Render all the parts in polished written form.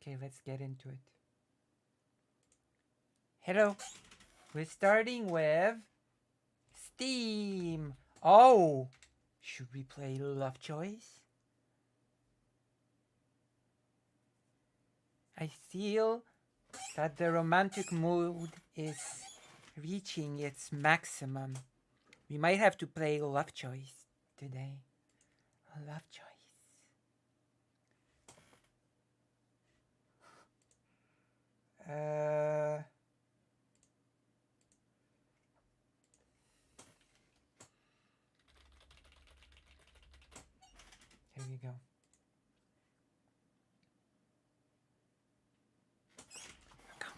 Okay, let's get into it. Hello. We're starting with Steam. Oh, should we play Love Choice? I feel that the romantic mood is reaching its maximum. We might have to play Love Choice today. Love Choice. Here we go. Come.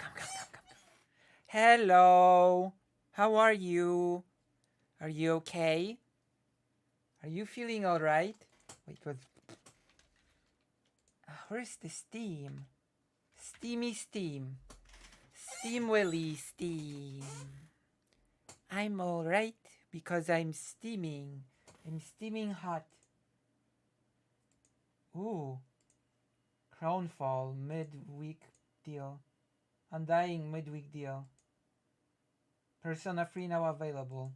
Hello. How are you? Are you okay? Are you feeling alright? Wait, what? Where's the Steam? Steamy Steam. Steam Willy Steam. I'm alright because I'm steaming. I'm steaming hot. Ooh. Crownfall midweek deal. Undying midweek deal. Persona 3 now available.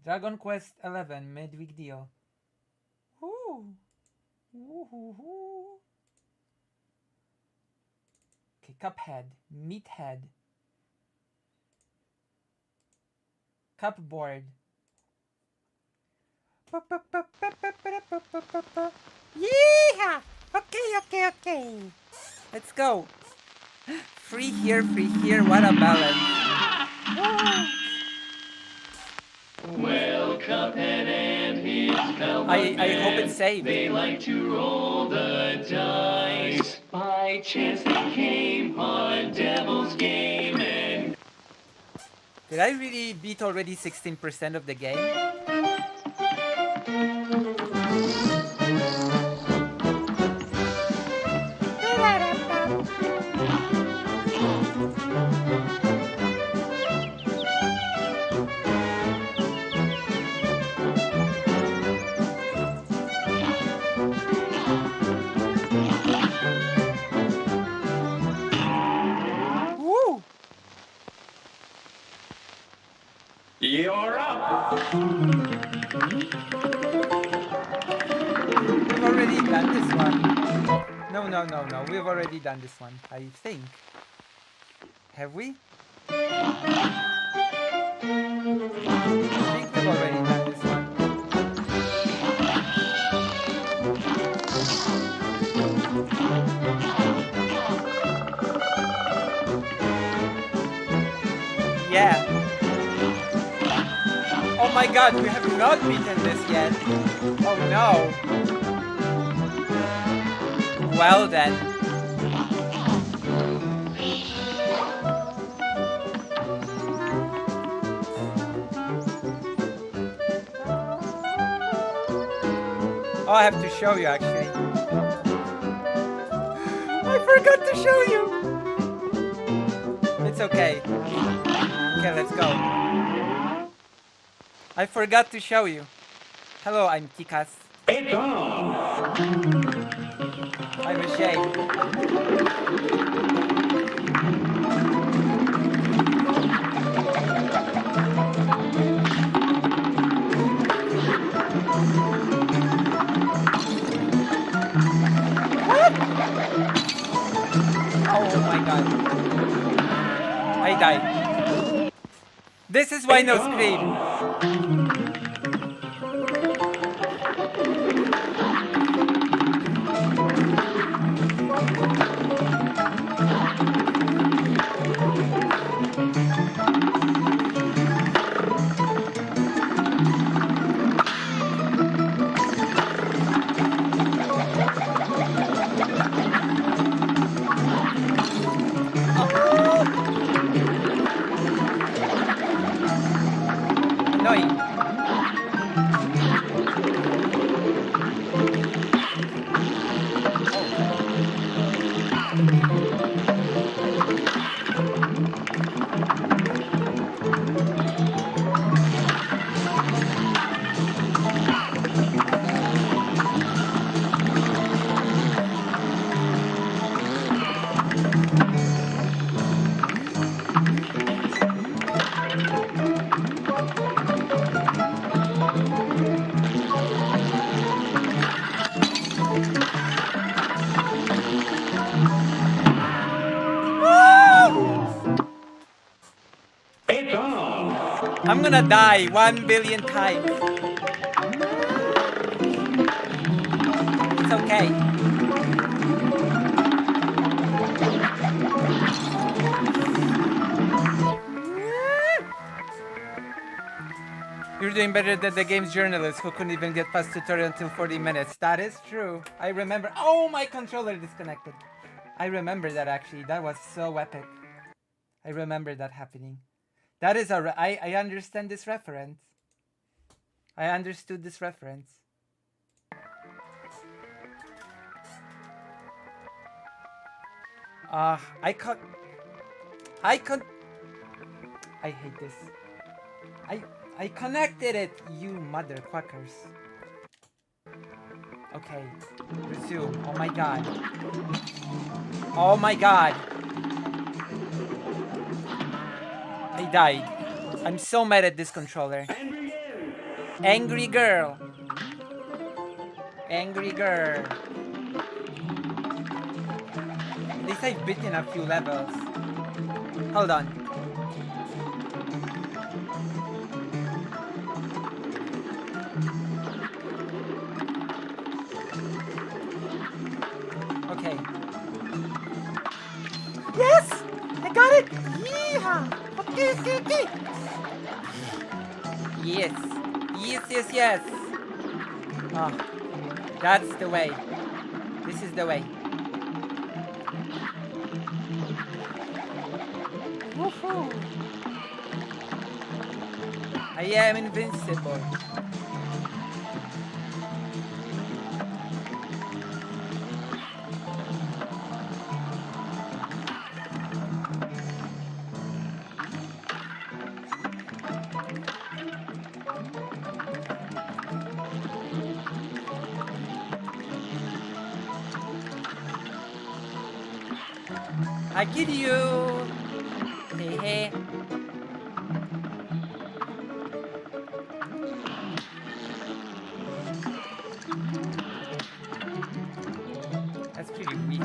Dragon Quest 11 midweek deal. Ooh. Ooh. Okay, Cuphead, Meathead, Cupboard. Yeah! Okay. Let's go. Free here, what a balance. Well, Cuphead and his pal I hope it's saved. They like to roll the dice. By chance they came on a devil's game and... Did I really beat already 16% of the game? You're up! We've already done this one. No. We've already done this one, I think. Have we? I think we've already done this one. Yeah. Oh my god, we have not beaten this yet. Oh no. Well then. Oh, I have to show you actually. I forgot to show you. It's okay. Okay, let's go. I forgot to show you. Hello, I'm Kikas. I'm ashamed. What? Oh my god. I died. This is why no scream. Annoying. I'm gonna die 1 billion times. It's okay. You're doing better than the game's journalist who couldn't even get past tutorial until 40 minutes. That is true. I remember. Oh, my controller disconnected. I remember that actually. That was so epic. I remember that happening. That is I understand this reference. I understood this reference. I hate this. I connected it, you mother quackers. Okay, resume. Oh my god. Oh my god. I died. I'm so mad at this controller. Angry girl. Angry girl. At least I've beaten a few levels. Hold on. Okay. Yes! I got it! Yeehaw! Okay. Yes. Yes. Oh, that's the way. This is the way. Woohoo! I am invincible. I get you. Hey. That's pretty weak.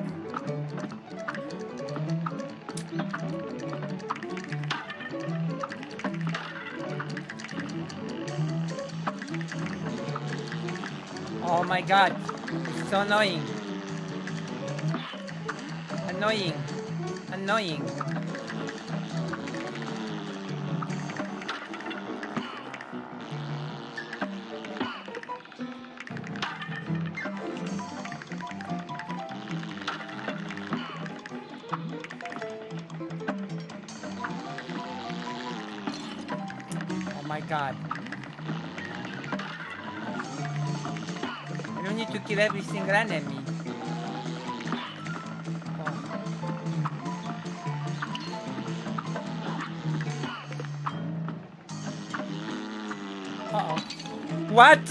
Oh my god. It's so annoying. Annoying. Oh my god. I don't need to kill every single enemy. Uh-oh. What?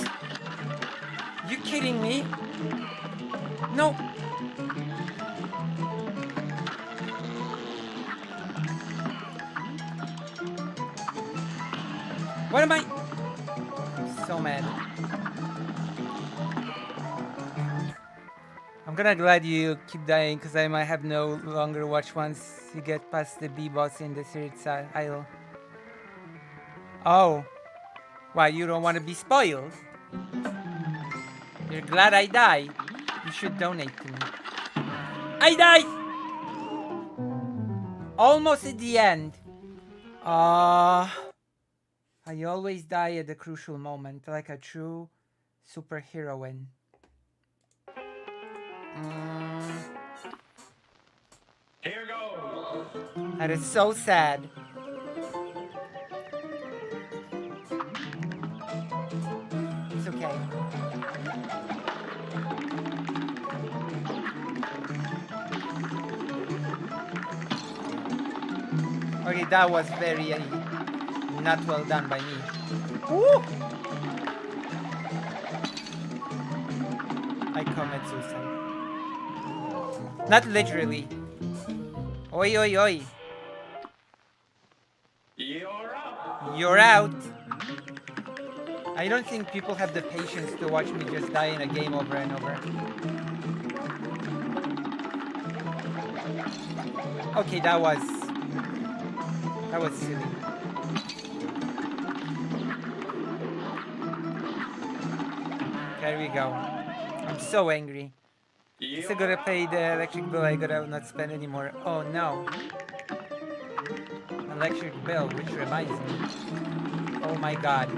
You kidding me? No. What am I? I'm so mad. I'm gonna glad you keep dying because I might have no longer watch once you get past the B-boss in the third aisle. Oh. Why, you don't want to be spoiled? You're glad I die? You should donate to me. I died! Almost at the end. I always die at the crucial moment, like a true superheroine. Here goes. That is so sad. It's okay. Okay, that was very not well done by me. Woo! I commit suicide. Not literally. Oi. You're out. I don't think people have the patience to watch me just die in a game over and over. Okay, that was silly. There we go. I'm so angry. Still gotta pay the electric bill. I gotta not spend anymore. Oh no. Electric bill, which reminds me. Oh my god.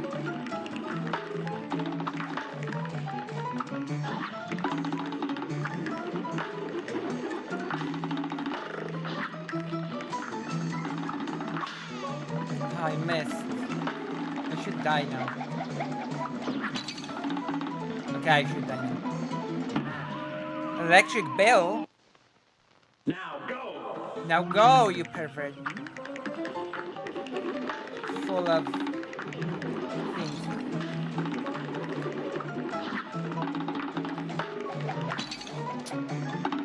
Oh, I missed. I should die now. Okay, I should die now. Electric bill? Now go! Now go, you pervert. Full of things.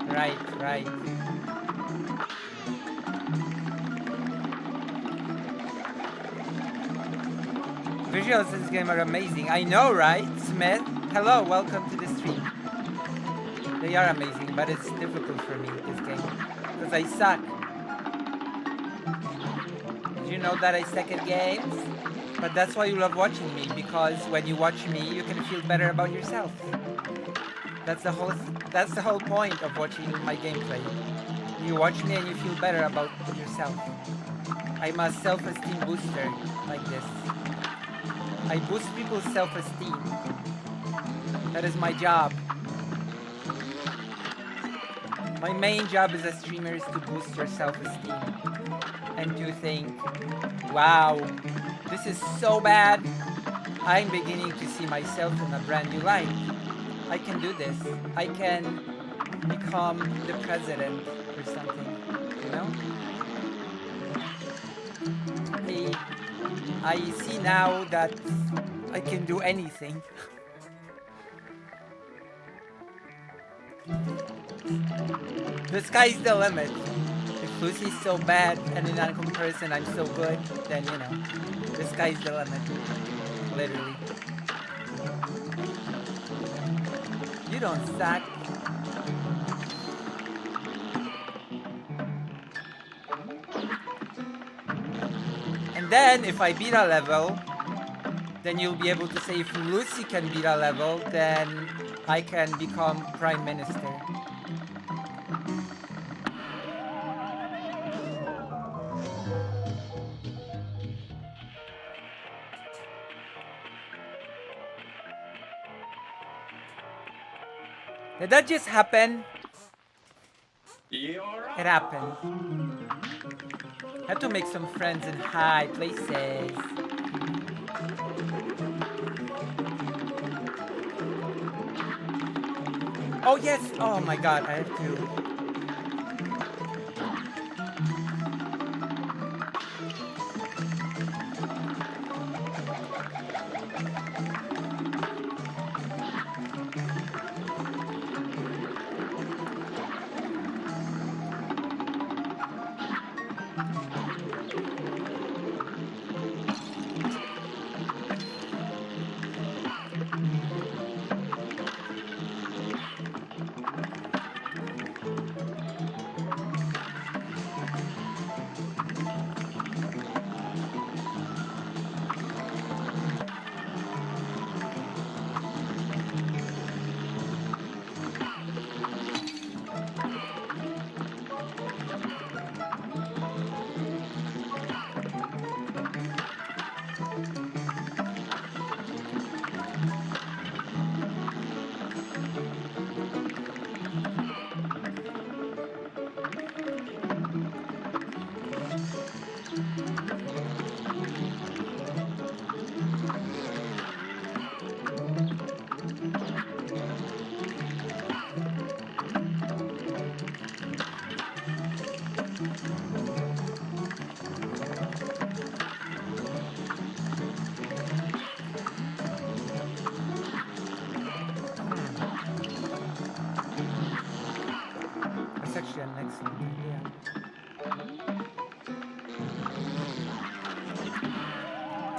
Right. Visuals in this game are amazing. I know, right, Smith? Hello, welcome to the stream. They are amazing, but it's difficult for me, this game. Because I suck. Did you know that I suck at games? But that's why you love watching me, because when you watch me, you can feel better about yourself. That's the whole point of watching my gameplay. You watch me and you feel better about yourself. I'm a self-esteem booster, like this. I boost people's self-esteem. That is my job. My main job as a streamer is to boost your self-esteem. And to think, wow, this is so bad. I'm beginning to see myself in a brand new light. I can do this. I can become the president or something, you know? I see now that I can do anything. The sky's the limit. If Lucy's so bad and in a comparison I'm so good, then you know, the sky's the limit. Literally. You don't suck. And then if I beat a level, then you'll be able to say if Lucy can beat a level, then I can become Prime Minister. Did that just happen? It happened. Had to make some friends in high places. Oh yes! Oh my god, I have to...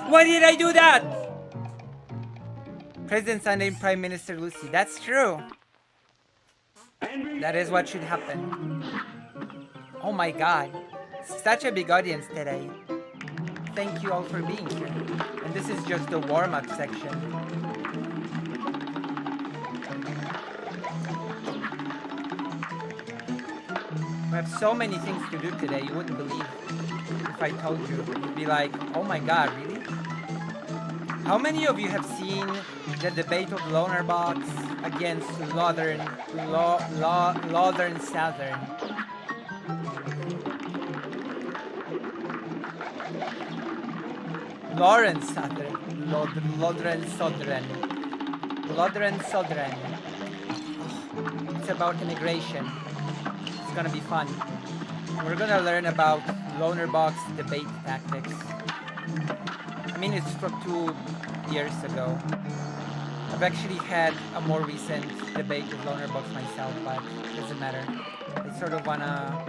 Why did I do that? President Sunday and Prime Minister Lucy. That's true. That is what should happen. Oh my god. Such a big audience today. Thank you all for being here. And this is just the warm-up section. We have so many things to do today, you wouldn't believe if I told you. You'd be like, oh my god, really? How many of you have seen the debate of Loner Box against Northern Southern? Lawrence Southern. Lodren Southern. Lodren Southern. It's about immigration. It's gonna be fun. We're gonna learn about Loner Box debate tactics. I mean, it's from 2 years ago. I've actually had a more recent debate with Loner Box myself, but it doesn't matter. I sort of wanna...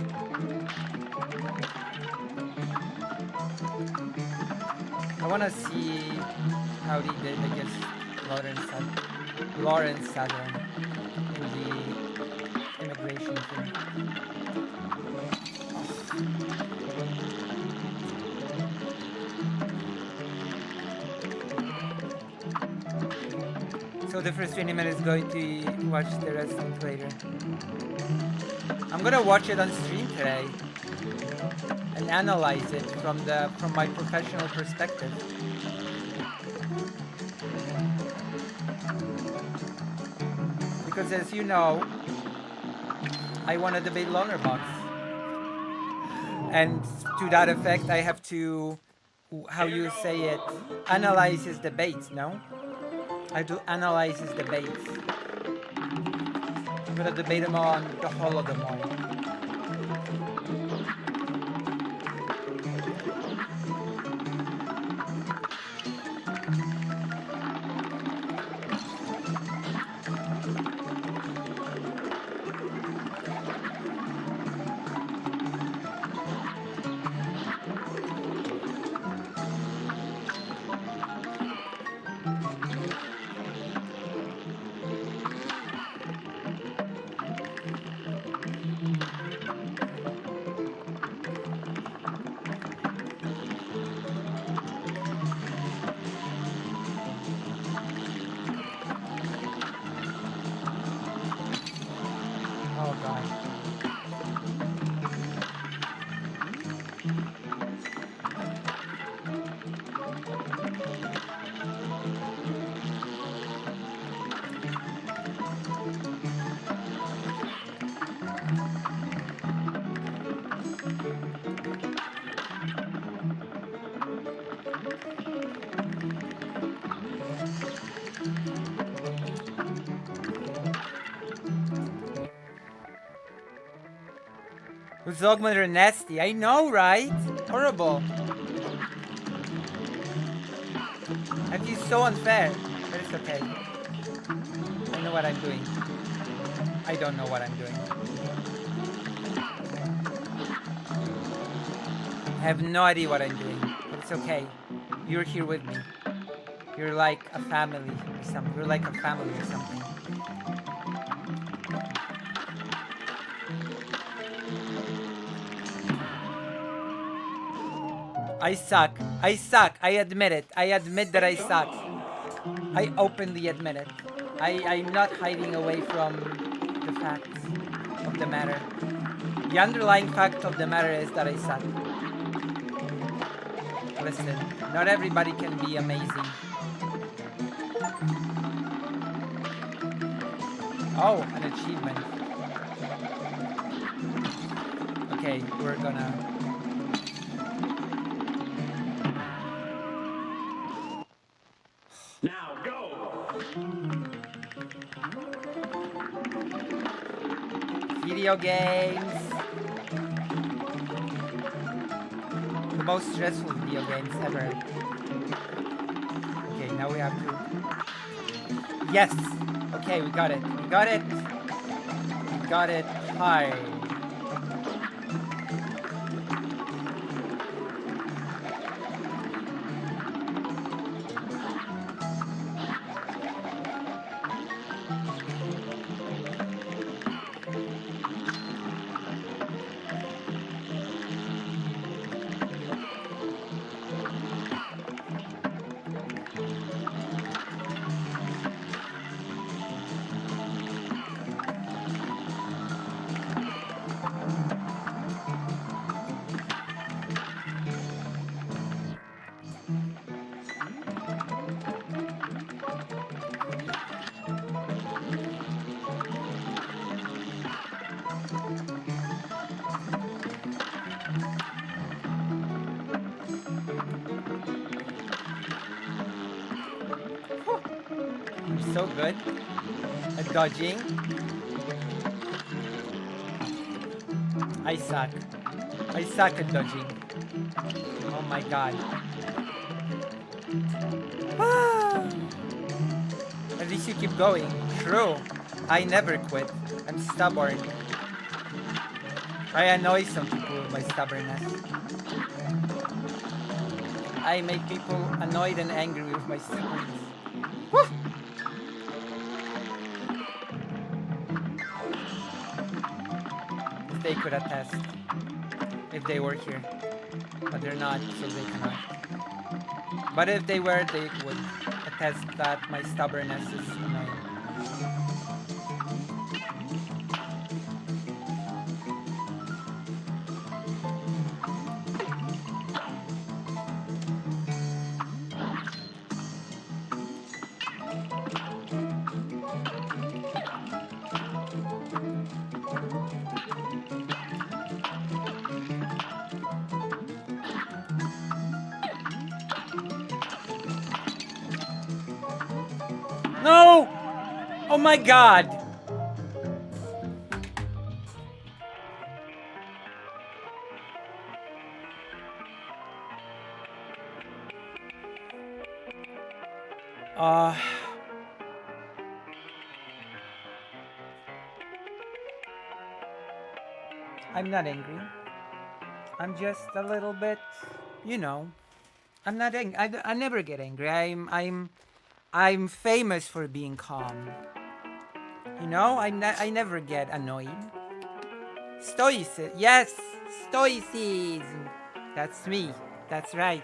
I wanna see how he did against Lawrence Southern in the immigration thing. So the first 20 minutes going to watch the wrestling later. I'm gonna watch it on stream today and analyze it from my professional perspective. Because as you know, I want to debate Loner Box. And to that effect, I have to, how you say it, analyze his debates, no? I have to analyze his debates. I'm gonna debate him on the Holodomor. Oh god. Those dogmas are nasty. I know, right? Horrible. I feel so unfair, but it's okay. I know what I'm doing. I don't know what I'm doing. I have no idea what I'm doing, but it's okay. You're here with me. You're like a family or something. You're like a family or something. I suck. I suck. I admit it. I admit that I suck. I openly admit it. I'm not hiding away from the facts of the matter. The underlying fact of the matter is that I suck. Listen, not everybody can be amazing. Oh, an achievement. Okay, we're gonna... Now go! Video games. The most stressful video games ever. Okay, now we have to... Yes! Okay, we got it. We got it. We got it. Hi. so good at dodging. I suck. I suck at dodging. Oh my god. At least you keep going. True. I never quit. I'm stubborn. I annoy some people with my stubbornness. I make people annoyed and angry with my stubbornness. Woo! If they could attest. If they were here. But they're not, so they cannot. But if they were, they would attest that my stubbornness is annoying. No! Oh my god! I'm not angry. I'm just a little bit, you know. I'm not angry. I never get angry. I'm famous for being calm. You know, I never get annoyed. Stoicism. Yes, stoicism. That's me. That's right.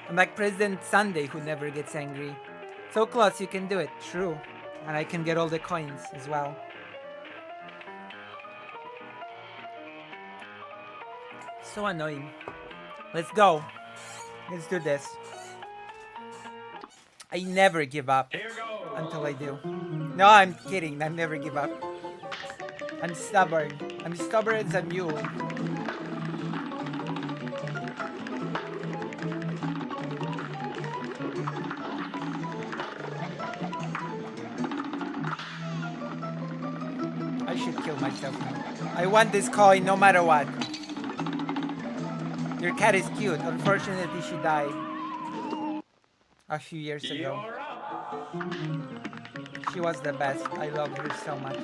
I'm like President Sunday who never gets angry. So close, you can do it. True. And I can get all the coins as well. So annoying. Let's go. Let's do this. I never give up until I do. No, I'm kidding. I never give up. I'm stubborn. I'm stubborn as a mule. I should kill myself now. I want this coin no matter what. Your cat is cute. Unfortunately, she died a few years ago. She was the best. I loved her so much.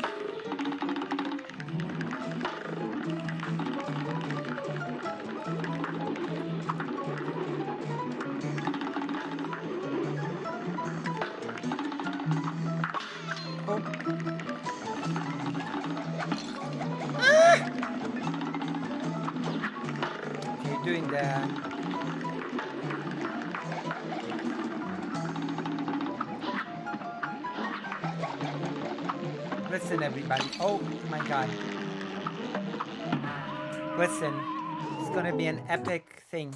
Oh. Ah! Okay, doing that. Listen, everybody. Oh my god. Listen, it's gonna be an epic thing.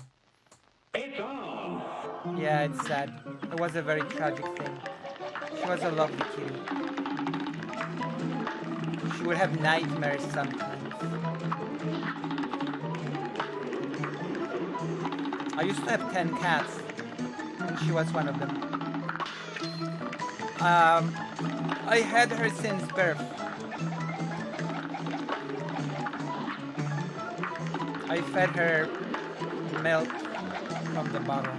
Yeah, it's sad. It was a very tragic thing. She was a lovely kitty. She would have nightmares sometimes. I used to have 10 cats, and she was one of them. I had her since birth. I fed her milk from the bottle.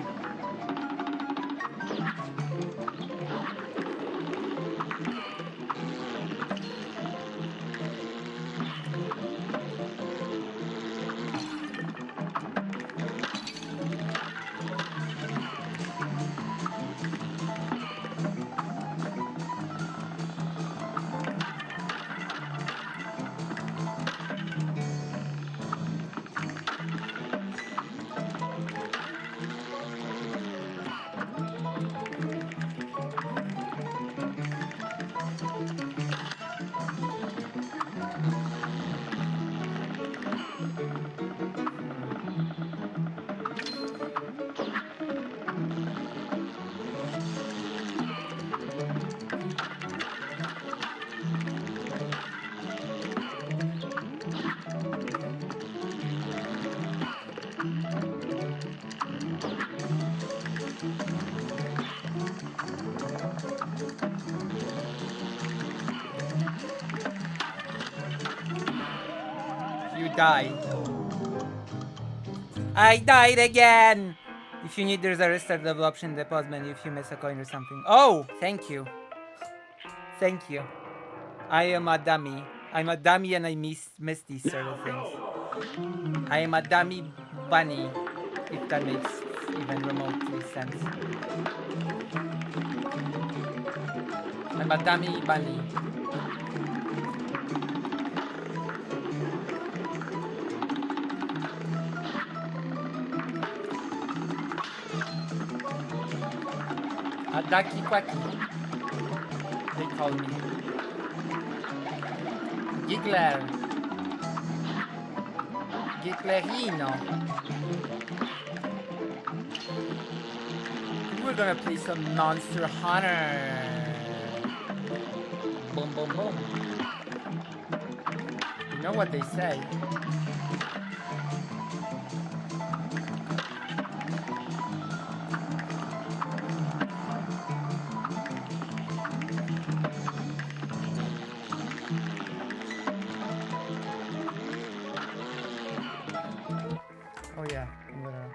You died. I died again! If you need, there's a restart level option in the pause menu if you miss a coin or something. Oh! Thank you. Thank you. I am a dummy. I'm a dummy and I miss these sort of things. I am a dummy bunny, if that makes even remotely sense. I'm a dummy bunny. A ducky quacky, they call me. Giggler. Gigglerino. We're gonna play some Monster Hunter. Boom, boom, boom. You know what they say. Oh yeah, I'm gonna...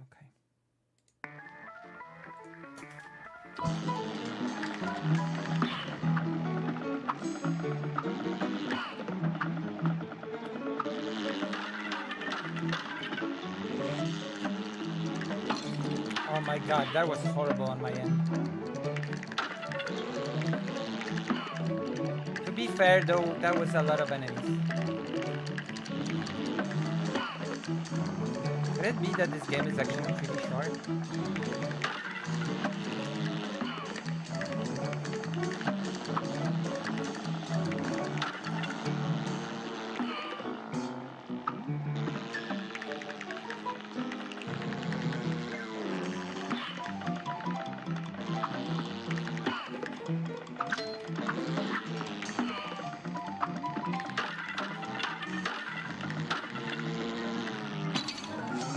Okay. Oh my god, that was horrible on my end. To be fair though, that was a lot of enemies. Could it be that this game is actually pretty short?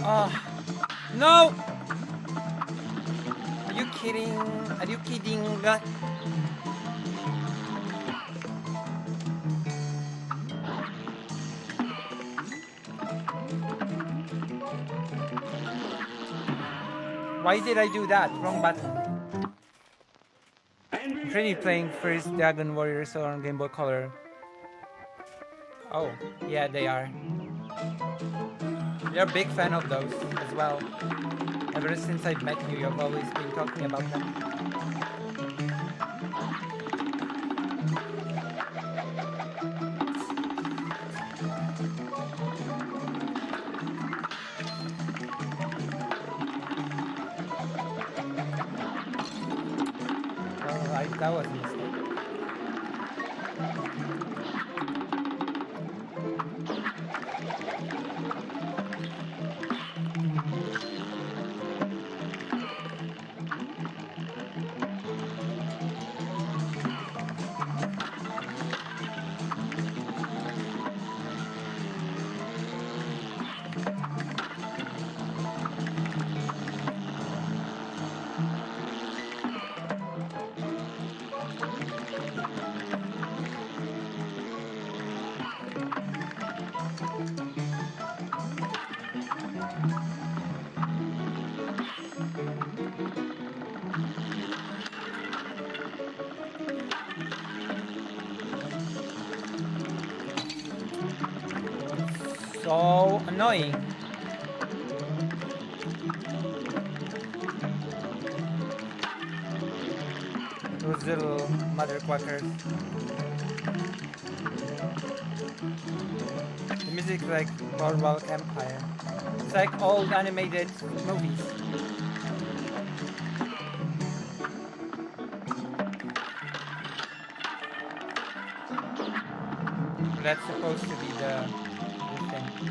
Oh, no! Are you kidding? Are you kidding? Why did I do that? Wrong button. I'm currently playing first Dragon Warriors on Game Boy Color. Oh, yeah, they are. You're a big fan of those as well. Ever since I've met you, you've always been talking about them. Oh, that was a mistake. So annoying. Those little mother quackers. The music like Boardwalk Empire. It's like old animated movies. That's supposed to be the thing.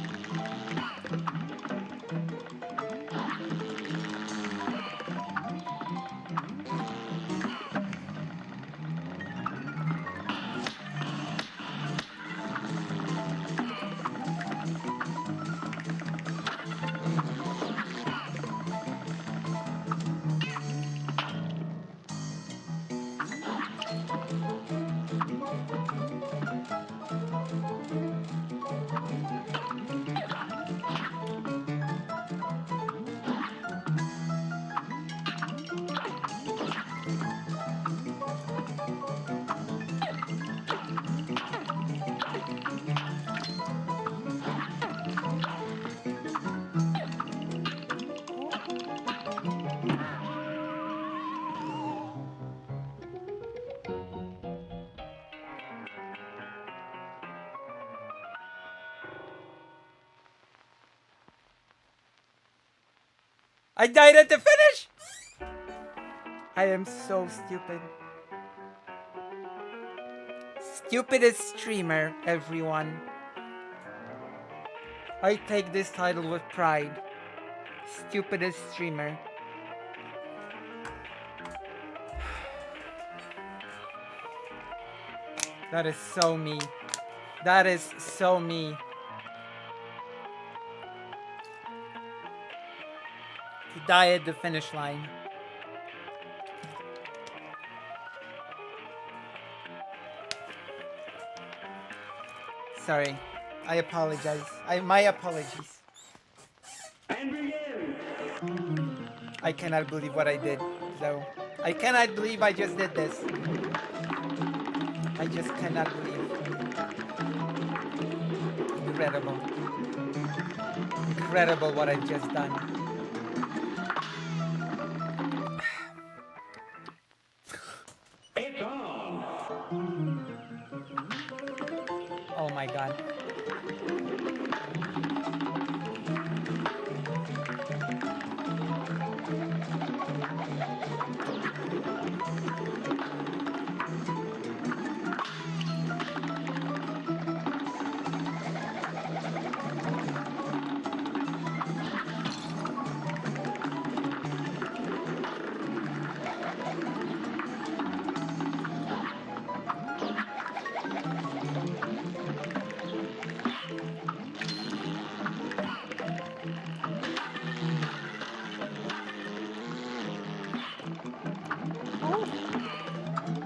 I died at the finish! I am so stupid. Stupidest streamer, everyone. I take this title with pride. Stupidest streamer. That is so me. That is so me. To die at the finish line. Sorry. I apologize. My apologies. And begin. I cannot believe what I did, though. I cannot believe I just did this. I just cannot believe. Incredible. Incredible what I've just done. It's on. Oh my god.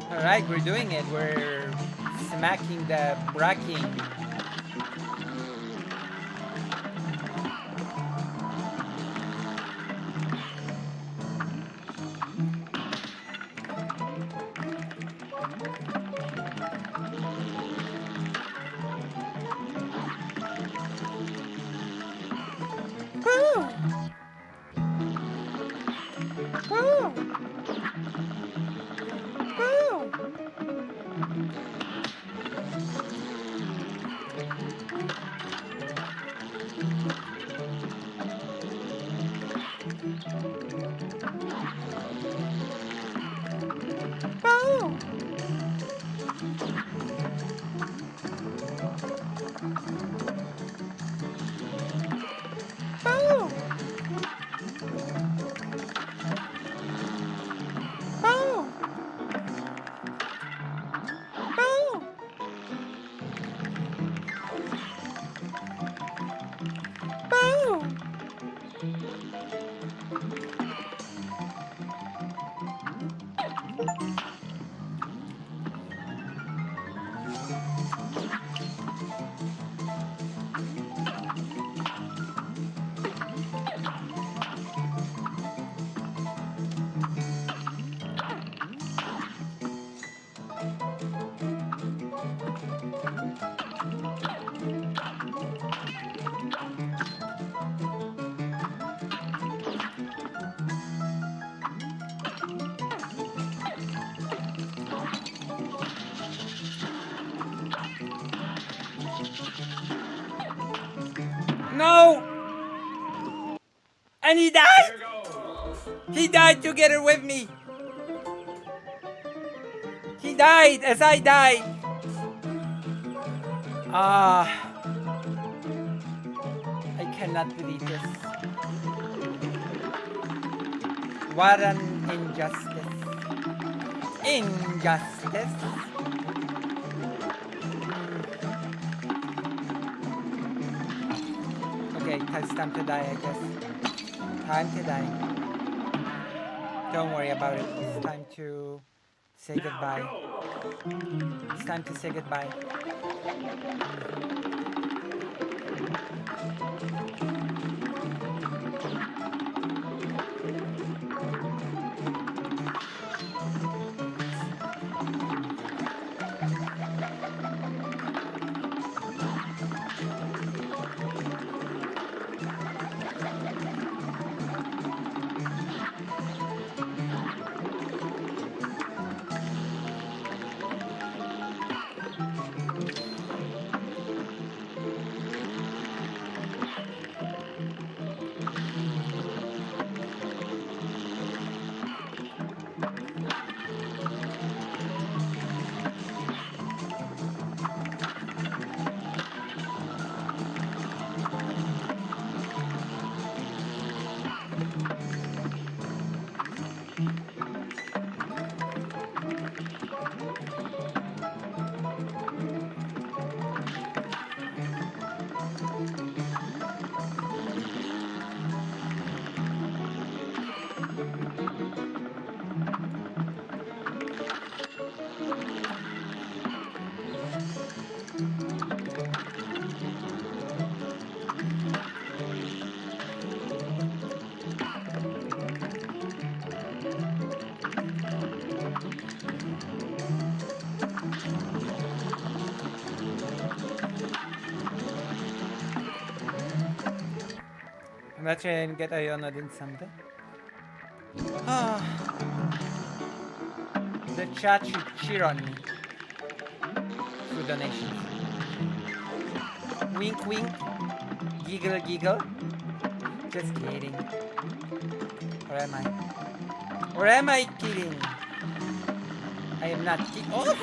Alright, we're doing it. We're smacking the bracking. Woo! Woo! Woo! Woo! Woo! Woo! Woo! Woo! No! And he died? Here goes. He died together with me. He died as I died. Ah, I cannot believe this. What an injustice. Injustice. Okay, it's time to die, I guess. Time to die. Don't worry about it. It's time to say goodbye. It's time to say goodbye. Let's try and get Ayana din something. Ah, the chat should cheer on me through donations. Wink, wink. Giggle, giggle. Just kidding. Or am I? Or am I kidding? I am not kidding. Oh!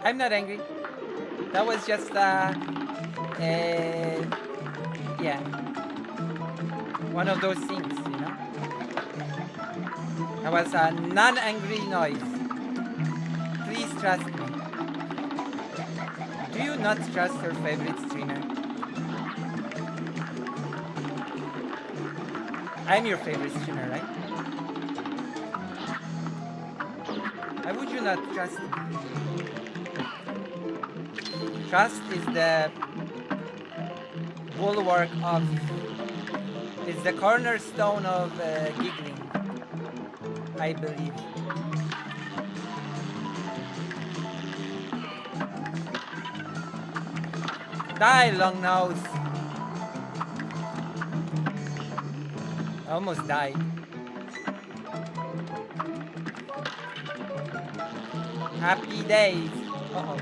I'm not angry. That was just yeah, one of those things, you know. That was a non-angry noise. Please trust me. Do you not trust your favorite streamer? I'm your favorite streamer, right? Why would you not trust me? Trust is the bulwark of, is the cornerstone of giggling, I believe. Die, long nose. I almost died. Happy days. Uh-oh.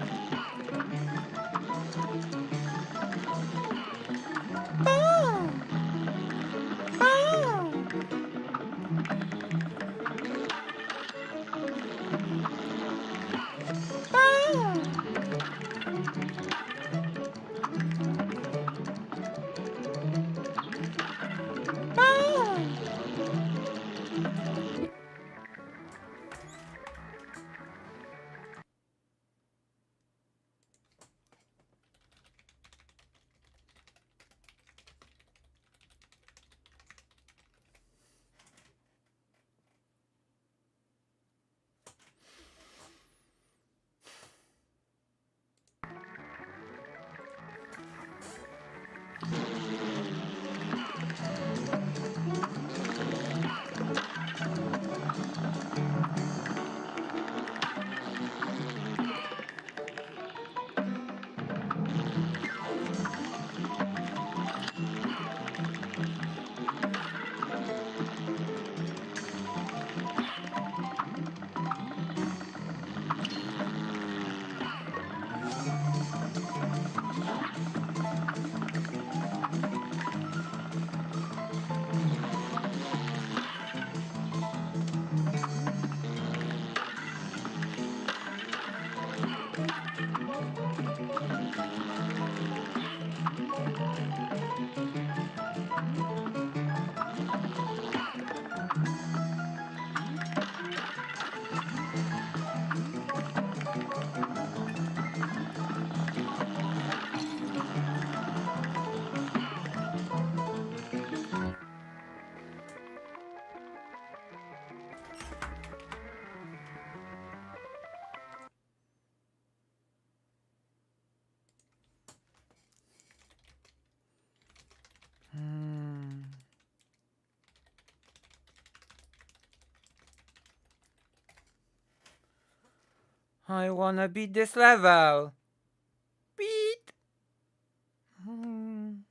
I wanna beat this level. Beat. Hmm.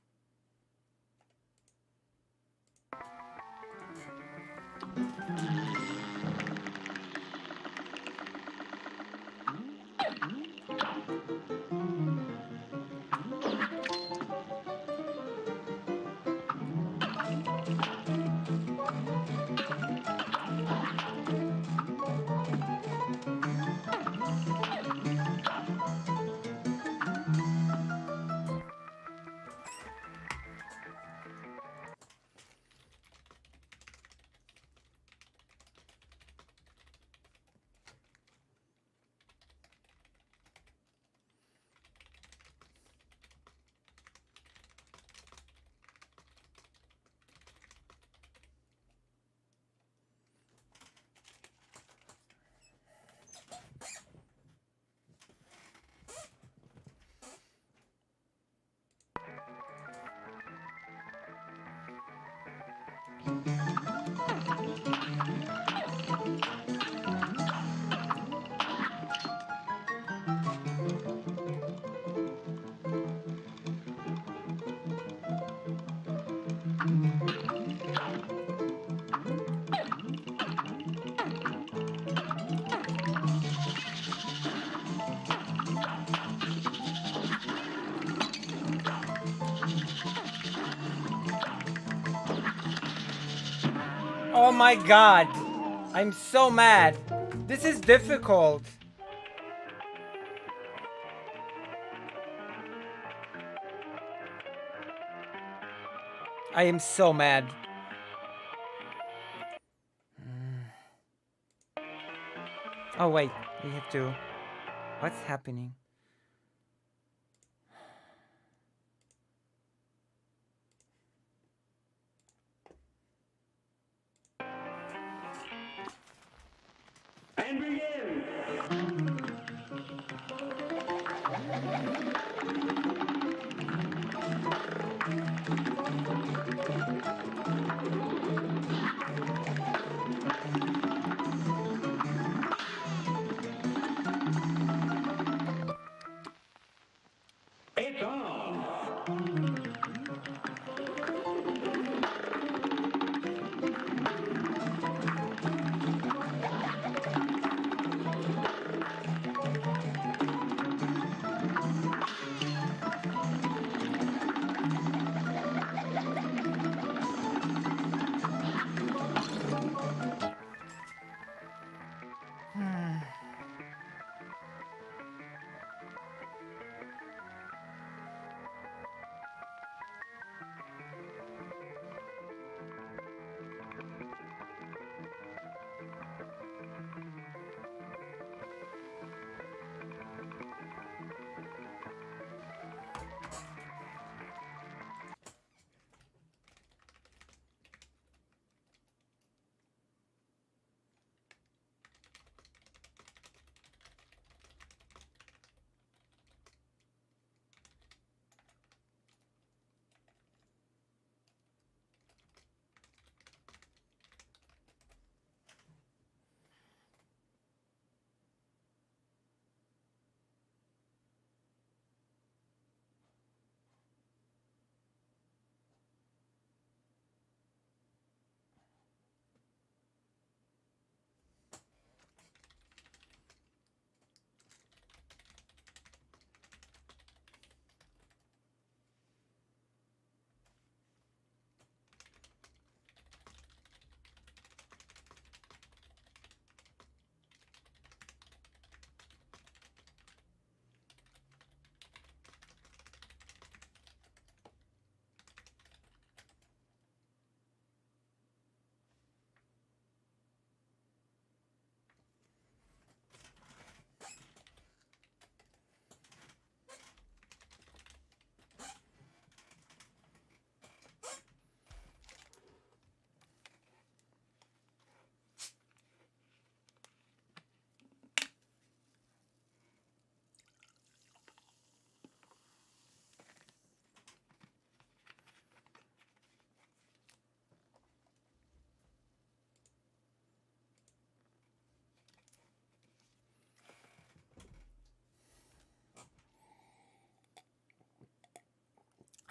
Oh my god. I'm so mad. This is difficult. I am so mad. Oh wait, we have to... What's happening? And begin!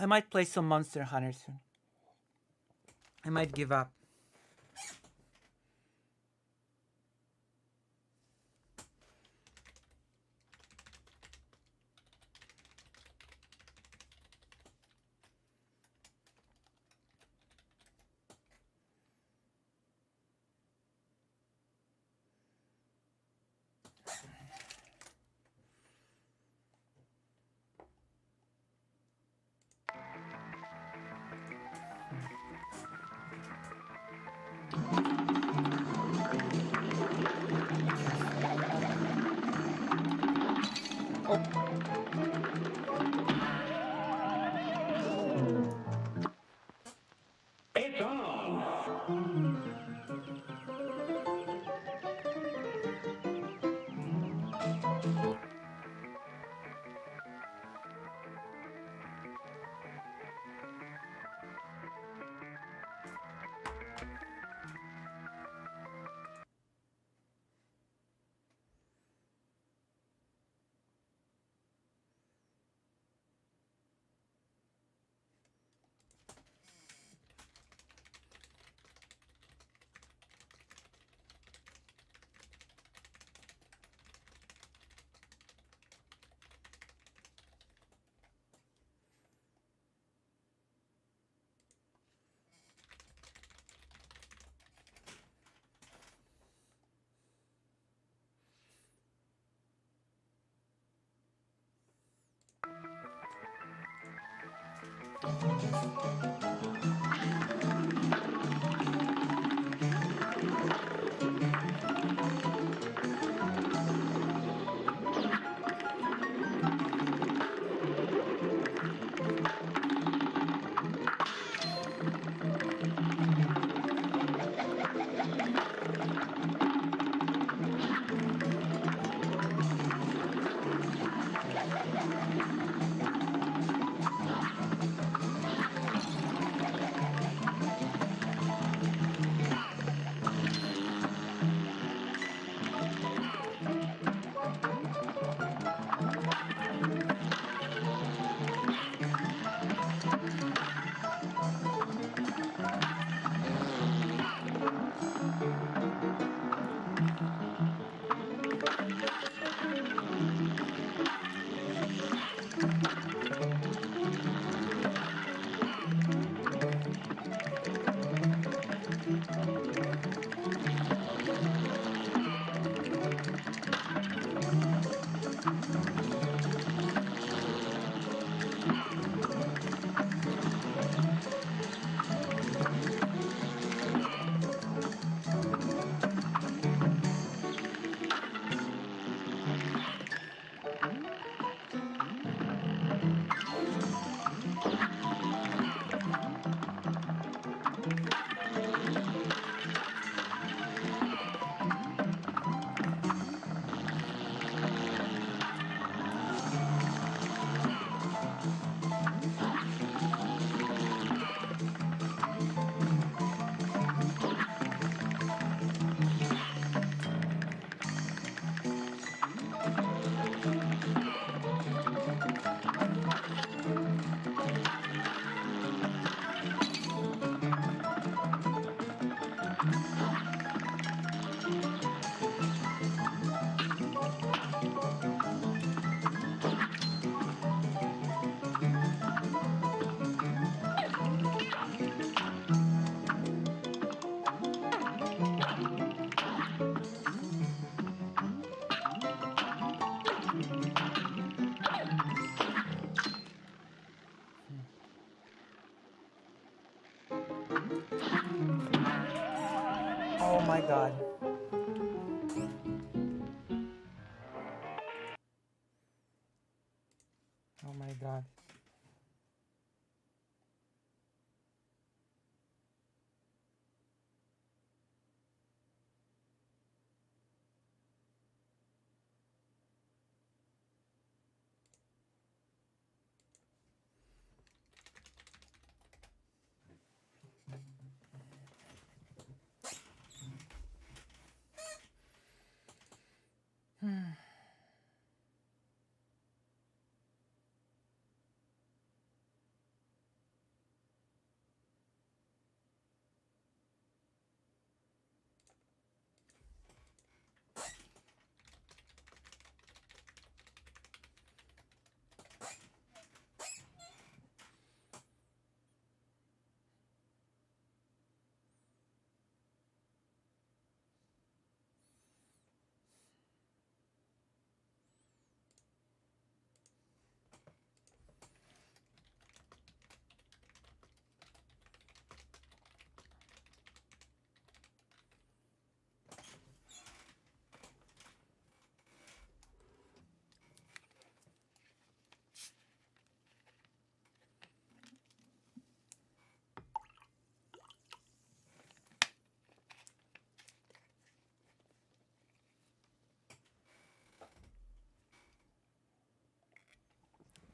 I might play some Monster Hunter soon. I might give up. It's on. Oh my god. Oh my god.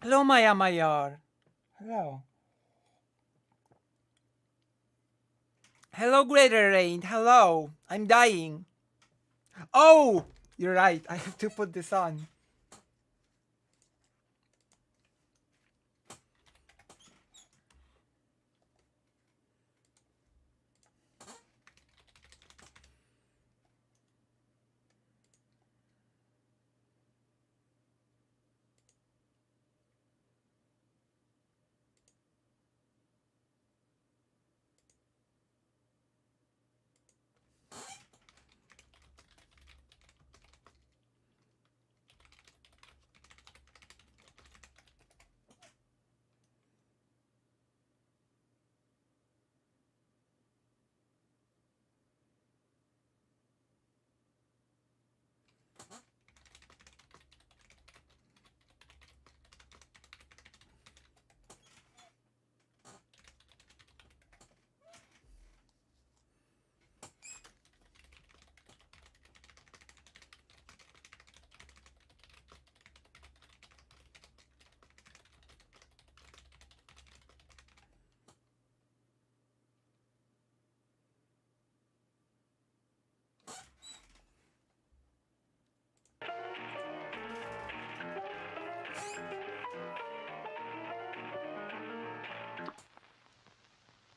Hello, Maya Mayar. Hello. Hello, Greater Rain. Hello. I'm dying. Oh! You're right. I have to put this on.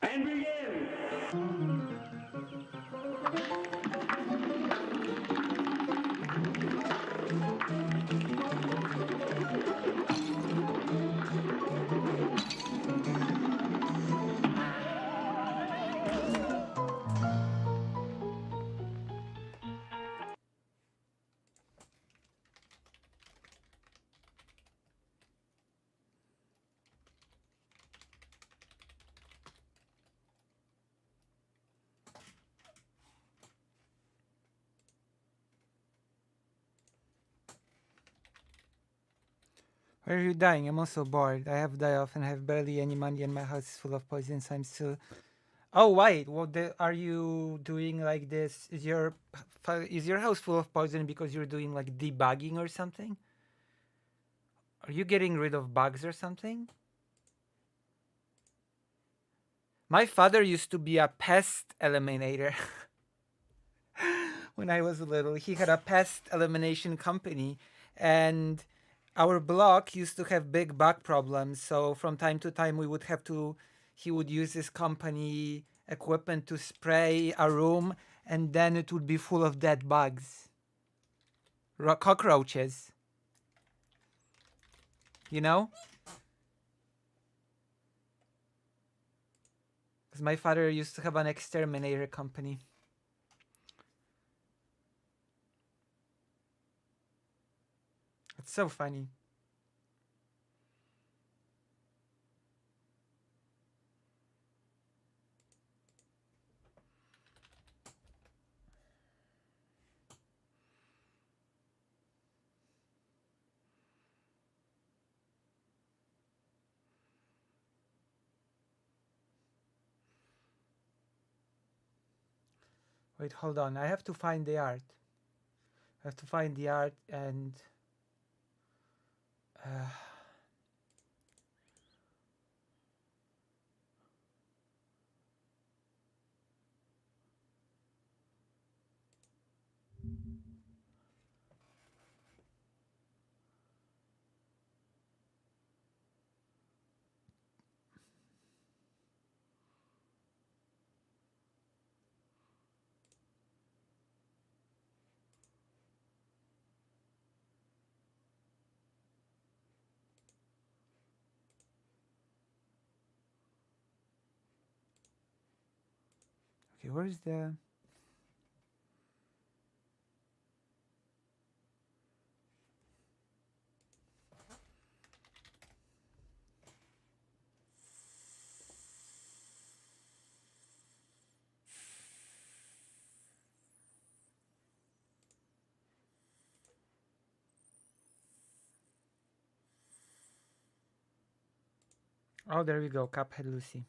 And begin. Why are you dying? I'm also bored. I have die off and have barely any money and my house is full of poison, so I'm still... Oh, wait. Are you doing like this? Is your house full of poison because you're doing like debugging or something? Are you getting rid of bugs or something? My father used to be a pest eliminator. When I was little, he had a pest elimination company, and our block used to have big bug problems. So from time to time, he would use his company equipment to spray a room, and then it would be full of dead bugs, cockroaches. You know, because my father used to have an exterminator company. It's so funny. Wait, hold on. I have to find the art. I have to find the art and. Uh, okay, where's the. Oh, there we go. Cuphead Lucy.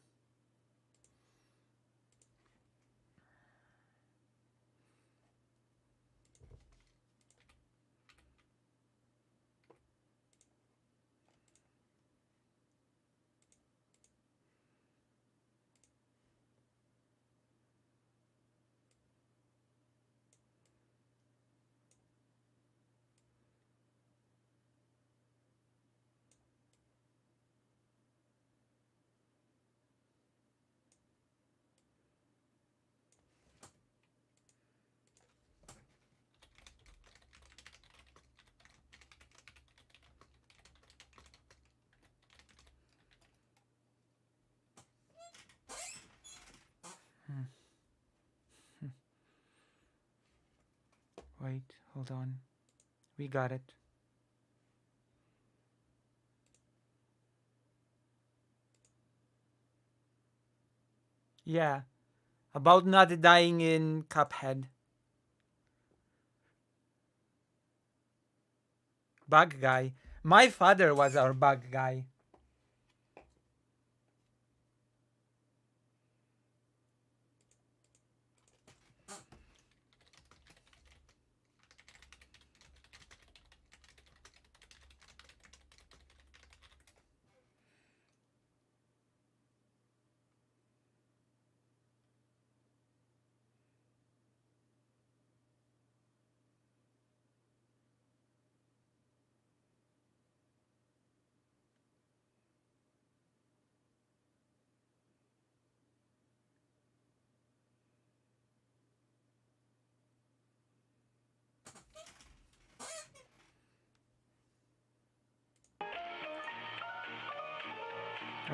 Wait, hold on. We got it. Yeah. About not dying in Cuphead. Bug guy. My father was our bug guy.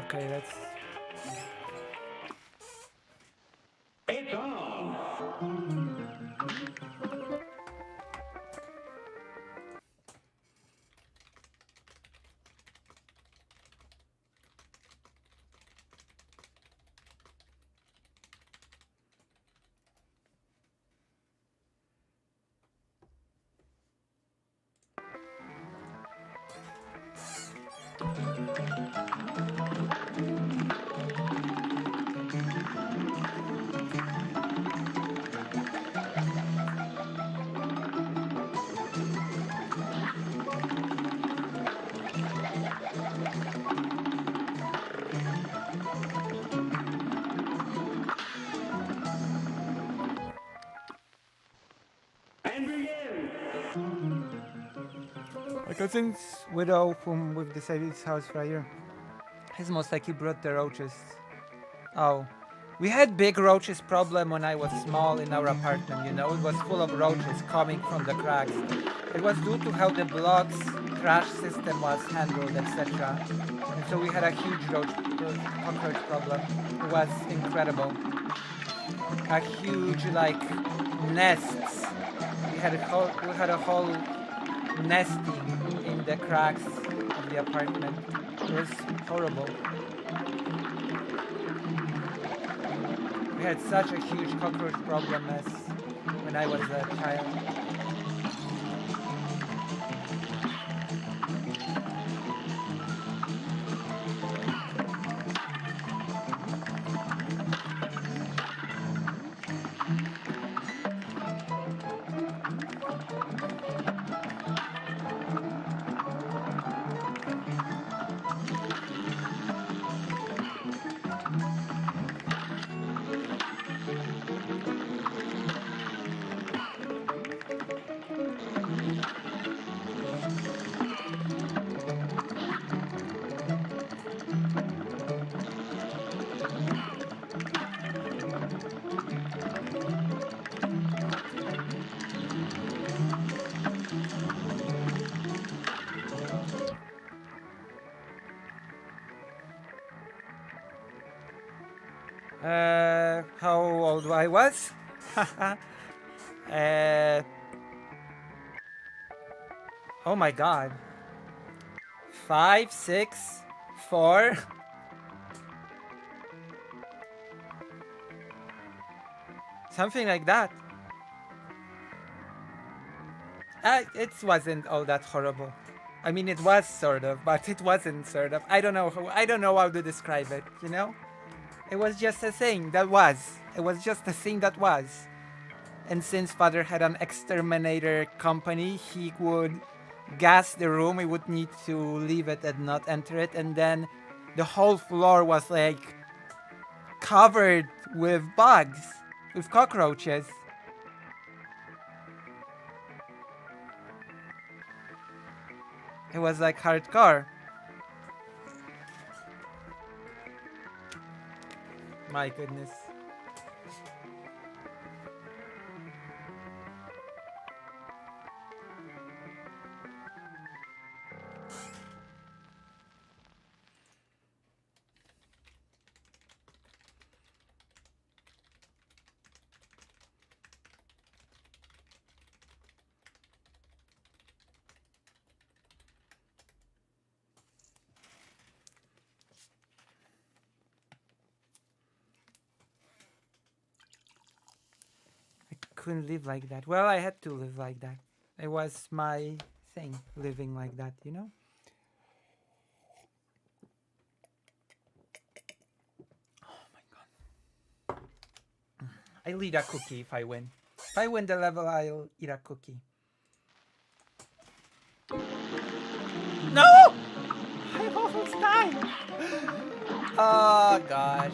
Okay, let's. It's on. And begin. My cousin's widow, whom we've decided is house fire, has most likely brought the roaches. Oh. We had big roaches problem when I was small in our apartment, you know, it was full of roaches coming from the cracks. It was due to how the blocks crash system was handled, etc. And so we had a huge cockroach problem. It was incredible. A huge like nests. We had a whole nesting in the cracks of the apartment. It was horrible. We had such a huge cockroach problem as when I was a child. How old I was? Oh my god. 5, 6, 4. Something like that. It wasn't all that horrible. I mean, it was sort of, but it wasn't sort of. I don't know how to describe it, you know? It was just a thing that was. It was just a thing that was. And since father had an exterminator company, he would gas the room. He would need to leave it and not enter it. And then the whole floor was like covered with bugs, with cockroaches. It was like hardcore. My goodness. couldn't live like that. Well, I had to live like that. It was my thing, living like that, you know? Oh my god. I'll eat a cookie if I win. If I win the level, I'll eat a cookie. No! I almost died! Oh gosh.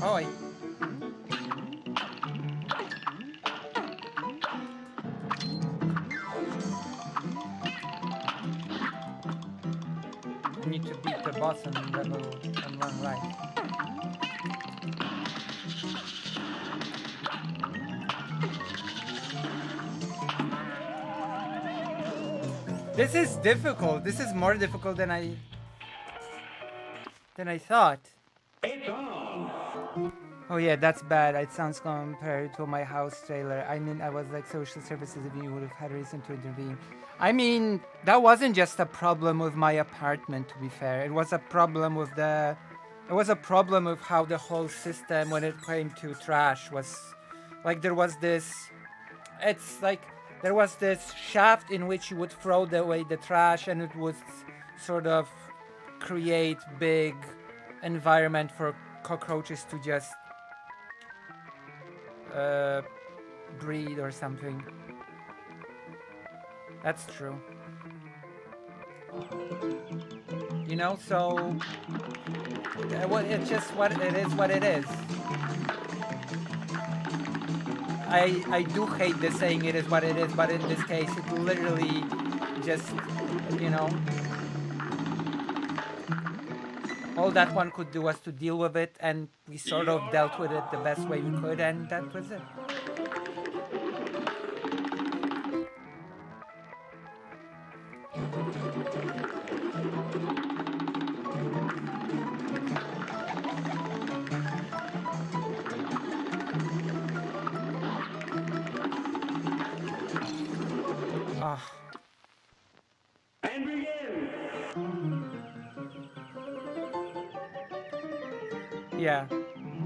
Oh, I need to beat the boss on level on 1 life. This is difficult. This is more difficult than I thought. Oh yeah, that's bad. It sounds compared to my house trailer. I mean, I was like social services if you would have had reason to intervene. I mean, that wasn't just a problem with my apartment, to be fair. It was a problem with the... It was a problem with how the whole system, when it came to trash, was... Like, there was this... It's like... There was this shaft in which you would throw away the trash, and it would sort of create big environment for cockroaches to just breed or something. That's true. You know, so it's just what it is. What it is. I do hate the saying it is what it is, but in this case, it literally just, you know, all that one could do was to deal with it, and we sort of dealt with it the best way we could, and that was it. And begin. Yeah.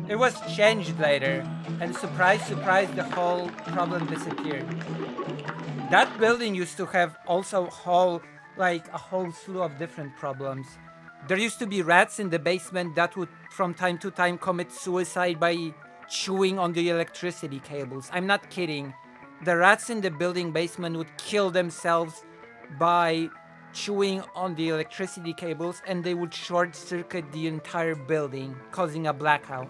It was changed later, and surprise, surprise, the whole problem disappeared. That building used to have also a whole slew of different problems. There used to be rats in the basement that would from time to time commit suicide by chewing on the electricity cables. I'm not kidding. The rats in the building basement would kill themselves by chewing on the electricity cables, and they would short circuit the entire building, causing a blackout.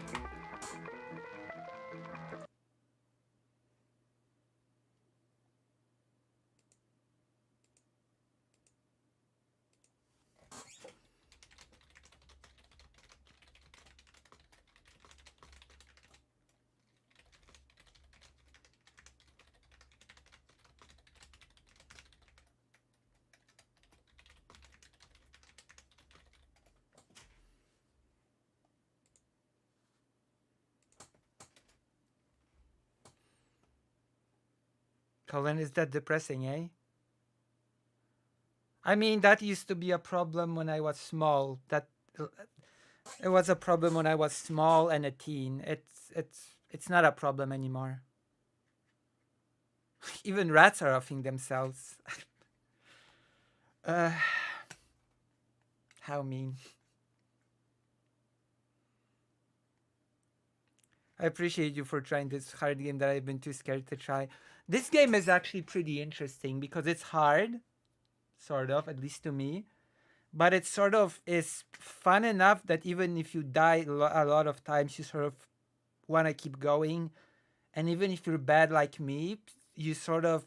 Colin, is that depressing, eh? I mean, that used to be a problem when I was small. It was a problem when I was small and a teen. It's not a problem anymore. Even rats are offing themselves. uh, how mean. I appreciate you for trying this hard game that I've been too scared to try. This game is actually pretty interesting because it's hard, sort of, at least to me. But it sort of is fun enough that even if you die a lot of times, you sort of want to keep going. And even if you're bad like me, you sort of,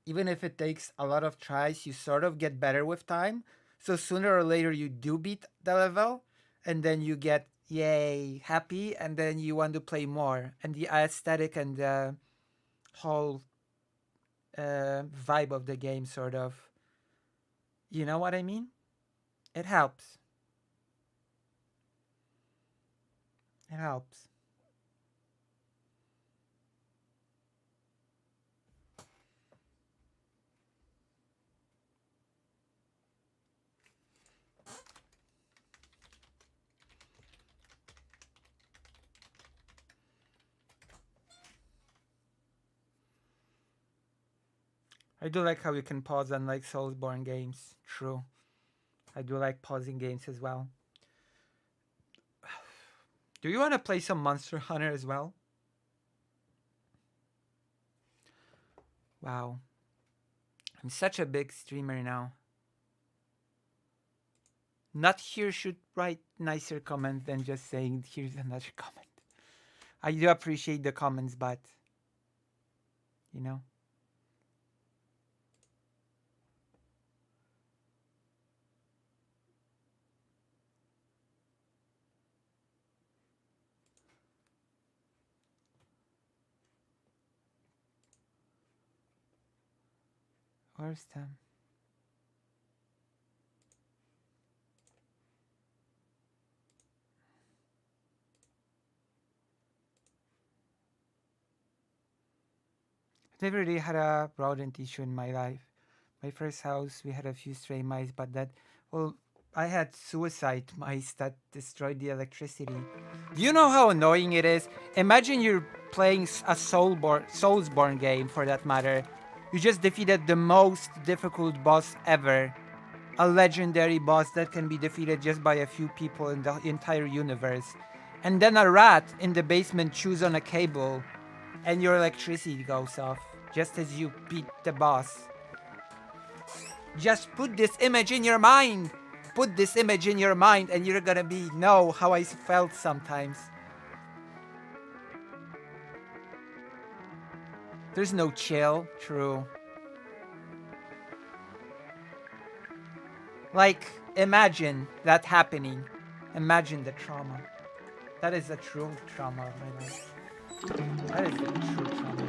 even if it takes a lot of tries, you sort of get better with time. So sooner or later, you do beat the level, and then you get, yay, happy, and then you want to play more. And the aesthetic and the whole vibe of the game sort of, you know what I mean? It helps. It helps. I do like how you can pause unlike Soulsborne games. True. I do like pausing games as well. Do you want to play some Monster Hunter as well? Wow. I'm such a big streamer now. Not here should write nicer comment than just saying here's another comment. I do appreciate the comments, but you know. Where's them? I've never really had a rodent issue in my life. My first house, we had a few stray mice, but I had suicide mice that destroyed the electricity. Do you know how annoying it is? Imagine you're playing a Soulsborne game, for that matter. You just defeated the most difficult boss ever. A legendary boss that can be defeated just by a few people in the entire universe. And then a rat in the basement chews on a cable, and your electricity goes off, just as you beat the boss. Just put this image in your mind! Put this image in your mind and you're gonna know how I felt sometimes. There's no chill, true. Like, imagine that happening. Imagine the trauma. That is a true trauma of my life. That is a true trauma.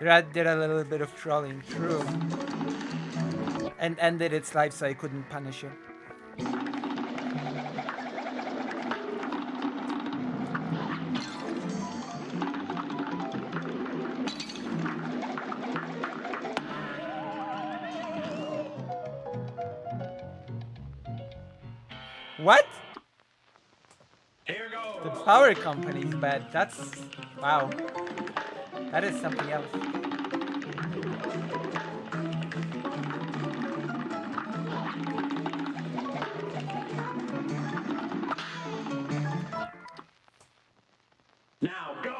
The rat did a little bit of trolling, true. And ended its life so I couldn't punish it. What? Here goes. The power company's bad. That's... wow. That is something else. Now go.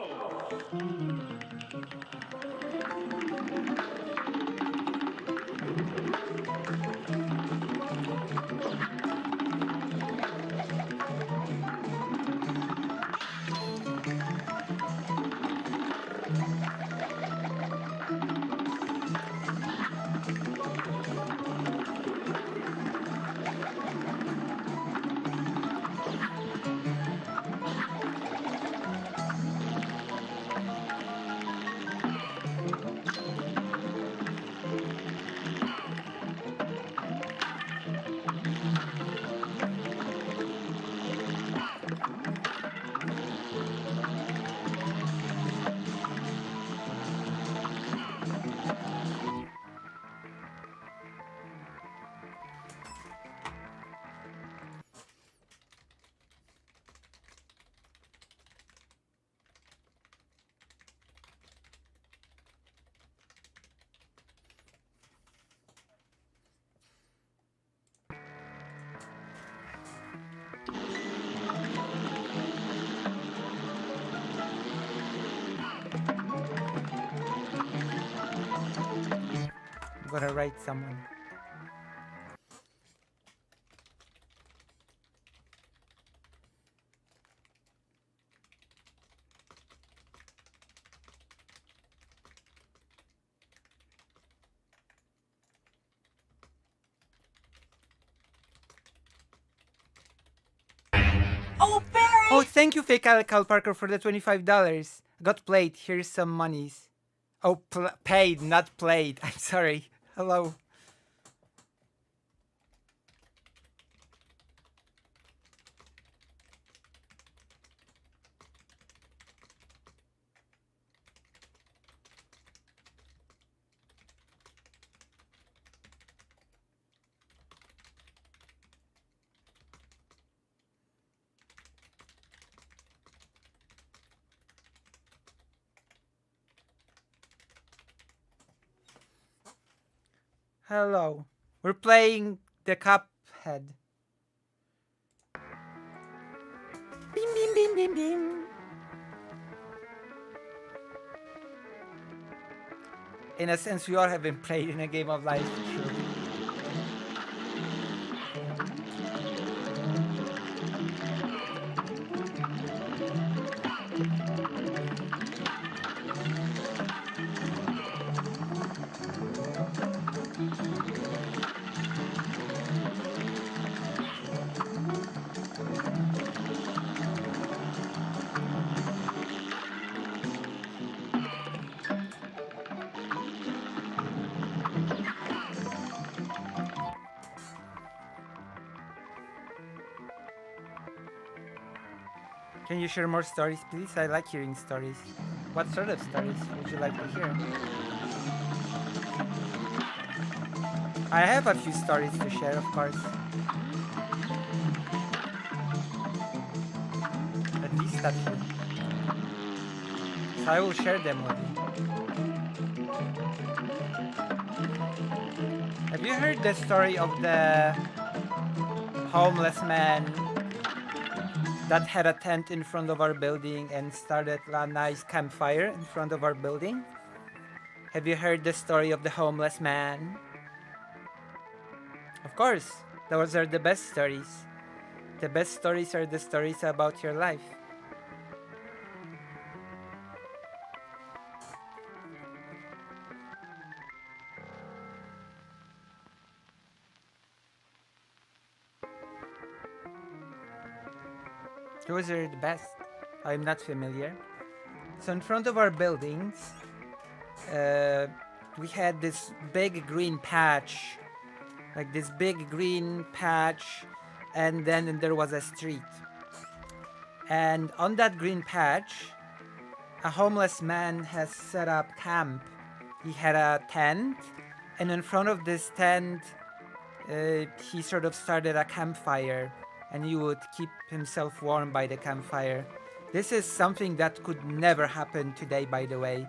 Gotta write someone. Oh, Barry! Oh, thank you, Fake Cal Parker, for the $25. Got played. Here's some monies. Oh, paid, not played. I'm sorry. Hello. Hello. We're playing the Cuphead. Bim, bim, bim, bim, bim. In a sense, we all have been played in a game of life. True. Can you share more stories, please? I like hearing stories. What sort of stories would you like to hear? I have a few stories to share, of course. At least a few. So I will share them with you. Have you heard the story of the homeless man that had a tent in front of our building and started a nice campfire in front of our building? Have you heard the story of the homeless man? Of course, those are the best stories. The best stories are the stories about your life. Those are the best. I'm not familiar. So in front of our buildings, we had this big green patch, like this big green patch, and then there was a street. And on that green patch, a homeless man has set up camp. He had a tent, and in front of this tent, he sort of started a campfire, and he would keep himself warm by the campfire. This is something that could never happen today, by the way.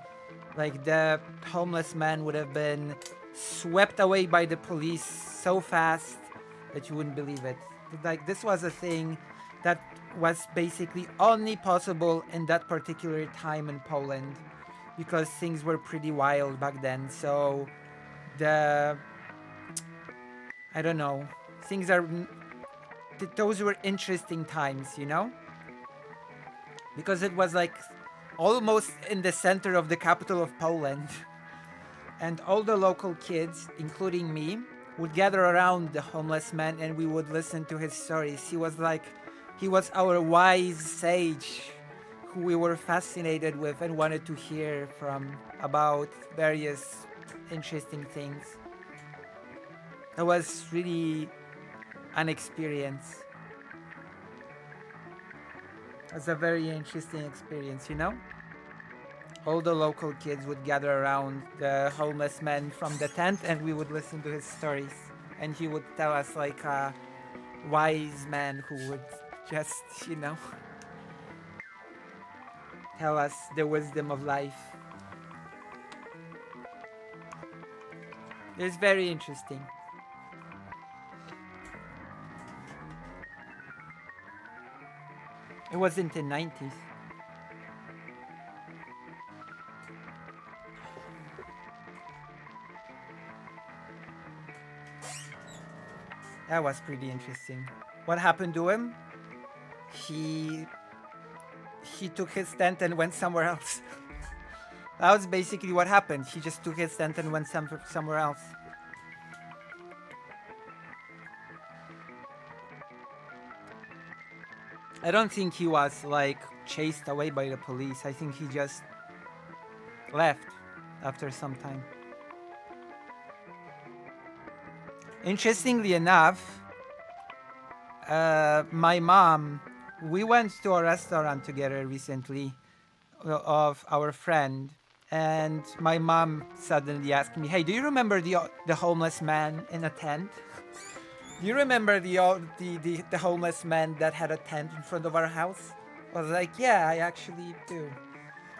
Like, the homeless man would have been swept away by the police so fast that you wouldn't believe it. Like, this was a thing that was basically only possible in that particular time in Poland, because things were pretty wild back then. So I don't know, things are those were interesting times, you know, because it was like almost in the center of the capital of Poland. And all the local kids, including me, would gather around the homeless man and we would listen to his stories. He was our wise sage who we were fascinated with and wanted to hear from about various interesting things. It was really an experience. It was a very interesting experience, you know? All the local kids would gather around the homeless man from the tent and we would listen to his stories. And he would tell us like a wise man who would just, you know, tell us the wisdom of life. It's very interesting. It was in the 90s. That was pretty interesting. What happened to him? He he took his tent and went somewhere else. That was basically what happened. He just took his tent and went somewhere else. I don't think he was like chased away by the police. I think he just left after some time. Interestingly enough, my mom, we went to a restaurant together recently of our friend, and my mom suddenly asked me, "Hey, do you remember the homeless man in a tent? Do you remember the homeless man that had a tent in front of our house?" I was like, "Yeah, I actually do.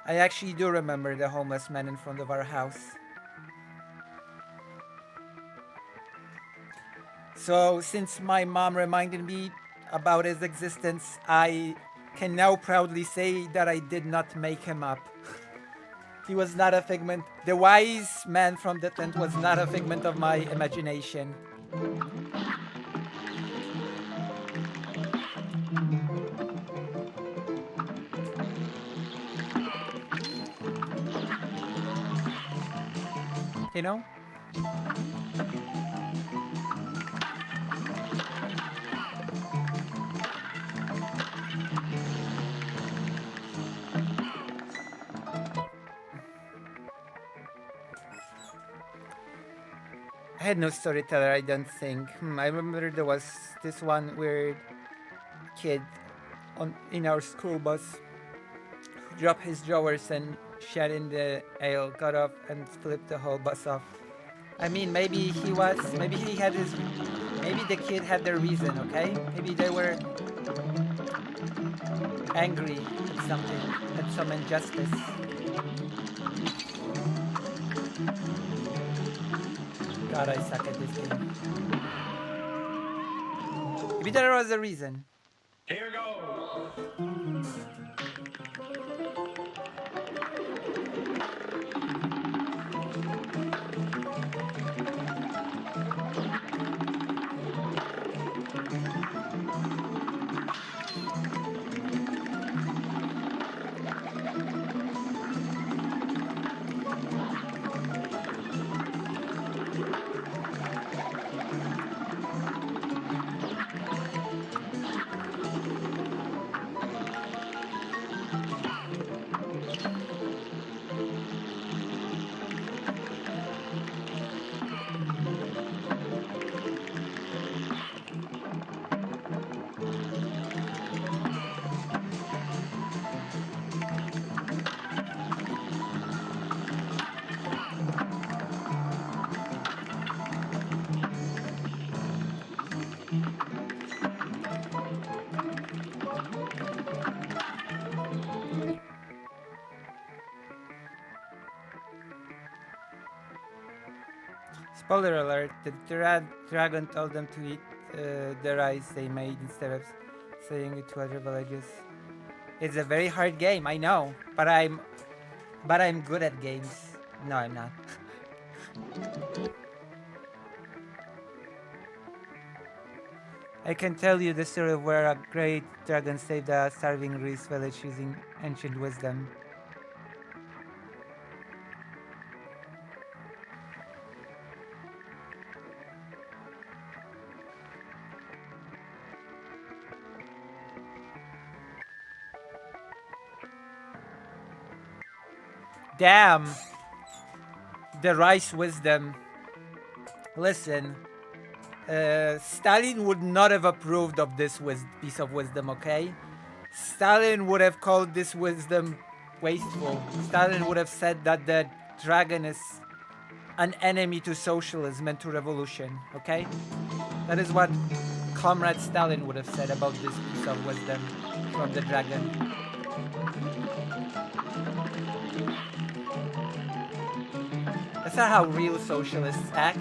I actually do remember the homeless man in front of our house." So since my mom reminded me about his existence, I can now proudly say that I did not make him up. He was not a figment. The wise man from the tent was not a figment of my imagination. You know? I had no storyteller, I don't think. I remember there was this one weird kid in our school bus who dropped his drawers and shat in the ale, got off and flipped the whole bus off. I mean, maybe the kid had their reason, okay? Maybe they were angry at something, at some injustice. God, I suck at this game. Maybe there was a reason. Here goes. Spoiler alert, the dragon told them to eat the rice they made instead of selling it to other villages. It's a very hard game, I know, but I'm good at games. No, I'm not. I can tell you the story of where a great dragon saved a starving Reese village using ancient wisdom. Damn! The rice wisdom. Listen, Stalin would not have approved of this piece of wisdom, okay? Stalin would have called this wisdom wasteful. Stalin would have said that the dragon is an enemy to socialism and to revolution, okay? That is what Comrade Stalin would have said about this piece of wisdom from the dragon. That's not how real socialists act.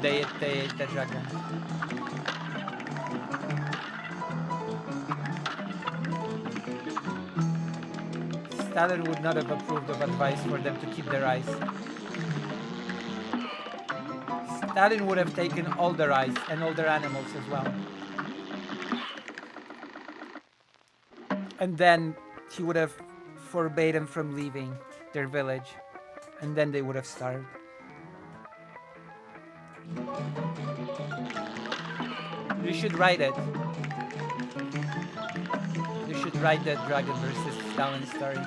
They ate the dragon. Stalin would not have approved of advice for them to keep their rice. Stalin would have taken all the rice and all their animals as well. And then he would have forbade them from leaving their village. And then they would have starved. You should write it. You should write the Dragon versus Stalin story.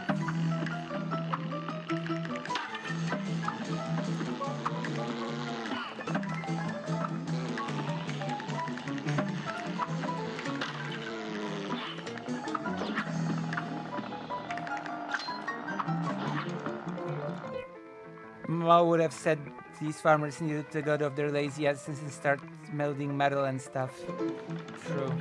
Mao would have said these farmers needed to get off their lazy asses and start melting metal and stuff. True.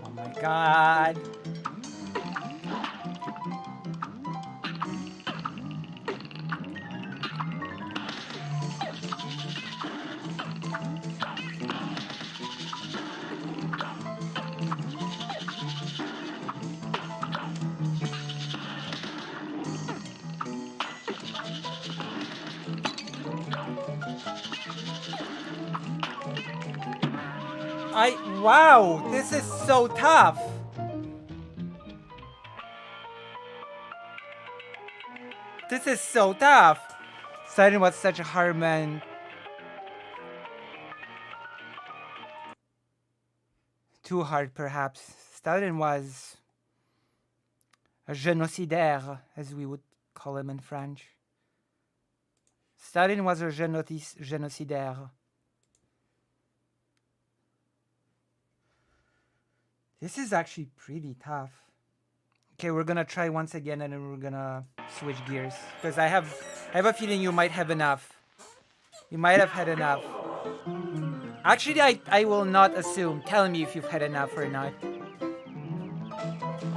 Oh my god. Wow, this is so tough. This is so tough. Stalin was such a hard man. Too hard, perhaps. Stalin was a génocidaire, as we would call him in French. Stalin was a génocidaire. This is actually pretty tough. Okay, we're gonna try once again and then we're gonna switch gears. Because I have a feeling you might have enough. You might have had enough. Actually, I will not assume. Tell me if you've had enough or not.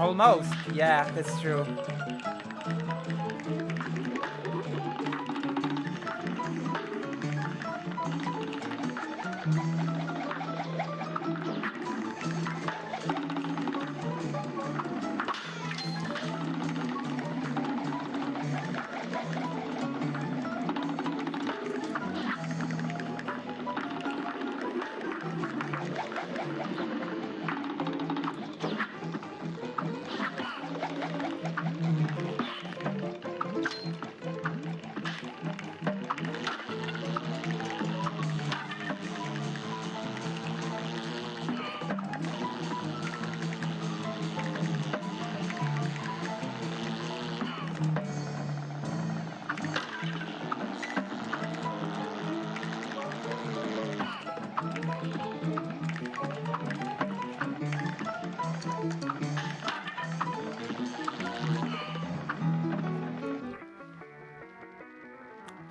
Almost. Yeah, that's true.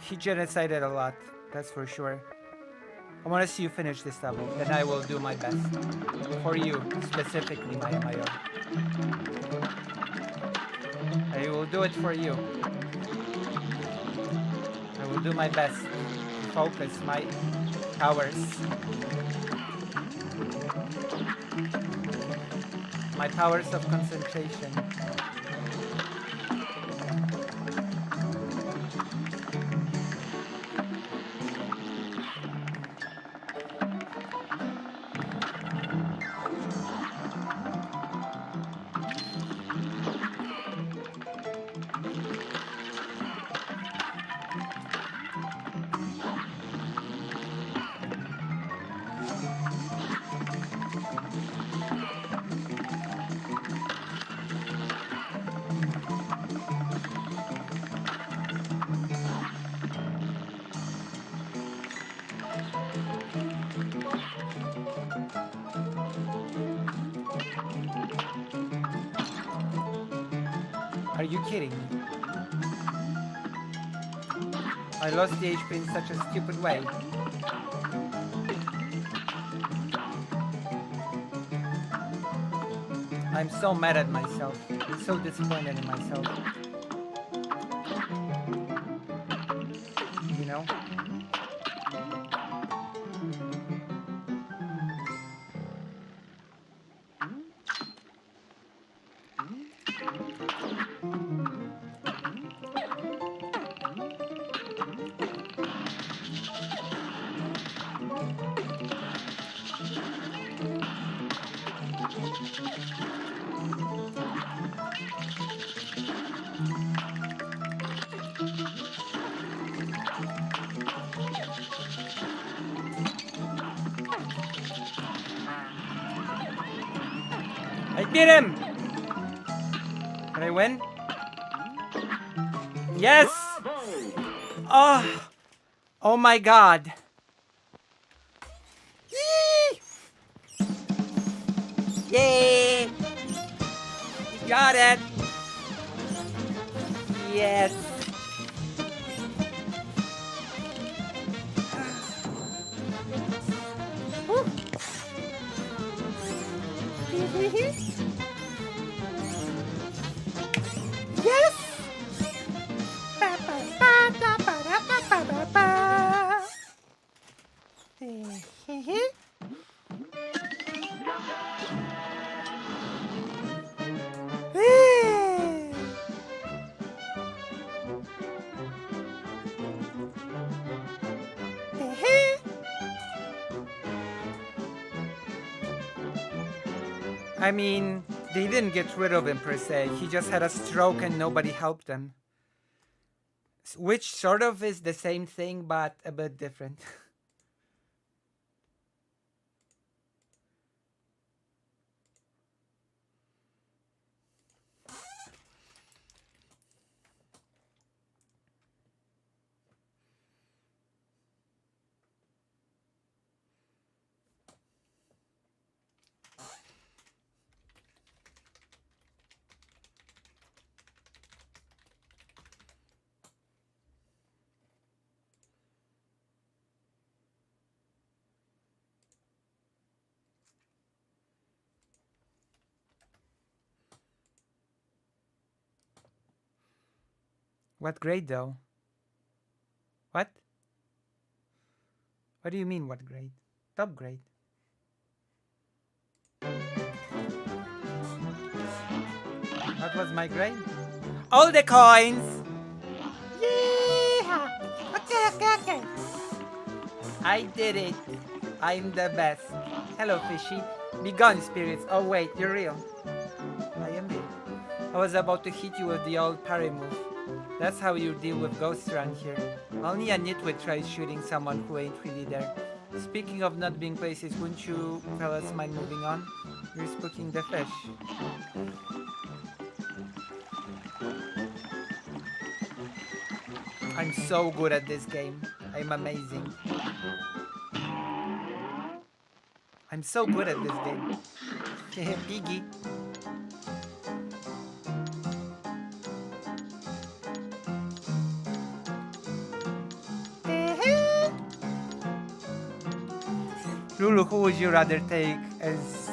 He genocided a lot, that's for sure. I want to see you finish this level, then I will do my best. For you, specifically, Maya Mayo. I will do it for you. I will do my best to focus my powers. My powers of concentration. Are you kidding me? I lost the HP in such a stupid way. I'm so mad at myself. I'm so disappointed in myself. You know? I beat him! Did I win? Yes! Oh! Oh my god! Yee! Yay! You got it! Yes! Yes! I mean, they didn't get rid of him per se. He just had a stroke and nobody helped him. Which sort of is the same thing, but a bit different. What grade though? What? What do you mean what grade? Top grade. What was my grade? All the coins! Yeah! Okay. I did it. I'm the best. Hello, fishy. Be gone, spirits. Oh wait, you're real. I am real. I was about to hit you with the old parry move. That's how you deal with ghosts around here. Only a nitwit tries shooting someone who ain't really there. Speaking of not being places, wouldn't you fellas mind moving on? You're spooking the fish. I'm so good at this game. I'm amazing. I'm so good at this game. Piggy. Lulu, who would you rather take as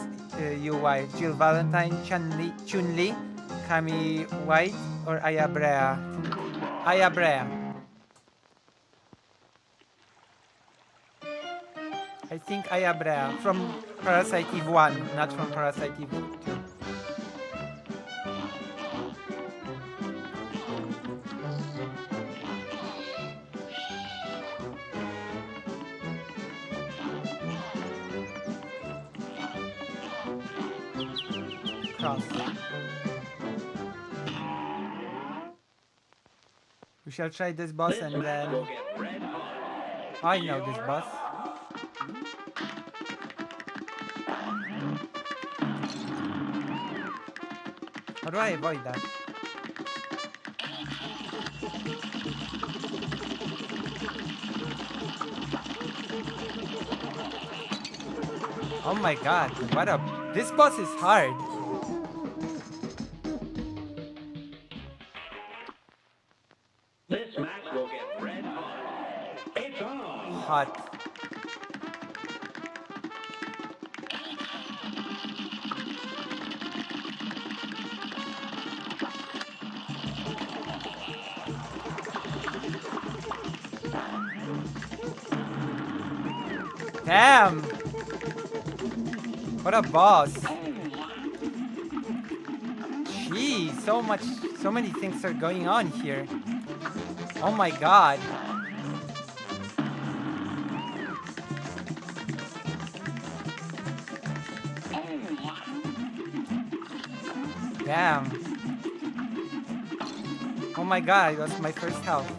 your wife? Jill Valentine, Chun-Li, Kami White, or Aya Brea? Aya Brea. I think Aya Brea from Parasite Eve 1, not from Parasite Eve 2. Cross. We shall try this boss and then... I know this boss. How do I avoid that? Oh my god, what a... This boss is hard. match will get red hot. It's on. Hot. Damn! What a boss. Jeez, so many things are going on here. Oh my god. Damn. Oh my god, it was my first health.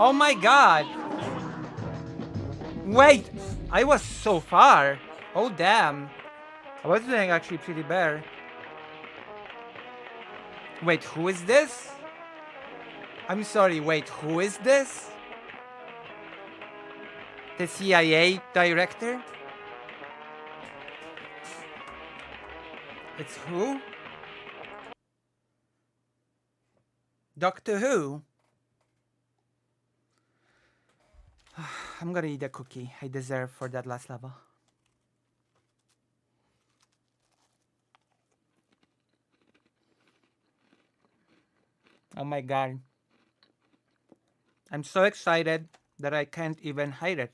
Oh my god! Wait! I was so far! Oh damn! I was doing actually pretty bad. Wait, who is this? I'm sorry, wait, who is this? The CIA director? It's who? Doctor Who? I'm gonna eat a cookie I deserve for that last level. Oh my god. I'm so excited that I can't even hide it.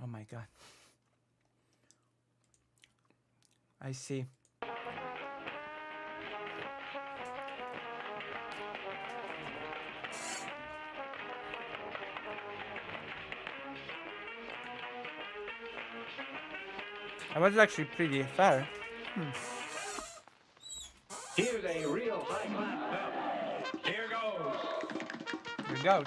Oh my god. I see. I was actually pretty fair. Here's a real high-class belt. Here goes. Here we go.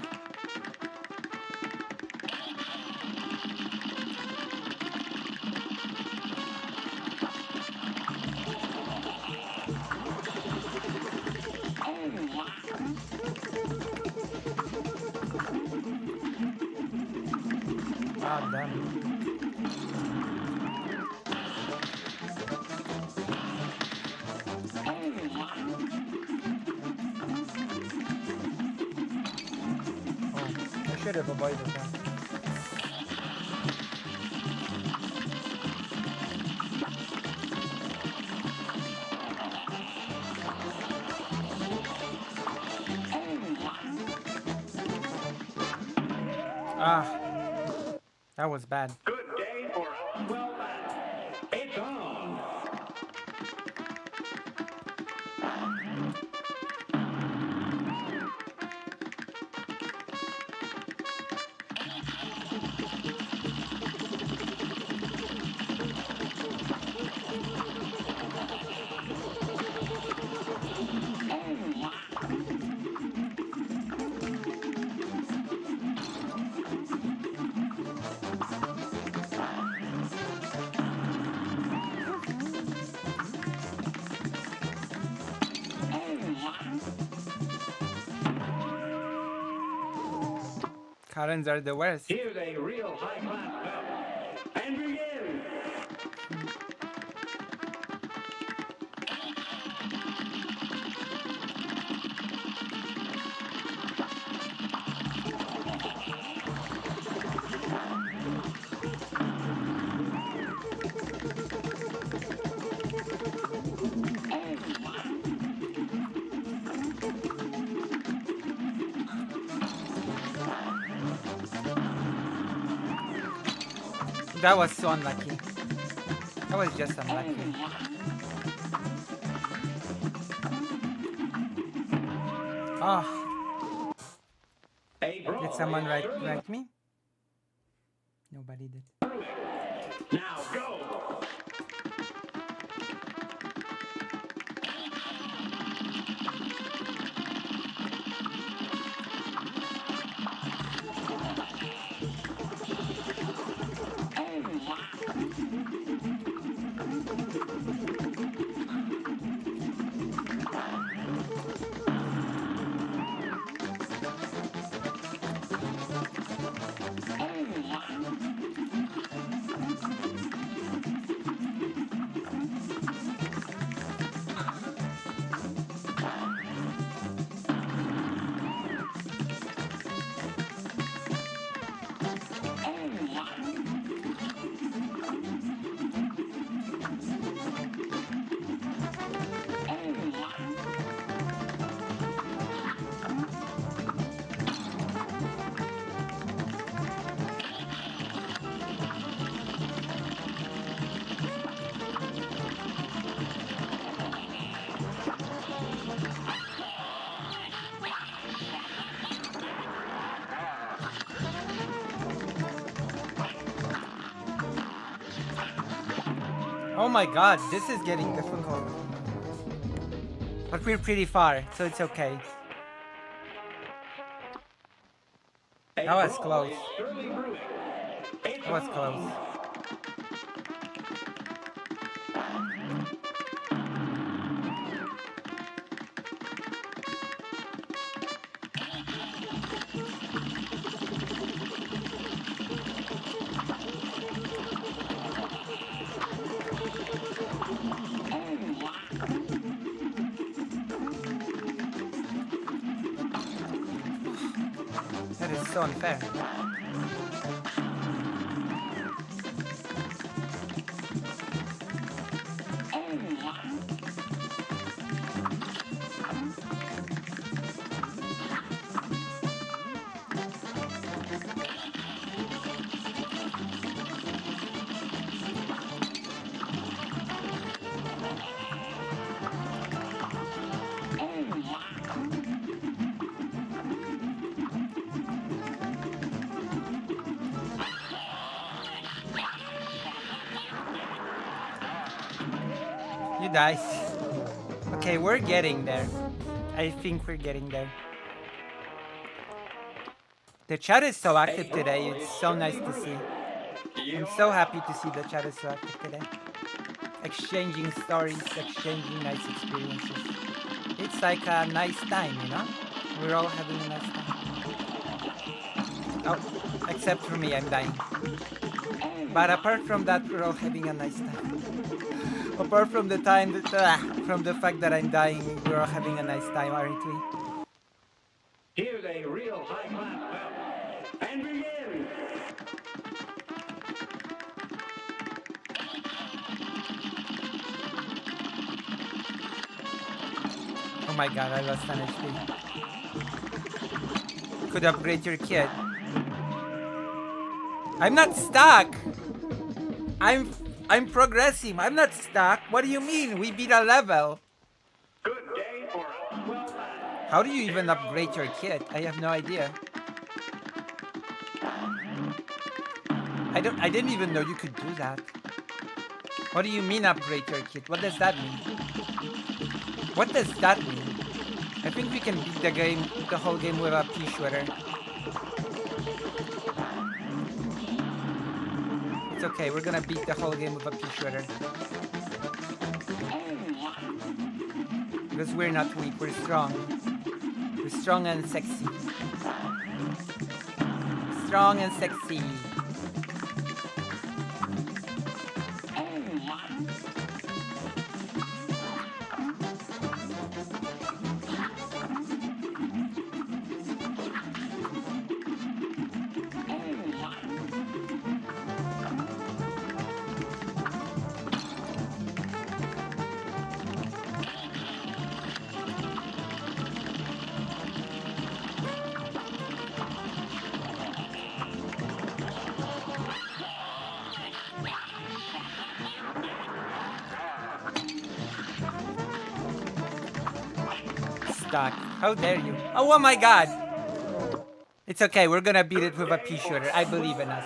Ah, damn. I should have avoided that. Ah, that was bad. Good day for a well match. It's on. Karens are the worst. Here's a real high-class belt. And begin. That was so unlucky. That was just unlucky. Ah, did someone rank me? Nobody did. Now go. Oh my god, this is getting difficult. But we're pretty far, so it's okay. That was close. That was close. That is so unfair. You died. Okay, we're getting there. I think we're getting there. The chat is so active today. It's so nice to see. I'm so happy to see the chat is so active today. Exchanging stories, exchanging nice experiences. It's like a nice time, you know? We're all having a nice time. Oh, except for me, I'm dying. But apart from that, we're all having a nice time. Apart from the time that, from the fact that I'm dying, we're all having a nice time, aren't we? Here's a real high-class bout. And begin. Oh my god, I lost an HP. Could upgrade your kit. I'm not stuck! I'm progressing. I'm not stuck. What do you mean? We beat a level. Good day for a 12. How do you even upgrade your kit? I have no idea. I didn't even know you could do that. What do you mean upgrade your kit? What does that mean? What does that mean? I think we can beat the whole game with a pea shredder. It's okay, we're gonna beat the whole game with a pea shredder. Because we're not weak, we're strong. We're strong and sexy. Strong and sexy. Stuck. How dare you? Oh my god! It's okay, we're gonna beat it with a pea shooter. I believe in us.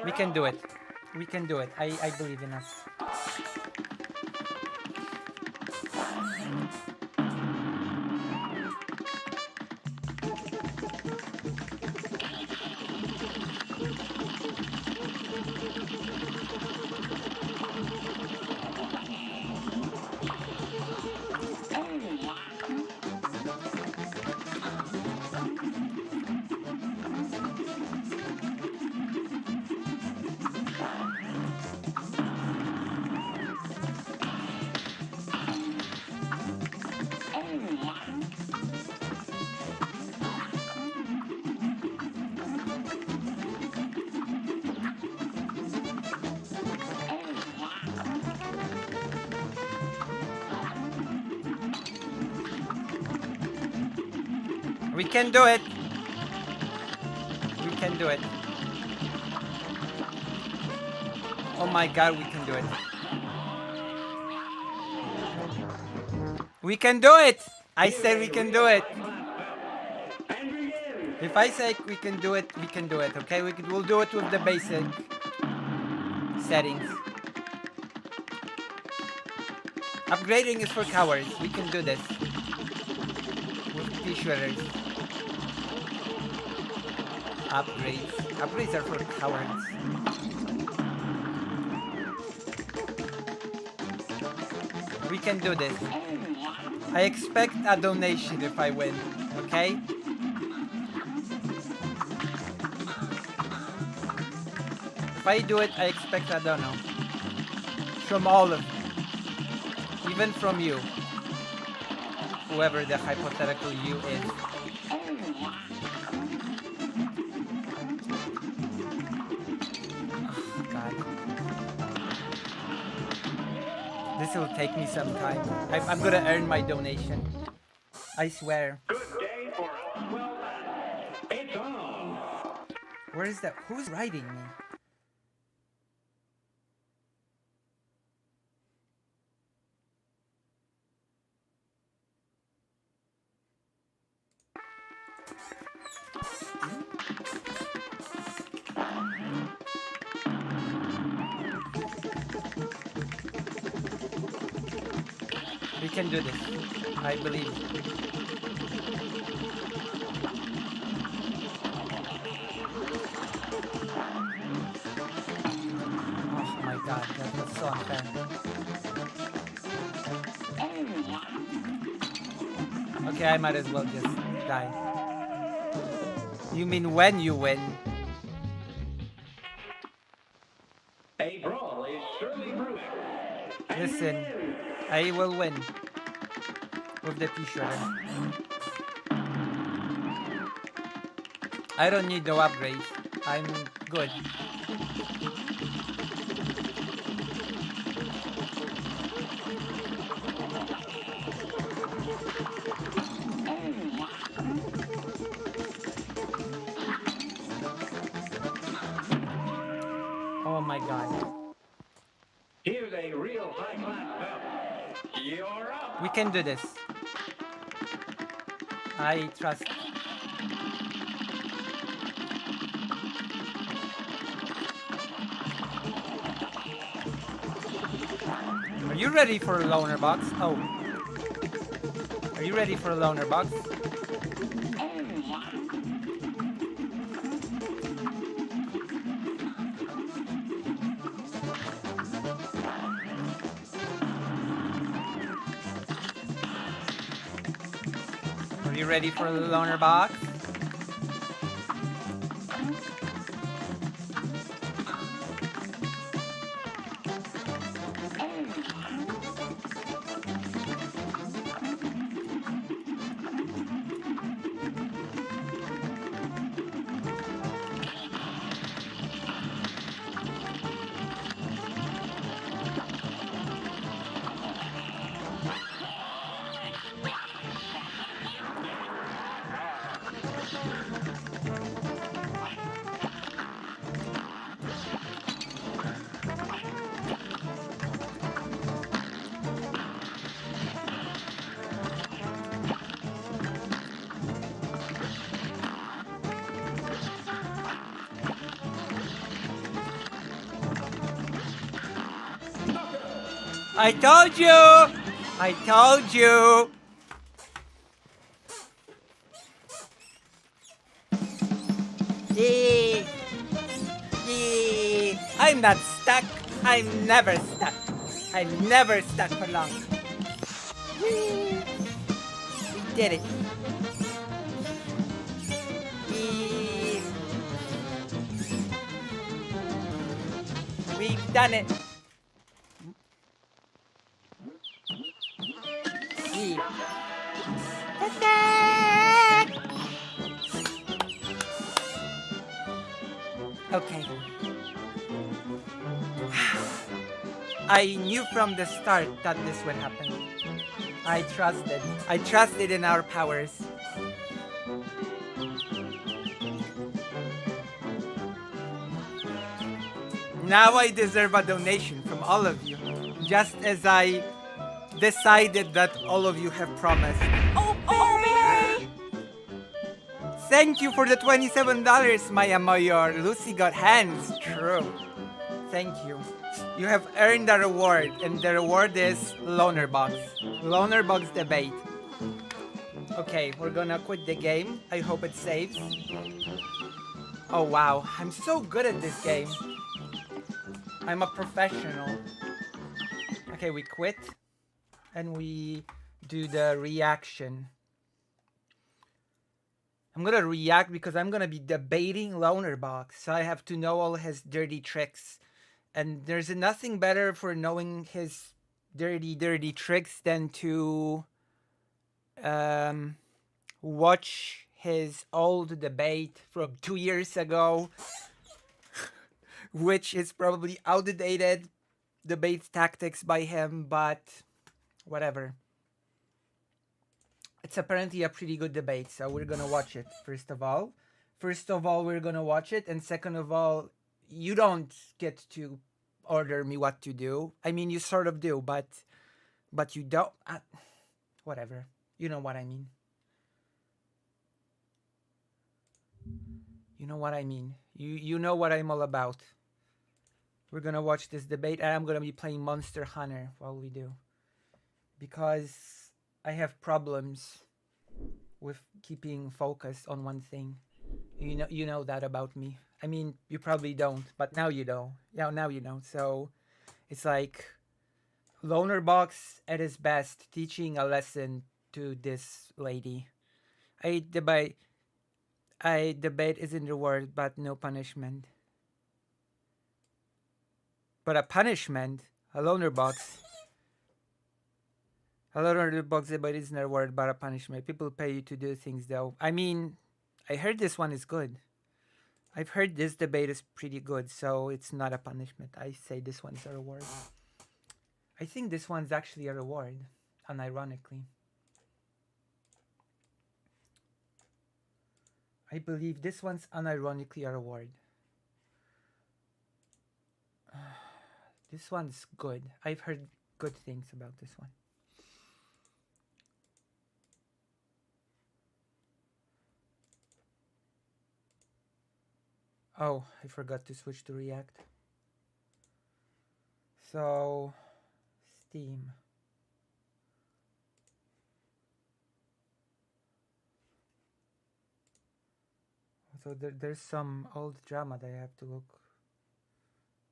We can do it. We can do it. I believe in us. We can do it. We can do it. Oh my god, we can do it. We can do it! I said we can do it. If I say we can do it, we can do it, okay? We'll do it with the basic settings. Upgrading is for cowards. We can do this. With T-shredders. Upgrades. Upgrades are for cowards. We can do this. I expect a donation if I win. Okay? If I do it, I expect a dono. From all of you. Even from you. Whoever the hypothetical you is. Oh, God. This will take me some time. I'm gonna earn my donation. I swear. Good day for us. Well, it's on. Where is that? Who's writing me? We can do this. I believe. Oh my God, that was so unfair. Okay, I might as well just die. You mean when you win? A brawl is surely brewing. Listen, I will win. With the P-shredder. I don't need no upgrades. I'm good. Oh my God. Here's a real high-class belt. You're up. We can do this. I trust. Are you ready for a loner box? Oh. Are you ready for a loner box? Are you ready for a loner box? I told you! I told you! Yee! Yee! I'm not stuck. I'm never stuck. I'm never stuck for long. Yee! We did it. Yee! We've done it. Yee! Attack! Okay. I knew from the start that this would happen. I trusted. I trusted in our powers. Now I deserve a donation from all of you. Just as I decided that all of you have promised. Oh, baby! Thank you for the $27, Maya Mayor. Lucy got hands. True. Thank you. You have earned a reward, and the reward is Loner Box. Loner Box debate. Okay, we're gonna quit the game. I hope it saves. Oh wow, I'm so good at this game. I'm a professional. Okay, we quit and we do the reaction. I'm gonna react because I'm gonna be debating Loner Box, so I have to know all his dirty tricks. And there's nothing better for knowing his dirty tricks than to watch his old debate from 2 years ago, which is probably outdated debate tactics by him, but whatever. It's apparently a pretty good debate, so we're gonna watch it. First of all, we're gonna watch it, and second of all, you don't get to order me what to do. I mean, you sort of do, but you don't. Whatever. You know what I mean. You know what I mean. You know what I'm all about. We're gonna watch this debate, and I'm gonna be playing Monster Hunter while we do, because I have problems with keeping focused on one thing. You know that about me. I mean, you probably don't, but now you know. Yeah, now you know. So it's like Loner Box at his best, teaching a lesson to this lady. I debate isn't reward, but no punishment. But a punishment, a Loner Box. A Loner Box debate isn't a reward, but a punishment. People pay you to do things, though. I mean, I heard this one is good. I've heard this debate is pretty good, so it's not a punishment. I say this one's a reward. I think this one's actually a reward, unironically. I believe this one's unironically a reward. This one's good. I've heard good things about this one. Oh, I forgot to switch to React. So, Steam. So there's some old drama that I have to look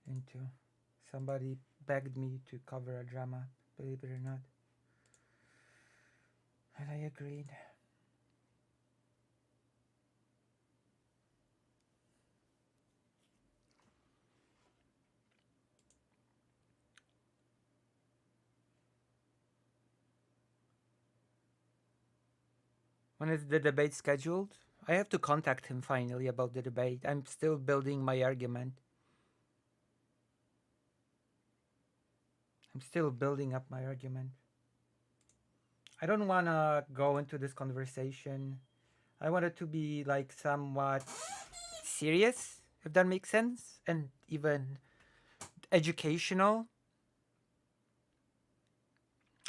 into. Somebody begged me to cover a drama, believe it or not. And I agreed. When is the debate scheduled? I have to contact him finally about the debate. I'm still building my argument. I'm still building up my argument. I don't want to go into this conversation. I want it to be like somewhat serious, if that makes sense, and even educational.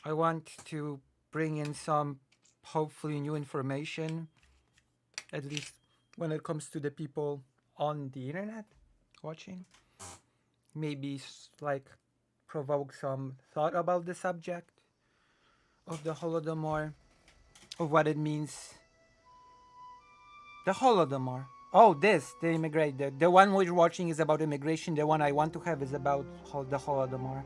I want to bring in some hopefully new information, at least when it comes to the people on the internet watching. Maybe like provoke some thought about the subject of the Holodomor, of what it means. The Holodomor. Oh, the immigrant. The one we're watching is about immigration. The one I want to have is about the Holodomor.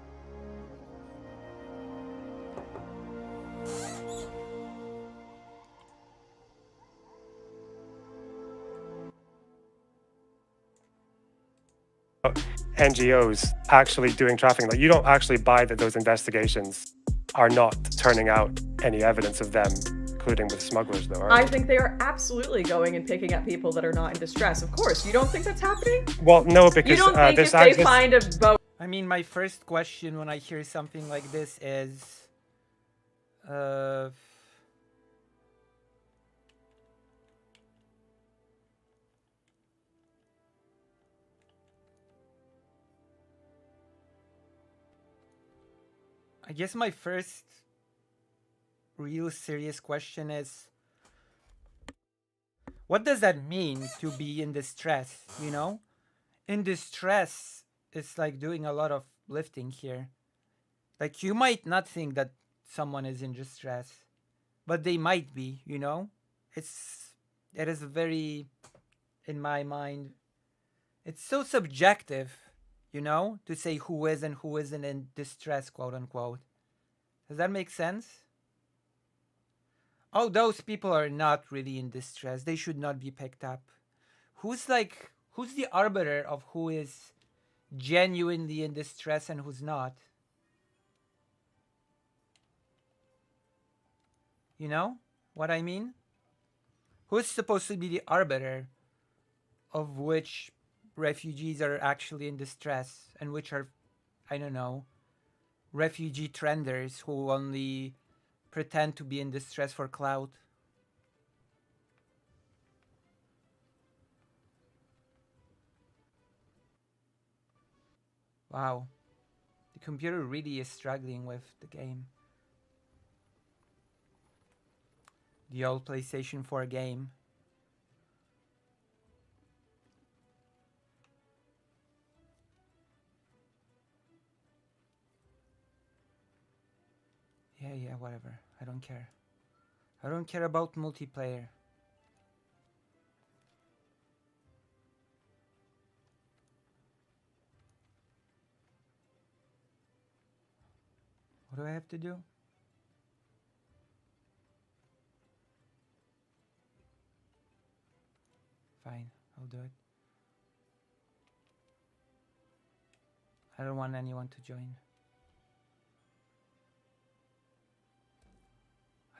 NGOs actually doing trafficking. Like, you don't actually buy that those investigations are not turning out any evidence of them, including with smugglers, though. I think they are absolutely going and picking up people that are not in distress. Of course, you don't think that's happening? Well, no, because you don't think if they find a boat. I mean, my first question when I hear something like this is, I guess my first real serious question is, what does that mean to be in distress, you know? In distress, it's like doing a lot of uplifting here. Like, you might not think that someone is in distress, but they might be, you know? It is very, in my mind, it's so subjective, you know, to say who is and who isn't in distress, quote unquote. Does that make sense? Oh, those people are not really in distress. They should not be picked up. Who's the arbiter of who is genuinely in distress and who's not? You know what I mean? Who's supposed to be the arbiter of which refugees are actually in distress and which are, I don't know, refugee trenders who only pretend to be in distress for clout? Wow. The computer really is struggling with the game. The old PlayStation 4 game. Yeah, whatever. I don't care. I don't care about multiplayer. What do I have to do? Fine, I'll do it. I don't want anyone to join.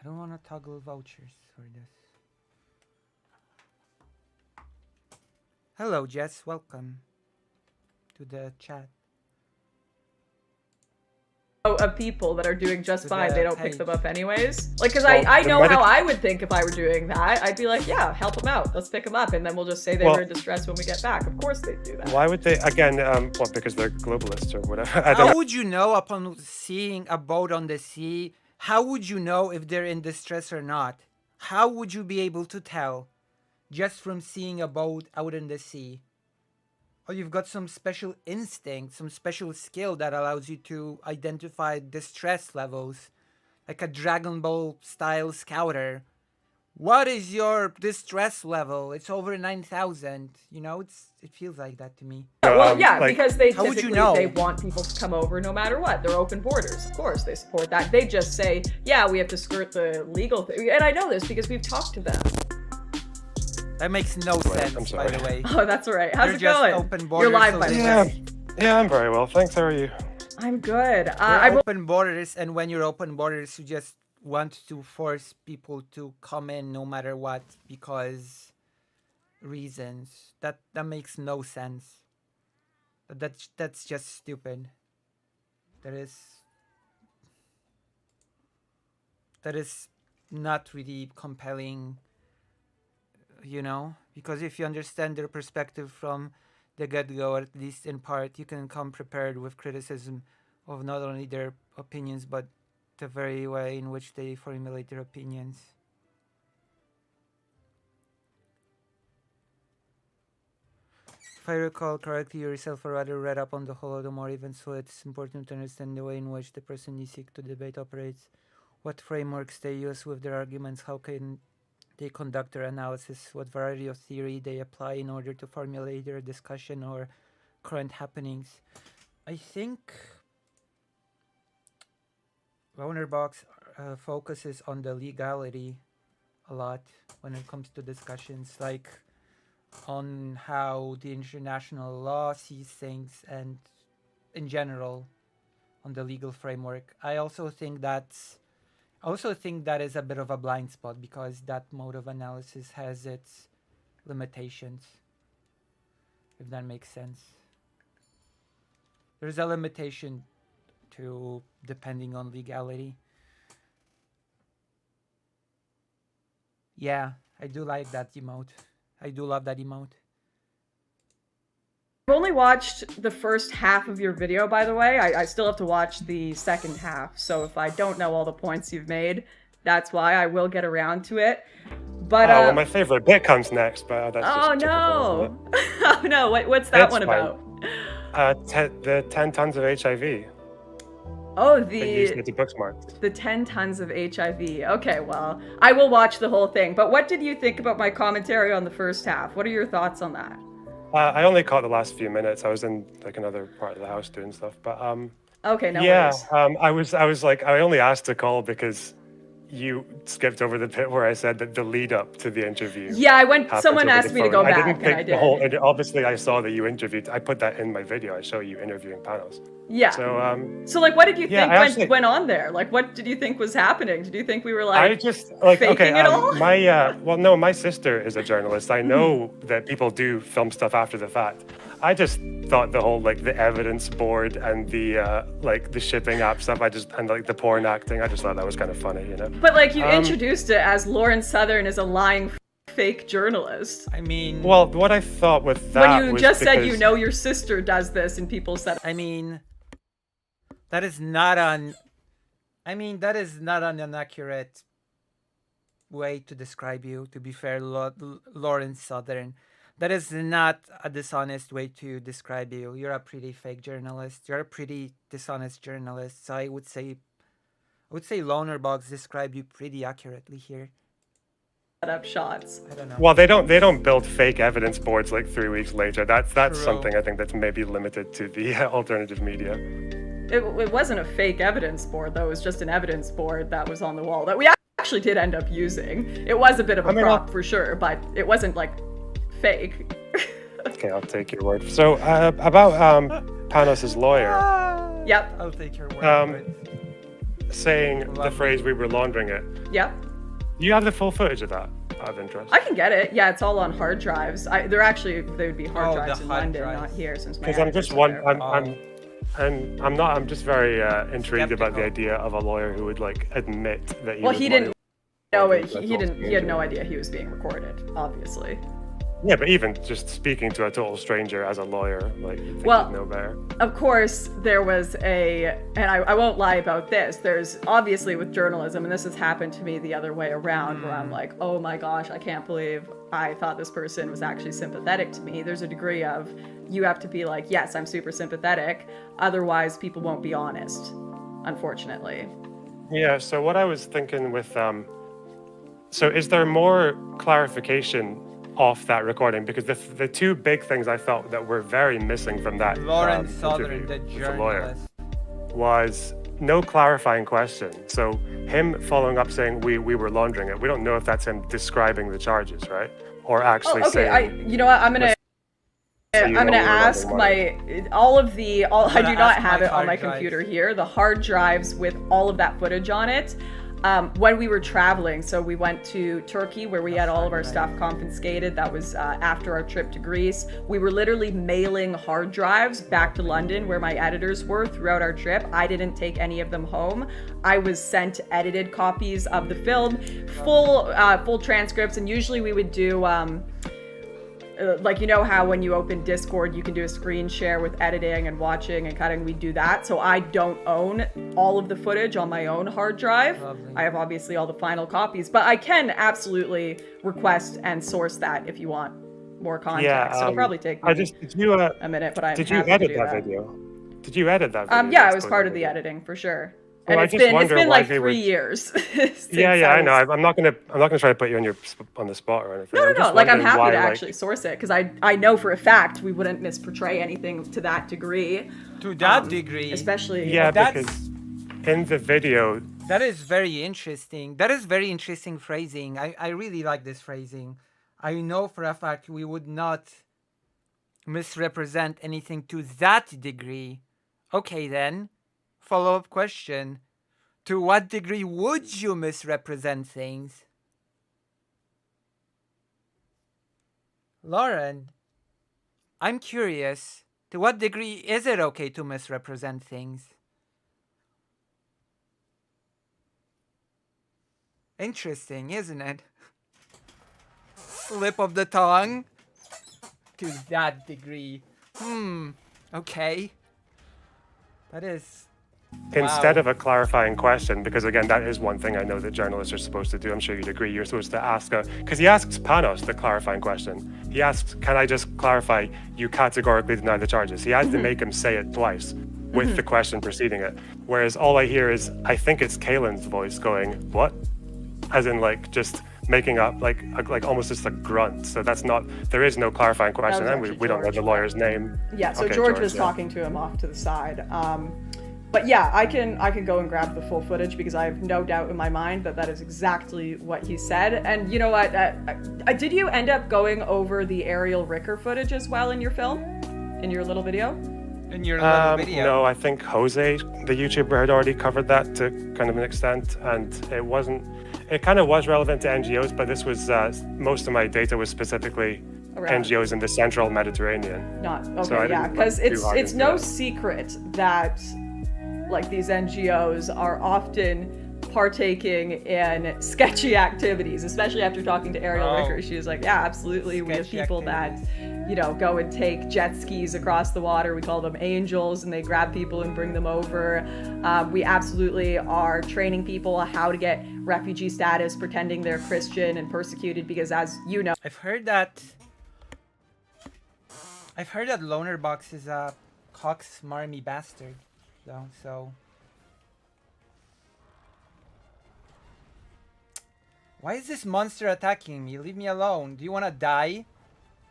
I don't want to toggle vouchers for this. Hello, Jess. Welcome to the chat. Of people that are doing just To fine, the they don't page. pick them up anyways. Like, because Well, I the know medic- how I would think if I were doing that. I'd be like, yeah, help them out. Let's pick them up. And then we'll just say they Well- were in distress when we get back. Of course they'd do that. Why would they? Again, what? Because they're globalists or whatever. I don't How know. would you know upon seeing a boat on the sea? How would you know if they're in distress or not? How would you be able to tell just from seeing a boat out in the sea? Or you've got some special instinct, some special skill that allows you to identify distress levels, like a Dragon Ball style scouter. What is your distress level? It's over 9,000. You know, it feels like that to me. Well, yeah, like- because they How would you typically know? they want people to come over no matter what. They're open borders. Of course, they support that. They just say, yeah, we have to skirt the legal thing. And I know this because we've talked to them. That makes no I'm sense, by sorry. the way. Oh, that's all right. How's They're it just going? open You're borders, live, so by the they- way. Yeah, I'm very well. Thanks. How are you? I'm good. They're I will open borders, and when you're open borders, you just want to force people to come in no matter what because reasons. That makes no sense. That's just stupid. That is not really compelling, you know, because if you understand their perspective from the get-go, at least in part, you can come prepared with criticism of not only their opinions but the very way in which they formulate their opinions. If I recall correctly, you yourself are rather read up on the Holodomor event, so it's important to understand the way in which the person you seek to debate operates, what frameworks they use with their arguments, how can they conduct their analysis, what variety of theory they apply in order to formulate their discussion or current happenings. I think Lonerbox focuses on the legality a lot when it comes to discussions, like on how the international law sees things and in general on the legal framework. I also think that is a bit of a blind spot because that mode of analysis has its limitations, if that makes sense. There's a limitation to depending on legality. Yeah, I do like that emote. I do love that emote. I've only watched the first half of your video, by the way. I still have to watch the second half. So if I don't know all the points you've made, that's why I will get around to it. But well, my favorite bit comes next, but that's oh just typical, isn't no! it? Oh no! What's that It's one fine. about? The 10 tons of HIV Oh, that you used to get to bookmarked. the 10 tons of HIV. Okay, well, I will watch the whole thing. But what did you think about my commentary on the first half? What are your thoughts on that? I only caught the last few minutes. I was in like another part of the house doing stuff, but Okay, no yeah, worries. I was like, I only asked to call because you skipped over the bit where I said that the lead up to the interview. Yeah, Happens someone over asked the me to phone. go I back, didn't and I pick the whole. did. And obviously, I saw that you interviewed. I put that in my video. I show you interviewing panels. Yeah. So like, what did you yeah, think I actually, went on there? Like, what did you think was happening? Did you think we were, I like, just like okay. faking it all? My well, no, my sister is a journalist. I Hmm. know that people do film stuff after the fact. I just thought the whole like the evidence board and the like the shipping app stuff. And like the porn acting. I just thought that was kind of funny, you know. But, like, you introduced it as Lauren Southern is a lying fake journalist. I mean, Well, what I thought with that When you was just said you because- know your sister does this, and people said, I mean, that is not an. I mean, that is not an accurate way to describe you. To be fair, Lauren Southern, that is not a dishonest way to describe you. You're a pretty fake journalist. You're a pretty dishonest journalist. So I would say Lonerbox described you pretty accurately here. up shots. I don't know. Well, they don't build fake evidence boards like 3 weeks later. That's True. something I think that's maybe limited to the alternative media. It wasn't a fake evidence board, though. It was just an evidence board that was on the wall that we actually did end up using. It was a bit of a prop for sure, but it wasn't, like, fake. Okay, I'll take your word. So about Panos' lawyer Yep. I'll take your word. saying the Lovely. phrase "we were laundering it." Yep. Do you have the full footage of that? Out of interest. I can get it. Yeah, it's all on hard drives. They would be hard Oh, drives the in hard London, drives. not here, since my Because I'm editors just are one. there. I'm just very intrigued about the Skeptical. idea of a lawyer who would like admit that he. Well, was he didn't know it. That's He also didn't. He had no dangerous. idea he was being recorded. Obviously. Yeah, but even just speaking to a total stranger as a lawyer, like you think Well, you'd know better. Of course, there was and I won't lie about this. There's obviously with journalism, and this has happened to me the other way around, where I'm like, oh my gosh, I can't believe I thought this person was actually sympathetic to me. There's a degree of you have to be like, yes, I'm super sympathetic. Otherwise, people won't be honest, unfortunately. Yeah. So what I was thinking with so is there more clarification off that recording? Because the two big things I felt that were very missing from that Lauren Southern, interview the with the lawyer journalist. was no clarifying question. So him following up saying we were laundering it. We don't know if that's him describing the charges, right? Or actually Oh, okay. saying. You know what? I'm gonna. So you I'm know gonna we were ask laundering money. I do not ask have my it on hard my drives. computer here. The hard drives with all of that footage on it. When we were traveling, so we went to Turkey where we had all of our stuff confiscated. That was after our trip to Greece. We were literally mailing hard drives back to London where my editors were throughout our trip. I didn't take any of them home. I was sent edited copies of the film, full transcripts, and usually we would do like, you know how when you open Discord you can do a screen share with editing and watching and cutting, we do that. So I don't own all of the footage on my own hard drive. Lovely. I have obviously all the final copies, but I can absolutely request and source that if you want more context. Yeah, It'll probably take I me just did you a minute, but I'm did you happy to edit do that video? Did you edit that video? Yeah, I That's was what part I of the did. editing for sure. Well, And I it's just been wonder why like they 3 would- years. since Yeah, I know. was- I'm not gonna try to put you on the spot or anything. No, I'm just Like, I'm wondering happy why, to like- actually source it because I know for a fact we wouldn't misportray anything to that degree. To that degree. Especially. Yeah, That's- because in the video, That is very interesting. That is very interesting phrasing. I really like this phrasing. I know for a fact we would not misrepresent anything to that degree. Okay then, follow-up question. To what degree would you misrepresent things? Lauren, I'm curious. To what degree is it okay to misrepresent things? Interesting, isn't it? Slip of the tongue? To that degree. Okay. That is instead Wow. of a clarifying question, because again, that is one thing I know that journalists are supposed to do. I'm sure you'd agree. You're supposed to ask because he asks Panos the clarifying question. He asks, "Can I just clarify? You categorically deny the charges." He had to make him say it twice with the question preceding it. Whereas all I hear is, I think it's Kaelin's voice going, "What?" As in, like, just making up, like almost just a grunt. So that's not. There is no clarifying question, was and actually we don't know George. the lawyer's name. Yeah, so Okay, George was yeah. talking to him off to the side. But yeah, I can go and grab the full footage because I have no doubt in my mind that that is exactly what he said. And you know what? Did you end up going over the Ariel Ricker footage as well in your film, in your little video? In your little video. No, I think Jose, the YouTuber, had already covered that to kind of an extent, and it wasn't. It kind of was relevant to NGOs, but this was most of my data was specifically Around. NGOs in the central Mediterranean. Not So I okay, yeah, didn't because look too hard it's into no it. secret that like these NGOs are often partaking in sketchy activities, especially after talking to Ariel Oh. Ricker. She was like, yeah, absolutely. We have Sketchy people that, you know, go and take jet skis across the water. We call them angels, and they grab people and bring them over. We absolutely are training people how to get refugee status, pretending they're Christian and persecuted because, as you know, I've heard that Loner Box is a cox marmy bastard, though. So why is this monster attacking me? Leave me alone. Do you wanna die?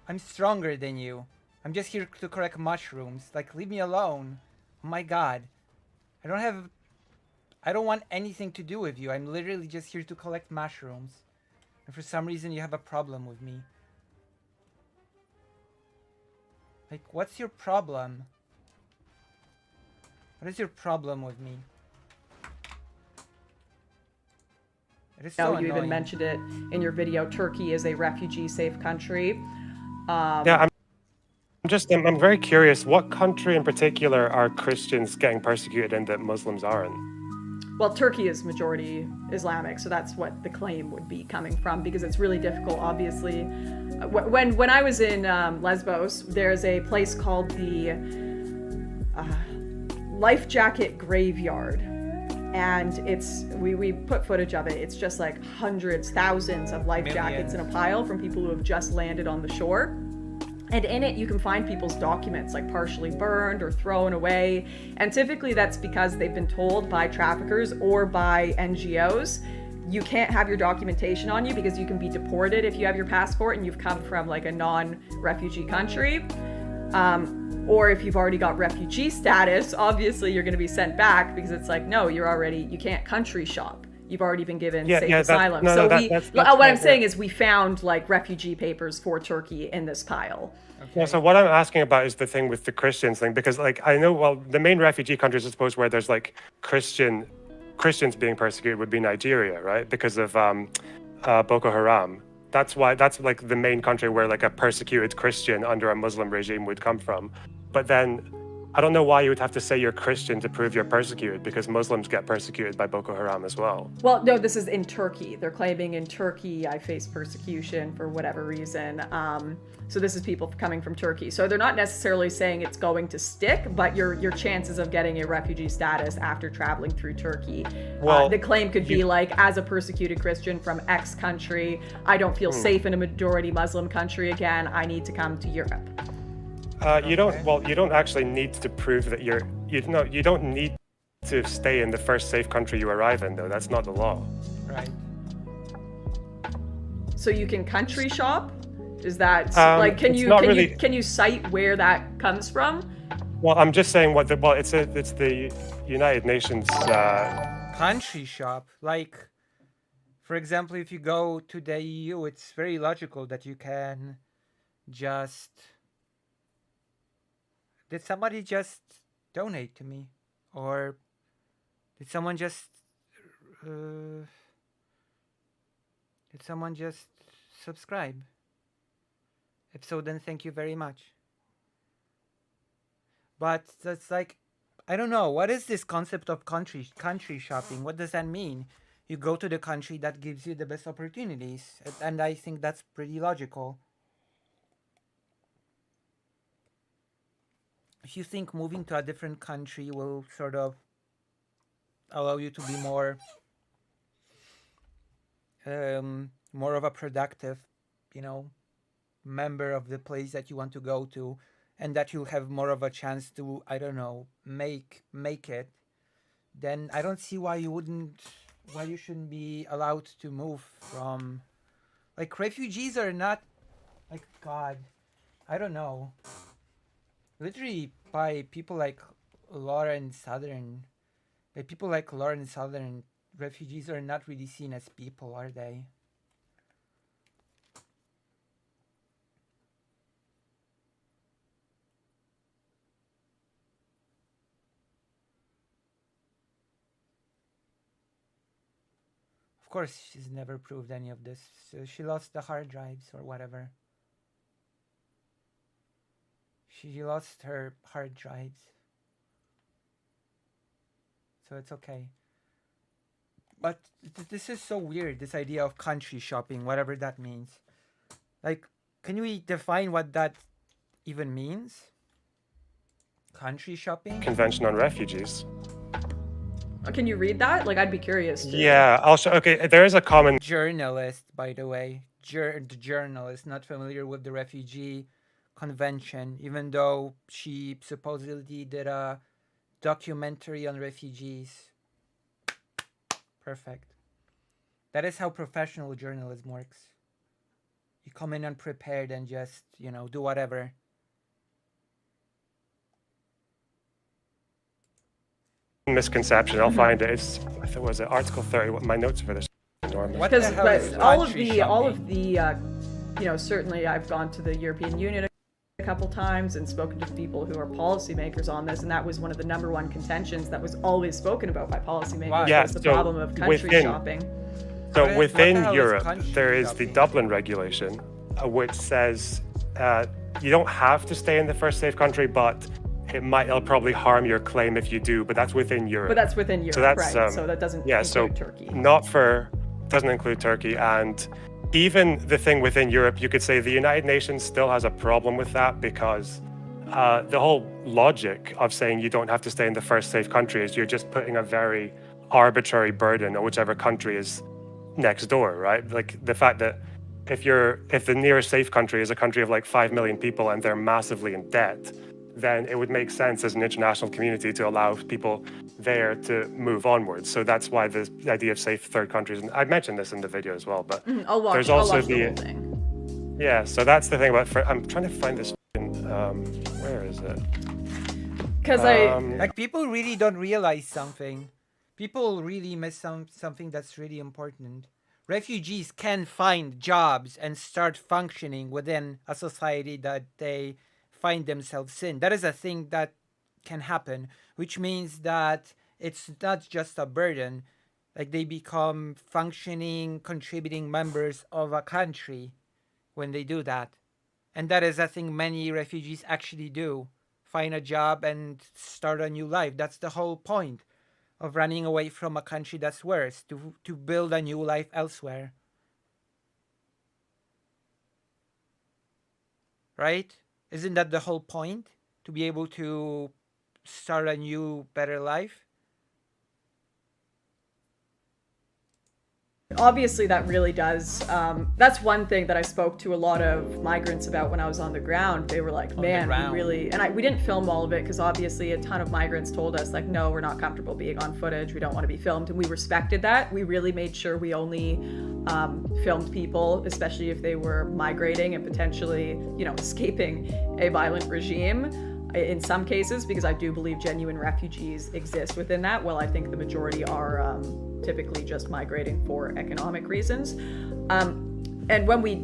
I'm stronger than you. I'm just here to collect mushrooms. Like, leave me alone. Oh my god. I don't want anything to do with you. I'm literally just here to collect mushrooms. And for some reason you have a problem with me. Like, what's your problem? What is your problem with me? It is so you even annoying. mentioned it in your video. Turkey is a refugee-safe country. Yeah, I'm very curious. What country in particular are Christians getting persecuted in that Muslims aren't? Well, Turkey is majority Islamic, so that's what the claim would be coming from, because it's really difficult, obviously. When I was in Lesbos, there's a place called the Life Jacket Graveyard, and we put footage of it. It's just like hundreds, thousands of life jackets in a pile from people who have just landed on the shore. And in it, you can find people's documents, like partially burned or thrown away. And typically that's because they've been told by traffickers or by NGOs, you can't have your documentation on you because you can be deported if you have your passport and you've come from like a non-refugee country. Or if you've already got refugee status, obviously you're going to be sent back because it's like, no, you can't country shop. You've already been given safe asylum. What I'm saying is we found like refugee papers for Turkey in this pile. Okay. Yeah, so what I'm asking about is the thing with the Christians thing, because like I know, well, the main refugee countries, I suppose, where there's like Christians being persecuted would be Nigeria, right? Because of Boko Haram. That's like the main country where like a persecuted Christian under a Muslim regime would come from. But then I don't know why you would have to say you're Christian to prove you're persecuted, because Muslims get persecuted by Boko Haram as well. Well, no, this is in Turkey. They're claiming in Turkey I face persecution for whatever reason. So this is people coming from Turkey. So they're not necessarily saying it's going to stick, but your chances of getting a refugee status after traveling through Turkey. Well, the claim could be like, as a persecuted Christian from X country, I don't feel safe in a majority Muslim country again. I need to come to Europe. You don't actually need to prove that you don't need to stay in the first safe country you arrive in, though. That's not the law. Right. So you can country shop? Is that like can you cite where that comes from? Well, I'm just saying it's the United Nations Country shop. Like, for example, if you go to the EU, it's very logical that you can just... Did somebody just donate to me? Or did someone just subscribe? If so, then thank you very much. But that's like, I don't know, what is this concept of country shopping? What does that mean? You go to the country that gives you the best opportunities, and I think that's pretty logical. If you think moving to a different country will sort of allow you to be more of a productive, you know, member of the place that you want to go to, and that you'll have more of a chance to, I don't know, make it, then I don't see why you shouldn't be allowed to move from, like, refugees are not, like, God, I don't know, literally by people like Lauren Southern, refugees are not really seen as people, are they? Of course, she's never proved any of this. So she lost the hard drives or whatever. She lost her hard drives. So it's okay. But this is so weird, this idea of country shopping, whatever that means. Like, can we define what that even means? Country shopping? Convention on Refugees. Can you read that? Like, I'd be curious. Yeah, I'll show. Okay, there is a common Journalist, by the way. The journalist, not familiar with the refugee convention, even though she supposedly did a documentary on refugees. Perfect. That is how professional journalism works. You come in unprepared and just, do whatever. misconception. I'll find it. It's, I think, was it Article 30? What my notes for this? Enormous. What the Because hell is all of country the shopping? certainly I've gone to the European Union a couple times and spoken to people who are policymakers on this, and that was one of the number one contentions that was always spoken about by policymakers. Wow. Yeah, was the so problem of country shopping. So What within the hell is Europe, country there is the shopping? Dublin regulation, which says you don't have to stay in the first safe country, but it'll probably harm your claim if you do. But that's within Europe. But that's within Europe, So that's, right? So that doesn't yeah, include so Turkey. doesn't include Turkey. And even the thing within Europe, you could say the United Nations still has a problem with that, because the whole logic of saying you don't have to stay in the first safe country is you're just putting a very arbitrary burden on whichever country is next door, right? Like the fact that if the nearest safe country is a country of like 5 million people and they're massively in debt, then it would make sense as an international community to allow people there to move onwards. So that's why the idea of safe third countries, and I mentioned this in the video as well, but I'll watch, there's I'll also watch the the whole thing. yeah. So that's the thing about. I'm trying to find this. Where is it? Because Like, people really don't realize something. People really miss something that's really important. Refugees can find jobs and start functioning within a society that they find themselves in. That is a thing that can happen, which means that it's not just a burden. Like, they become functioning, contributing members of a country when they do that. And that is a thing many refugees actually do. Find a job and start a new life. That's the whole point of running away from a country that's worse, to build a new life elsewhere. Right? Isn't that the whole point? To be able to start a new, better life? obviously that really does. That's one thing that I spoke to a lot of migrants about when I was on the ground. They were like, man, we really, and we didn't film all of it because obviously a ton of migrants told us like, no, we're not comfortable being on footage. We don't want to be filmed. And we respected that. We really made sure we only filmed people, especially if they were migrating and potentially, you know, escaping a violent regime. In some cases, because I do believe genuine refugees exist within that. Well, I think the majority are typically just migrating for economic reasons. And when we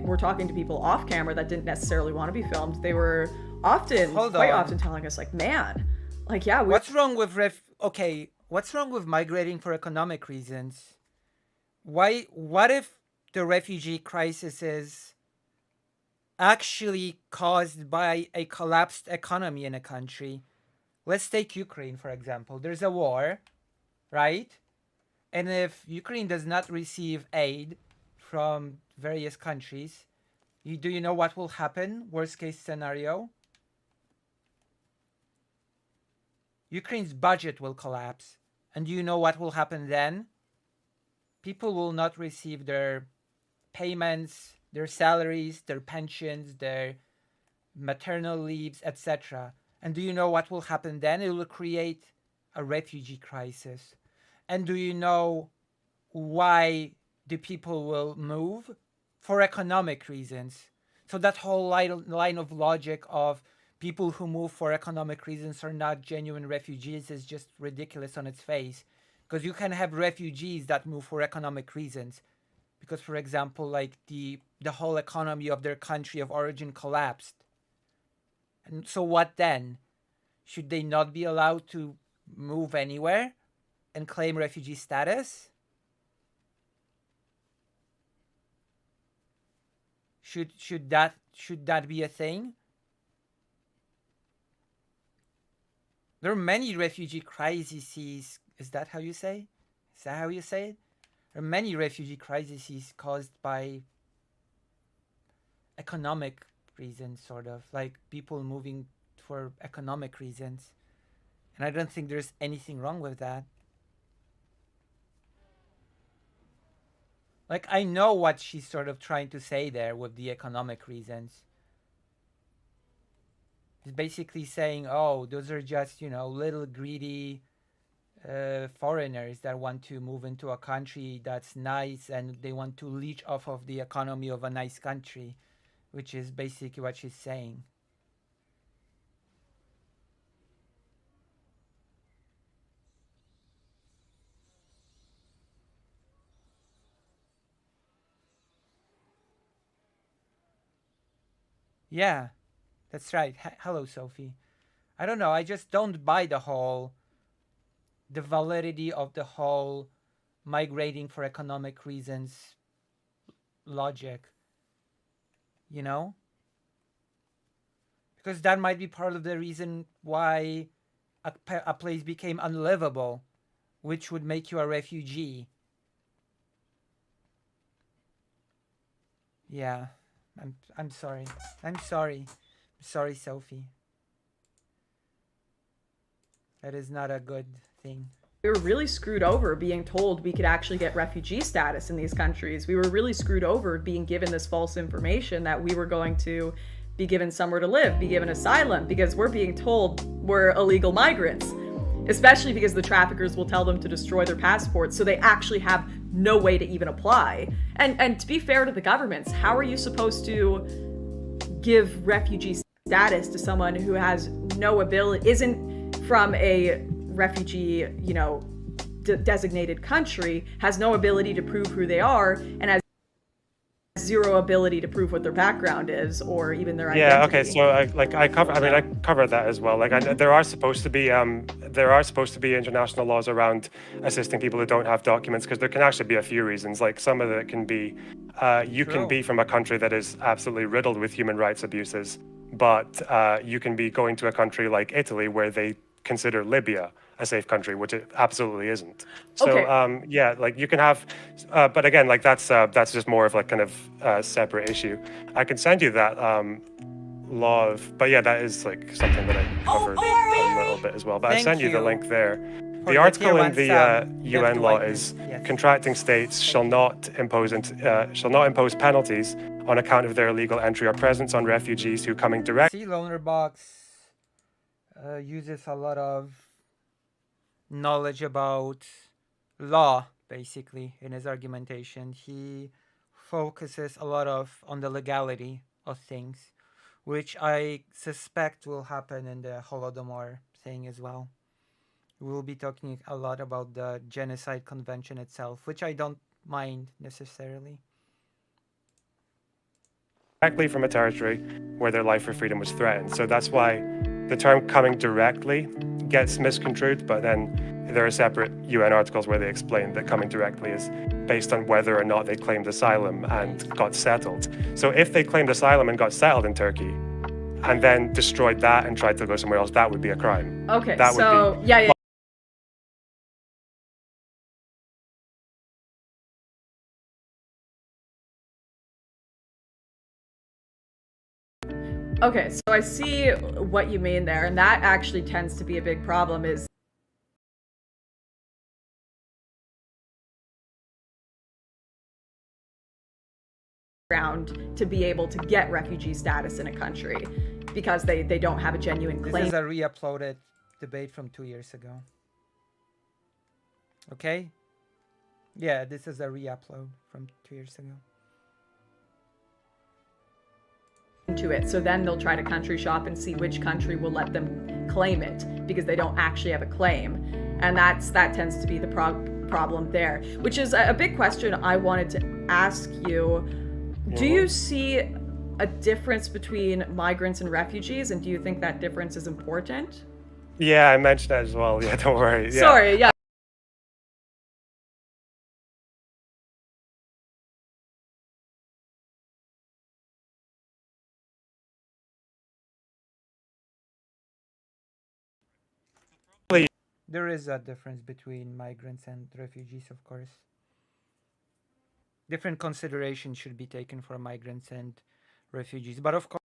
were talking to people off camera that didn't necessarily want to be filmed, they were quite often telling us like, man, like, yeah. What's wrong with what's wrong with migrating for economic reasons? What if the refugee crisis is actually caused by a collapsed economy in a country? Let's take Ukraine, for example. There's a war, right? And if Ukraine does not receive aid from various countries, do you know what will happen? Worst case scenario? Ukraine's budget will collapse And do you know what will happen then? People will not receive their payments, their salaries, their pensions, their maternal leaves, etc. And do you know what will happen then? It will create a refugee crisis. And do you know why the people will move? For economic reasons. So that whole line of logic of people who move for economic reasons are not genuine refugees is just ridiculous on its face. Because you can have refugees that move for economic reasons. Because, for example, like the whole economy of their country of origin collapsed. And so what then? Should they not be allowed to move anywhere and claim refugee status? Should that be a thing? There are many refugee crises. Is that how you say? Is that how you say it? There are many refugee crises caused by economic reasons, sort of like people moving for economic reasons. And I don't think there's anything wrong with that. Like, I know what she's sort of trying to say there with the economic reasons. It's basically saying, oh, those are just, little greedy foreigners that want to move into a country that's nice and they want to leech off of the economy of a nice country, which is basically what she's saying. Yeah, that's right. Hello, Sophie. I don't know. I just don't buy the validity of the whole migrating for economic reasons logic. Because that might be part of the reason why a place became unlivable, which would make you a refugee. Yeah. I'm sorry. I'm sorry, Sophie. That is not a good thing. We were really screwed over being told we could actually get refugee status in these countries. We were really screwed over being given this false information that we were going to be given somewhere to live, be given asylum, because we're being told we're illegal migrants. Especially because the traffickers will tell them to destroy their passports, so they actually have no way to even apply. And to be fair to the governments, how are you supposed to give refugee status to someone who has no ability, isn't from a refugee, designated country, has no ability to prove who they are, and has zero ability to prove what their background is or even their identity. Yeah. Okay. So I covered that as well. There are supposed to be international laws around assisting people who don't have documents, because there can actually be a few reasons. Like, some of it can be you can be from a country that is absolutely riddled with human rights abuses, but you can be going to a country like Italy where they consider Libya a safe country, which it absolutely isn't. So Okay. you can have, but again, that's just more of kind of a separate issue. I can send you that law of, but yeah, that is something that I covered a little bit as well. But I Thank sent you the you link there. for The article tier in one the sub. UN law Like is this. Yes. contracting states shall not impose penalties on account of their illegal entry or presence on refugees who coming direct. See, Lonerbox uses a lot of knowledge about law, basically, in his argumentation. He focuses a lot on the legality of things, which I suspect will happen in the Holodomor thing as well. We'll be talking a lot about the Genocide Convention itself, which I don't mind necessarily. Directly from a territory where their life or freedom was threatened. So that's why the term coming directly gets misconstrued, but then there are separate UN articles where they explain that coming directly is based on whether or not they claimed asylum and got settled. So if they claimed asylum and got settled in Turkey and then destroyed that and tried to go somewhere else, that would be a crime. Okay, That so would be, yeah. Okay, so I see what you mean there, and that actually tends to be a big problem, is ground to be able to get refugee status in a country because they don't have a genuine This claim. is a re-uploaded debate from 2 years ago. Okay? Yeah, this is a re-upload from 2 years ago. To it, so then they'll try to country shop and see which country will let them claim it because they don't actually have a claim, and that tends to be the problem there, which is a big question I wanted to ask you. Do you see a difference between migrants and refugees, and do you think that difference is important? Yeah, I mentioned that as well. Yeah, don't worry. Yeah. Sorry, yeah. There is a difference between migrants and refugees, of course. Different considerations should be taken for migrants and refugees, but of course.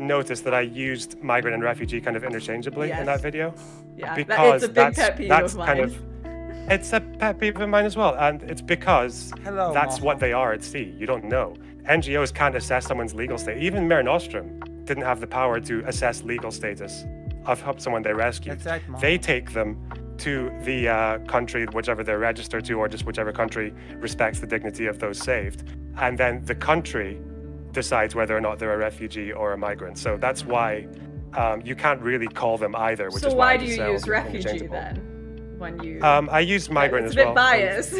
Noticed that I used migrant and refugee kind of interchangeably in that Yes. video. Yeah, Because it's a big pet peeve of kind mine. of, it's a pet peeve of mine as well, and it's because Hello, that's Moho. what they are at sea. You don't know. NGOs can't assess someone's legal state. Even Mare Nostrum didn't have the power to assess legal status of someone they rescued. That's right, Moho. They take them to the country, whichever they're registered to, or just whichever country respects the dignity of those saved, and then the country decides whether or not they're a refugee or a migrant. So that's why you can't really call them either. Which So is why I do you just say use refugee interchangeable. then? When you I use migrant it's as a well. bit biased.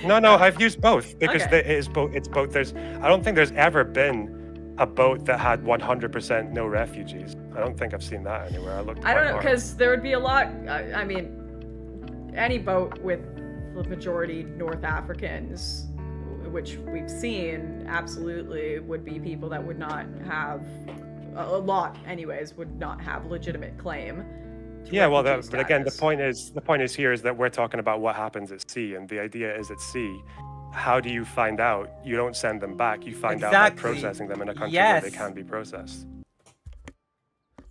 No, I've used both because Okay. it is both. It's both. I don't think there's ever been a boat that had 100% no refugees. I don't think I've seen that anywhere. I looked. I don't quite know, hard. because there would be a lot. I mean, any boat with the majority North Africans, which we've seen, absolutely would be people that would not have, a lot anyways, would not have legitimate claim. Yeah, well, refugee but again, the status. point is here is that we're talking about what happens at sea, and the idea is at sea. How do you find out? You don't send them back. You find out by Exactly. processing them in a country where they Yes. can be processed.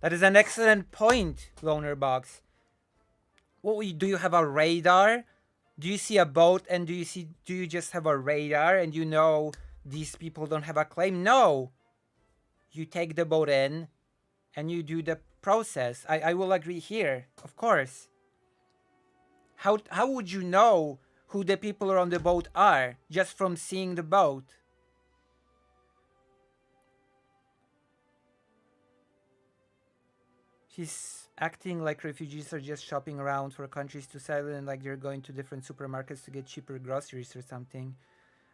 That is an excellent point, Loner Box. Do you have a radar? Do you see a boat and do you just have a radar and you know these people don't have a claim? No. You take the boat in and you do the process. I will agree here, of course. How would you know who the people on the boat are just from seeing the boat? He's acting like refugees are just shopping around for countries to settle in, like they're going to different supermarkets to get cheaper groceries or something.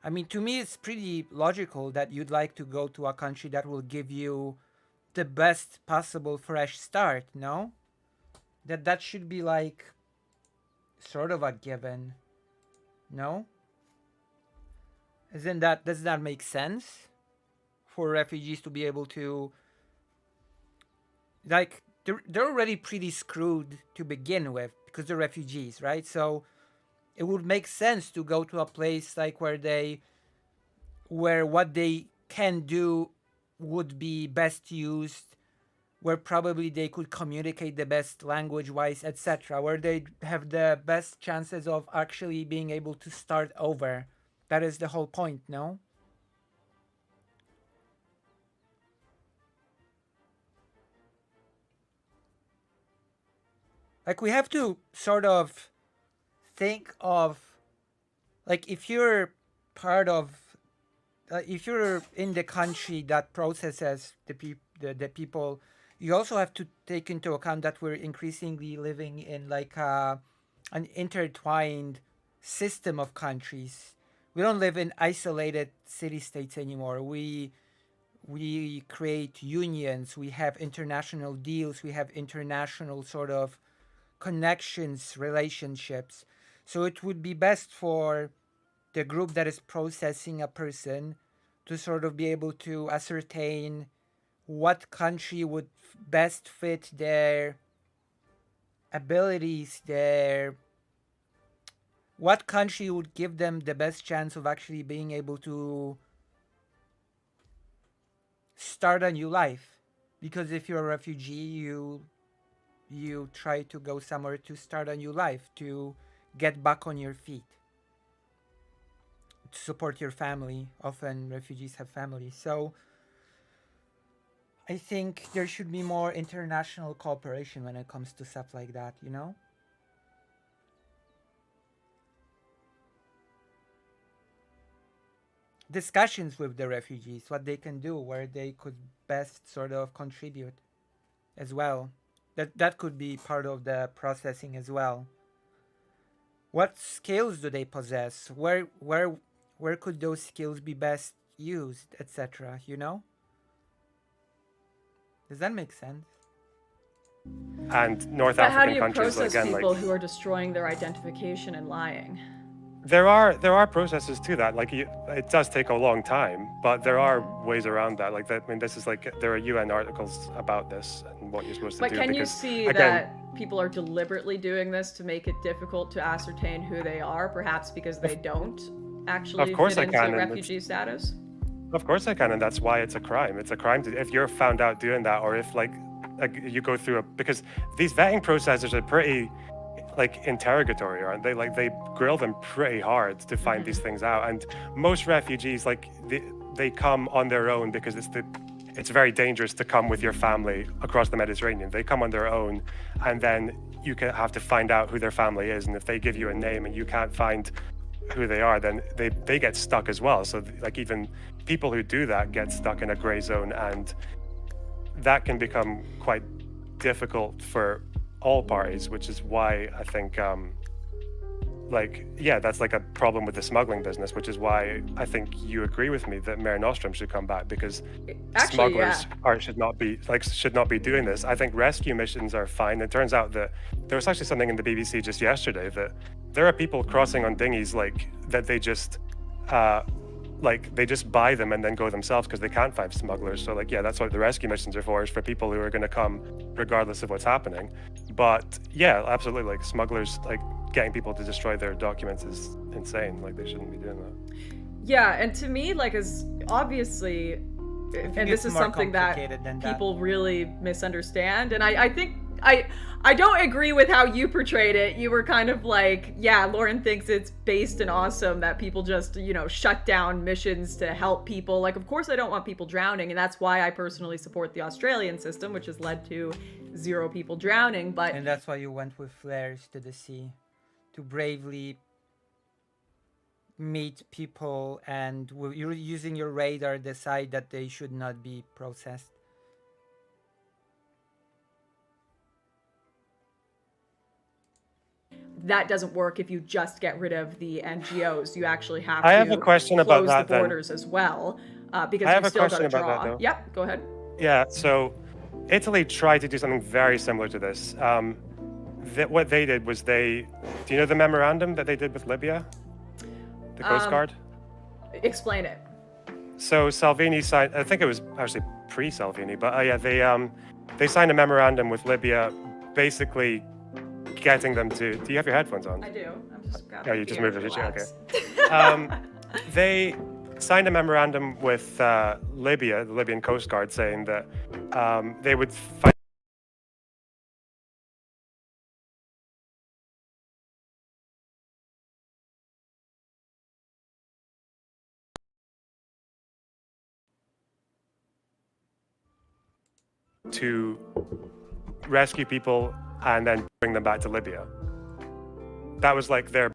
I mean, to me, it's pretty logical that you'd like to go to a country that will give you the best possible fresh start, no? That should be like sort of a given, no? Does that make sense for refugees to be able to, like, they're already pretty screwed to begin with because they're refugees, right? So it would make sense to go to a place like where what they can do would be best used, where probably they could communicate the best language wise, etc., where they have the best chances of actually being able to start over. That is the whole point, no? Like, we have to sort of think of, like, if you're part of, if you're in the country that processes the people, you also have to take into account that we're increasingly living in like an intertwined system of countries. We don't live in isolated city states anymore. We create unions. We have international deals. We have international sort of connections, relationships. So it would be best for the group that is processing a person to sort of be able to ascertain what country would best fit their abilities, their what country would give them the best chance of actually being able to start a new life? Because if you're a refugee, you try to go somewhere to start a new life, to get back on your feet, to support your family. Often refugees have families. So I think there should be more international cooperation when it comes to stuff like that, you know? Discussions with the refugees, what they can do, where they could best sort of contribute as well. That could be part of the processing as well. What skills do they possess? Where could those skills be best used, etc., you know? Does that make sense? And North But how do African you countries, process again, people like who are destroying their identification and lying? there are processes to that. Like it does take a long time, but there are ways around that. Like that. I mean, this is like there are UN articles about this and what you're supposed to But do. can you because, see again, that people are deliberately doing this to make it difficult to ascertain who they are, perhaps because they don't actually course fit I into can, and refugee status? Of course I can, and that's why it's a crime. It's a crime if you're found out doing that, or if like you go through because these vetting processes are pretty like interrogatory, aren't they? Like they grill them pretty hard to find these things out. And most refugees, like they come on their own because it's very dangerous to come with your family across the Mediterranean. They come on their own, and then you have to find out who their family is. And if they give you a name and you can't find who they are, then they get stuck as well. So like even people who do that get stuck in a gray zone, and that can become quite difficult for all parties, which is why I think that's like a problem with the smuggling business, which is why I think you agree with me that Mare Nostrum should come back, because Actually, smugglers should not be doing this. I think rescue missions are fine. It turns out that there was actually something in the BBC just yesterday that there are people crossing on dinghies that they just buy them and then go themselves because they can't find smugglers. So that's what the rescue missions are for, is for people who are going to come regardless of what's happening. But yeah, absolutely, like smugglers, like getting people to destroy their documents is insane. Like they shouldn't be doing that. Yeah, and to me, like, as obviously, and this is something that people really misunderstand, and I think I don't agree with how you portrayed it. You were kind of like, yeah, Lauren thinks it's based and awesome that people just, shut down missions to help people. Like, of course I don't want people drowning, and that's why I personally support the Australian system, which has led to 0 people drowning. And that's why you went with flares to the sea, to bravely meet people, and you're using your radar decide that they should not be processed. That doesn't work if you just get rid of the NGOs. You actually have I have a question about close that, the borders as well, because I have you a still got question to about draw. that, though. Yep, go ahead. Yeah, so Italy tried to do something very similar to this. What they did was do you know the memorandum that they did with Libya? The Coast Guard? Explain it. So Salvini signed, I think it was actually pre-Salvini, but they signed a memorandum with Libya, basically getting them to, do you have your headphones on? I do. I'm just grabbing. Oh, you just moved it, Relax. okay. They signed a memorandum with Libya, the Libyan Coast Guard, saying that they would fight to rescue people and then bring them back to Libya. That was like their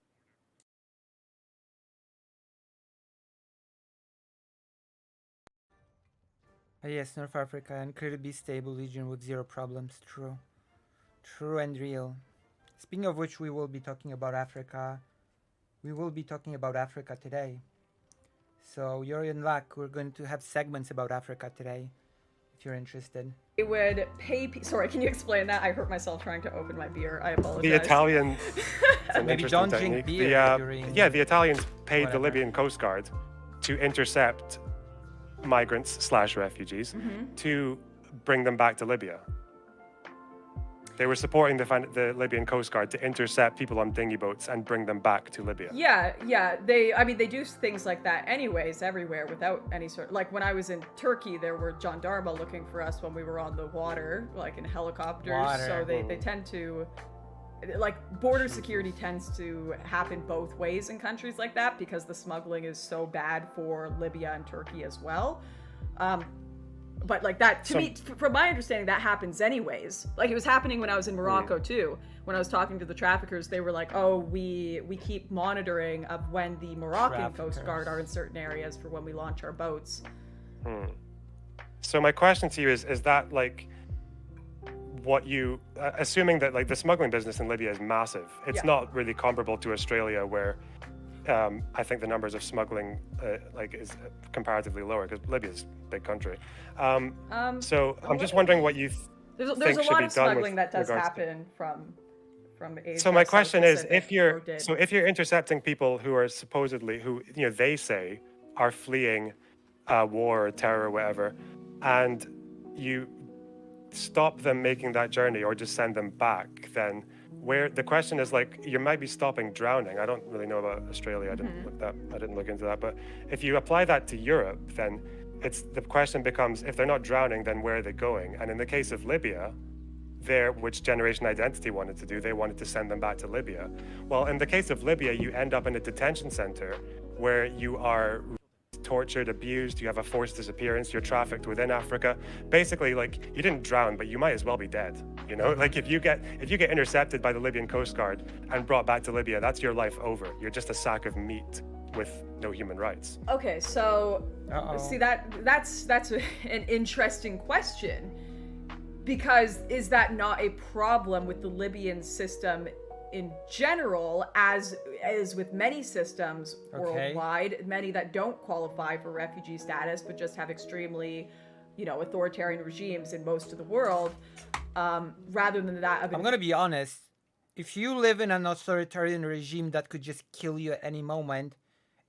Yes, North Africa, incredibly stable region with 0 problems. True. True and real. Speaking of which, we will be talking about Africa. We will be talking about Africa today. So you're in luck. We're going to have segments about Africa today, if you're interested. They would pay. Sorry, can you explain that? I hurt myself trying to open my beer. I apologize. the Italian. Maybe don't drink beer during. The Italians paid whatever. the Libyan Coast Guard to intercept migrants/refugees to bring them back to Libya. They were supporting the Libyan Coast Guard to intercept people on dinghy boats and bring them back to Libya. Yeah. They do things like that anyways everywhere without any sort. Like when I was in Turkey, there were gendarmes looking for us when we were on the water, like in helicopters. So they tend to, like, border security tends to happen both ways in countries like that because the smuggling is so bad for Libya and Turkey as well. But like that, to me, from my understanding, that happens anyways. Like it was happening when I was in Morocco too. When I was talking to the traffickers, they were like, "Oh, we keep monitoring of when the Moroccan Coast Guard are in certain areas for when we launch our boats." So my question to you is that like what you, assuming that like the smuggling business in Libya is massive, it's not really comparable to Australia where I think the numbers of smuggling is comparatively lower because Libya is a big country. So I'm just wondering what you there's a think should lot be of done smuggling that does regards happen from Asia. So my question South is, Pacific, if you're intercepting people who are supposedly, who they say are fleeing war or terror or whatever, and you stop them making that journey or just send them back, then where the question is, like, you might be stopping drowning. I don't really know about Australia. I didn't look into that. But if you apply that to Europe, then the question becomes, if they're not drowning, then where are they going? And in the case of Libya, which Generation Identity wanted to do, they wanted to send them back to Libya. Well, in the case of Libya, you end up in a detention center where you are tortured, abused, you have a forced disappearance, you're trafficked within Africa. Basically, like, you didn't drown, but you might as well be dead. Like if you get intercepted by the Libyan Coast Guard and brought back to Libya, that's your life over. You're just a sack of meat with no human rights. Okay, so see that's an interesting question, because is that not a problem with the Libyan system in general, as with many systems worldwide, many that don't qualify for refugee status but just have extremely, authoritarian regimes in most of the world, rather than that. I'm gonna be honest. If you live in an authoritarian regime that could just kill you at any moment,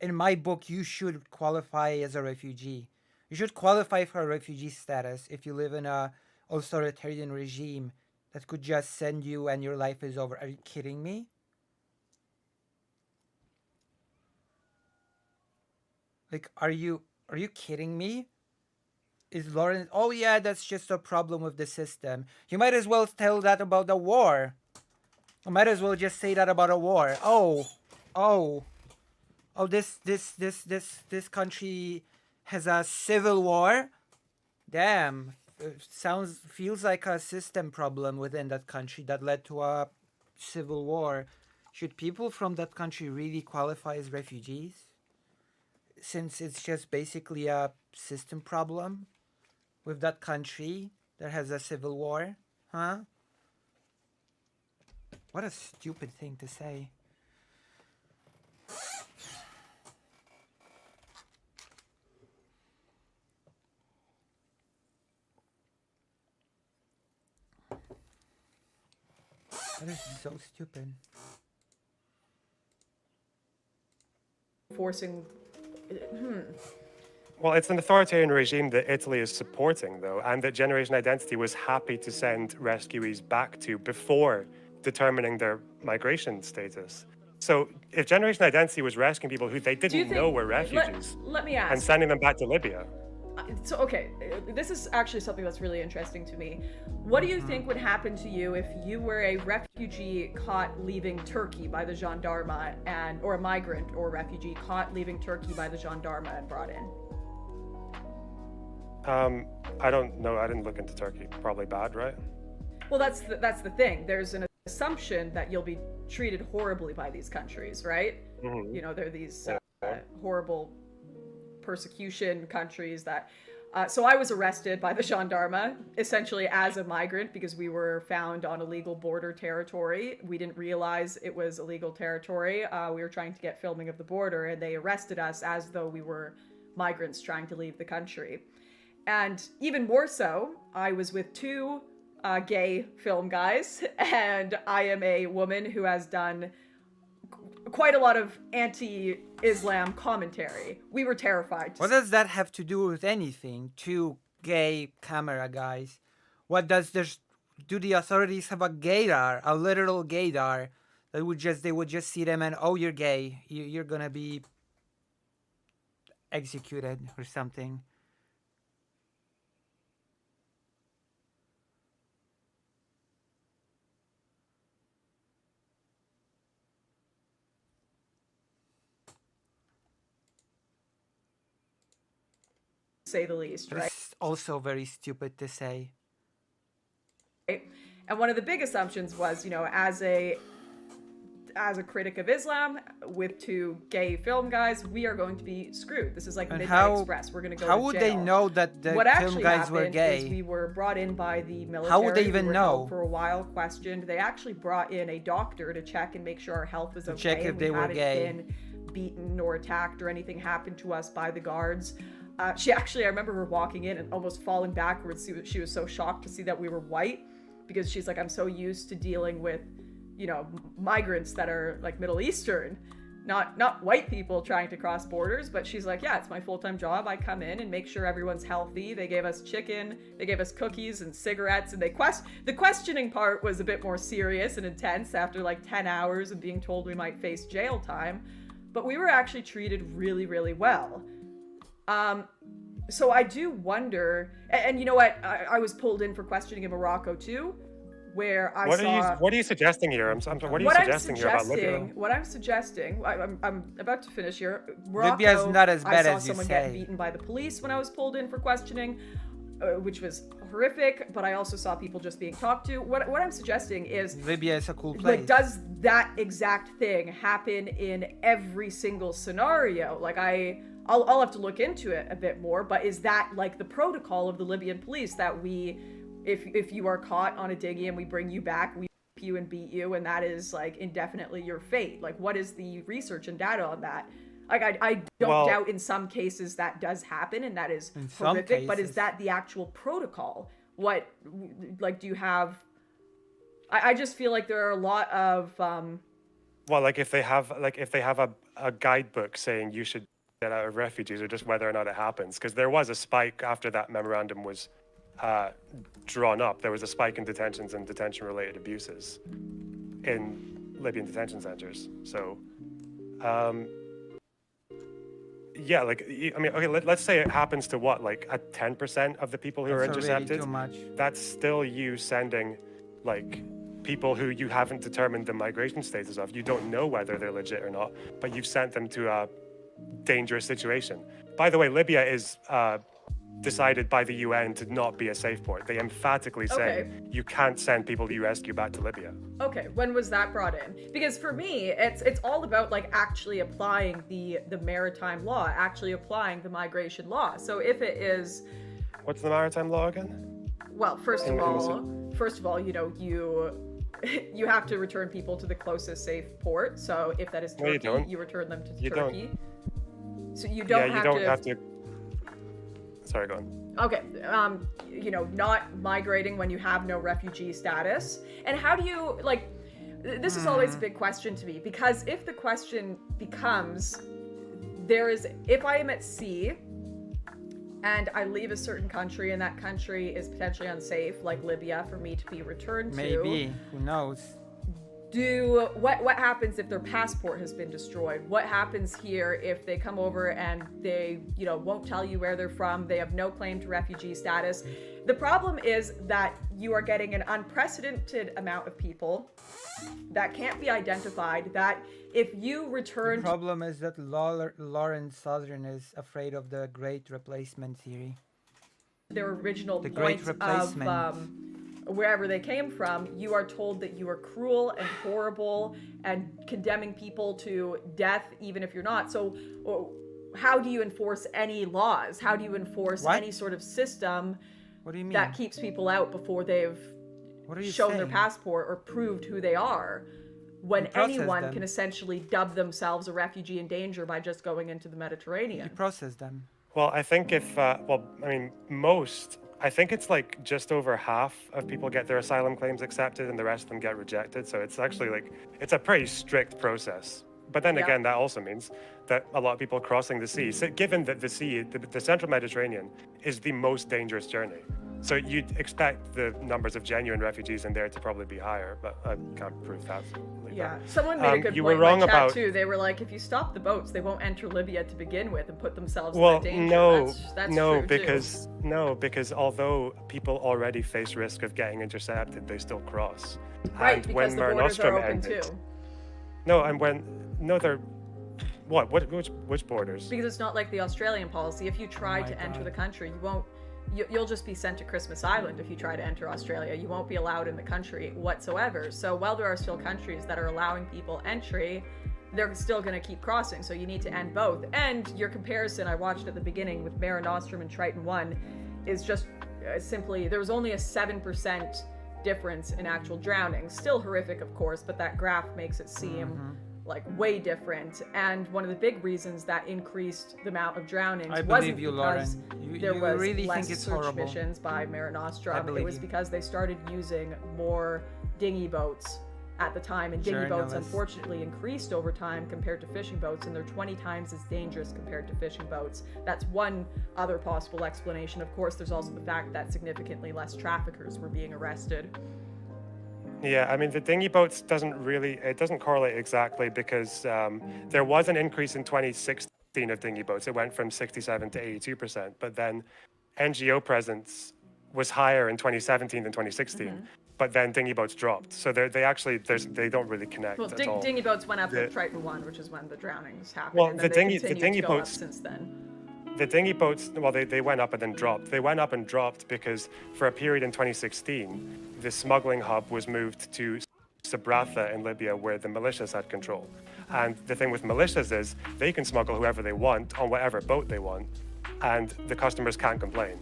in my book, you should qualify as a refugee. You should qualify for a refugee status if you live in a authoritarian regime that could just send you and your life is over. Are you kidding me? Like, are you kidding me? Is Lauren? Oh yeah, that's just a problem with the system. You might as well tell that about the war. You might as well just say that about a war. This country has a civil war. Damn. Feels like a system problem within that country that led to a civil war. Should people from that country really qualify as refugees? Since it's just basically a system problem with that country that has a civil war, huh? What a stupid thing to say. That is so stupid. Forcing. Well, it's an authoritarian regime that Italy is supporting, though, and that Generation Identity was happy to send rescuees back to before determining their migration status. So if Generation Identity was rescuing people who they didn't know were refugees, let me ask, and sending them back to Libya. So, okay, this is actually something that's really interesting to me. What do you think would happen to you if you were a refugee caught leaving Turkey by the gendarme, or a migrant or refugee caught leaving Turkey by the gendarme and brought in? I don't know. I didn't look into Turkey. Probably bad, right? Well, that's the thing. There's an assumption that you'll be treated horribly by these countries, right? Mm-hmm. They're these horrible persecution countries that so I was arrested by the gendarme essentially as a migrant because we were found on illegal border territory. We didn't realize it was illegal territory. We were trying to get filming of the border, and they arrested us as though we were migrants trying to leave the country. And even more so, I was with two gay film guys, and I am a woman who has done quite a lot of anti-Islam commentary. We were terrified. What does that have to do with anything? Two gay camera guys. What does this do the authorities have a gaydar, a literal gaydar, that they would just see them and, oh, you're gay, you're gonna be executed or something. say the least, right? It's also very stupid to say. And one of the big assumptions was, as a critic of Islam with two gay film guys, we are going to be screwed. This is like Midnight Express. We're going to go How to would jail. they know that the What film actually guys were happened gay? is we were brought in by the military. How would they even we were know? held for a while, questioned. They actually brought in a doctor to check and make sure our health was okay. Check if and they we were hadn't gay. been beaten or attacked or anything happened to us by the guards. I remember her walking in and almost falling backwards. She was so shocked to see that we were white, because she's like, I'm so used to dealing with, migrants that are like Middle Eastern, not white people trying to cross borders. But she's like, yeah, it's my full-time job. I come in and make sure everyone's healthy. They gave us chicken, they gave us cookies and cigarettes, and the questioning part was a bit more serious and intense after like 10 hours of being told we might face jail time. But we were actually treated really, really well. So I do wonder, and you know what? I was pulled in for questioning in Morocco too, where What are you suggesting here? I'm sorry, what are you suggesting here about Libya? What I'm suggesting, I'm about to finish here. Libya is not as bad I as saw you someone say. get beaten by the police when I was pulled in for questioning, which was horrific. But I also saw people just being talked to. What I'm suggesting is, Libya is a cool place. like, does that exact thing happen in every single scenario? Like, I'll have to look into it a bit more, but is that like the protocol of the Libyan police, that if you are caught on a dinghy and we bring you back, we whip you and beat you, and that is like indefinitely your fate? Like, what is the research and data on that? Like, I don't doubt in some cases that does happen, and that is horrific, but is that the actual protocol? What, like, do you have... I just feel like there are a lot of... Well, like if they have a guidebook saying you should get out of refugees, or just whether or not it happens, because there was a spike after that memorandum was drawn up. There was a spike in detentions and detention-related abuses in Libyan detention centers. So, yeah, like, I mean, okay, let's say it happens to what, like a 10% of the people who are intercepted. Too much. That's still you sending, like, people who you haven't determined the migration status of. You don't know whether they're legit or not, but you've sent them to a dangerous situation. By the way, Libya is decided by the UN to not be a safe port. They emphatically say you can't send people you rescue back to Libya. Okay, when was that brought in? Because for me, it's all about like actually applying the maritime law, actually applying the migration law. So if it is, what's the maritime law again? Well, first of all, you have to return people to the closest safe port. So if that is Turkey, you return them to Turkey. So you don't have to. Sorry, go on. Okay, not migrating when you have no refugee status. And how do you, like, this is always a big question to me, because if the question becomes, if I am at sea and I leave a certain country and that country is potentially unsafe, like Libya, for me to be returned to. Maybe, who knows? What happens if their passport has been destroyed? What happens here if they come over and they, won't tell you where they're from? They have no claim to refugee status. The problem is that you are getting an unprecedented amount of people that can't be identified, that if you return... The problem is that Lawrence Southern is afraid of the Great Replacement theory. Their original point of... wherever they came from, you are told that you are cruel and horrible and condemning people to death even if you're not. So how do you enforce any laws? How do you enforce any sort of system that keeps people out before they've shown their passport or proved who they are, when anyone can essentially dub themselves a refugee in danger by just going into the Mediterranean? You process them. Well, I think I think it's like just over half of people get their asylum claims accepted and the rest of them get rejected. So it's actually like, it's a pretty strict process. But then again, that also means that a lot of people crossing the sea, so given that the sea, the central Mediterranean, is the most dangerous journey. So you'd expect the numbers of genuine refugees in there to probably be higher, but I can't prove that. Yeah, someone made a good you point were wrong in my chat about too. They were like, if you stop the boats, they won't enter Libya to begin with and put themselves well, in danger. no, That's no, true because because although people already face risk of getting intercepted, they still cross. too. Right, And because when the Mare borders Nostrum are open ended, too. no, and when no, they're what which borders? Because it's not like the Australian policy. If you try my to enter God. the country, you won't. You'll just be sent to Christmas Island if you try to enter Australia. You won't be allowed in the country whatsoever. So while there are still countries that are allowing people entry, they're still going to keep crossing. So you need to end both. And your comparison I watched at the beginning with Mare Nostrum and Triton 1 is just simply, there was only a 7% difference in actual drownings. Still horrific, of course, but that graph makes it seem like way different. And one of the big reasons that increased the amount of drownings I wasn't believe you, because Lauren. there You was really less think it's search horrible. missions by Mare Nostrum. It believe was you. because they started using more dinghy boats at the time, and dinghy boats Journalists. unfortunately increased over time compared to fishing boats, and they're 20 times as dangerous compared to fishing boats. That's one other possible explanation. Of course, there's also the fact that significantly less traffickers were being arrested. Yeah, I mean the dinghy boats doesn't correlate exactly because there was an increase in 2016 of dinghy boats. It went from 67 to 82%, but then NGO presence was higher in 2017 than 2016. But then dinghy boats dropped, so they don't really connect Well, at all. dinghy boats went up The- with Triton 1, which is when the drownings happened. Well, and the then they dinghy continued to go up boats- since then. The dinghy boats, well, they went up and then dropped. They went up and dropped because for a period in 2016, the smuggling hub was moved to Sabratha in Libya, where the militias had control. And the thing with militias is they can smuggle whoever they want on whatever boat they want, and the customers can't complain.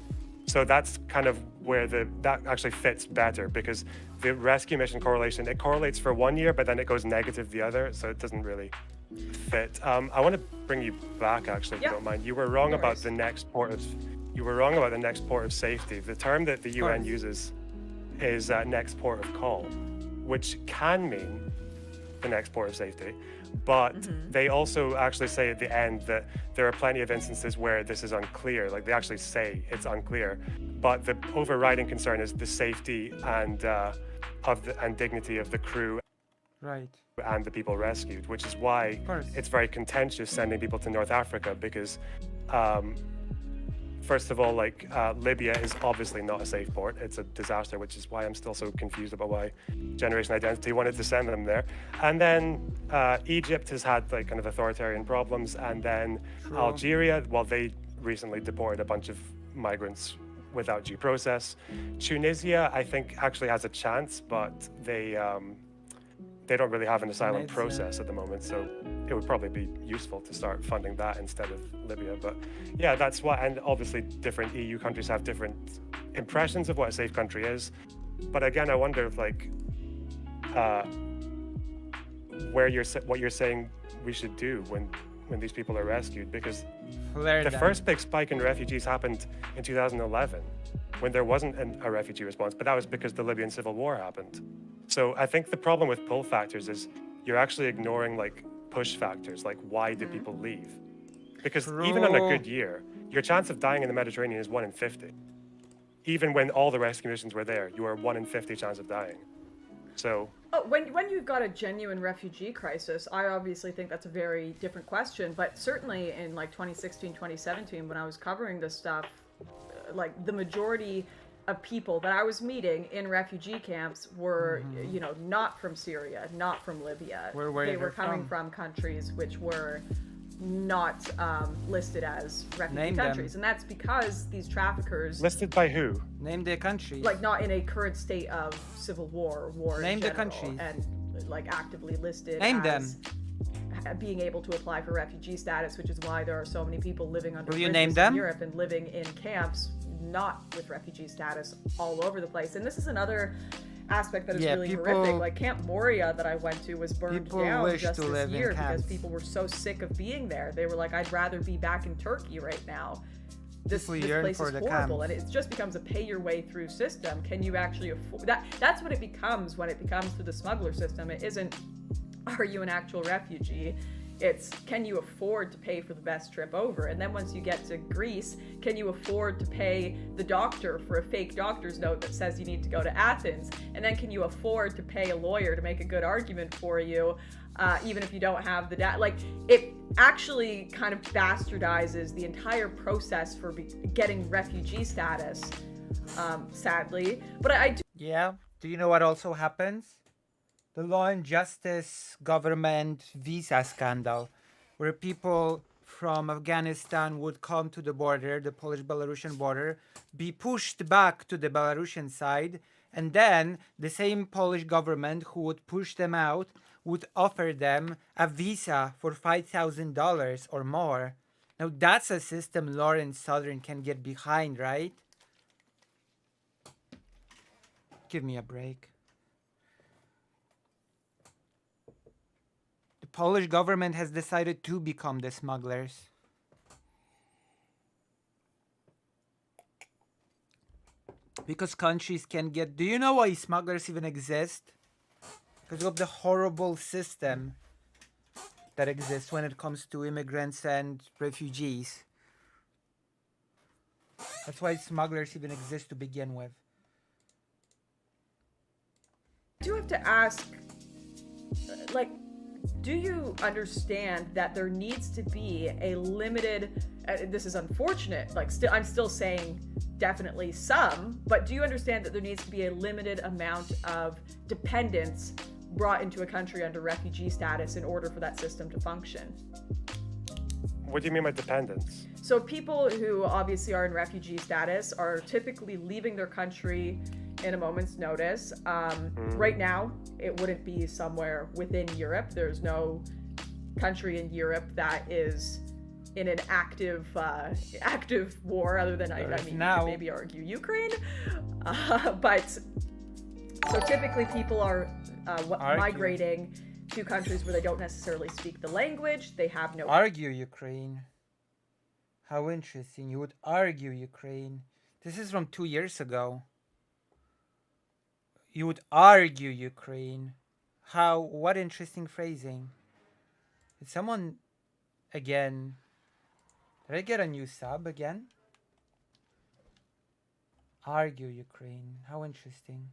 So that's kind of where that actually fits better, because the rescue mission correlation, it correlates for 1 year, but then it goes negative the other, so it doesn't really fit. I want to bring you back, actually, if Yeah. you don't mind. You were wrong No about worries. the next port of safety. The term that the UN course. uses is next port of call, which can mean the next port of safety. But they also actually say at the end that there are plenty of instances where this is unclear. Like they actually say it's unclear. But the overriding concern is the safety and dignity of the crew Right. and the people rescued, which is why course. it's very contentious sending people to North Africa because, first of all, Libya is obviously not a safe port. It's a disaster, which is why I'm still so confused about why Generation Identity wanted to send them there. And then Egypt has had kind of authoritarian problems, and then True. Algeria, well, they recently deported a bunch of migrants without due process. Tunisia, I think, actually has a chance, but they don't really have an asylum Tunisia. process at the moment, so it would probably be useful to start funding that instead of Libya. But yeah, that's what, and obviously different EU countries have different impressions of what a safe country is. But again, I wonder if what you're saying we should do when these people are rescued, because Flare the them. first big spike in refugees happened in 2011 when there wasn't a refugee response, but that was because the Libyan civil war happened. So I think the problem with pull factors is you're actually ignoring push factors, like why did people leave? Because even on a True. good year, your chance of dying in the Mediterranean is 1 in 50. Even when all the rescue missions were there, you are 1 in 50 chance of dying. So Oh, when you've got a genuine refugee crisis, I obviously think that's a very different question. But certainly in 2016, 2017, when I was covering this stuff, the majority of people that I was meeting in refugee camps were, not from Syria, not from Libya. Where were they they were coming from? from countries which were not listed as refugee Name them. countries, and that's because these traffickers, listed by who? Name the countries. not in a current state of civil war or war Name in the general, countries. and actively listed Name as them. being able to apply for refugee status, which is why there are so many people living under Will you bridges name in them? Europe and living in camps not with refugee status all over the place. And this is another aspect that is Yeah, really people- horrific. Like Camp Moria that I went to was burned People down wish just to this live in year because camps. people were so sick of being there. They were like, I'd rather be back in Turkey right now. This People yearn place for is the horrible, camps. and it just becomes a pay your way through system. Can you actually afford that? That's what it becomes when it becomes through the smuggler system. It isn't, are you an actual refugee? It's, can you afford to pay for the best trip over? And then once you get to Greece, can you afford to pay the doctor for a fake doctor's note that says you need to go to Athens? And then can you afford to pay a lawyer to make a good argument for you, even if you don't have the data? Like, it actually kind of bastardizes the entire process for getting refugee status, sadly. But I do. Yeah. Do you know what also happens? The Law and Justice government visa scandal, where people from Afghanistan would come to the border, the Polish-Belarusian border, be pushed back to the Belarusian side, and then the same Polish government who would push them out would offer them a visa for $5,000 or more. Now that's a system Lawrence Southern can get behind, right? Give me a break. The Polish government has decided to become the smugglers. Because countries can get... Do you know why smugglers even exist? Because of the horrible system that exists when it comes to immigrants and refugees. That's why smugglers even exist to begin with. I do have to ask, like, do you understand that there needs to be a limited, this is unfortunate, like, I'm still saying definitely some, but do you understand that there needs to be a limited amount of dependents brought into a country under refugee status in order for that system to function? What do you mean by dependence? So people who obviously are in refugee status are typically leaving their country in a moment's notice. Right now, it wouldn't be somewhere within Europe. There's no country in Europe that is in an active war, other than I mean, now. you could maybe argue Ukraine. But so typically people are migrating to countries where they don't necessarily speak the language. They have no... Argue Ukraine. How interesting. You would argue Ukraine. This is from 2 years ago. You would argue Ukraine. How... What interesting phrasing. Did someone... Again... Did I get a new sub again? Argue Ukraine. How interesting.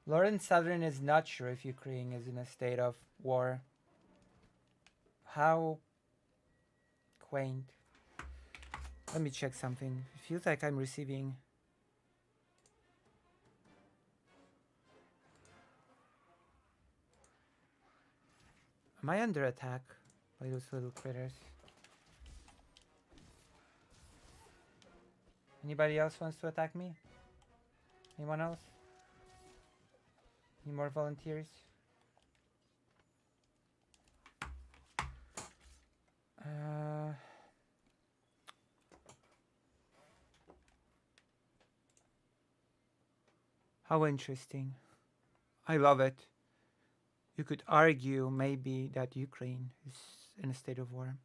Lawrence Southern is not sure if Ukraine is in a state of war. How quaint. Let me check something. It feels like I'm receiving... Am I under attack by those little critters? Anybody else wants to attack me? Anyone else? Any more volunteers? How interesting. I love it. You could argue maybe that Ukraine is in a state of war.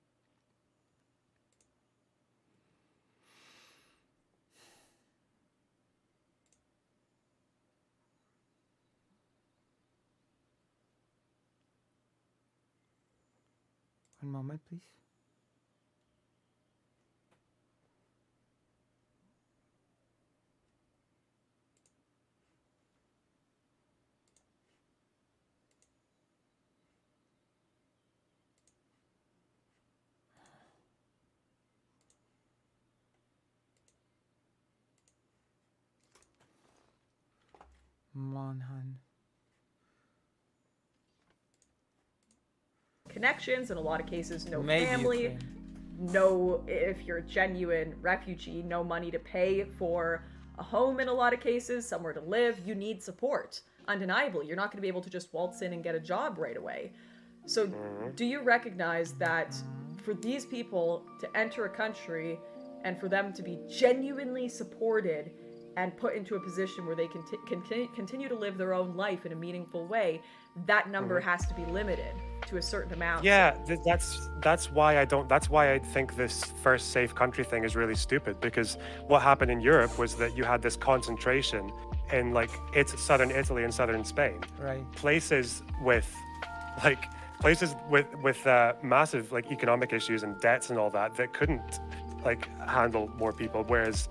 One moment, please. Monhan. Connections, in a lot of cases, no Maybe family, Ukraine. no, if you're a genuine refugee, no money to pay for a home in a lot of cases, somewhere to live. You need support, undeniably. You're not going to be able to just waltz in and get a job right away. So do you recognize that for these people to enter a country and for them to be genuinely supported and put into a position where they can continue to live their own life in a meaningful way, that number has to be limited to a certain amount? Yeah, that's why I think this first safe country thing is really stupid, because what happened in Europe was that you had this concentration in, like, it's southern Italy and southern Spain. Right. Places with, like, places with massive like economic issues and debts and all that couldn't like handle more people, whereas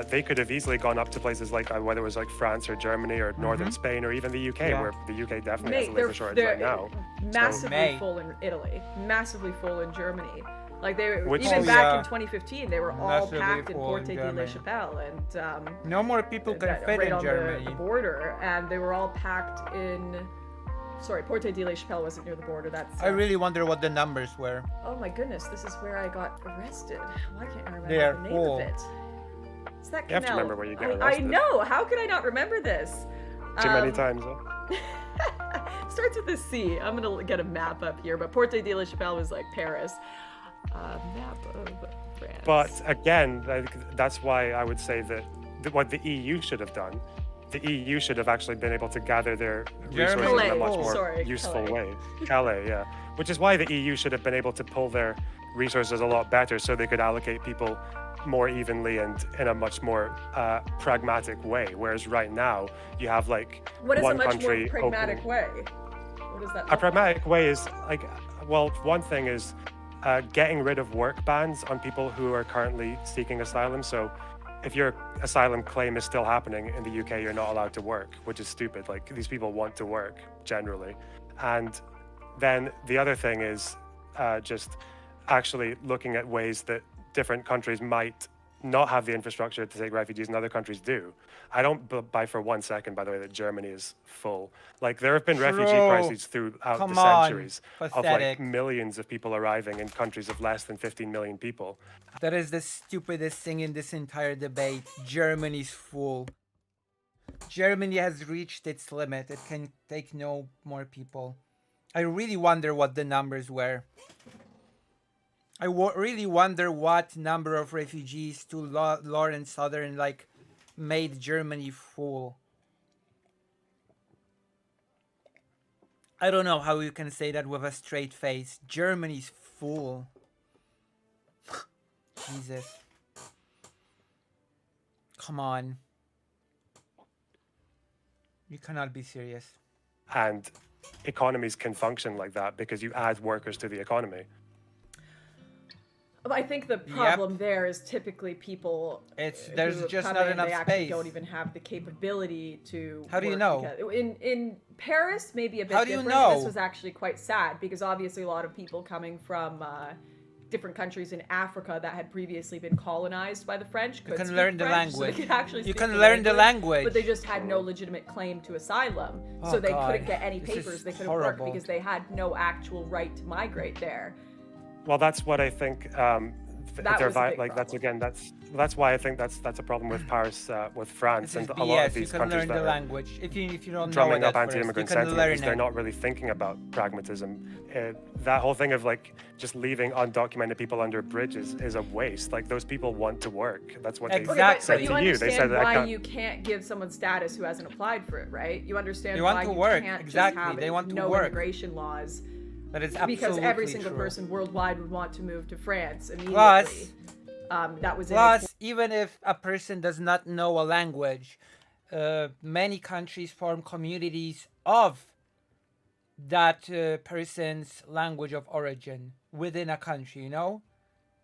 they could have easily gone up to places like whether it was like France or Germany or northern Spain or even the UK, Yeah. where the UK definitely has a Mate, labor shortage right now. massively Mate. full in Italy, massively full in Germany. Like they were, Which- even Oh, back yeah. in 2015, they were all Massively packed in full Porte in de la Germany. Chapelle and No more people can that- fit right in on Germany. the border, and they were all packed in. Sorry, Porte de la Chapelle wasn't near the border. That's. I really wonder what the numbers were. Oh my goodness, this is where I got arrested. Why can't I remember They are the name full. of it? It's that You have to canal. remember where you get I arrested. know. How could I not remember this? Too many times. Huh? Starts with a C. I'm gonna get a map up here, but Porte de la Chapelle was like Paris. Map of France. But again, that's why I would say that what the EU should have done, the EU should have actually been able to gather their resources in a Calais. much more Sorry, useful Calais. way. Calais, yeah. Which is why the EU should have been able to pull their resources a lot better so they could allocate people more evenly and in a much more pragmatic way. Whereas right now, you have like What is one a much country more pragmatic open. way? What does that? A pragmatic way is like, well, one thing is getting rid of work bans on people who are currently seeking asylum. So if your asylum claim is still happening in the UK, you're not allowed to work, which is stupid. Like these people want to work generally. And then the other thing is just actually looking at ways that different countries might not have the infrastructure to take refugees and other countries do. I don't buy for 1 second, by the way, that Germany is full. Like there have been refugee True. crises throughout Come the on. centuries of Pathetic. like millions of people arriving in countries of less than 15 million people. That is the stupidest thing in this entire debate. Germany's full. Germany has reached its limit. It can take no more people. I really wonder what the numbers were. I really wonder what number of refugees to Lawrence Southern like made Germany full. I don't know how you can say that with a straight face. Germany's full. Jesus. Come on. You cannot be serious. And economies can function like that because you add workers to the economy. I think the problem there is typically people. There's who have just come not in, enough they actually space. don't even have the capability to. How do you work know? because- In Paris, maybe a bit How do you different. know? This was actually quite sad because obviously a lot of people coming from different countries in Africa that had previously been colonized by the French could can speak learn the French, so language. they could actually You speak can learn the language. but they just had no legitimate claim to asylum, so Oh, they God. couldn't get any This is papers. They couldn't work horrible. because they had no actual right to migrate there. Well, that's what I think. That they're was a big like that's problem. again that's why I think that's a problem with Paris, with France, This is and a lot of BS. You these can countries learn that the are language. If you don't know drumming it up at first, you anti-immigrant can sentiment learn because they're it. not really thinking about pragmatism. That whole thing of like just leaving undocumented people under bridges is a waste. Like those people want to work. That's what Exactly. they Okay, but said you to you. They said understand that I why can't. you can't give someone status who hasn't applied for it, right? You understand They want why to you work, can't exactly. just have They want to no work. immigration laws That is absolutely because every single true. person worldwide would want to move to France immediately. Plus- that was in Plus, even if a person does not know a language, many countries form communities of that person's language of origin within a country, you know?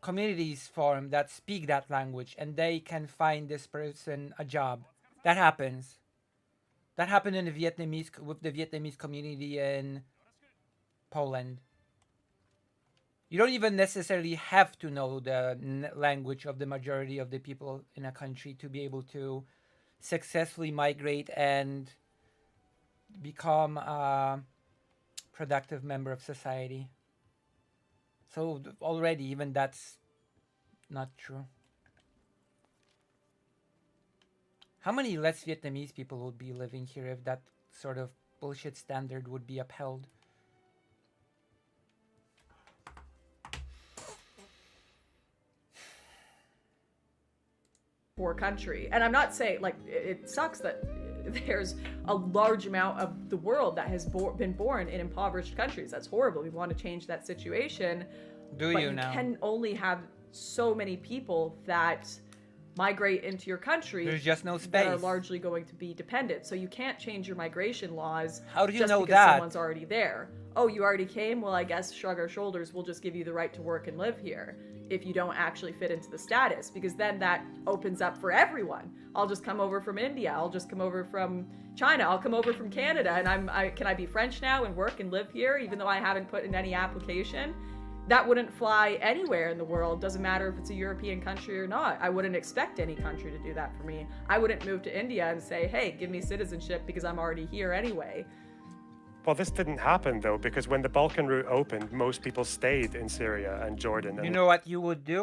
Communities form that speak that language and they can find this person a job. That happens. That happened with the Vietnamese community in Poland. You don't even necessarily have to know the language of the majority of the people in a country to be able to successfully migrate and become a productive member of society. So already, even that's not true. How many less Vietnamese people would be living here if that sort of bullshit standard would be upheld? poor country. And I'm not saying, like, it sucks that there's a large amount of the world that has been born in impoverished countries. That's horrible. We want to change that situation. Do But you you now? can only have so many people that migrate into your country. There's just no That are space. largely going to be dependent. So you can't change your migration laws How do you just know because that? someone's already there. Oh, you already came? Well, I guess shrug our shoulders. We'll just give you the right to work and live here if you don't actually fit into the status, because then that opens up for everyone. I'll just come over from India. I'll just come over from China. I'll come over from Canada, and can I be French now and work and live here even though I haven't put in any application? That wouldn't fly anywhere in the world. Doesn't matter if it's a European country or not. I wouldn't expect any country to do that for me. I wouldn't move to India and say, hey, give me citizenship because I'm already here anyway. Well, this didn't happen though, because when the Balkan route opened, most people stayed in Syria and Jordan. And You know what you would do?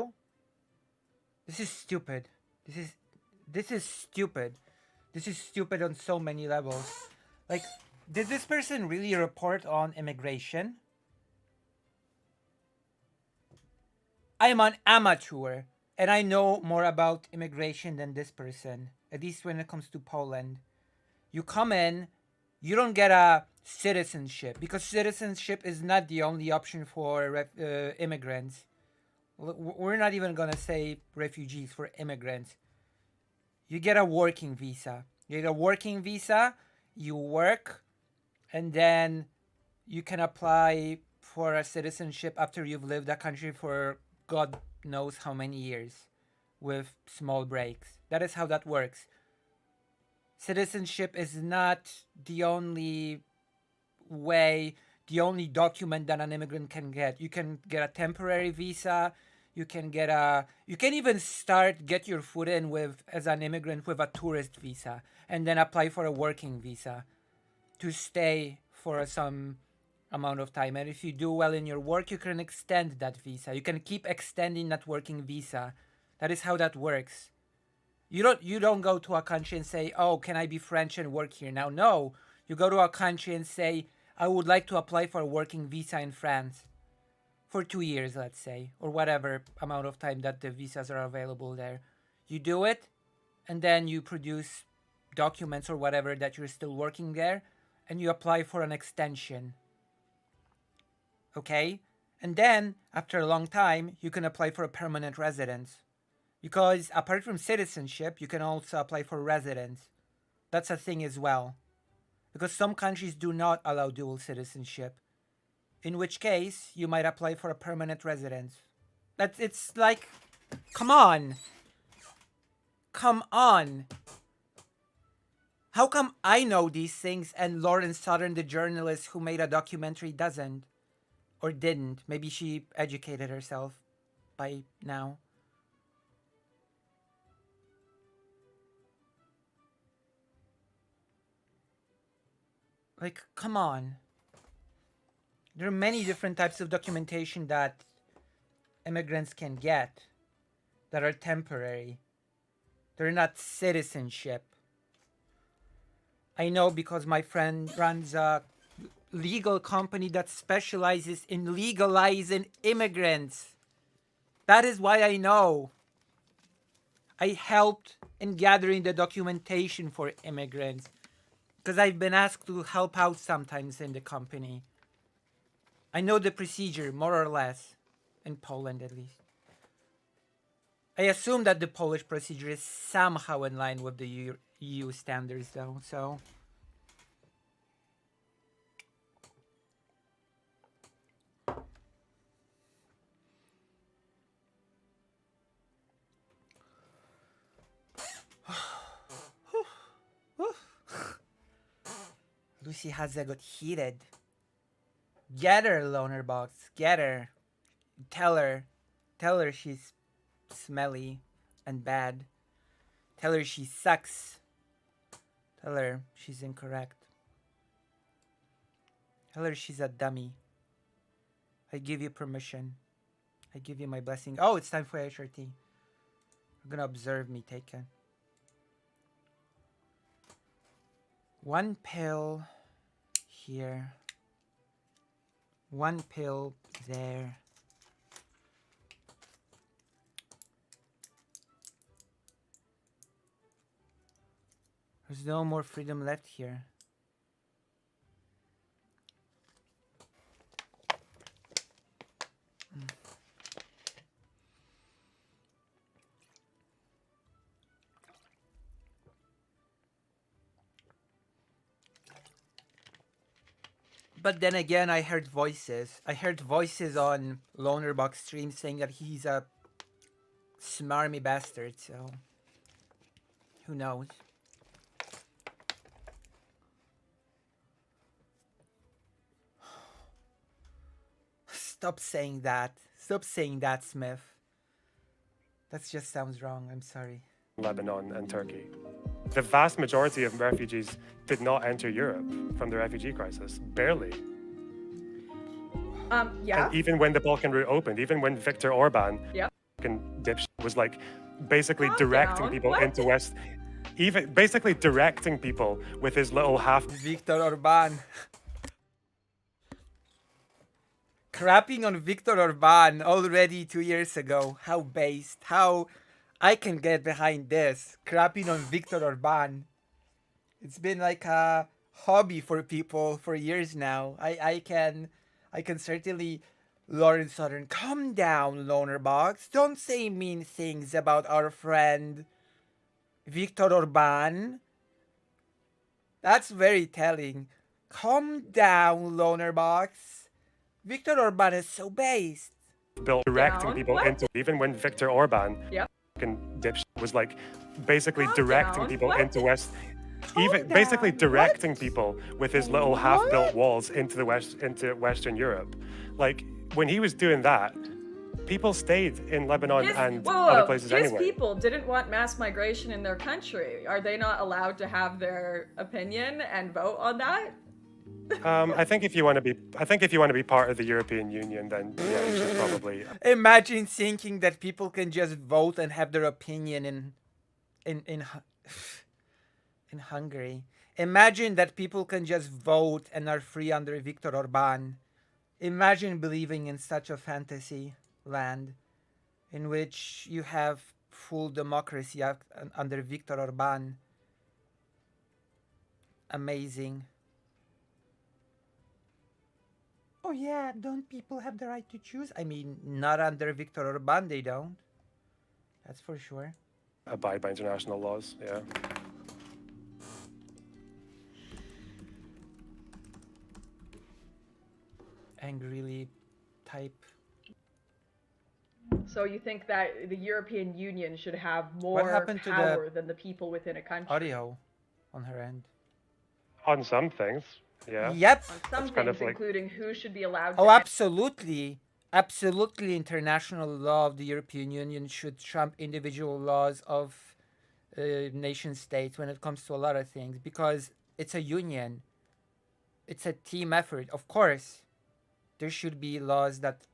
This is stupid. This is stupid. This is stupid on so many levels. Like, did this person really report on immigration? I am an amateur, and I know more about immigration than this person, at least when it comes to Poland. You come in, you don't get a citizenship, because citizenship is not the only option for immigrants. We're not even going to say refugees, for immigrants. You get a working visa. You get a working visa, you work, and then you can apply for a citizenship after you've lived that country for God knows how many years, with small breaks. That is how that works. Citizenship is not the only way, the only document that an immigrant can get. You can get a temporary visa. You can even get your foot in with, as an immigrant, with a tourist visa, and then apply for a working visa to stay for some amount of time. And if you do well in your work, you can extend that visa. You can keep extending that working visa. That is how that works. You don't go to a country and say, oh, can I be French and work here now? No. You go to a country and say, I would like to apply for a working visa in France for 2 years, let's say, or whatever amount of time that the visas are available there. You do it, and then you produce documents or whatever that you're still working there, and you apply for an extension. Okay? And then, after a long time, you can apply for a permanent residence. Because apart from citizenship, you can also apply for residence. That's a thing as well. Because some countries do not allow dual citizenship. In which case, you might apply for a permanent residence. It's like, come on. Come on. How come I know these things and Lauren Southern, the journalist who made a documentary, doesn't? Or didn't. Maybe she educated herself by now. Like, come on. There are many different types of documentation that immigrants can get that are temporary. They're not citizenship. I know because my friend runs a legal company that specializes in legalizing immigrants. That is why I know. I helped in gathering the documentation for immigrants because I've been asked to help out sometimes in the company. I know the procedure, more or less, in Poland at least. I assume that the Polish procedure is somehow in line with the EU standards, though, so... Lucy Haza got heated. Get her, Loner Box. Get her. Tell her she's smelly and bad. Tell her she sucks. Tell her she's incorrect. Tell her she's a dummy. I give you permission. I give you my blessing. Oh, it's time for HRT. You're gonna observe me take it. One pill here. One pill there. There's no more freedom left here. But then again, I heard voices. I heard voices on Lonerbox stream saying that he's a smarmy bastard, so who knows? Stop saying that. Stop saying that, Smith. That just sounds wrong. I'm sorry. Lebanon and Turkey. The vast majority of refugees did not enter Europe from the refugee crisis. Barely. Yeah. And even when the Balkan route opened, even when Viktor Orban Yep. fucking dipshit was like basically Calm directing down. people What? into West, even basically directing people with his little half. Viktor Orban. Crapping on Viktor Orban already 2 years ago. How based. How I can get behind this. Crapping on Viktor Orban. It's been like a hobby for people for years now. I can certainly. Lauren Southern, calm down, Lonerbox. Don't say mean things about our friend Viktor Orban. That's very telling. Calm down, Lonerbox. Viktor Orban is so based. Built directing Down? people What? into even when Viktor Orban Yep. fucking dipshit was like basically Calm directing down. people What? into West. Calm Even basically down. directing What? people with his little half-built walls into Western Europe. Like when he was doing that, people stayed in Lebanon and other places His anyway. people didn't want mass migration in their country. Are they not allowed to have their opinion and vote on that? I think if you want to be part of the European Union, then yeah, you should probably. Imagine thinking that people can just vote and have their opinion in Hungary. Imagine that people can just vote and are free under Viktor Orban. Imagine believing in such a fantasy land in which you have full democracy under Viktor Orban. Amazing. Oh yeah, don't people have the right to choose? I mean, not under Viktor Orban, they don't. That's for sure. Abide by international laws. Yeah. Angrily type. So you think that the European Union should have What more happened to the power than the people within a country? audio on her end? On some things. Yeah. Yep. On some That's kind things, of like- including who should be allowed to Oh, absolutely. Absolutely, international law of the European Union should trump individual laws of nation states when it comes to a lot of things because it's a union. It's a team effort. Of course, there should be laws that.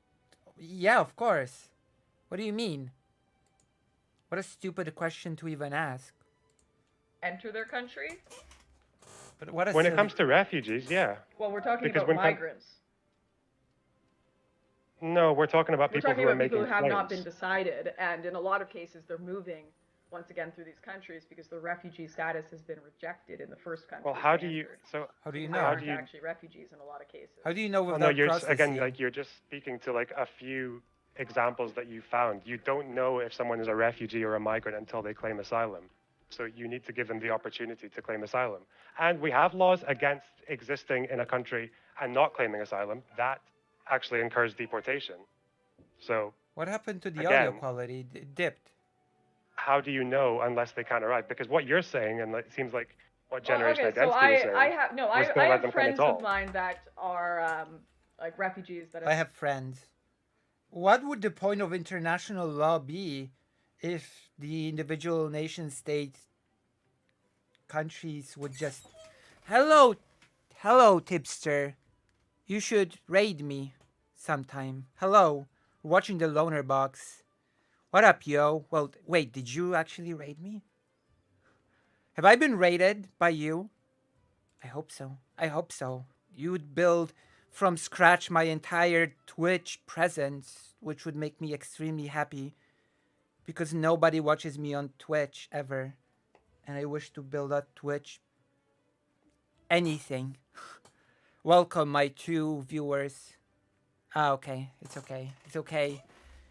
Yeah, of course. What do you mean? What a stupid question to even ask. enter their country? But what a When it silly- comes to refugees, yeah. Well, we're talking Because about when com- migrants. No, we're talking about We're people talking who are about people making who have not been claims. decided, and in a lot of cases, they're moving once again through these countries because their refugee status has been rejected in the first country. Well, how they do you? entered. So How do you They know? how aren't do you? actually refugees in a lot of cases. How do you know Well, without no, you're processing? again you're just speaking to like a few examples that you found. You don't know if someone is a refugee or a migrant until they claim asylum. So you need to give them the opportunity to claim asylum. And we have laws against existing in a country and not claiming asylum. That actually incurs deportation. So What happened to the audio Again- quality? It dipped. how do you know unless they can't arrive? Because what you're saying, and it seems like what Generation okay, so Identity is saying, I have no, I was gonna let have them claim friends it all. of mine that are like refugees that I have friends. What would the point of international law be if the individual nation state countries would just hello tipster, you should raid me sometime. Hello, watching the loner box. What up, yo? Well, wait, did you actually raid me? Have I been raided by you? I hope so. I hope so. You would build from scratch my entire Twitch presence, which would make me extremely happy because nobody watches me on Twitch ever. And I wish to build a Twitch anything. Welcome, my 2 viewers. Ah, okay. It's okay. It's okay.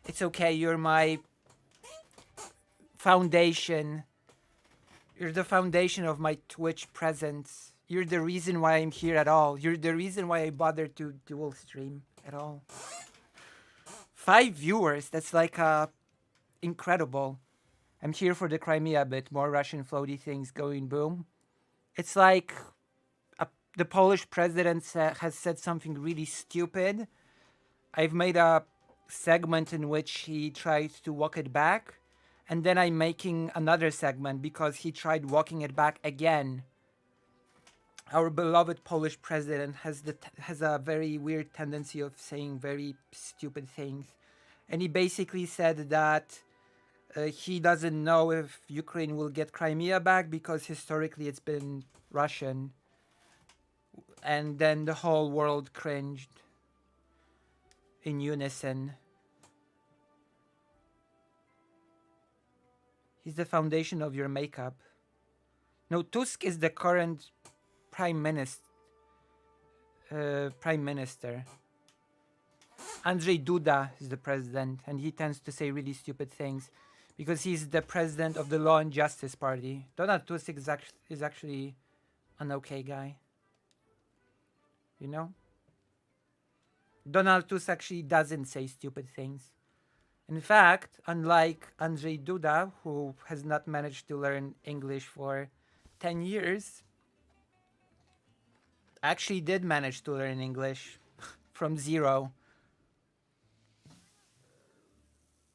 It's okay. You're my foundation. You're the foundation of my Twitch presence. You're the reason why I'm here at all. You're the reason why I bothered to dual stream at all. 5 viewers. That's like incredible. I'm here for the Crimea bit. More Russian floaty things going boom. It's like the Polish president has said something really stupid. I've made a segment in which he tried to walk it back, and then I'm making another segment because he tried walking it back again. Our beloved Polish president has a very weird tendency of saying very stupid things, and he basically said that he doesn't know if Ukraine will get Crimea back because historically it's been Russian, and then the whole world cringed in unison. He's the foundation of your makeup. No, Tusk is the current prime minister. Andrzej Duda is the president, and he tends to say really stupid things because he's the president of the Law and Justice Party. Donald Tusk is actually an okay guy. You know? Donald Tusk actually doesn't say stupid things. In fact, unlike Andrzej Duda, who has not managed to learn English for 10 years, actually did manage to learn English from zero.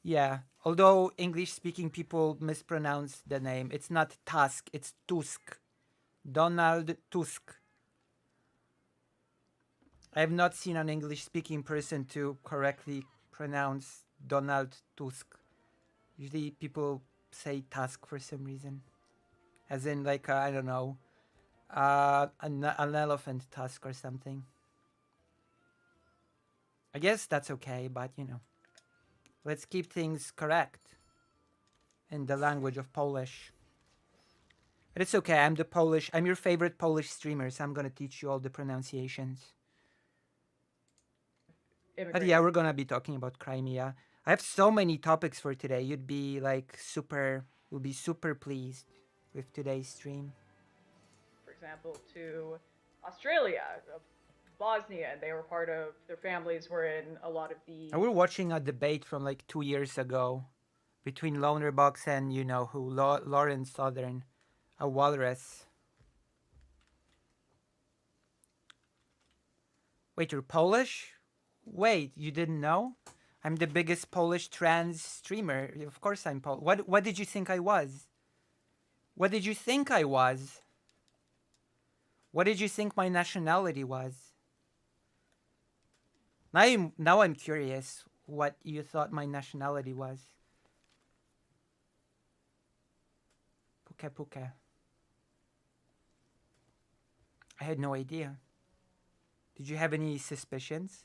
Yeah, although English-speaking people mispronounce the name. It's not Tusk, it's Tusk. Donald Tusk. I have not seen an English-speaking person to correctly pronounce Donald Tusk. Usually people say Tusk for some reason. As in like, I don't know, an elephant tusk or something. I guess that's okay, but you know. Let's keep things correct in the language of Polish. But it's okay, I'm your favorite Polish streamer, so I'm gonna teach you all the pronunciations. But yeah, we're gonna be talking about Crimea. I have so many topics for today. You'd be like we'll be super pleased with today's stream. For example, to Australia, Bosnia, and they were part of, their families were in a lot of the... And we're watching a debate from like 2 years ago between Lonerbox and, you know who, Lauren Southern, a walrus. Wait, you're Polish? Wait, you didn't know? I'm the biggest Polish trans streamer. Of course I'm Polish. What did you think I was? What did you think I was? What did you think my nationality was? Now I'm curious what you thought my nationality was. Puke puke. I had no idea. Did you have any suspicions?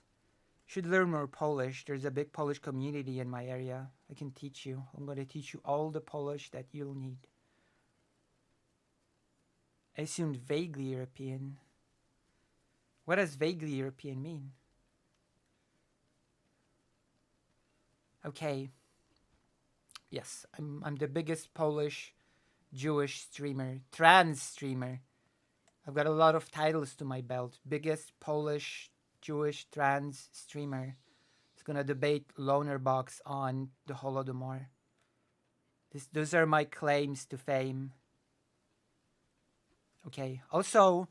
Should learn more Polish. There's a big Polish community in my area. I can teach you. I'm going to teach you all the Polish that you'll need. I assumed vaguely European. What does vaguely European mean? Okay. Yes, I'm the biggest Polish Jewish streamer, trans streamer. I've got a lot of titles to my belt. Biggest Polish Jewish trans streamer. It's gonna debate Lonerbox on the Holodomor. Those are my claims to fame. Okay. Also,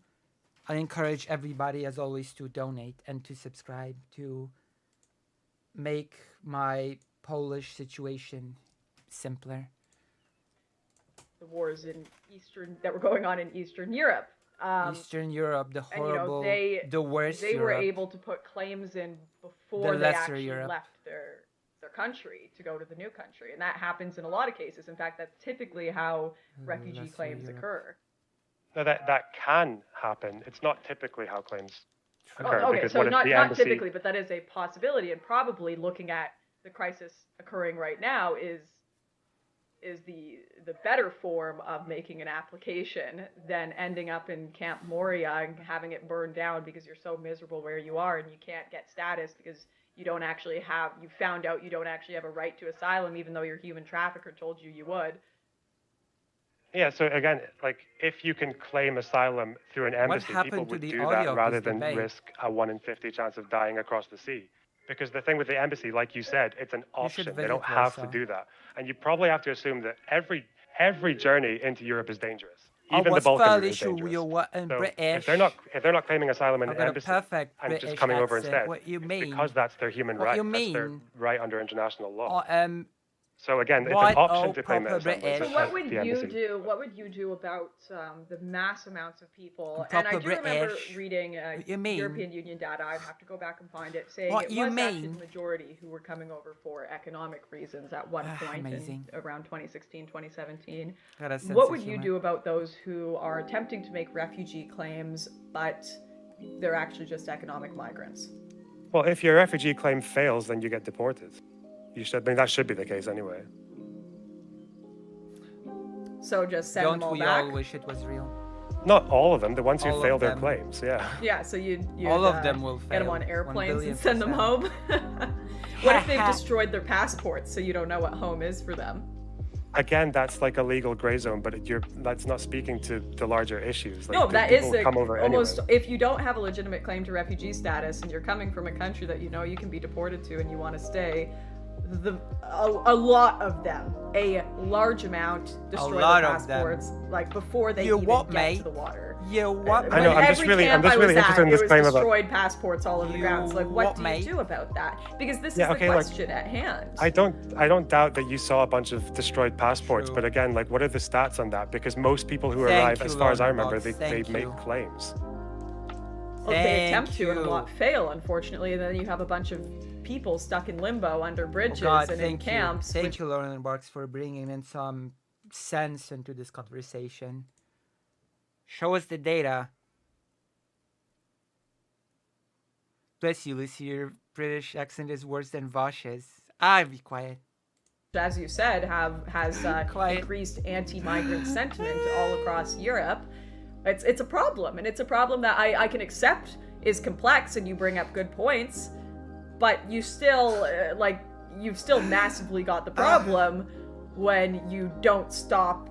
I encourage everybody, as always, to donate and to subscribe to make my Polish situation simpler. The wars that were going on in Eastern Europe. Eastern Europe, the horrible, and, you know, the worst They Europe. were able to put claims in before they actually left their country to go to the new country. And that happens in a lot of cases. In fact, that's typically how refugee claims occur. No, that can happen. It's not typically how claims occur. Oh, okay, because so what if not the embassy... typically, but that is a possibility. And probably looking at the crisis occurring right now is the better form of making an application than ending up in Camp Moria and having it burned down because you're so miserable where you are and you can't get status because you found out you don't actually have a right to asylum even though your human trafficker told you you would. Yeah, so again, like if you can claim asylum through an embassy, people happened to would the do audio that of rather this than debate? risk a 1 in 50 chance of dying across the sea. Because the thing with the embassy, like you said, it's an You should option. They visit don't have to Warsaw. do that. And you probably have to assume that every journey into Europe is dangerous. I Even the was Balkan route fairly is sure dangerous. you were So British. if they're not claiming asylum in I've an got a embassy perfect and just British coming over accent. instead, What you it's mean? because that's their human What right. you That's their mean? right under international law. Oh, So again, it's What? an option Oh, to claim proper it asylum British. So at what would the you embassy. do? What would you do about the mass amounts of people? Proper And I do remember British. reading What you mean? European Union data. I'd have to go back and find it, saying What it you was actually mean? the majority who were coming over for economic reasons at one point Amazing. in around 2016, 2017. Got a sense What of would you humor. do about those who are attempting to make refugee claims, but they're actually just economic migrants? Well, if your refugee claim fails, then you get deported. You should. I mean, that should be the case anyway. So just send them Don't all we back? all wish it was real? Not all of them. The ones who All of fail their them. claims. Yeah. Yeah, so you'd All of them will get them fail. on 1 airplanes billion and send them %. home. What if they've destroyed their passports so you don't know what home is for them? Again, that's like a legal gray zone, but that's not speaking to the larger issues. Like, No, the that is people come over almost. anyway. If you don't have a legitimate claim to refugee status and you're coming from a country that you know you can be deported to and you want to stay, a lot of them, a large amount, destroy lot their of them. passports like before they You even what, get mate? to the water. You what? I know, When I'm just every really- camp I'm just I was really interested in at, this it was claim about- destroyed passports all over the ground. So, like, what what, do mate? you do about that? Because this Yeah, is okay, the like, question at hand. I don't doubt that you saw a bunch of destroyed passports, True. but again, like, what are the stats on that? Because most people who Thank arrive, you, as far as I Lorna remember, Box, they thank make you. claims. Well, they Thank attempt to and a you. lot fail, unfortunately, and then you have a bunch of people stuck in limbo under bridges Oh God, and in thank you. camps. Thank with- you, Lauren Barks, for bringing in some sense into this conversation. Show us the data. Bless you, Lucy. Your British accent is worse than Vosh's. Be quiet. as you said, has Quiet. increased anti-migrant sentiment all across Europe. It's a problem, and it's a problem that I can accept is complex, and you bring up good points, but you still you've still massively got the problem when you don't stop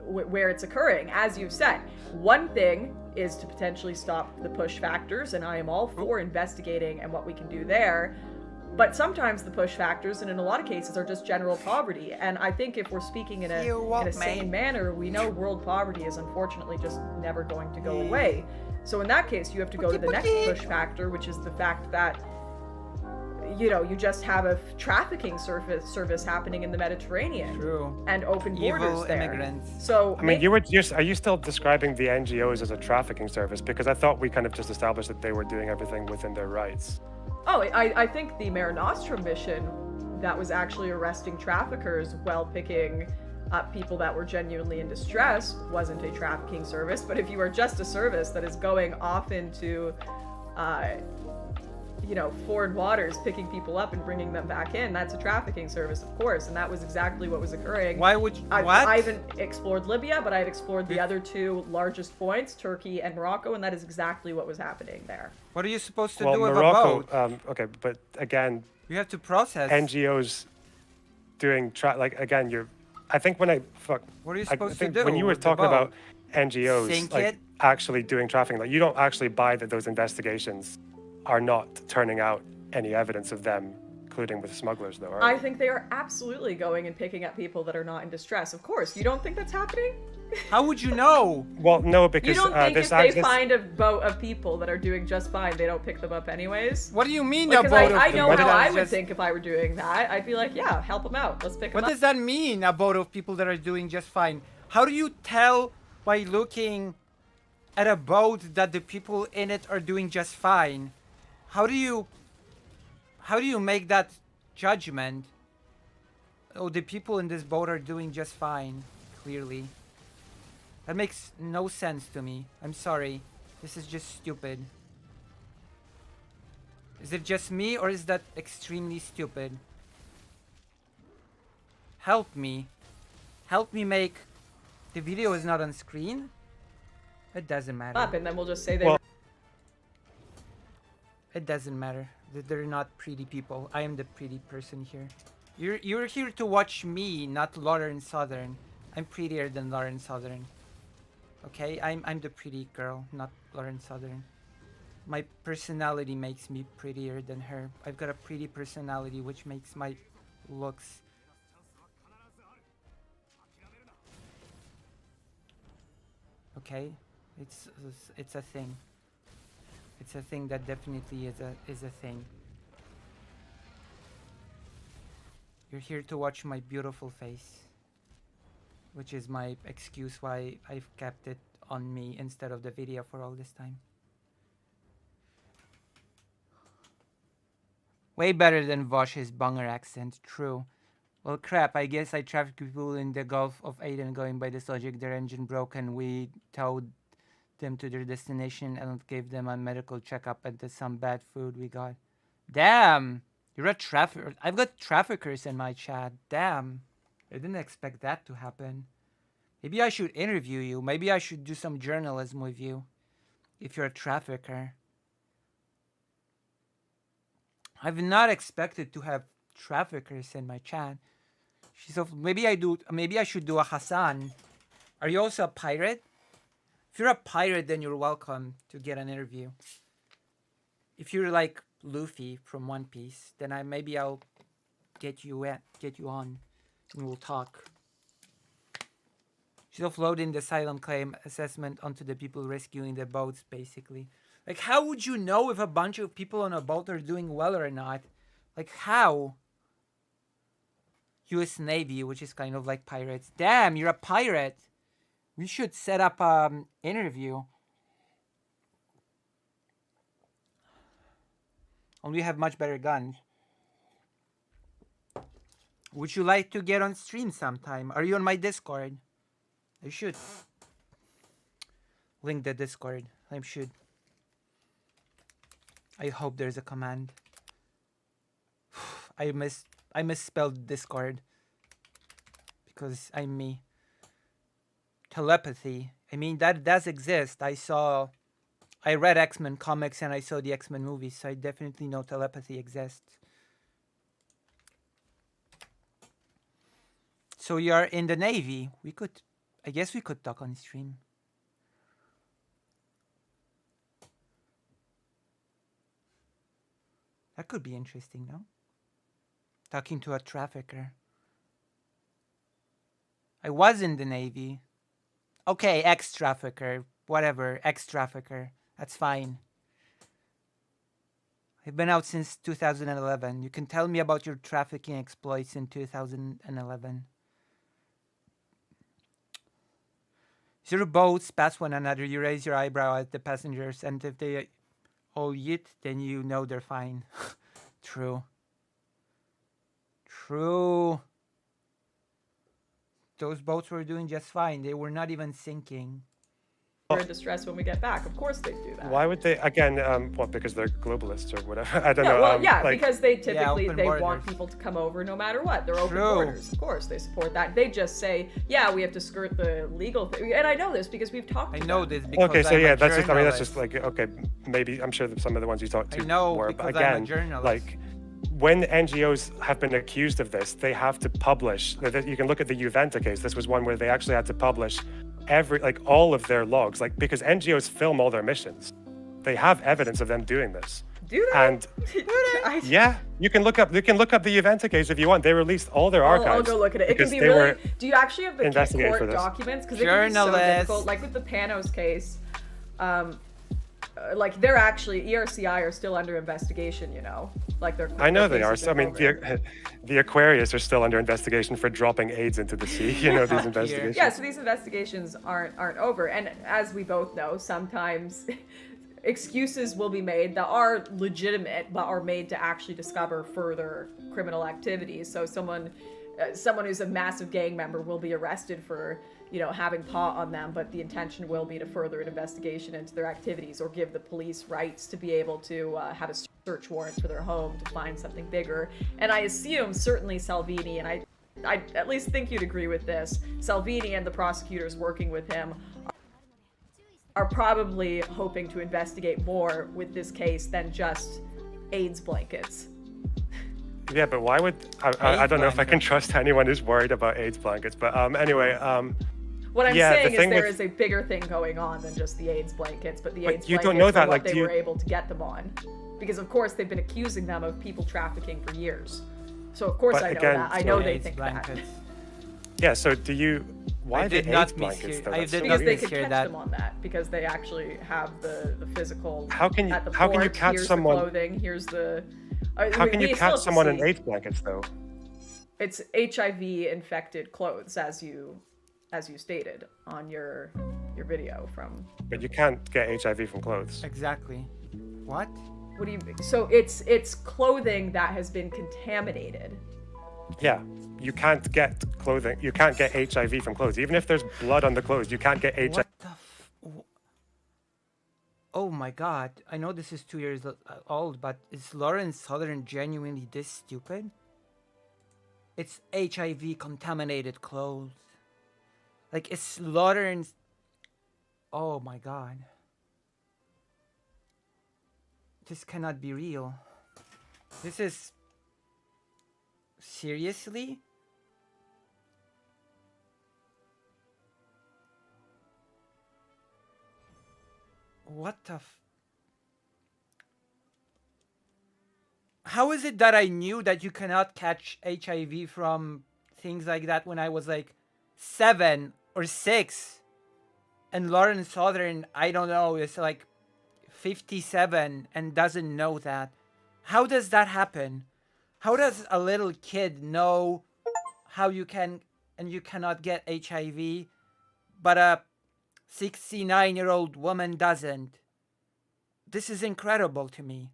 where it's occurring. As you've said, one thing is to potentially stop the push factors, and I am all for investigating and what we can do there. But sometimes the push factors, and in a lot of cases, are just general poverty. And I think if we're speaking in a sane manner, we know world poverty is unfortunately just never going to go away. So in that case, you have to go to the next push factor, which is the fact that, you know, you just have a trafficking service happening in the Mediterranean. True. And open borders Evil there. immigrants. So I mean, are you still describing the NGOs as a trafficking service? Because I thought we kind of just established that they were doing everything within their rights. Oh, I think the Mare Nostrum mission that was actually arresting traffickers while picking up people that were genuinely in distress wasn't a trafficking service. But if you are just a service that is going off into, foreign waters, picking people up and bringing them back in, that's a trafficking service, of course. And that was exactly what was occurring. Why would you, what? I haven't explored Libya, but I've explored the other two largest points, Turkey and Morocco, and that is exactly what was happening there. What are you supposed to Well, do with a Morocco, boat? okay, but again, You have to process. NGOs doing I think when What are you I supposed to think do when you were with the talking about boat? NGOs Sink like it? actually doing trafficking, like you don't actually buy that those investigations are not turning out any evidence of them colluding with smugglers, though. Are I they? think they are absolutely going and picking up people that are not in distress. Of course, you don't think that's happening? How would you know? Well, no, You because don't think this if they find a boat of people that are doing just fine, they don't pick them up anyways? What do you mean Because a boat of I people know that how are I would just- think if I were doing that. I'd be like, yeah, help them out. Let's pick them What up. does that mean, a boat of people that are doing just fine? How do you tell by looking at a boat that the people in it are doing just fine? How do you make that judgment? Oh, the people in this boat are doing just fine, clearly. That makes no sense to me. I'm sorry. This is just stupid. Is it just me, or is that extremely stupid? Help me. Help me make... The video is not on screen? It doesn't matter. Up, and then we'll just say they Well- It doesn't matter. They're not pretty people. I am the pretty person here. You're here to watch me, not Lauren Southern. I'm prettier than Lauren Southern. Okay, I'm the pretty girl, not Lauren Southern. My personality makes me prettier than her. I've got a pretty personality, which makes my looks. Okay, it's a thing. It's a thing that definitely is a thing. You're here to watch my beautiful face, which is my excuse why I've kept it on me instead of the video for all this time. Way better than Vosh's Bunger accent, true. Well, crap, I guess I trafficked people in the Gulf of Aden going by this logic. Their engine broke and we towed them to their destination and gave them a medical checkup and some bad food we got. Damn! You're a trafficker. I've got traffickers in my chat. Damn. I didn't expect that to happen. Maybe I should interview you. Maybe I should do some journalism with you. If you're a trafficker. I've not expected to have traffickers in my chat. So maybe I should do a Hassan. Are you also a pirate? If you're a pirate, then you're welcome to get an interview. If you're like Luffy from One Piece, then maybe I'll get you on and we'll talk. She's offloading the asylum claim assessment onto the people rescuing the boats, basically. Like, how would you know if a bunch of people on a boat are doing well or not? Like, how? US Navy, which is kind of like pirates. Damn, you're a pirate. We should set up an interview. Only have much better guns. Would you like to get on stream sometime? Are you on my Discord? I should. Link the Discord. I should. I hope there's a command. I misspelled Discord. Because I'm me. Telepathy. I mean, that does exist. I read X-Men comics and I saw the X-Men movies, so I definitely know telepathy exists. So you're in the Navy. I guess we could talk on stream. That could be interesting, no? Talking to a trafficker. I was in the Navy. Okay, ex-trafficker. Whatever, ex-trafficker. That's fine. I've been out since 2011. You can tell me about your trafficking exploits in 2011. As your boats pass one another, you raise your eyebrow at the passengers, and if they all yeet, then you know they're fine. True. True. Those boats were doing just fine. They were not even sinking. We're in distress when we get back. Of course they do that. Why would they? Again, what? Because they're globalists or whatever. I don't know. Well, like, because they typically open they borders. want people to come over no matter what. They're open True. borders. Of course, they support that. They just say, yeah, we have to skirt the legal thing. And I know this because we've talked. I to know them. this because okay, so I'm yeah, a that's just. I mean, that's journalist. just like okay, maybe I'm sure that some of the ones you talked to I know, were, because but I'm a again, journalist. like when NGOs have been accused of this, they have to publish. You can look at the Juventa case. This was one where they actually had to publish all of their logs, like because NGOs film all their missions. They have evidence of them doing this. Do they? And yeah, you can look up the Juventa case if you want. They released all their archives. I'll go look at it. It can because be they really. were Do you actually have the investigated for court this. documents? Because it can be so Journalist. difficult. Like with the Panos case, like they're actually ERCI are still under investigation. You know, like they're. I know they are. cases So, I mean, over. the Aquarius are still under investigation for dropping AIDS into the sea. You know, these investigations. Yeah, so these investigations aren't over, and as we both know, sometimes excuses will be made that are legitimate, but are made to actually discover further criminal activities. So someone who's a massive gang member will be arrested for, you know, having pot on them, but the intention will be to further an investigation into their activities or give the police rights to be able to have a search warrant for their home to find something bigger. And I assume certainly Salvini, and I at least think you'd agree with this, Salvini and the prosecutors working with him are probably hoping to investigate more with this case than just AIDS blankets. Yeah, but why would I don't know if I can trust anyone who's worried about AIDS blankets. But anyway, What I'm yeah, the saying is thing there with- is a bigger thing going on than just the AIDS blankets, but the But AIDS you don't blankets know were that, what like, they do you- were able to get them on. Because of course they've been accusing them of people trafficking for years. So of course But I know again, that. I know so- they AIDS think blankets. yeah. So do you? Why I the did not AIDS blankets mishear- though? I That's did so not because they weird. could hear catch that. them on that because they actually have the physical How can you- at the how can you port, catch here's someone- the clothing, here's the How can you we still catch have to someone in see. AIDS blankets though? It's HIV infected clothes as you stated on your video from But you can't get HIV from clothes. Exactly. What? what do you so it's clothing that has been contaminated. Yeah, you can't get clothing. You can't get HIV from clothes. Even if there's blood on the clothes, you can't get HIV. What the Oh my god. I know this is 2 years old, but is Lauren Southern genuinely this stupid? It's HIV contaminated clothes. Like, it's Lauren's. Oh my god. This cannot be real. This is. Seriously? What the How is it that I knew that you cannot catch HIV from things like that when I was like 7 or 6? And Lauren Southern, I don't know, is like 57 and doesn't know that. How does that happen? How does a little kid know how you can and you cannot get HIV, but a 69-year-old woman doesn't? This is incredible to me.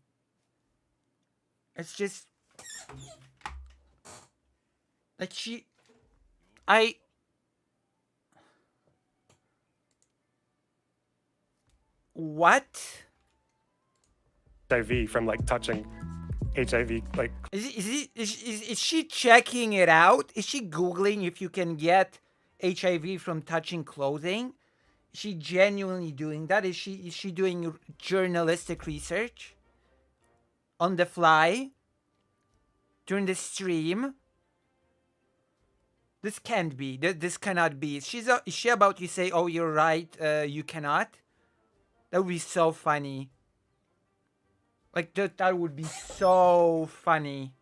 It's just like what? HIV from like touching HIV. Like Is she checking it out? Is she Googling if you can get HIV from touching clothing? Is she genuinely doing that? Is she doing journalistic research? On the fly? During the stream? This can't be. This cannot be. Is she about to say, oh, you're right, you cannot? That would be so funny. Like, that would be so funny.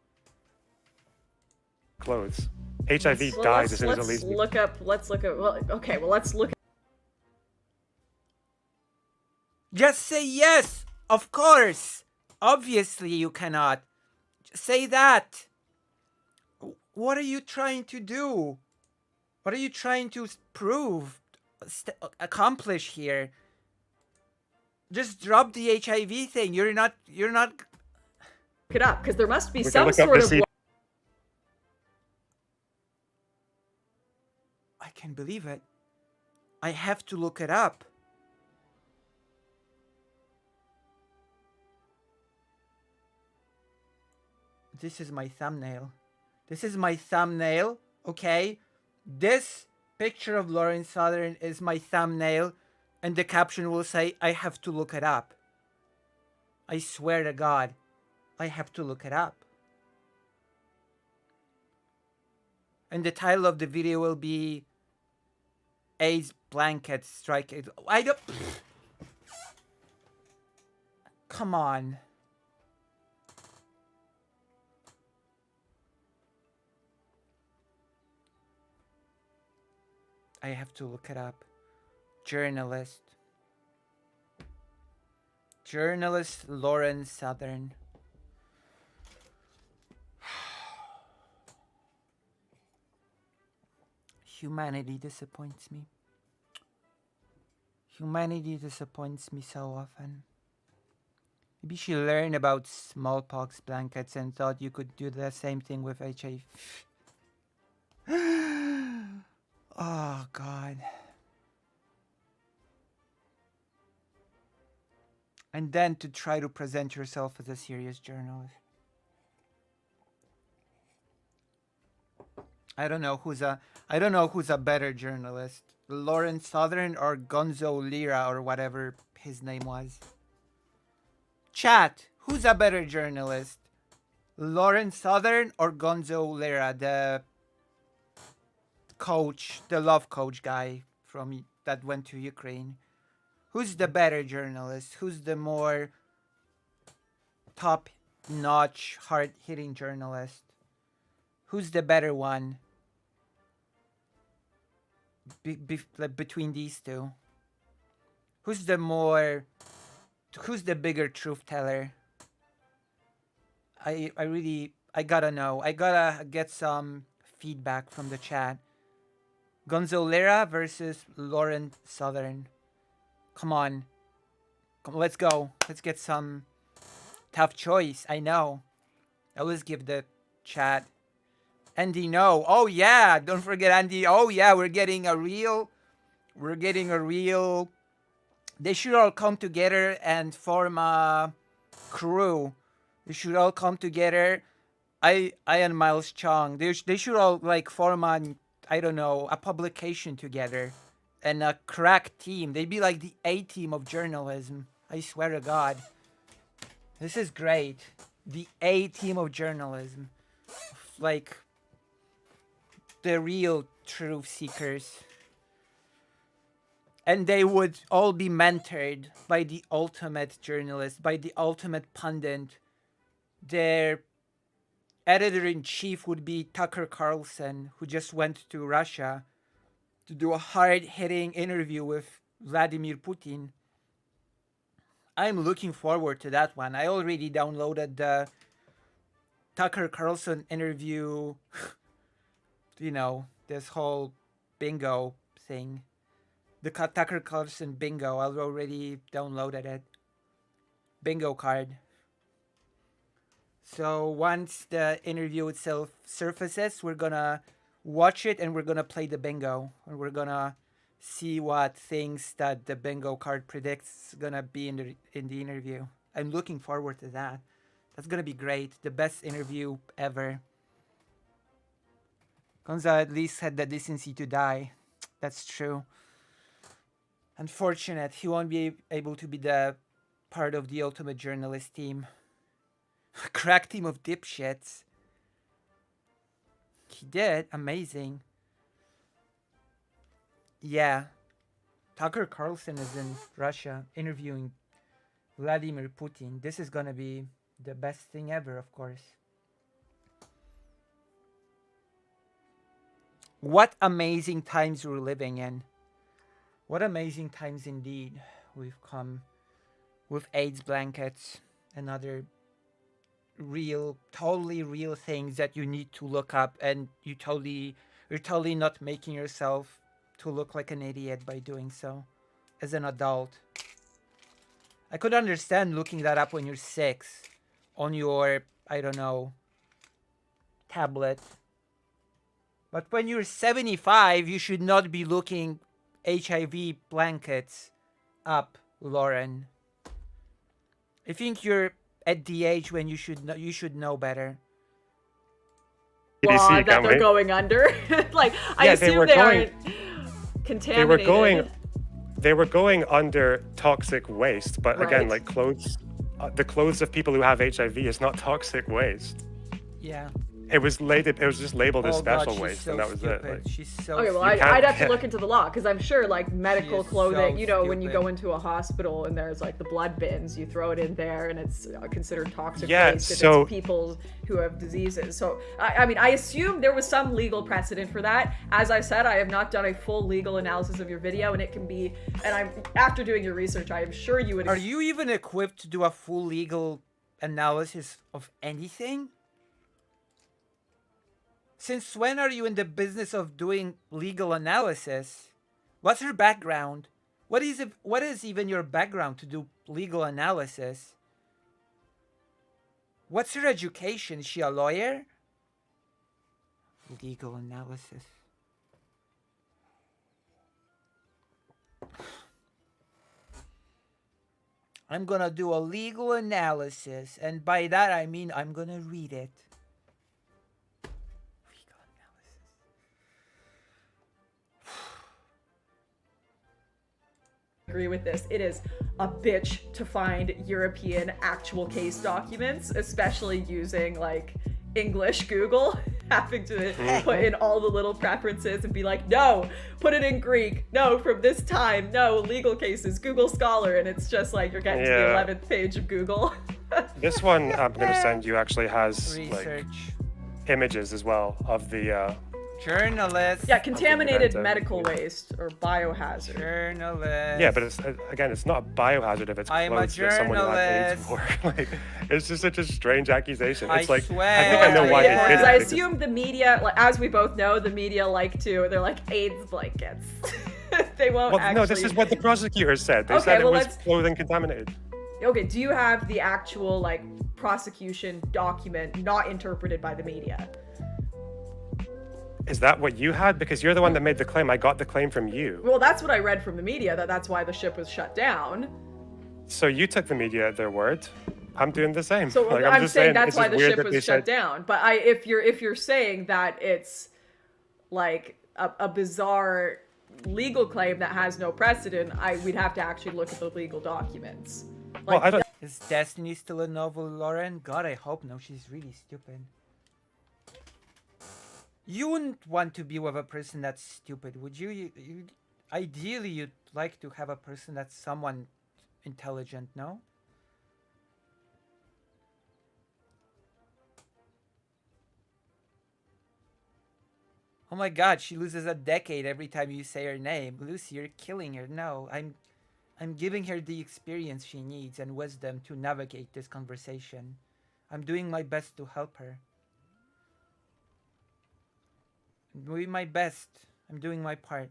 clothes. HIV So dies as soon as it let's leaves me. look up. Let's look at. Well, okay. Well, let's look. Just say yes! Of course! Obviously you cannot. Just say that! What are you trying to do? What are you trying to prove? Accomplish here? Just drop the HIV thing. You're not... Look it up because there must be We can some look up sort the of. CD. I can't believe it. I have to look it up. This is my thumbnail. This is my thumbnail, okay? This picture of Lauren Southern is my thumbnail, and the caption will say, I have to look it up. I swear to God, I have to look it up. And the title of the video will be AIDS Blanket Strike. I don't... Come on. I have to look it up. Journalist. Journalist Lauren Southern. Humanity disappoints me. Humanity disappoints me so often. Maybe she learned about smallpox blankets and thought you could do the same thing with HIV. Oh, God. And then to try to present yourself as a serious journalist. I don't know who's a better journalist. Lauren Southern or Gonzo Lira or whatever his name was. Chat, who's a better journalist? Lauren Southern or Gonzo Lira, the coach, the love coach guy from that went to Ukraine? Who's the better journalist? Who's the more top-notch, hard-hitting journalist? Who's the better one like between these two? Who's the bigger truth teller? I gotta know. I gotta get some feedback from the chat. Gonzo Lira versus Lauren Southern. Come on. Let's go. Let's get some tough choice. I know. I always give the chat. Andy, no. Oh yeah. Don't forget Andy. Oh yeah. We're getting a real. They should all come together and form a crew. They should all come together. I and Miles Chong. They should all like form an, I don't know, a publication together and a crack team. They'd be like the A team of journalism. I swear to God. This is great. The A team of journalism. Like the real truth seekers. And they would all be mentored by the ultimate journalist, by the ultimate pundit. Their editor-in-chief would be Tucker Carlson, who just went to Russia to do a hard-hitting interview with Vladimir Putin. I'm looking forward to that one. I already downloaded the Tucker Carlson interview, you know, this whole bingo thing. The Tucker Carlson bingo, I've already downloaded it. Bingo card. So once the interview itself surfaces, we're gonna watch it and we're gonna play the bingo. And we're gonna see what things that the bingo card predicts gonna be in the interview. I'm looking forward to that. That's gonna be great. The best interview ever. Gonza at least had the decency to die. That's true. Unfortunate, he won't be able to be the part of the ultimate journalist team. Crack team of dipshits. He did. Amazing. Yeah. Tucker Carlson is in Russia interviewing Vladimir Putin. This is gonna be the best thing ever, of course. What amazing times we're living in. What amazing times indeed we've come with AIDS blankets and other totally real things that you need to look up, and you're totally not making yourself to look like an idiot by doing so as an adult. I could understand looking that up when you're 6 on your, I don't know, tablet. But when you're 75, you should not be looking HIV blankets up, Lauren. I think you're at the age when you should know better. That they're going under. Like, I assume they aren't contaminated. They were going under toxic waste, but Right. again, like clothes, the clothes of people who have HIV is not toxic waste. Yeah. It was just labeled as special God, waste, so and that was stupid. it. Like, She's so Okay, well, stupid. I'd have to look into the law, because I'm sure, like, medical is clothing, so you know, when you stupid. go into a hospital and there's, like, the blood bins, you throw it in there and it's considered toxic Yeah, waste if so- it's people who have diseases. So, I mean, I assume there was some legal precedent for that. As I said, I have not done a full legal analysis of your video, and it can be, and after doing your research, I am sure you would... Are you even equipped to do a full legal analysis of anything? Since when are you in the business of doing legal analysis? What's her background? What is even your background to do legal analysis? What's her education? Is she a lawyer? Legal analysis. I'm gonna do a legal analysis, and by that I mean I'm gonna read it. Legal analysis. agree with this. It is a bitch to find European actual case documents, especially using like English Google, having to put in all the little preferences and be like, no, put it in Greek. No, from this time. No, legal cases, Google Scholar. And it's just like you're getting to the 11th page of Google. This one I'm going to send you actually has like Research. images as well of the Journalist. Yeah, contaminated Okay. medical waste or biohazard. Journalist. yeah, but it's again, it's not a biohazard if it's I'm a clothes that someone who had AIDS journalist. wore. Like, it's just such a strange accusation. I It's like swear. I think I know why Yeah, they did it. I because- assume the media, like, as we both know, the media like to, they're like AIDS blankets. They won't Well, actually. no, this is what the prosecutors said. They Okay, said it well, was let's- clothing contaminated. Okay, do you have the actual, like, prosecution document not interpreted by the media? Is that what you had? Because you're the one that made the claim. I got the claim from you. Well, that's what I read from the media, that's why the ship was shut down. So you took the media at their word. I'm doing the same. So Like, I'm just saying that's it's why just the weird ship that they was shut said- down. But if you're saying that it's like a bizarre legal claim that has no precedent, we'd have to actually look at the legal documents. Well, I don't. Is Destiny still a novel, Lauren? God, I hope no. She's really stupid. You wouldn't want to be with a person that's stupid, would you? Ideally, you'd like to have a person that's someone intelligent, no? Oh my god, she loses a decade every time you say her name. Lucy, you're killing her. No, I'm giving her the experience she needs and wisdom to navigate this conversation. I'm doing my best to help her. I'm doing my best. I'm doing my part.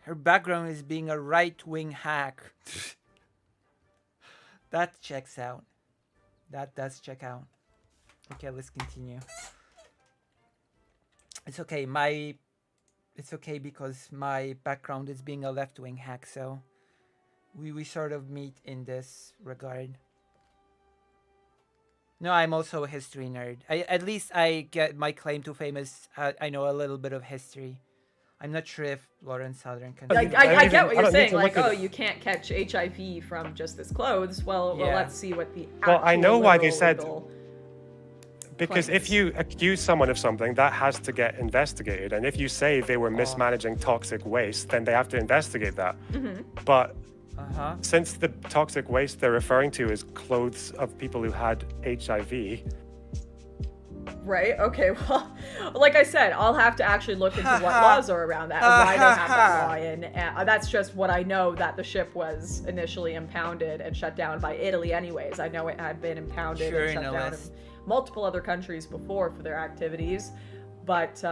Her background is being a right-wing hack. That checks out. That does check out. Okay, let's continue. It's okay. It's okay because my background is being a left-wing hack, so we sort of meet in this regard. No, I'm also a history nerd. At least I get my claim to fame is I know a little bit of history. I'm not sure if Lauren Southern can. I I get what don't you're need saying. to Like, look at oh, it. you can't catch HIV from just this clothes. Well, Yeah. let's see what the Well, I know actual why they literal said- legal- Because if claims. you accuse someone of something, that has to get investigated. And if you say they were mismanaging toxic waste, then they have to investigate that. But Uh-huh. since the toxic waste they're referring to is clothes of people who had HIV, Right? Okay, well, like I said, I'll have to actually look into what laws are around that and why they have that law in. And that's just what I know, that the ship was initially impounded and shut down by Italy anyways. I know it had been impounded and shut down in Journalist. multiple other countries before for their activities. But,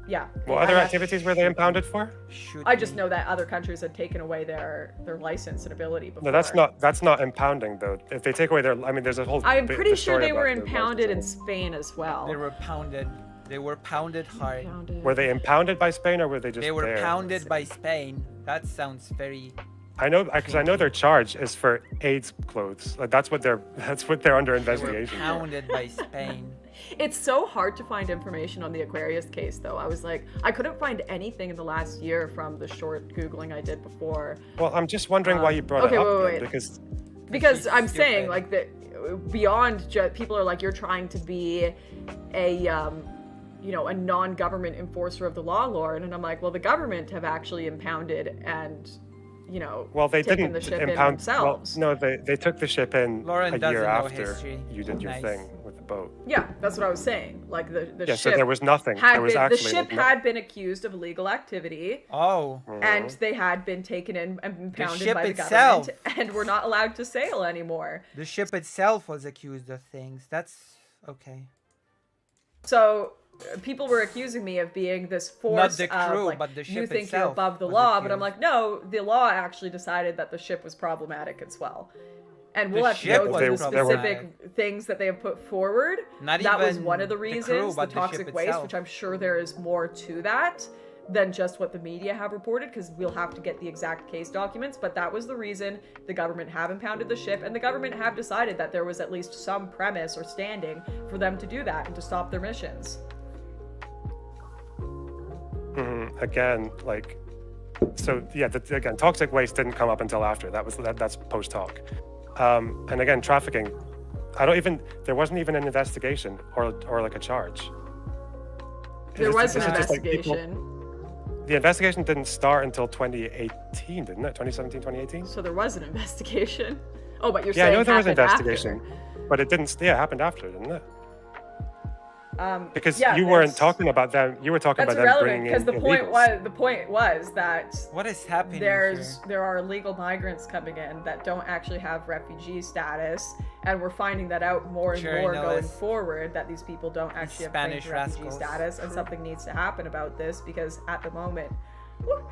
yeah. what other activities were they impounded for? Should I just be. know that other countries had taken away their license and ability before. No, that's not impounding though. If they take away their, I mean, there's a whole. I'm bit- pretty the sure story they were about the impounded in license. Spain as well. They were pounded. They were pounded hard. Impounded. Were they impounded by Spain or were they just They were there? pounded by Spain. That sounds very. I know because I know their charge is for AIDS clothes. Like that's what they're under They were investigation. for. pounded by Spain. It's so hard to find information on the Aquarius case, though. I was like, I couldn't find anything in the last year from the short Googling I did before. Well, I'm just wondering why you brought okay, it up wait, then, wait. because Because I'm saying, stupid. like, that beyond people are like, you're trying to be a, a non-government enforcer of the law, Lauren. And I'm like, well, the government have actually impounded and, well they taken didn't the ship in impound. Well, themselves. no, they took the ship in Lauren a doesn't year know after history. you did your Nice. thing with the boat. Yeah, that's what I was saying. Like, the Yeah, ship so there was nothing. had There was been, the actually ship like, no- had been accused of illegal activity. Oh. And they had been taken in and impounded ship by the itself. government and were not allowed to sail anymore. The ship itself was accused of things. That's okay. So people were accusing me of being this force the crew, of like, but the you ship think you're itself above the was law, but I'm accused. like, no, the law actually decided that the ship was problematic as well. And we'll The have to ship go was through the problematic. specific things that they have put forward. Not that was even one of the the crew, reasons, the but the ship toxic waste, itself. which I'm sure there is more to that than just what the media have reported, because we'll have to get the exact case documents, but that was the reason the government have impounded the ship, and the government have decided that there was at least some premise or standing for them to do that and to stop their missions. Again, like, so yeah, again, toxic waste didn't come up until after. That's post hoc. And again, trafficking, there wasn't even an investigation or like a charge. There was an this is just like people- investigation. The investigation didn't start until 2018, didn't it? 2017, 2018? So there was an investigation. Oh, but you're Yeah, I saying know there was an happened investigation, after. but it didn't. Yeah, it happened after, didn't it? Because yeah, you weren't that's- talking about them. You were talking That's about them irrelevant bringing in because illegals. the point was that What is happening there are illegal migrants coming in that don't actually have refugee status, and we're finding that out more and more going Journalists. forward, that these people don't actually have Spanish claimed refugee rascals. status, and something needs to happen about this because at the moment, sorry,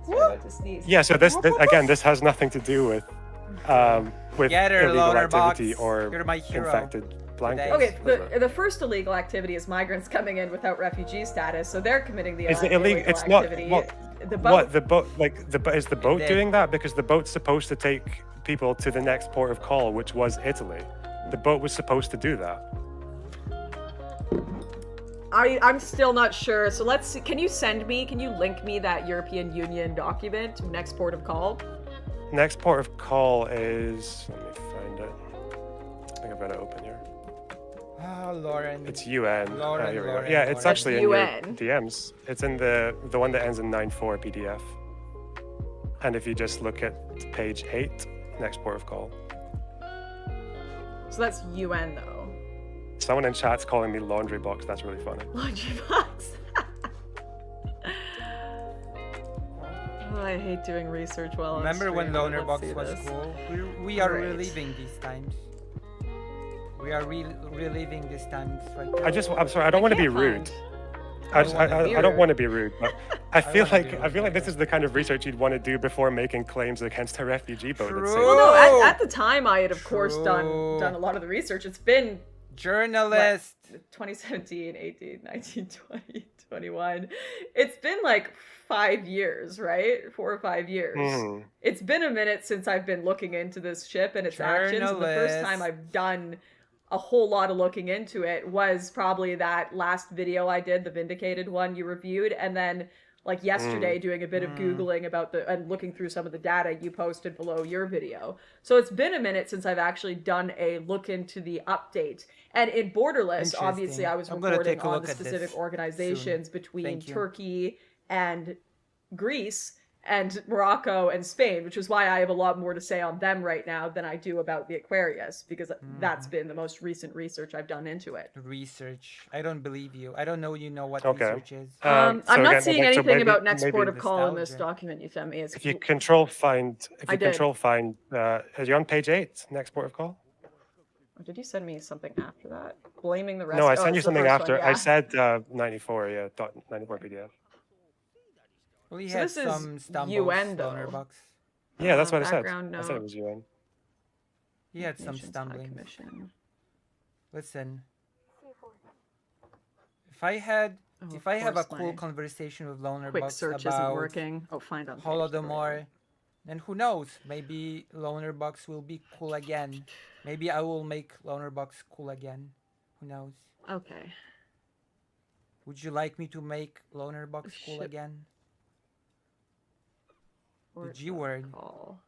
I'm about to sneeze. Yeah, so this again, this has nothing to do with Get her, illegal loner activity box. or You're my hero infected blankets. Okay, the first illegal activity is migrants coming in without refugee status, so they're committing the Is it illegal illegal? It's not. activity. What, The boat, what the boat? Like is the boat did. doing that? Because the boat's supposed to take people to the next port of call, which was Italy. The boat was supposed to do that. I'm still not sure. So let's see. Can you link me that European Union document, next port of call? Next port of call is. Let me find it. I think I've got it open here. Oh, Lauren. It's UN. Lauren, Here we go. Lauren, Yeah, it's Lauren. actually in UN. your DMs. It's in the one that ends in 94 PDF. And if you just look at page 8, next port of call. So that's UN though. Someone in chat's calling me laundry box. That's really funny. Laundry box. Oh, I hate doing research while on Remember when stream, but Loner let's Box see was this. cool? We are Great. reliving these times. We are reliving these times right now. I'm sorry. I don't want to be can't rude. find- I don't want to be rude, but I feel wanna be like this is the kind of research you'd want to do before making claims against a refugee boat. It seems. True. Well, no, at the time I had of course True. done a lot of the research. It's been Journalist. 2017, 18, 19, 20, 21. It's been like 5 years, right? 4 or 5 years. Mhm. It's been a minute since I've been looking into this ship and its actions. And the first time Journalist. I've done a whole lot of looking into it was probably that last video I did, the Vindicated one you reviewed, and then like yesterday doing a bit of Googling about and looking through some of the data you posted below your video. So it's been a minute since I've actually done a look into the update. And in Borderless, obviously Interesting. I was I'm gonna reporting take a on look the at this specific organizations soon. between Thank you. Turkey and Greece and Morocco and Spain, which is why I have a lot more to say on them right now than I do about the Aquarius, because that's been the most recent research I've done into it. Research. I don't believe you. I don't know you know what Okay. research is. So I'm not again, seeing okay, so anything maybe- about next maybe port of call in this nostalgia. document you sent me. It's If you control find, I did. are you on page 8? Next port of call? Oh, did you send me something after that? Blaming the rest? No, I Oh, sent you it's the something first after. one, I yeah. said 94. Yeah, 94 PDF. We So had this is some stumbles. UN Loner though. Box. Yeah, that's what I said. background I said it note. was UN. He had some Nations High stumbling. Commission. Listen. If I had, Oh, if I of have a course, cool my conversation with Loner Quick Box search isn't about working. Oh, find on page, there we go. Holodomor, then who knows? Maybe Loner Box will be cool again. Maybe I will make Loner Box cool again. Who knows? Okay. Would you like me to make Loner Box cool Shit. again? Port G of word. call.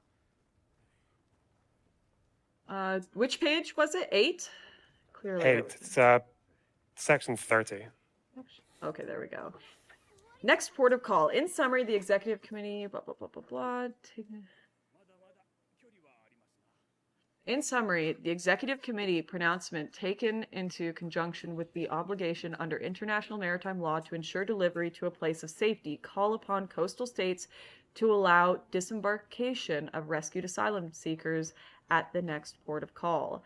Which page was it? 8? Clearly. 8. It's section 30. Okay, there we go. Next port of call. In summary, the executive committee, blah, blah, blah, blah, blah. In summary, the executive committee pronouncement taken into conjunction with the obligation under international maritime law to ensure delivery to a place of safety call upon coastal states to allow disembarkation of rescued asylum seekers at the next port of call.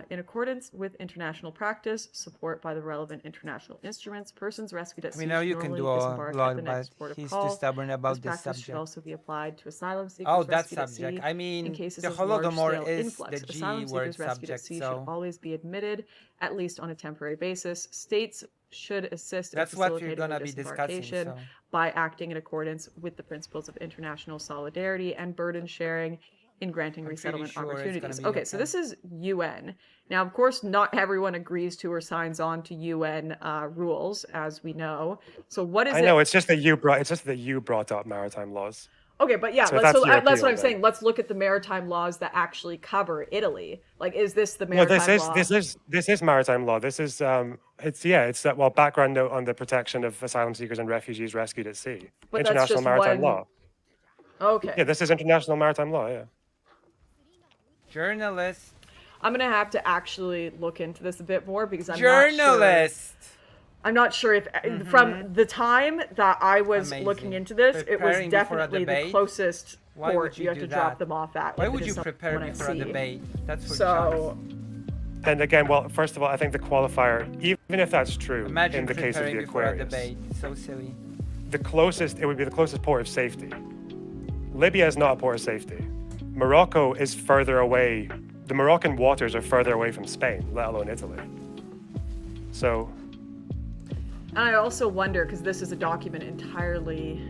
In accordance with international practice, support by the relevant international instruments, persons rescued at I sea mean, now you can normally do a disembark lot, at the but next port of he's call. too stubborn about This this practice should subject. also be applied to asylum seekers Oh, that rescued at subject. sea. I In mean, cases the of Holodomor large-scale is influx, the asylum G word seekers rescued at subject, sea so should always be admitted, at least on a temporary basis. States should assist that's in what we're facilitating gonna the be discussing. disembarkation So by acting in accordance with the principles of international solidarity and burden sharing in granting pretty resettlement sure it's gonna opportunities. be Okay, like so that. this is UN. Now, of course, not everyone agrees to or signs on to UN rules, as we know. So what is I it? know it's just that you brought up maritime laws. Okay, but yeah, So that's your that's what appeal, I'm then. saying. Let's look at the maritime laws that actually cover Italy. Like, is this the No, maritime law? this is maritime law. This is it's that well background note on the protection of asylum seekers and refugees rescued at sea. But that's International just maritime one. law. Okay. Yeah, this is international maritime law. Yeah. Journalist. I'm gonna have to actually look into this a bit more because Journalist. I'm not sure if from the time that I was Amazing. looking into this, it was Preparing before a definitely the debate? closest Why port would you you have do to drop that? them off at. Why if it would is you someone prepare at before a sea. debate? That's for So And again, well, first of all, I think the qualifier, even if that's true, imagine in the case of preparing the before a Aquarius, debate. So silly. it would be the closest port of safety. Libya is not a port of safety. Morocco is further away. The Moroccan waters are further away from Spain, let alone Italy. So and I also wonder because this is a document entirely.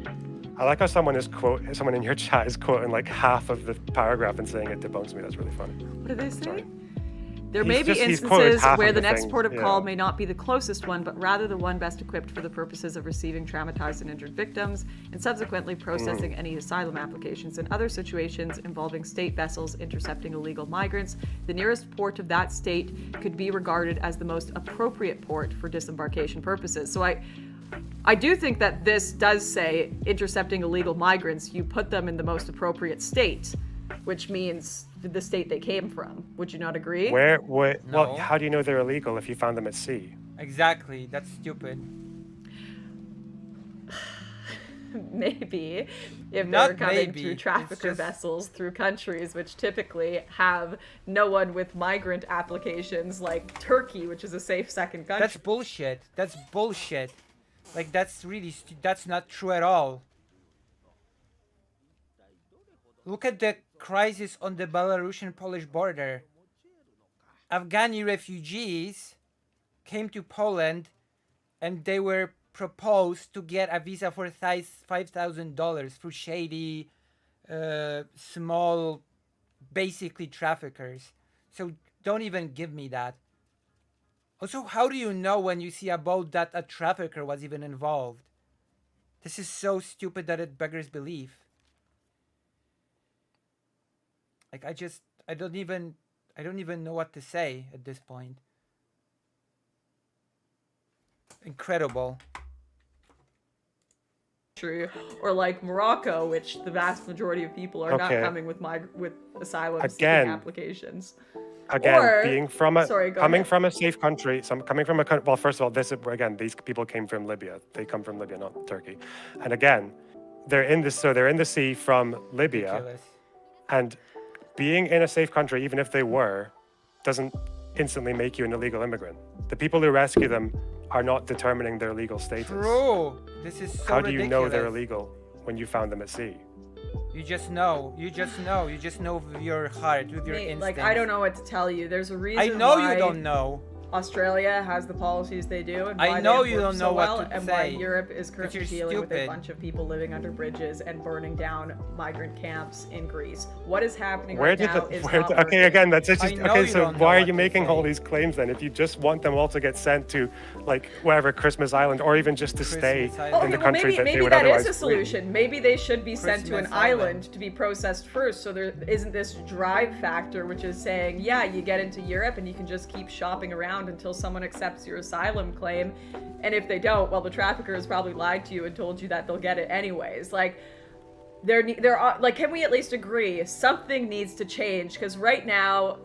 I like how someone in your chat is quoting like half of the paragraph and saying it debunks me. That's really funny. What did they say? Sorry. There may be He's quoted instances half where of the the next thing, port of call yeah. may not be the closest one, but rather the one best equipped for the purposes of receiving traumatized and injured victims and subsequently processing any asylum applications. In other situations involving state vessels intercepting illegal migrants, the nearest port of that state could be regarded as the most appropriate port for disembarkation purposes. So I do think that this does say intercepting illegal migrants, you put them in the most appropriate state, which means the state they came from. Would you not agree? Well, No. how do you know they're illegal if you found them at sea? Exactly. That's stupid. Maybe if Not they're coming maybe, through it's trafficker just- vessels through countries which typically have no one with migrant applications like Turkey, which is a safe second country. That's bullshit. That's bullshit. Like, that's really that's not true at all. Look at the crisis on the Belarusian-Polish border. Afghani refugees came to Poland and they were proposed to get a visa for $5,000 through shady, small, basically traffickers. So don't even give me that. Also, how do you know when you see a boat that a trafficker was even involved? This is so stupid that it beggars belief. Like, I don't even know what to say at this point. Incredible. Or like Morocco, which the vast majority of people are not Okay. coming with asylum seeking Again. applications. Again, Or- being from a sorry, go coming ahead. from a safe country, well, first of all, these people came from Libya. They come from Libya, not Turkey. And again, they're in the sea from Libya, Ridiculous. and being in a safe country, even if they were, doesn't instantly make you an illegal immigrant. The people who rescue them are not determining their legal status. True. This is so How do you know they're ridiculous. illegal when you found them at sea? You just know. You just know. You just know with your heart, with your Mate, instincts. like, I don't know what to tell you. There's a reason I know why you don't know. Australia has the policies they do, and I why know they you work don't so know what well, to and say, why Europe is but currently you're dealing with a stupid. bunch of people living under bridges and burning down migrant camps in Greece. What is happening Where right did now the, is where not the- okay, working. again, that's just I know okay. you So don't know why are what you to making all say. these claims then? If you just want them all to get sent to, like, wherever Christmas Island, or even just to stay Christmas Island. Oh, in okay, the well, country that they maybe would that otherwise is a solution. Maybe they should be sent to an Christmas Island. island to be processed first, so there isn't this drive factor, which is saying, yeah, you get into Europe and you can just keep shopping around until someone accepts your asylum claim, and if they don't, well, the trafficker has probably lied to you and told you that they'll get it anyways. Like, there are, like, can we at least agree something needs to change? Because right now,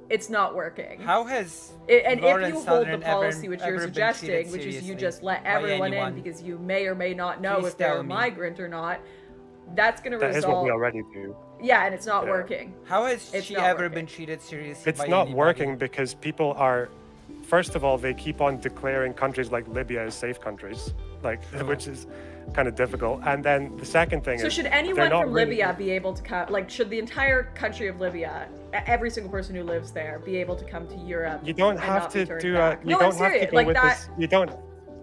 it's not working. How has And if Lawrence you hold the Southern policy ever- which ever you're been suggesting, treated which is you seriously just let by everyone in anyone? because you may or may not know Please if they're tell a me. migrant or not, that's going to That is what result. we already do. Yeah, and it's not Yeah. working. How has It's she not ever working. been treated seriously? It's by not anybody? working because people are, first of all, they keep on declaring countries like Libya as safe countries, like which is kind of difficult. And then the second thing So is, should they're anyone not from really- Libya be able to come? Like, should the entire country of Libya, every single person who lives there, be able to come to Europe? You don't and have not be to turned do back? you No, don't I'm have to serious. go Like with that. this.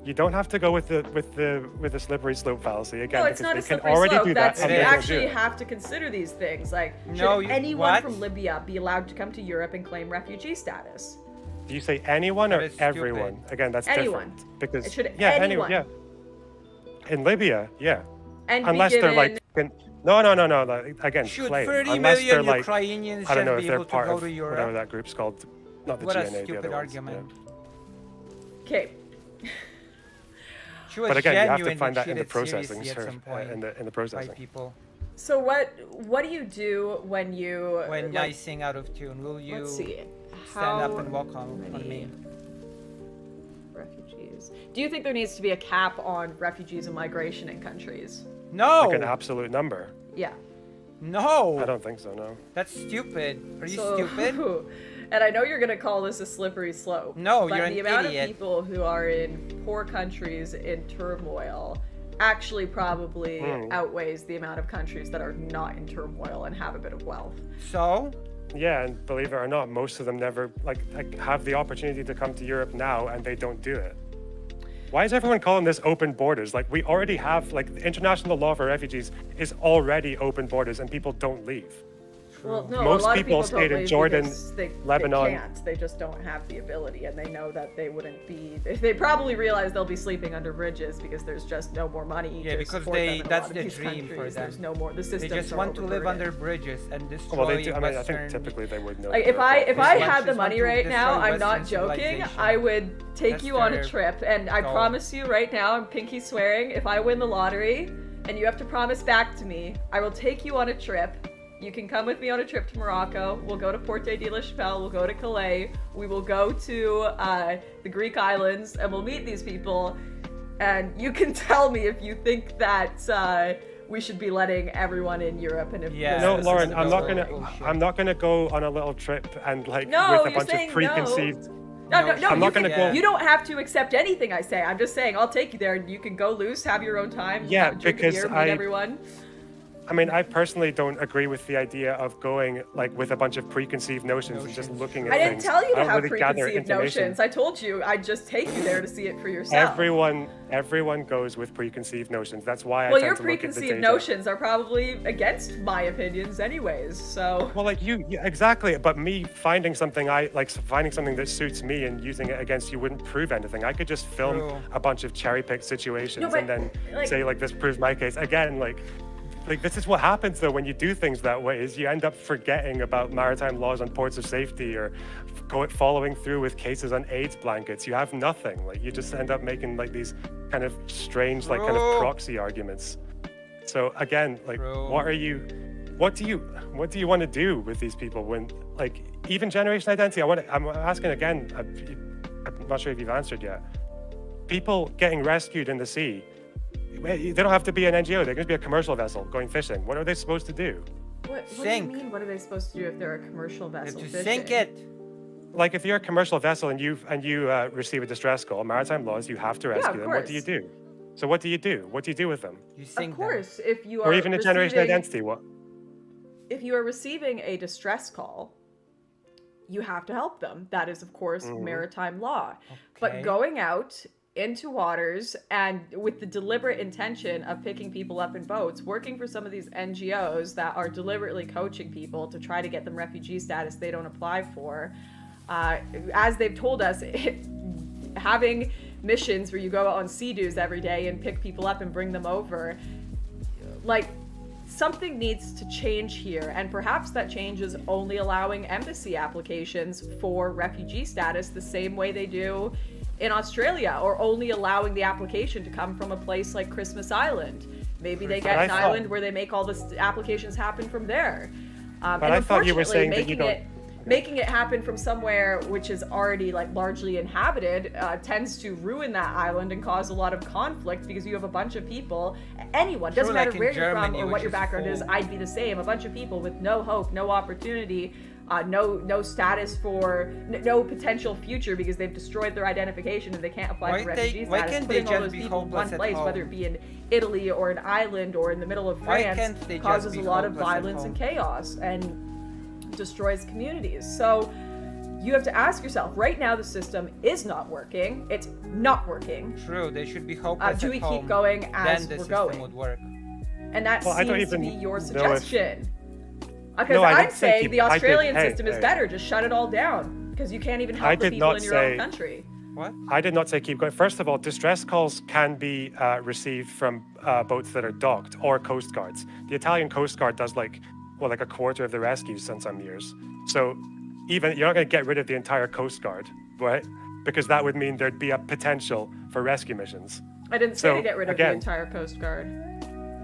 You don't have to go with the slippery slope fallacy again. No, it's because not a they can slippery already slope. do That's, that. you and they don't do actually it. have to consider these things. Like, No, should you- anyone what? from Libya be allowed to come to Europe and claim refugee status? Do you say anyone or That is everyone? stupid. Again, that's Anyone. different. Because It should anyone. anyone. Yeah. In Libya, yeah. And Unless be they're given, like, no. Like, again, Should claim. 30 Unless million they're like, Ukrainians I don't just know be if they're able to part go of to whatever Europe? that group's called. Not the What a GNA, the stupid other ones, argument. yeah. okay, She was But again, you have to genuinely find that in the treated processing, seriously at sir, some point in the by processing. people so what do you do when you when like, I sing out of tune. Will you let's see, stand up how and walk on me? many refugees? Do you think there needs to be a cap on refugees and migration in countries? No, Like an absolute number. Yeah. no, I don't think so. No. that's stupid. Are you So- stupid? And I know you're gonna call this a slippery slope. No, but you're the an amount idiot. of people who are in poor countries in turmoil actually probably outweighs the amount of countries that are not in turmoil and have a bit of wealth. So, Yeah, and believe it or not, most of them never like have the opportunity to come to Europe now, and they don't do it. Why is everyone calling this open borders? Like we already have like the international law for refugees is already open borders, and people don't leave. Well, no, Most a lot people of people stayed don't in leave Jordan, because they Lebanon. can't. They just don't have the ability, and they know that they wouldn't be. They probably realize they'll be sleeping under bridges because there's just no more money. yeah, to because support them in a that's lot of the these dream for countries. them. There's no more. The They systems just are want to live overburdened. under bridges and destroy Well, they do. I mean, I Western. think typically they would know. Like that, if I but- if I Just had the want money to right now, destroy I'm not Western joking. civilization. I would take That's you on a their trip, and I goal. promise you right now, I'm pinky swearing, if I win the lottery, and you have to promise back to me, I will take you on a trip. You can come with me on a trip to Morocco. We'll go to Porte de la Chapelle. We'll go to Calais. We will go to the Greek islands, and we'll meet these people. And you can tell me if you think that we should be letting everyone in Europe. And if Yeah. No, This Lauren, is I'm not bullshit. gonna. I'm not gonna go on a little trip and like No, with a you're bunch saying of preconceived. No, No, no, I'm you, not gonna can, go- you don't have to accept anything I say. I'm just saying I'll take you there, and you can go loose, have your own time. Yeah, have a drink because of beer, meet everyone. I mean, I personally don't agree with the idea of going like with a bunch of preconceived notions and just looking at I didn't things. tell you to I don't have really gather preconceived information. notions. I told you I'd just take you there to see it for yourself. Everyone goes with preconceived notions. That's why I Well, tend your to look at the preconceived data. notions are probably against my opinions, anyways. So. Well, like you yeah, exactly. But me finding something finding something that suits me and using it against you wouldn't prove anything. I could just film True. a bunch of cherry-picked situations No, but, and then like- say like this proves my case. Again, like this is what happens though when you do things that way is you end up forgetting about maritime laws on ports of safety or following through with cases on AIDS blankets. You have nothing. Like you just end up making like these kind of strange like kind of True. proxy arguments. So again, like True. what do you want to do with these people when like even generation identity? I'm asking again. I'm not sure if you've answered yet. People getting rescued in the sea. They don't have to be an NGO. They can just be a commercial vessel going fishing. What are they supposed to do? What do you Sink. mean? What are they supposed to do if they're a commercial vessel? to fishing? sink it. Like if you're a commercial vessel and you receive a distress call, maritime laws, you have to rescue of them. What do you course. do? So what do you do? What do you do with them? You sink Of course, if you are Or even a generation receiving- identity? What? if you are receiving a distress call, you have to help them. That is, of course, maritime law. But Okay. going out into waters and with the deliberate intention of picking people up in boats, working for some of these NGOs that are deliberately coaching people to try to get them refugee status they don't apply for, as they've told us, having missions where you go out on sea-doos every day and pick people up and bring them over, like, something needs to change here, and perhaps that change is only allowing embassy applications for refugee status the same way they do in Australia, or only allowing the application to come from a place like Christmas Island. Maybe they get But I an thought- island where they make all the applications happen from there. And I thought you were unfortunately, saying that you making it happen from somewhere which is already like largely inhabited tends to ruin that island and cause a lot of conflict, because you have a bunch of people, anyone, doesn't True, like matter in where you're from Germany, or what which your is background is, full. I'd be the same. A bunch of people with no hope, no opportunity, no status for, no potential future because they've destroyed their identification and they can't apply Why for they- refugee why status. can't Putting they all just those be people in one hopeless at place, home? whether it be in Italy or an island or in the middle of Why France, can't they just causes be a lot of hopeless at violence and home? chaos and destroys communities. So you have to ask yourself, right now the system is not working. It's not working. True, they should be hopeless Do at we home. keep going as Then the we're system going? would work. And that Well, I don't seems to even be your know if- suggestion. Because No, I I'm didn't say saying keep- the I did- Australian hey, system is hey. better. Just shut it all down. Because you can't even I help the did people not in your own say- country. What? I did not say keep going. First of all, distress calls can be received from boats that are docked or coast guards. The Italian Coast Guard does like a quarter of the rescues in some years. So even you're not going to get rid of the entire Coast Guard, right? Because that would mean there'd be a potential for rescue missions. I didn't say So, to get rid of the again- entire Coast Guard.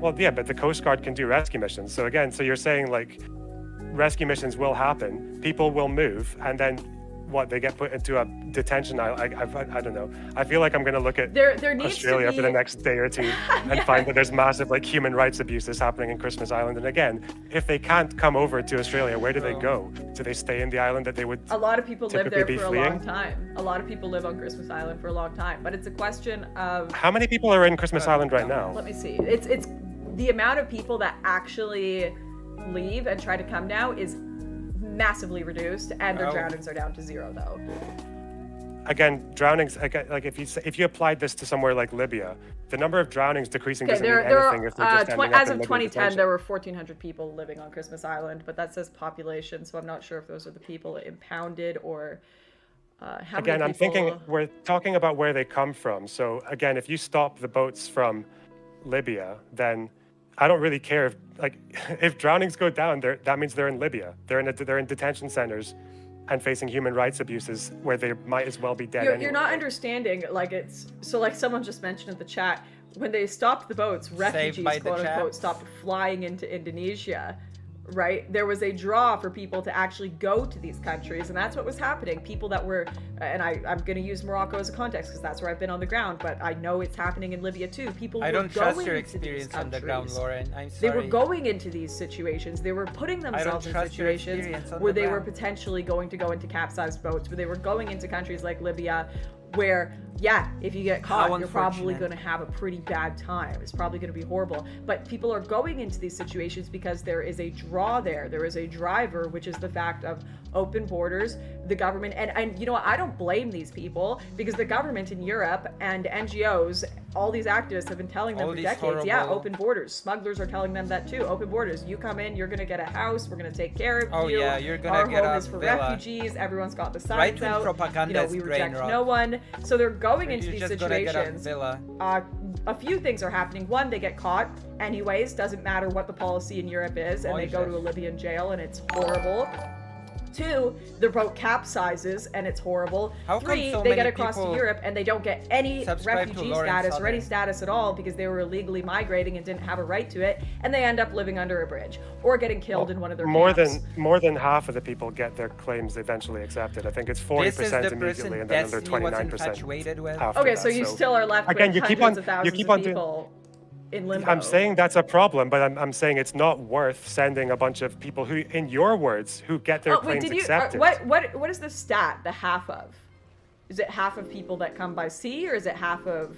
Well, yeah, but the Coast Guard can do rescue missions. So again, so you're saying like rescue missions will happen, people will move, and then what? They get put into a detention island. I don't know. I feel like I'm going to look at There needs Australia to be... for the next day or two and find that there's massive like human rights abuses happening in Christmas Island. And again, if they can't come over to Australia, where do they go? Do they stay in the island that they would? A lot of people live typically there be for a fleeing? long time. A lot of people live on Christmas Island for a long time. But it's a question of... How many people are in Christmas Island right now? Let me see. It's the amount of people that actually leave and try to come now is massively reduced, and their Oh. drownings are down to 0 though. Again, drownings. Again, like if you applied this to somewhere like Libya, the number of drownings decreasing Okay, doesn't mean there anything if they're just are ending up as in of Libyan 2010 detention. there were 1,400 people living on Christmas Island, but that says population, so I'm not sure if those are the people impounded or how Again, many I'm people... thinking we're talking about where they come from. So again, if you stop the boats from Libya, then I don't really care if drownings go down. That means they're in Libya. They're in detention centers, and facing human rights abuses where they might as well be dead. You're anyway. not understanding, like it's so like someone just mentioned in the chat, when they stopped the boats, refugees by the quote unquote chat. stopped flying into Indonesia, right? There was a draw for people to actually go to these countries, and that's what was happening. People that were, and I'm going to use Morocco as a context because that's where I've been on the ground, but I know it's happening in Libya too. People I were don't trust going your into these experience on the ground, countries. Lauren. I'm They sorry. were going into these situations. They were putting themselves in trust your situations experience on where the they were ground. potentially going to go into capsized boats, where they were going into countries like Libya, where, yeah, if you get caught, How you're probably unfortunate. going to have a pretty bad time. It's probably going to be horrible. But people are going into these situations because there is a draw there. There is a driver, which is the fact of open borders, the government. And you know what? I don't blame these people because the government in Europe and NGOs, all these activists have been telling them All for these decades, yeah, horrible- open borders. Smugglers are telling them that too. Open borders. You come in, you're going to get a house. We're going to take care of Oh, you. yeah, you're gonna Our get home a is for villa. refugees. Everyone's got the signs Right-wing out. propaganda You know, is we brain reject rot. no one. So they're going into You're these just gonna get a situations. villa. A few things are happening. One, they get caught anyways. Doesn't matter what the policy in Europe is, and they go to a Libyan jail, and it's horrible. Two, the boat capsizes, and it's horrible. How come Three, so they get many across to people Europe, and they don't get any subscribe to refugee Lauren status or any Southern? status at all because they were illegally migrating and didn't have a right to it, and they end up living under a bridge or getting killed in one of their more camps. than half of the people get their claims eventually accepted. I think it's 40% This is the immediately, person and then another Destiny was 29% infatuated with. after Okay, that. so you still are left again, with you keep hundreds on- of thousands you keep of on doing- people in limbo. I'm saying that's a problem, but I'm saying it's not worth sending a bunch of people who, in your words, who get their claims accepted. What is the stat? The half of? Is it half of people that come by sea, or is it half of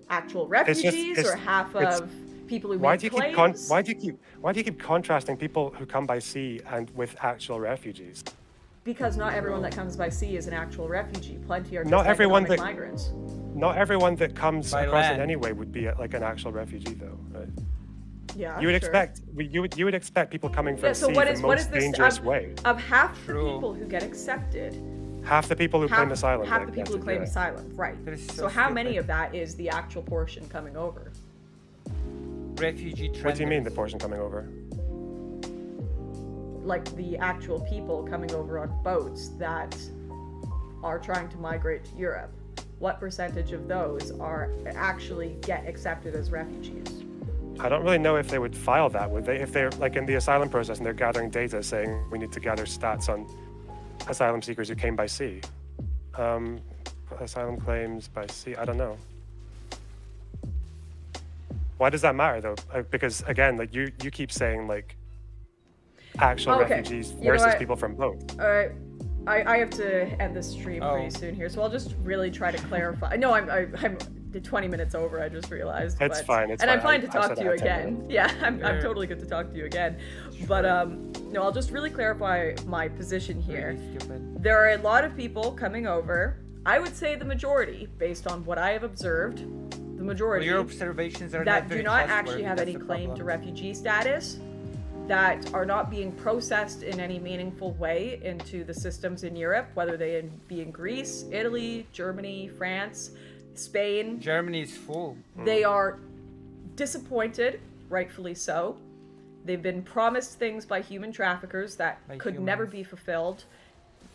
actual refugees, or half of people who Why make do you claims? why do you keep contrasting people who come by sea and with actual refugees? Because not everyone that comes by sea is an actual refugee. Plenty are just Not everyone economic that- migrants. Not everyone that comes By across in land. any way would be like an actual refugee, though. Right? Yeah, You would sure. expect you would expect people coming from Yeah, so sea what the is most this dangerous way. of half the True. people who get accepted? Half the people who claim asylum. Half get the people who accepted, claim yeah. asylum, right? That is So so how many stupid. of that is the actual portion coming over? Refugee What do you mean the trenders. portion coming over? Like the actual people coming over on boats that are trying to migrate to Europe. What percentage of those are actually get accepted as refugees? I don't really know if they would file that, would they? If they're like in the asylum process and they're gathering data saying we need to gather stats on asylum seekers who came by sea. Asylum claims by sea, I don't know. Why does that matter though? Because again, like you keep saying like actual Okay, refugees you know versus what? people from boats. All right. I have to end this stream Oh. pretty soon here, so I'll just really try to clarify. No, I'm 20 minutes over. I just realized. It's but- fine, it's and I'm fine. fine to I talk said to I you had 10 again. minutes. Yeah, I'm Sure. totally good to talk to you again. But No, I'll just really clarify my position here. Really stupid. There are a lot of people coming over. I would say the majority, based on what I have observed, the majority Your observations are that not do very not trustworthy, actually have that's any the claim to problem. refugee status, that are not being processed in any meaningful way into the systems in Europe, whether they be in Greece, Italy, Germany, France, Spain. Germany's full. They are disappointed, rightfully so. They've been promised things by human traffickers that By could never humans. be fulfilled.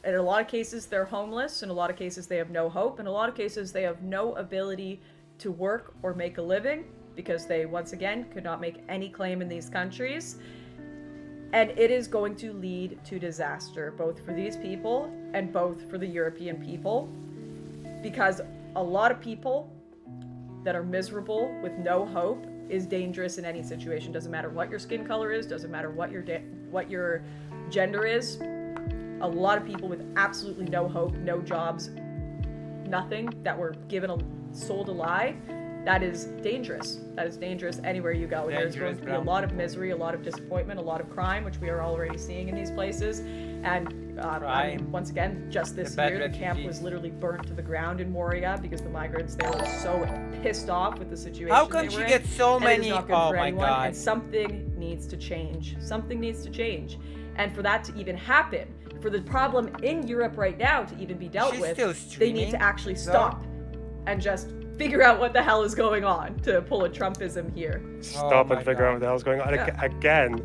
In a lot of cases, they're homeless. In a lot of cases, they have no hope. In a lot of cases, they have no ability to work or make a living because they, once again, could not make any claim in these countries. And it is going to lead to disaster, both for these people and both for the European people, because a lot of people that are miserable with no hope is dangerous in any situation. Doesn't matter what your skin color is, doesn't matter what your gender is. A lot of people with absolutely no hope, no jobs, nothing, that were sold a lie. That is dangerous. That is dangerous anywhere you go. And there's going to be a lot of misery, a lot of disappointment, a lot of crime, which we are already seeing in these places. And I mean, once again, just this year, the camp was literally burnt to the ground in Moria because the migrants there were so pissed off with the situation. How come she gets so many? Oh my god. And something needs to change. Something needs to change. And for that to even happen, for the problem in Europe right now to even be dealt with, they need to actually stop and just figure out what the hell is going on, to pull a Trumpism here. Stop and figure out what the hell's going on. Yeah. Again,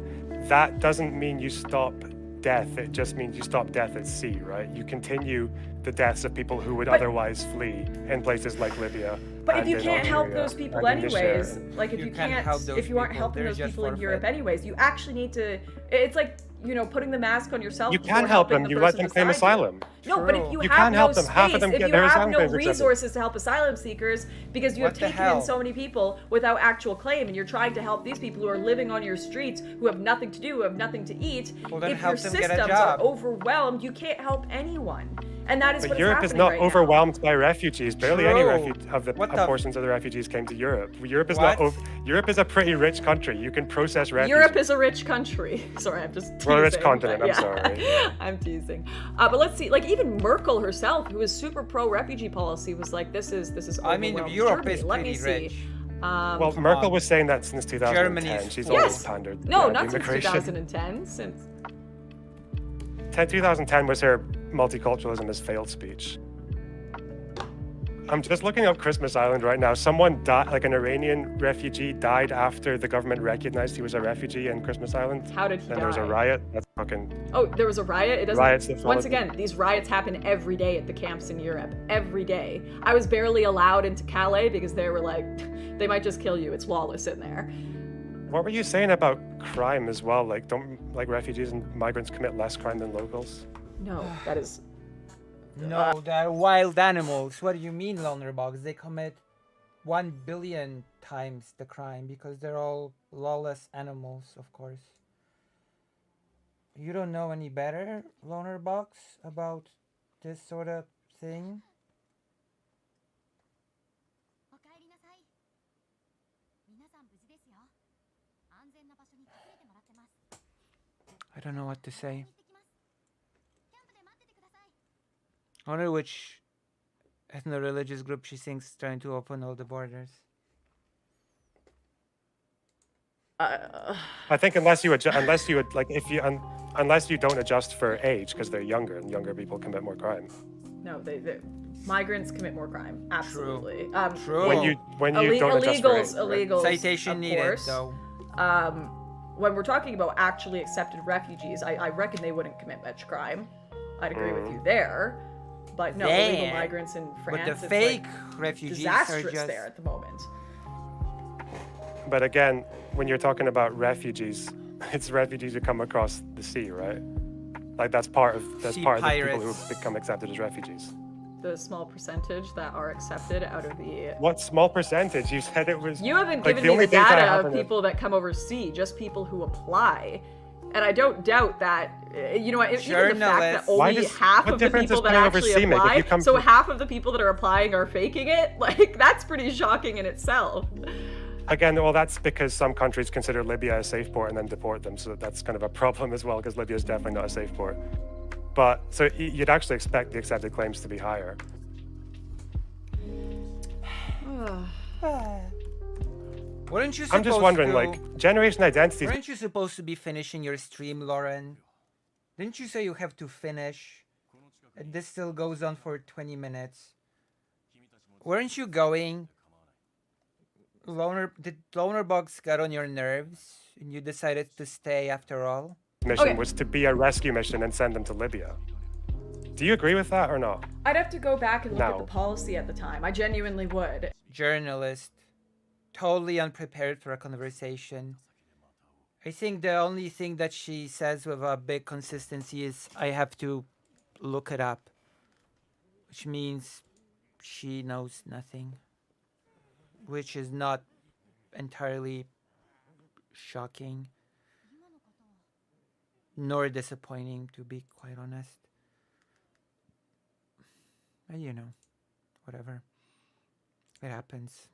that doesn't mean you stop death. It just means you stop death at sea, right? You continue the deaths of people who would otherwise flee in places like Libya. But if and you in can't help Algeria those people and in Niger anyways, and- like if You you can't can't, help those if you aren't people, helping they're those just people in Europe forfeit. anyways, you actually need to, it's like, you know, putting the mask on yourself. You before can help helping them. the You let person them claim beside you. asylum. No, but if True. you, You have can't no help them. space, Half of them if get you their have asylum no claims accepted. resources to help asylum seekers because you have What the taken in hell? so many people without actual claim, and you're trying to help these people who are living on your streets, who have nothing to do, who have nothing to eat. Well, then if your help them get a systems are job. overwhelmed, you can't help anyone. And that is But what Europe is happening not right now. overwhelmed by refugees. Barely any True. What the- portions of the refugees came to Europe. Europe is What? not. Europe is a pretty rich country. You can process refugees. Europe is a rich country. Sorry, I'm just teasing. Well, a rich but continent, I'm yeah. sorry. I'm teasing. But let's see. Like even Merkel herself, who is super pro-refugee policy, was like, "This is I mean, overwhelmed Europe Germany. is Let me pretty see." rich. Well, come Merkel on. was saying that since 2010. Germany's She's full. always Yes. pandered. No, to not since immigration. 2010. Since 2010 was her multiculturalism has failed speech. I'm just looking up Christmas Island right now. Someone died, like an Iranian refugee, died after the government recognized he was a refugee in Christmas Island. how did he Then die? there was a riot. That's fucking. Oh, there was a riot. It doesn't. Riots that followed Once the- again, these riots happen every day at the camps in Europe. Every day. I was barely allowed into Calais because they were like, they might just kill you. It's lawless in there. What were you saying about crime as well? Like, don't refugees and migrants commit less crime than locals? No, that is. No, they're wild animals. What do you mean, Lonerbox? They commit 1 billion times the crime because they're all lawless animals, of course. You don't know any better, Lonerbox, about this sort of thing? おかえりなさい。皆さん無事ですよ。安全な場所に隠れてもらってます。 I don't know what to say. 行ってきます。キャンプで待っててください。 I wonder which ethno-religious group she thinks trying to open all the borders. I think unless you don't adjust for age because they're younger and younger people commit more crime. No, they migrants commit more crime. Absolutely. True. When you don't adjust for age. Illegals. Citation of needed, course. though. When we're talking about actually accepted refugees, I reckon they wouldn't commit much crime. I'd agree with you there. But no, illegal There. migrants in France, But the it's fake like refugees are disastrous just... there at the moment. But again, when you're talking about refugees, it's refugees who come across the sea, right? Like that's part of the people pirates. who become accepted as refugees. The small percentage that are accepted out of the... What small percentage? You said it was. You haven't like, given the me only the data I data have of on it- people that come overseas, just people who apply. And I don't doubt that, you know, even the fact that Journalists. Why only does- half what of the difference people does that playing actually overseas make? If apply, you come so to- half of the people that are applying are faking it, like, that's pretty shocking in itself. Again, well, that's because some countries consider Libya a safe port and then deport them. So that's kind of a problem as well, because Libya is definitely not a safe port. But so you'd actually expect the accepted claims to be higher. Weren't you supposed I'm just wondering, to... like, generation identities. Weren't you supposed to be finishing your stream, Lauren? Didn't you say you have to finish? And this still goes on for 20 minutes. Weren't you going? Did Loner Bugs got on your nerves and you decided to stay after all? Mission was to be a rescue mission and send them to Libya. Do you agree with that or not? I'd have to go back and look at No. the policy at the time. I genuinely would. Journalist, totally unprepared for a conversation. I think the only thing that she says with a big consistency is, I have to look it up. Which means she knows nothing. Which is not entirely shocking. Nor disappointing, to be quite honest. But you know, whatever. It happens.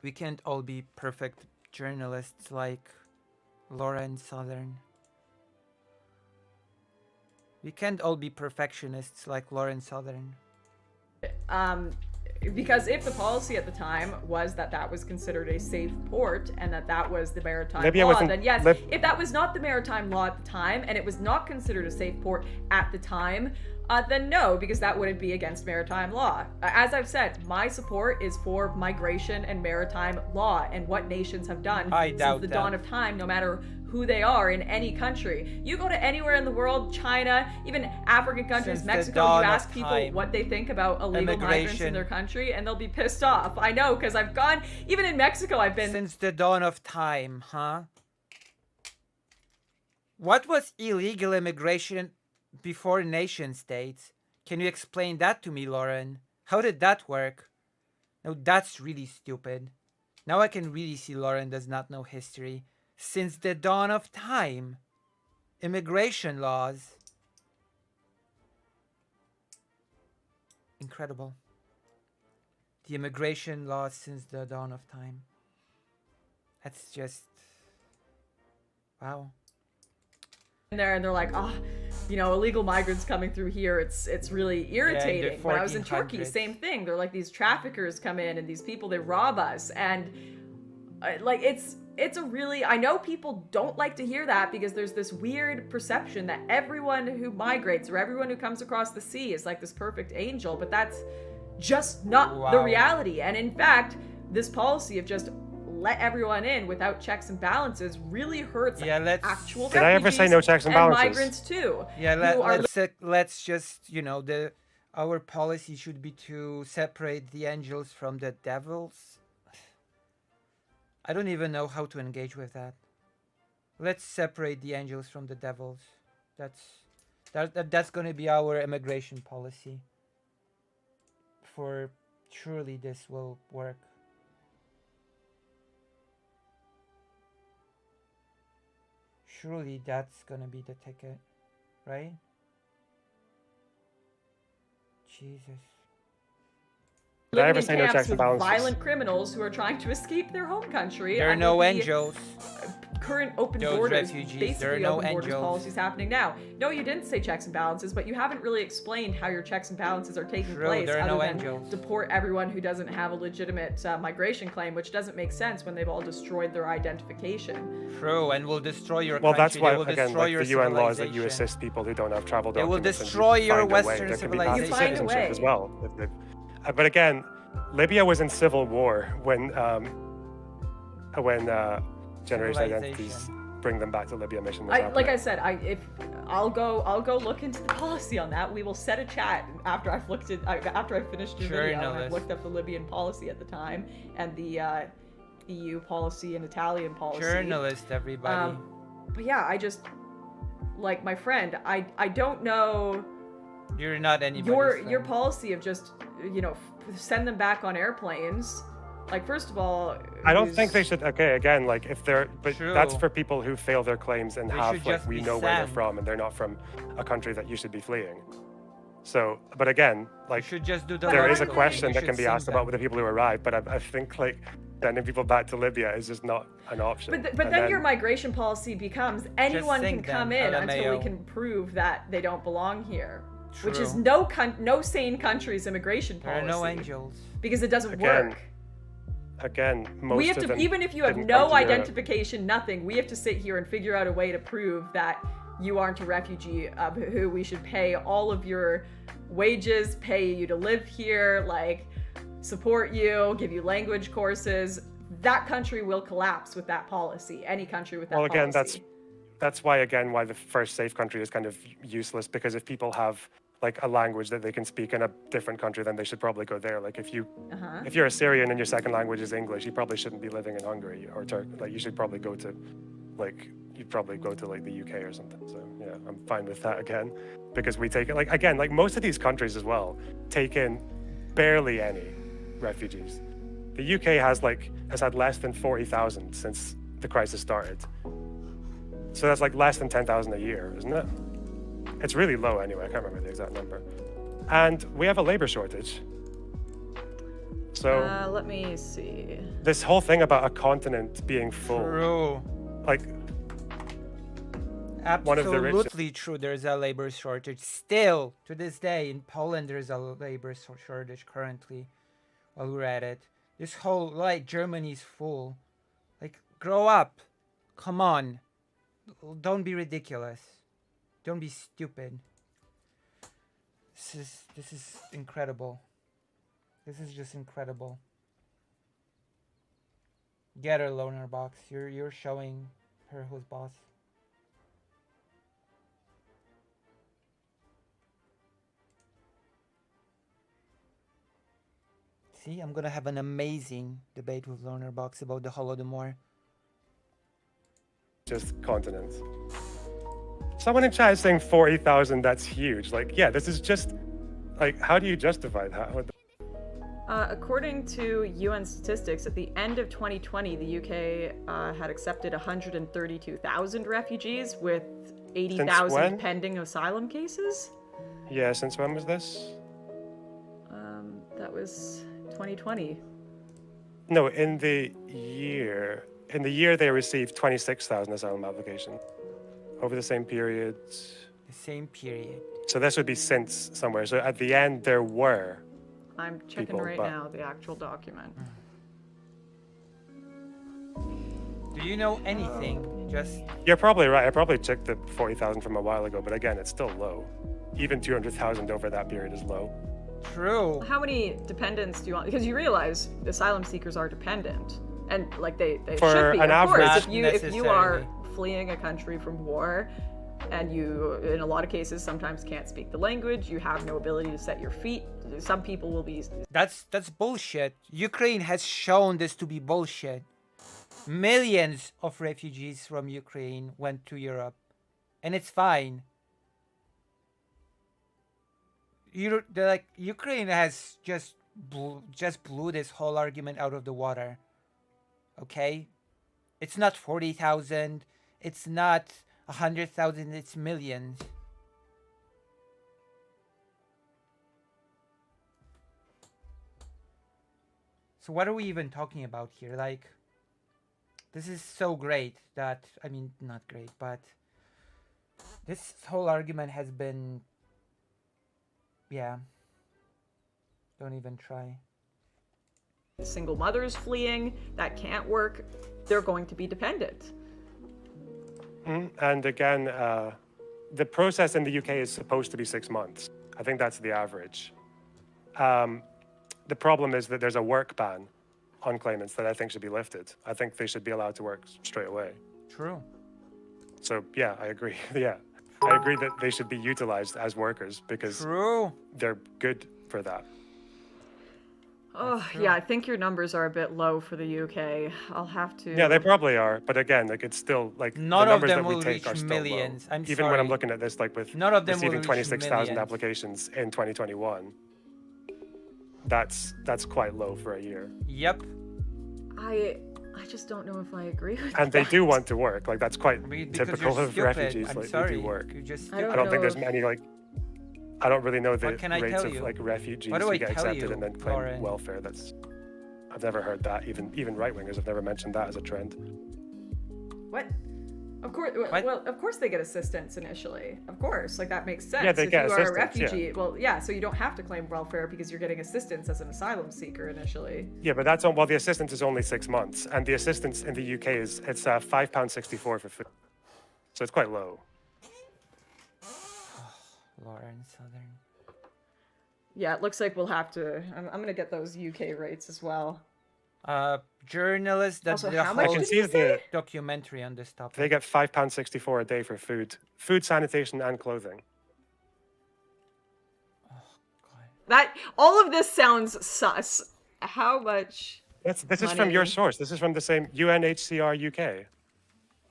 We can't all be perfect journalists like Lauren Southern. We can't all be perfectionists like Lauren Southern. Because if the policy at the time was that that was considered a safe port and that that was the maritime Libya law, wasn't- then yes. If that was not the maritime law at the time and it was not considered a safe port at the time, then no, because that wouldn't be against maritime law. As I've said, my support is for migration and maritime law and what nations have done I since doubt the that. dawn of time, no matter who they are in any country. You go to anywhere in the world, China, even African countries, Since the Mexico, dawn you of ask people time. what they think about illegal migrants Immigration. in their country and they'll be pissed off. I know, because I've gone, even in Mexico, I've been. Since the dawn of time, huh? What was illegal immigration before nation states? Can you explain that to me, Lauren? How did that work? No, that's really stupid. Now I can really see Lauren does not know history. Since the dawn of time, immigration laws. Incredible. The immigration laws since the dawn of time. That's just... wow. there and they're like, illegal migrants coming through here, it's really irritating. When I was in Turkey, 1400s. same thing. They're like, these traffickers come in and these people, they rob us, and it's a really, I know people don't like to hear that because there's this weird perception that everyone who migrates or everyone who comes across the sea is like this perfect angel, but that's just not the Wow. reality. And in fact, this policy of just let everyone in without checks and balances really hurts actual Did I ever say no checks and balances? migrants too. Yeah, who are let's just, our policy should be to separate the angels from the devils. I don't even know how to engage with that. Let's separate the angels from the devils. That's going to be our immigration policy. For surely this will work. Surely that's gonna be the ticket, right? Jesus. Did I living ever in say no camps checks and with balances? violent criminals who are trying to escape their home country. There are under no the angels. Current open Those borders, refugees, basically there are no open borders angels. policies happening now. No, you didn't say checks and balances, but you haven't really explained how your checks and balances are taking True, place there are other no than angels. deport everyone who doesn't have a legitimate migration claim, which doesn't make sense when they've all destroyed their identification. True, and will destroy your Well, country. that's why, They will again, destroy like your the UN law is that you civilization. assist people who don't have travel They will documents. and destroy you your find a way. Western There can be civilization. You find a citizenship way. as well. But again, Libya was in civil war when Generation Identities Civilization. bring them back to Libya mission was Like happening. I said, I'll go look into the policy on that. We will set a chat after I've finished your video. And I've Journalist. looked up the Libyan policy at the time and the EU policy and Italian policy. Journalist, everybody. But yeah, I just like my friend. I don't know You're not anybody's your friend. policy of just send them back on airplanes. Like, first of all, I don't is- think they should. Okay, again, like if they're, but that's True. for people who fail their claims and They have should like just we be know where they're sent. from and they're not from a country that you should be fleeing. So, but again, You like should just do the there is a logical thing. question You that should can be sing asked about them. with the people who arrive, but I think like sending people back to Libya is just not an option. But And then your migration policy becomes anyone can think come then, in until we LMAO. can prove that they don't belong here, which is True. no sane country's immigration There policy. are no angels. Because it doesn't Again, work. Again, most We have of to, them even if you have didn't no come to Europe. identification, nothing, we have to sit here and figure out a way to prove that you aren't a refugee, who we should pay all of your wages, pay you to live here, like support you, give you language courses. That country will collapse with that policy. Any country with that Well, again, policy. that's why the first safe country is kind of useless, because if people have like a language that they can speak in a different country, then they should probably go there. Like if you're a Syrian and your second language is English, you probably shouldn't be living in Hungary or Turkey. Like you should probably go to like the UK or something. So yeah, I'm fine with that again, because we take it like most of these countries as well take in barely any refugees. The UK has had less than 40,000 since the crisis started. So that's like less than 10,000 a year, isn't it? It's really low anyway. I can't remember the exact number. And we have a labor shortage. So Let me see. this whole thing about a continent being full, True. like one of the richest. Absolutely true. There's a labor shortage. Still, to this day, in Poland, there's a labor shortage currently. While we're at it, this whole Germany's full. Like, grow up. Come on. Don't be ridiculous. Don't be stupid. This is incredible. This is just incredible. Get her, loner box. You're showing her who's boss. See, I'm gonna have an amazing debate with Loner Box about the Holodomor. Just continents. Someone in chat is saying 40,000, that's huge. Like, yeah, this is just, like, how do you justify that? According to UN statistics, at the end of 2020, the UK had accepted 132,000 refugees with 80,000 when? pending asylum cases. Yeah, since when was this? That was 2020. No, in the year they received 26,000 asylum applications over the same period. The same period. So this would be since somewhere. So at the end there were. I'm checking People, right but- now the actual document. Do you know anything? Just You're probably right. I probably checked the 40,000 from a while ago, but again, it's still low. Even 200,000 over that period is low. true. How many dependents do you want? Because you realize asylum seekers are dependent, and like they For should be. an Of course, average- if you are necessarily. fleeing a country from war, and you, in a lot of cases, sometimes can't speak the language, you have no ability to set your feet. Some people will be. That's bullshit. Ukraine has shown this to be bullshit. Millions of refugees from Ukraine went to Europe, and it's fine. Ukraine has just blew this whole argument out of the water. Okay, it's not 40,000. It's not 100,000. It's millions. So what are we even talking about here? Like, this is so great that, I mean, not great, but this whole argument has been, yeah, don't even try. Single mothers fleeing, that can't work. They're going to be dependent. And again, the process in the UK is supposed to be 6 months. I think that's the average. The problem is that there's a work ban on claimants that I think should be lifted. I think they should be allowed to work straight away. True. So yeah, I agree. Yeah, I agree that they should be utilized as workers because True. they're good for that. Oh, yeah, I think your numbers are a bit low for the UK. I'll have to. Yeah, they probably are, but again, like it's still like None the of numbers them that we will take are reach still millions. low. I'm Even when I'm sorry. looking at this, like with None of them will receiving reach 26,000 millions. applications in 2021, that's quite low for a year. Yep. I just don't know if I agree with And they that. do want to work. Like that's quite I mean, because typical you're of stupid. refugees. I'm like sorry. they do work. You're just I stupid. I don't think know there's if- many like. I don't really know the What can I rates tell of you? like refugees What do who I get tell accepted you, and then claim Lauren? welfare. I've never heard that. Even right wingers have never mentioned that as a trend. What? Of course. What? Well, of course they get assistance initially. Of course, like that makes sense. Yeah, they if get you are a assistance, yeah. refugee, well, yeah, so you don't have to claim welfare because you're getting assistance as an asylum seeker initially. Yeah, but that's well, the assistance is only 6 months, and the assistance in the UK it's £5.64 for food, so it's quite low. Lauren Southern. Yeah, it looks like we'll have to. I'm gonna get those UK rates as well. Journalists that Also, the how much whole did you say? documentary on this topic. They get £5.64 a day for food, sanitation, and clothing. That all of this sounds sus. How much? This is from your Money. source. This is from the same UNHCR UK.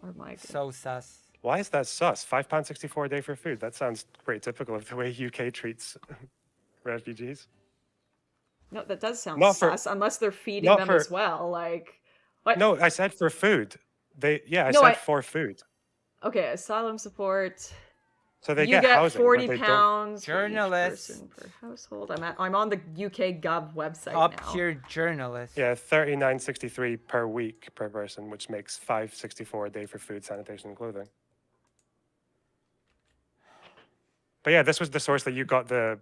Oh my god. So sus. Why is that sus? £5.64 a day for food. That sounds pretty typical of the way UK treats refugees. No, that does sound Not for- sus. Unless they're feeding not them for- as well. Like, what? No, I said for food. I No, said for food. Okay, asylum support. So they You get get housing, but 40 they don't. pounds for each Journalists. person per household. I'm on the UK Gov website Top now. tier journalists. Yeah, $39.63 per week per person, which makes $5.64 a day for food, sanitation, and clothing. But yeah, this was the source that you got the.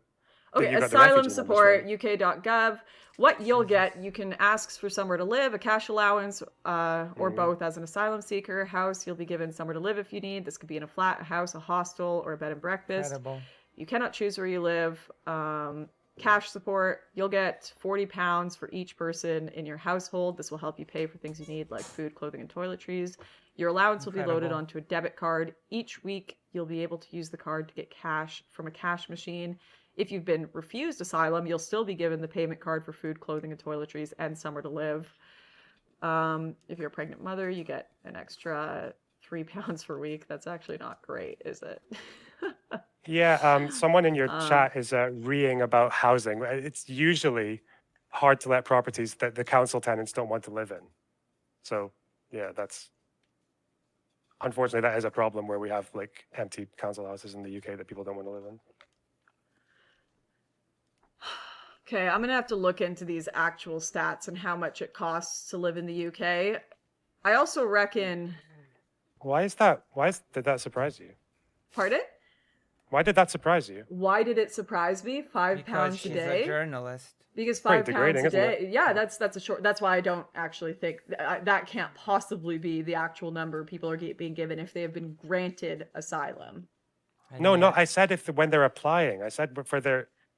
that Okay, you got the asylum refugee support, numbers uk.gov. What you'll get, you can ask for somewhere to live, a cash allowance, or both as an asylum seeker. House, you'll be given somewhere to live if you need. This could be in a flat, a house, a hostel, or a bed and breakfast. Incredible. You cannot choose where you live. Cash support, you'll get £40 for each person in your household. This will help you pay for things you need like food, clothing, and toiletries. Your allowance will be loaded Incredible. onto a debit card. Each week, you'll be able to use the card to get cash from a cash machine. If you've been refused asylum, you'll still be given the payment card for food, clothing, and toiletries and somewhere to live. If you're a pregnant mother, you get an extra £3 per week. That's actually not great, is it? Yeah, someone in your chat is reeing about housing. It's usually hard to let properties that the council tenants don't want to live in. So yeah, unfortunately that is a problem where we have like empty council houses in the UK that people don't want to live in. Okay, I'm gonna have to look into these actual stats and how much it costs to live in the UK. I also reckon. Did that surprise you? Pardon? Why did that surprise you? Why did it surprise me? £5 Because a she's day. a journalist. Because Pretty £5 degrading, a isn't day. Yeah, that's a short. That's why I don't actually think that can't possibly be the actual number people are being given if they have been granted asylum. And No, yet- I said when they're applying. I said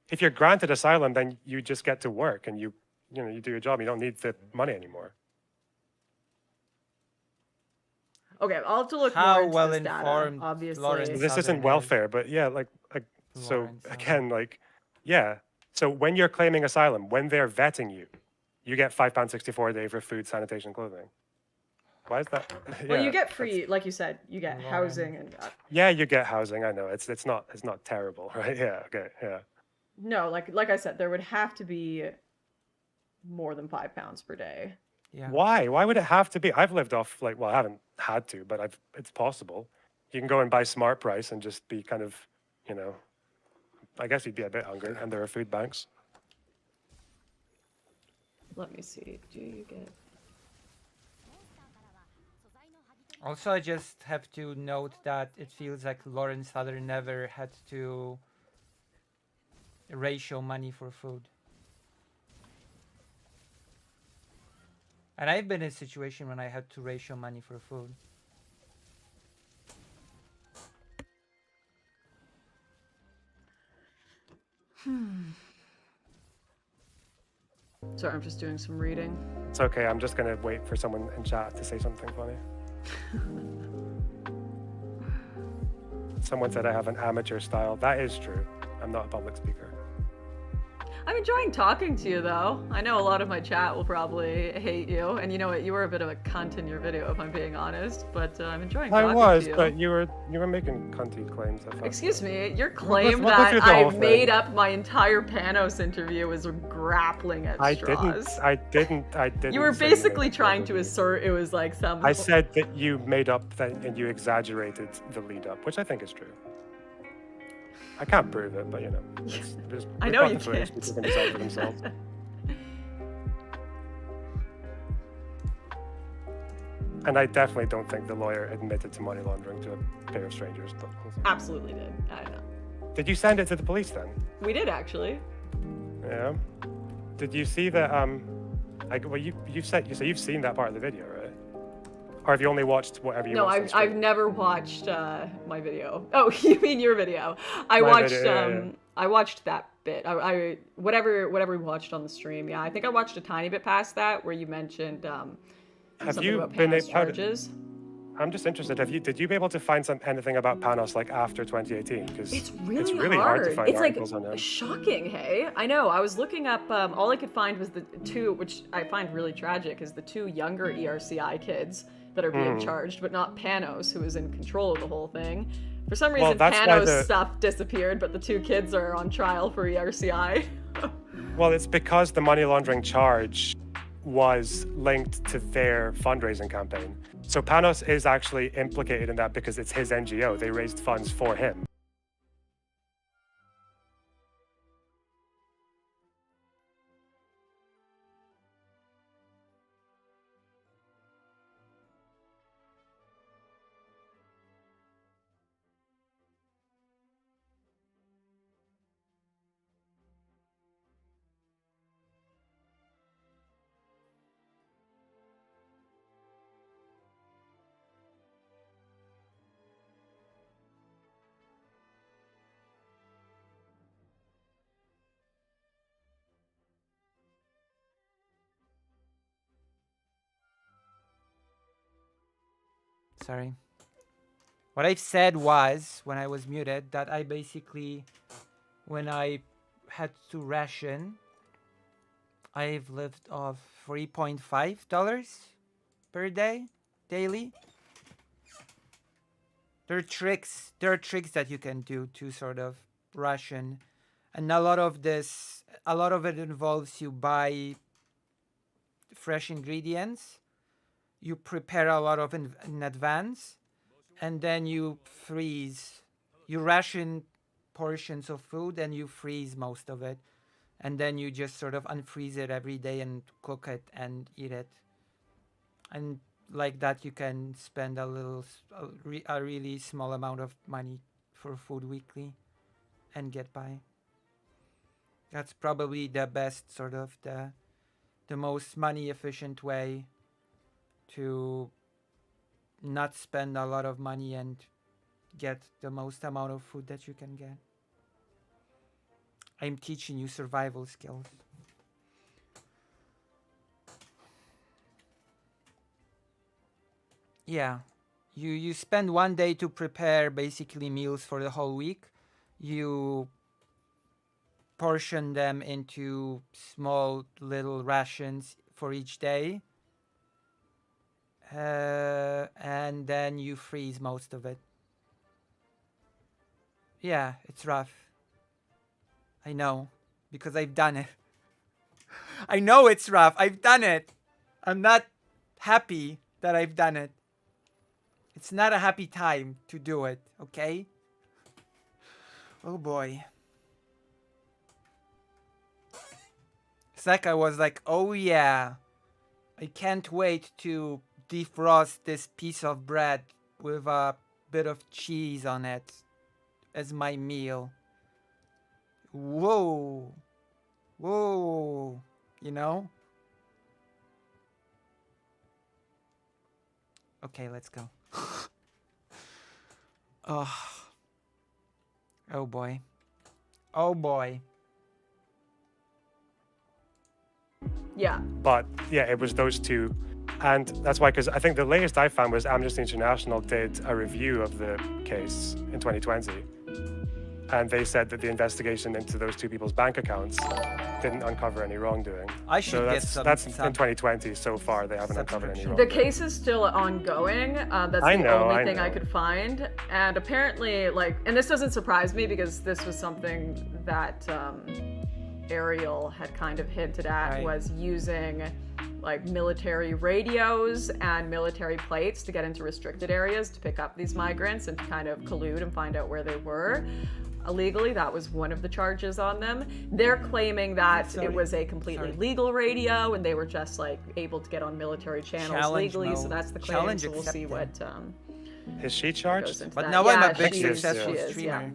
if you're granted asylum, then you just get to work and you do your job. You don't need the money anymore. Okay, I'll have to look How more into well this data. informed Obviously, Lawrence This Southern isn't is. welfare, but yeah, so Lauren Southern. again, yeah. So when you're claiming asylum, when they're vetting you, you get £5.64 a day for food, sanitation, clothing. Why is that? well, Yeah, you get that's- free, like you said, you get Lauren. housing and Yeah, you get housing. I know it's not terrible, right? Yeah. Okay. Yeah. no, like I said, there would have to be more than £5 per day. Yeah. Why? Why would it have to be? I've lived off I haven't had to, but it's possible. You can go and buy Smart Price and just be kind of, I guess you'd be a bit hungry, and there are food banks. Let me see. Do you get? Also, I just have to note that it feels like Lauren Southern never had to ratio money for food. And I've been in a situation when I had to ratio money for food. Sorry, I'm just doing some reading. It's okay. I'm just gonna wait for someone in chat to say something funny. Someone said I have an amateur style. That is true. I'm not a public speaker. I'm enjoying talking to you, though. I know a lot of my chat will probably hate you, and you know what? You were a bit of a cunt in your video, if I'm being honest. But I'm enjoying talking I was, to you. but you were making cunty claims. I thought. Excuse me, your claim let's go that through the whole I thing. made up my entire Panos interview was grappling at I straws. didn't. You were say basically made up trying the to lead. assert it was like some. I said that you made up that and you exaggerated the lead up, which I think is true. I can't prove it, but you know, I we've know got you the footage, can't. people can decide for themselves. And I definitely don't think the lawyer admitted to money laundering to a pair of strangers. But Absolutely did. I know. did you send it to the police then? We did actually. Yeah. Did you see the well, you said you've seen that part of the video, right? Or have you only watched whatever you No, watched? on I've stream? never watched my video. Oh, you mean your video? I My watched video, yeah. I watched that bit. I whatever we watched on the stream. Yeah, I think I watched a tiny bit past that where you mentioned Have something you about been Panos how charges. I'm just interested. Did you be able to find anything about Panos like after 2018? Because It's really, hard to find It's like articles on him. shocking, hey? I know. I was looking up. All I could find was the two, which I find really tragic, is the two younger ERCI kids that are being charged, but not Panos, who is in control of the whole thing. For some reason, that's why Panos' the- stuff disappeared, but the two kids are on trial for ERCI. Well, it's because the money laundering charge was linked to their fundraising campaign. So Panos is actually implicated in that because it's his NGO. They raised funds for him. Sorry. What I've said was, when I was muted, that I basically, when I had to ration, I've lived off $3.5 per day, daily. There are tricks that you can do to sort of ration. And a lot of it involves you buy fresh ingredients. You prepare a lot of in advance, and then you freeze. You ration portions of food and you freeze most of it, and then you just sort of unfreeze it every day and cook it and eat it. And like that, you can spend a really small amount of money for food weekly and get by. That's probably the best sort of the most money efficient way to not spend a lot of money and get the most amount of food that you can get. I'm teaching you survival skills. Yeah, you spend one day to prepare basically meals for the whole week. You portion them into small little rations for each day. And then you freeze most of it. Yeah, it's rough. I know, because I've done it. I know it's rough. I've done it. I'm not happy that I've done it. It's not a happy time to do it, okay? Oh boy. It's like I was like, oh yeah, I can't wait to defrost this piece of bread with a bit of cheese on it as my meal. Whoa. Whoa. You know? Okay, let's go. Oh. Oh boy. Oh boy. Yeah. But yeah, it was those two. And that's why, because I think the latest I found was Amnesty International did a review of the case in 2020. And they said that the investigation into those two people's bank accounts didn't uncover any wrongdoing. I should so get that's in some 2020 so far. They haven't uncovered any subscription. wrongdoing. The case is still ongoing. That's I the know, only I thing I know. could find. And apparently, and this doesn't surprise me because this was something that Ariel had kind of hinted at, Right. was using military radios and military plates to get into restricted areas to pick up these migrants and to kind of collude and find out where they were. illegally. That was one of the charges on them. They're claiming that Sorry. it was a completely Sorry. legal radio and they were just like able to get on military channels Challenge legally. So mode. that's the claim. Challenge So we'll see accepted. what Is she goes charged? into But that. now I'm Yeah, a big she is, successful she is, streamer.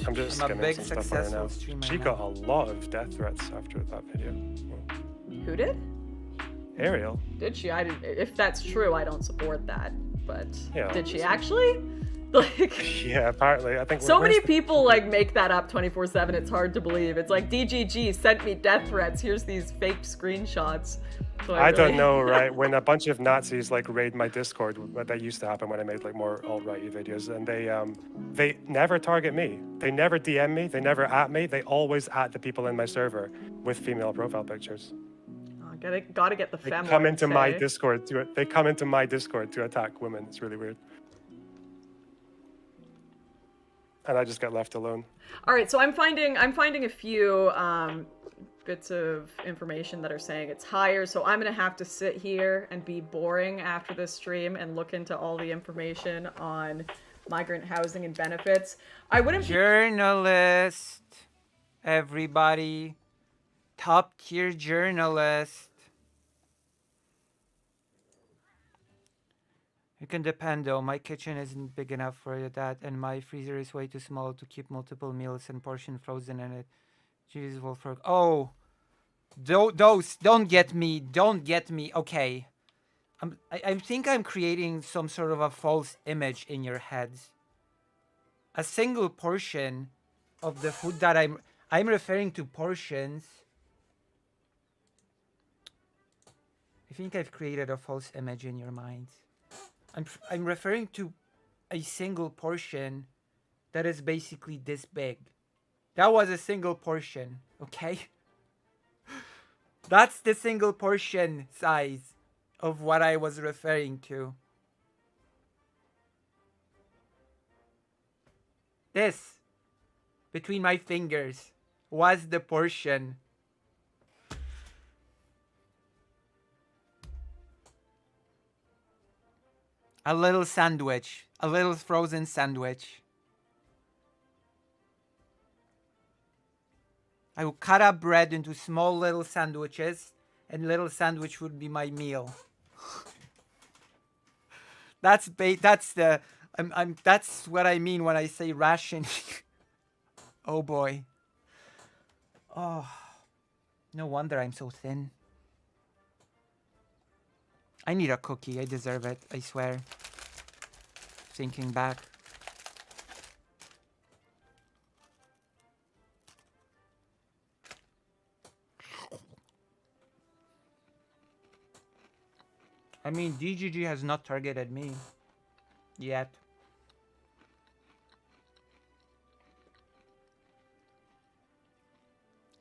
I'm just I'm a skimming big some stuff on her now. successful streamer She now. got a lot of death threats after that video. Who did? Ariel. Did she? I didn't. If that's true, I don't support that. But Yeah, did she so- actually? Like, Yeah, apparently. I think so where's many the- people like make that up 24/7. It's hard to believe. It's like DGG sent me death threats. Here's these fake screenshots. So I really- don't know, right? When a bunch of Nazis like raid my Discord, that used to happen when I made like more alt-righty videos, and they never target me. They never DM me. They never at me. They always at the people in my server with female profile pictures. Oh, gotta get the They fem. come into my okay? Discord they come into my Discord to attack women. It's really weird. And I just get left alone. All right, so I'm finding a few bits of information that are saying it's higher. So I'm gonna have to sit here and be boring after this stream and look into all the information on migrant housing and benefits. I wouldn't. Journalist. Everybody. Top tier journalist. It can depend though. My kitchen isn't big enough for that, and my freezer is way too small to keep multiple meals and portion frozen in it. Jesus will fork. Oh, those don't get me. Don't get me. Okay, I think I'm creating some sort of a false image in your heads. A single portion of the food that I'm referring to portions. I think I've created a false image in your minds. I'm referring to a single portion that is basically this big. That was a single portion, okay? That's the single portion size of what I was referring to. This, between my fingers, was the portion. A little sandwich. A little frozen sandwich. I will cut up bread into small little sandwiches, and little sandwich would be my meal. That's what I mean when I say rationing. Oh boy. Oh, no wonder I'm so thin. I need a cookie. I deserve it. I swear. Thinking back. I mean, DGG has not targeted me yet.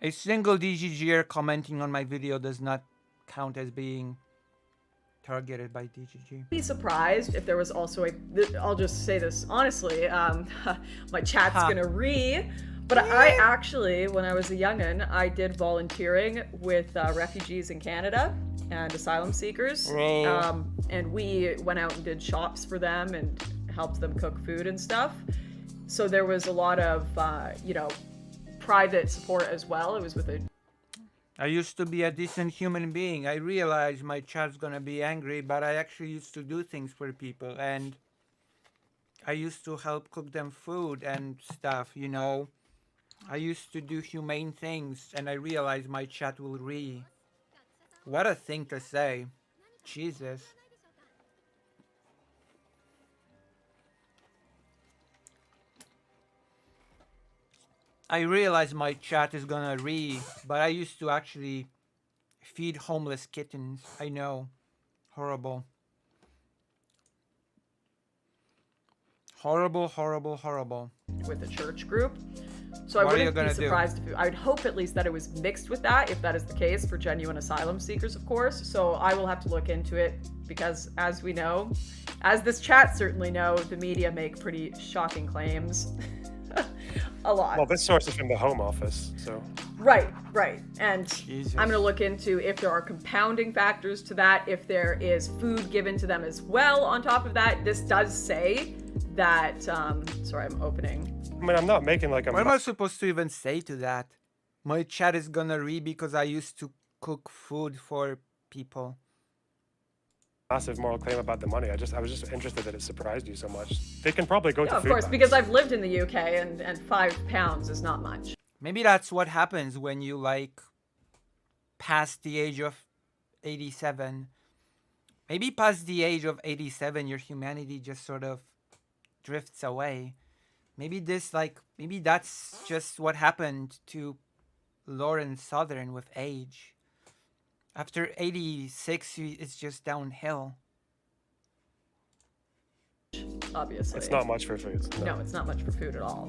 A single DGGer commenting on my video does not count as being targeted by DGG. Be surprised if there was also I'll just say this honestly, my chat's gonna but I actually, when I was a youngin', I did volunteering with refugees in Canada and asylum seekers, and we went out and did shops for them and helped them cook food and stuff. So there was a lot of private support as well. It was with a I used to be a decent human being. I realized my chat's gonna be angry, but I actually used to do things for people, and I used to help cook them food and stuff, you know. I used to do humane things, and I realized my chat will What a thing to say. Jesus. I realize my chat is gonna but I used to actually feed homeless kittens. I know. Horrible. Horrible, horrible, horrible. with a church group. So I What are you wouldn't be gonna do? surprised if I would hope at least that it was mixed with that, if that is the case for genuine asylum seekers, of course. So I will have to look into it because, as we know, as this chat certainly know, the media make pretty shocking claims. A lot. Well, this source is from the Home Office, so. Right. And Jesus. I'm going to look into if there are compounding factors to that, if there is food given to them as well on top of that. This does say that, sorry, I'm opening. I mean, I'm not making like a What am I supposed to even say to that? My chat is gonna read because I used to cook food for people. massive moral claim about the money. I was just interested that it surprised you so much. They can probably go to Yeah, of food course, banks. because I've lived in the UK and £5 is not much. Maybe that's what happens when you like past the age of 87. Maybe past the age of 87, your humanity just sort of drifts away. Maybe that's just what happened to Lauren Southern with age. After 86, it's just downhill. Obviously. It's not much for food. No, it's not much for food at all.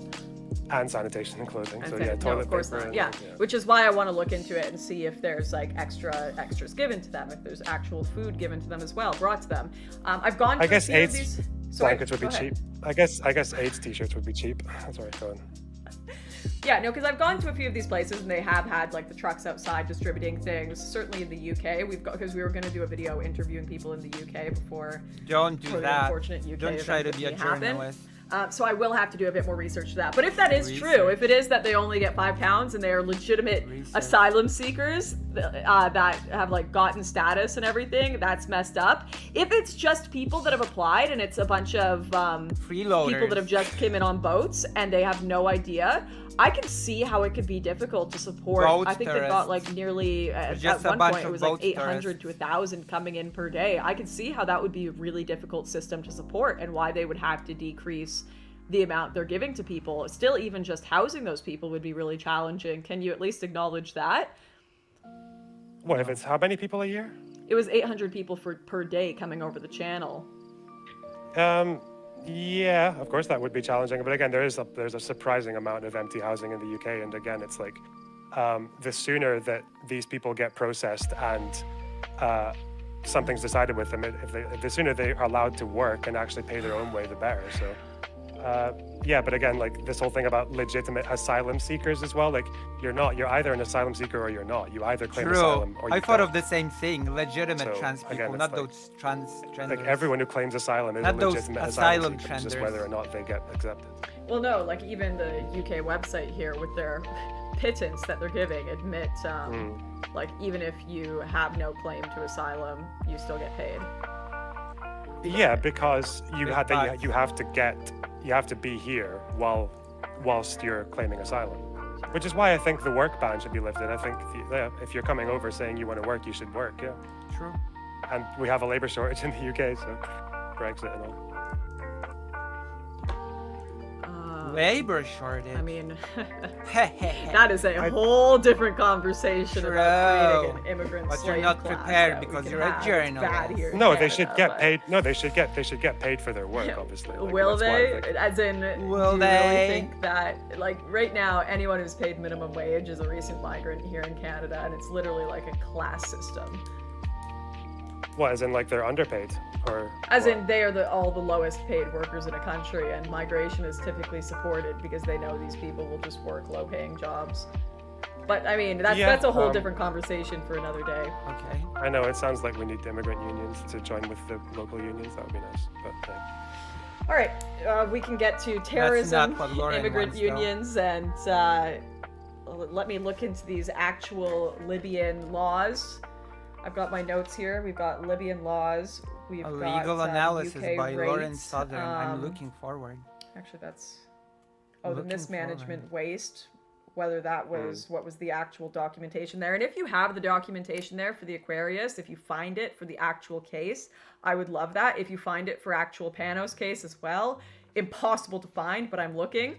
And sanitation and clothing. And So then- yeah, no, toilet of course paper. not. and, Yeah, which is why I want to look into it and see if there's like extras given to them, if there's actual food given to them as well, brought to them. I've gone to I guess a few of AIDS these. Sorry, blankets would be go ahead. cheap. I guess AIDS t-shirts would be cheap. Sorry, go on. Yeah, no, because I've gone to a few of these places and they have had like the trucks outside distributing things. Certainly in the UK, because we were going to do a video interviewing people in the UK before. Don't do For the that. unfortunate UK Don't try to event be a that happened. journalist. So I will have to do a bit more research to that. But if that is true, if it is that they only get £5 and they are legitimate asylum seekers that have like gotten status and everything, that's messed up. If it's just people that have applied and it's a bunch of Freeloaders. people that have just came in on boats and they have no idea, I can see how it could be difficult to support. Boat I think they've got tourists. like nearly at Just a one bunch point it of was like boat 800 to 1,000 coming in per day. I could see how that would be a really difficult system to support and why they would have to decrease the amount they're giving to people. Still, even just housing those people would be really challenging. Can you at least acknowledge that? What if it's how many people a year? It was 800 people per day coming over the channel. Yeah, of course that would be challenging. But again, there's a surprising amount of empty housing in the UK, and again, it's like the sooner that these people get processed and something's decided with them, the sooner they are allowed to work and actually pay their own way, the better. So. Yeah, but again, like this whole thing about legitimate asylum seekers as well, like you're either an asylum seeker or you're not. You either claim asylum or you I thought don't. of the same thing. Legitimate So, trans people, again, it's not like- those transgenders. Like everyone who claims asylum is Not a those legitimate asylum asylum seeker, it's just trenders. whether or not they get accepted. Well, no, like even the UK website here with their pittance that they're giving admit, like even if you have no claim to asylum, you still get paid. Yeah, because you But- have to be here whilst you're claiming asylum, which is why I think the work ban should be lifted. I think if you're coming over saying you want to work, you should work. Yeah, True. and we have a labor shortage in the UK, so Brexit and all. Labor shortage. I mean, that that is a whole different conversation about creating an immigrant But you're slave not class prepared that we because can you're a have. It's journalist. bad here in No, they should Canada, get but- paid. No, they should get paid for their work. Obviously. Like, Will that's why they? I think- As in, Will do you they? really think that, like, right now, anyone who's paid minimum wage is a recent migrant here in Canada, and it's literally like a class system. What, as in like they're underpaid, or? As what? in, they are all the lowest paid workers in a country, and migration is typically supported because they know these people will just work low-paying jobs. But I mean, that's a whole different conversation for another day. Okay. I know it sounds like we need immigrant unions to join with the local unions. That would be nice, but. All right, we can get to terrorism, what Lauren immigrant wants, though. unions, and let me look into these actual Libyan laws. I've got my notes here. We've got Libyan laws. We've A got legal analysis UK by Lauren rates. Southern. I'm looking forward. Actually, that's the Looking mismanagement forward. waste. Whether that was what was the actual documentation there, and if you have the documentation there for the Aquarius, if you find it for the actual case, I would love that. If you find it for actual Panos case as well, impossible to find, but I'm looking.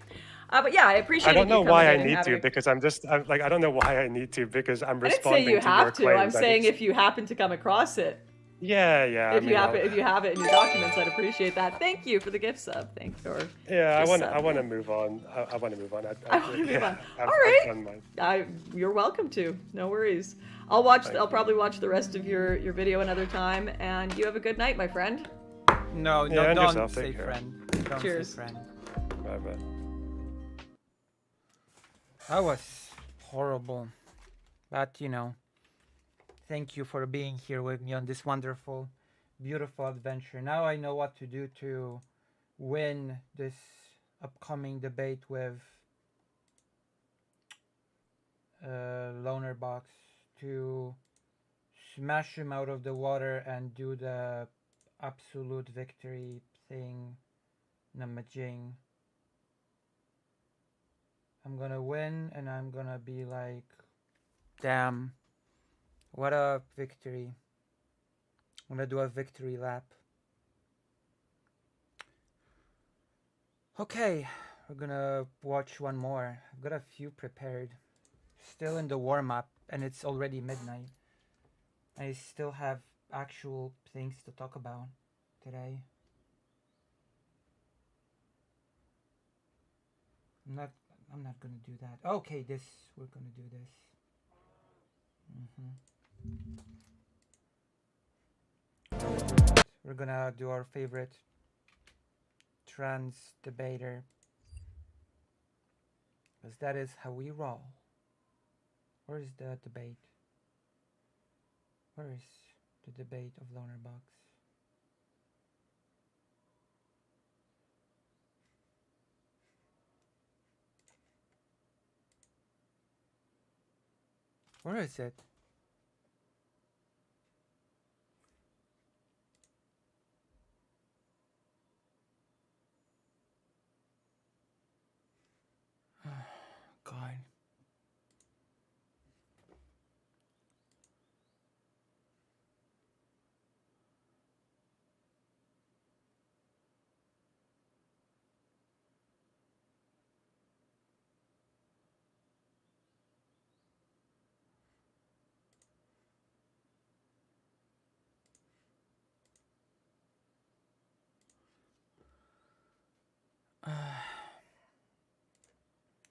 But yeah, I appreciate. I don't know you why I coming in and need having to a- because I don't know why I need to because I'm I didn't responding say you to have your to. claims. I'm saying just- if you happen to come across it, Yeah. if you have it in your documents, I'd appreciate that. Thank you for the gift sub. Thank you. Or Yeah, gift I sub. want to move on. I want to move on. I wanna move on. I've All right. done mine. You're welcome to. No worries. I'll probably watch the rest of your video another time, and you have a good night, my friend. No, Yeah, and don't yourself, say take care. friend. Don't Cheers. say friend. Bye bye. That was horrible. But, thank you for being here with me on this wonderful, beautiful adventure. Now I know what to do to win this upcoming debate with Loner Box, to smash him out of the water and do the absolute victory thing. Namajing. I'm gonna win and I'm gonna be like, damn, what a victory. I'm gonna do a victory lap. Okay, we're gonna watch one more. I've got a few prepared. Still in the warm up, and it's already midnight. I still have actual things to talk about today. I'm not gonna do that. Okay, we're gonna do this. We're gonna do our favorite trans debater, because that is how we roll. Where is the debate? Where is the debate of Loner Box? Where is it? God.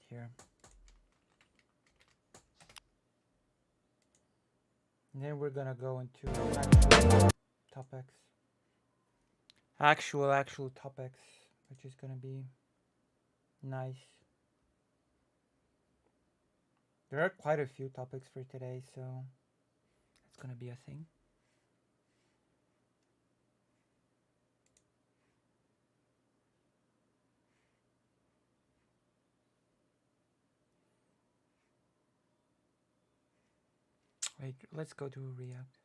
Here. And then we're gonna go into actual topics. Actual topics, which is gonna be nice. There are quite a few topics for today, so it's gonna be a thing. Wait, let's go to React.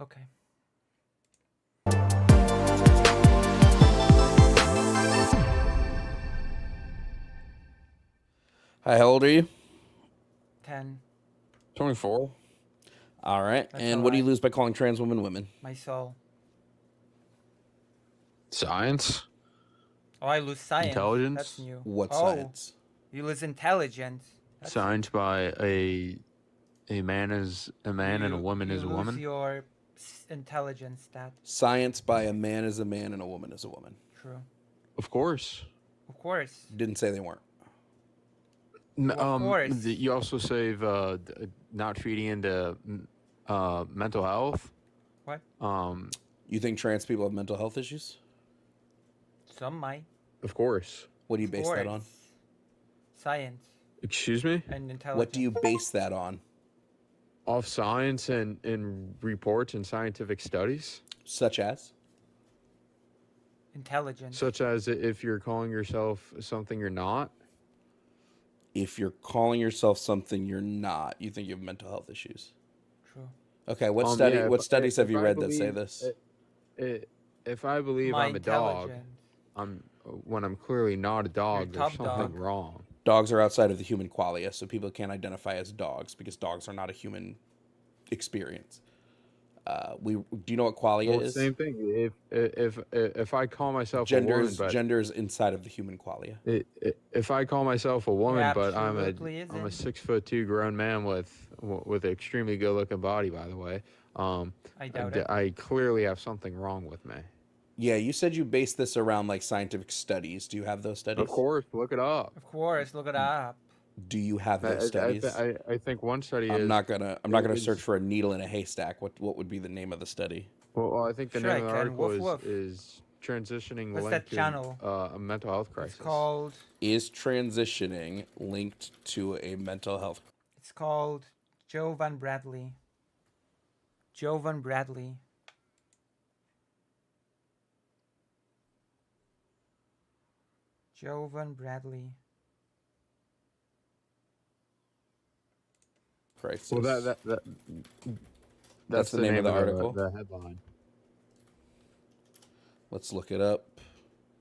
Okay. Hi, how old are you? 10. 24. All right. That's and all what do you right. lose by calling trans women women? My soul. Science? Oh, I lose science. Intelligence? That's new. What oh, science? You lose intelligence. That's Science by a man is a man and a woman you is a lose woman? your intelligence stat. Science by a man is a man and a woman is a woman. True. Of course. Of course. Didn't say they weren't. Of course. You also save not feeding into mental health. What? You think trans people have mental health issues? Some might. Of course. What do you Of base that on? course. Science Excuse me? and intelligence. What do you base that on? Off science and reports and scientific studies, Such as? Intelligence. such as if you're calling yourself something you're not. If you're calling yourself something you're not, you think you have mental health issues. True. Okay, what Yeah, what studies have you I read that say believe- this? If I believe My I'm a dog, intelligence. when I'm clearly not a dog, top there's something dog. wrong. Dogs are outside of the human qualia, so people can't identify as dogs because dogs are not a human experience. Do you know what qualia Well, is? same thing. If I call myself Gender's a woman, gender's inside of the human qualia. but if I call myself a woman, but I'm absolutely a isn't. 6'2" grown man with an extremely good looking body, by the way, I doubt it. I clearly have something wrong with me. Yeah, you said you based this around like scientific studies. Do you have those studies? Of course, look it up. Of course, look it up. Do you have those studies? I think one study I'm is. not gonna is- search for a needle in a haystack. What would be the name of the study? Well, I think the Sure, name of the I can. article Woof, woof. is transitioning What's linked that channel? to a mental health crisis? It's called. Is transitioning linked to a mental health? It's called Joe Van Bradley. Joe Van Bradley. Joe Van Bradley. Crisis. Well, that's the name of the the, article? The headline. Let's look it up.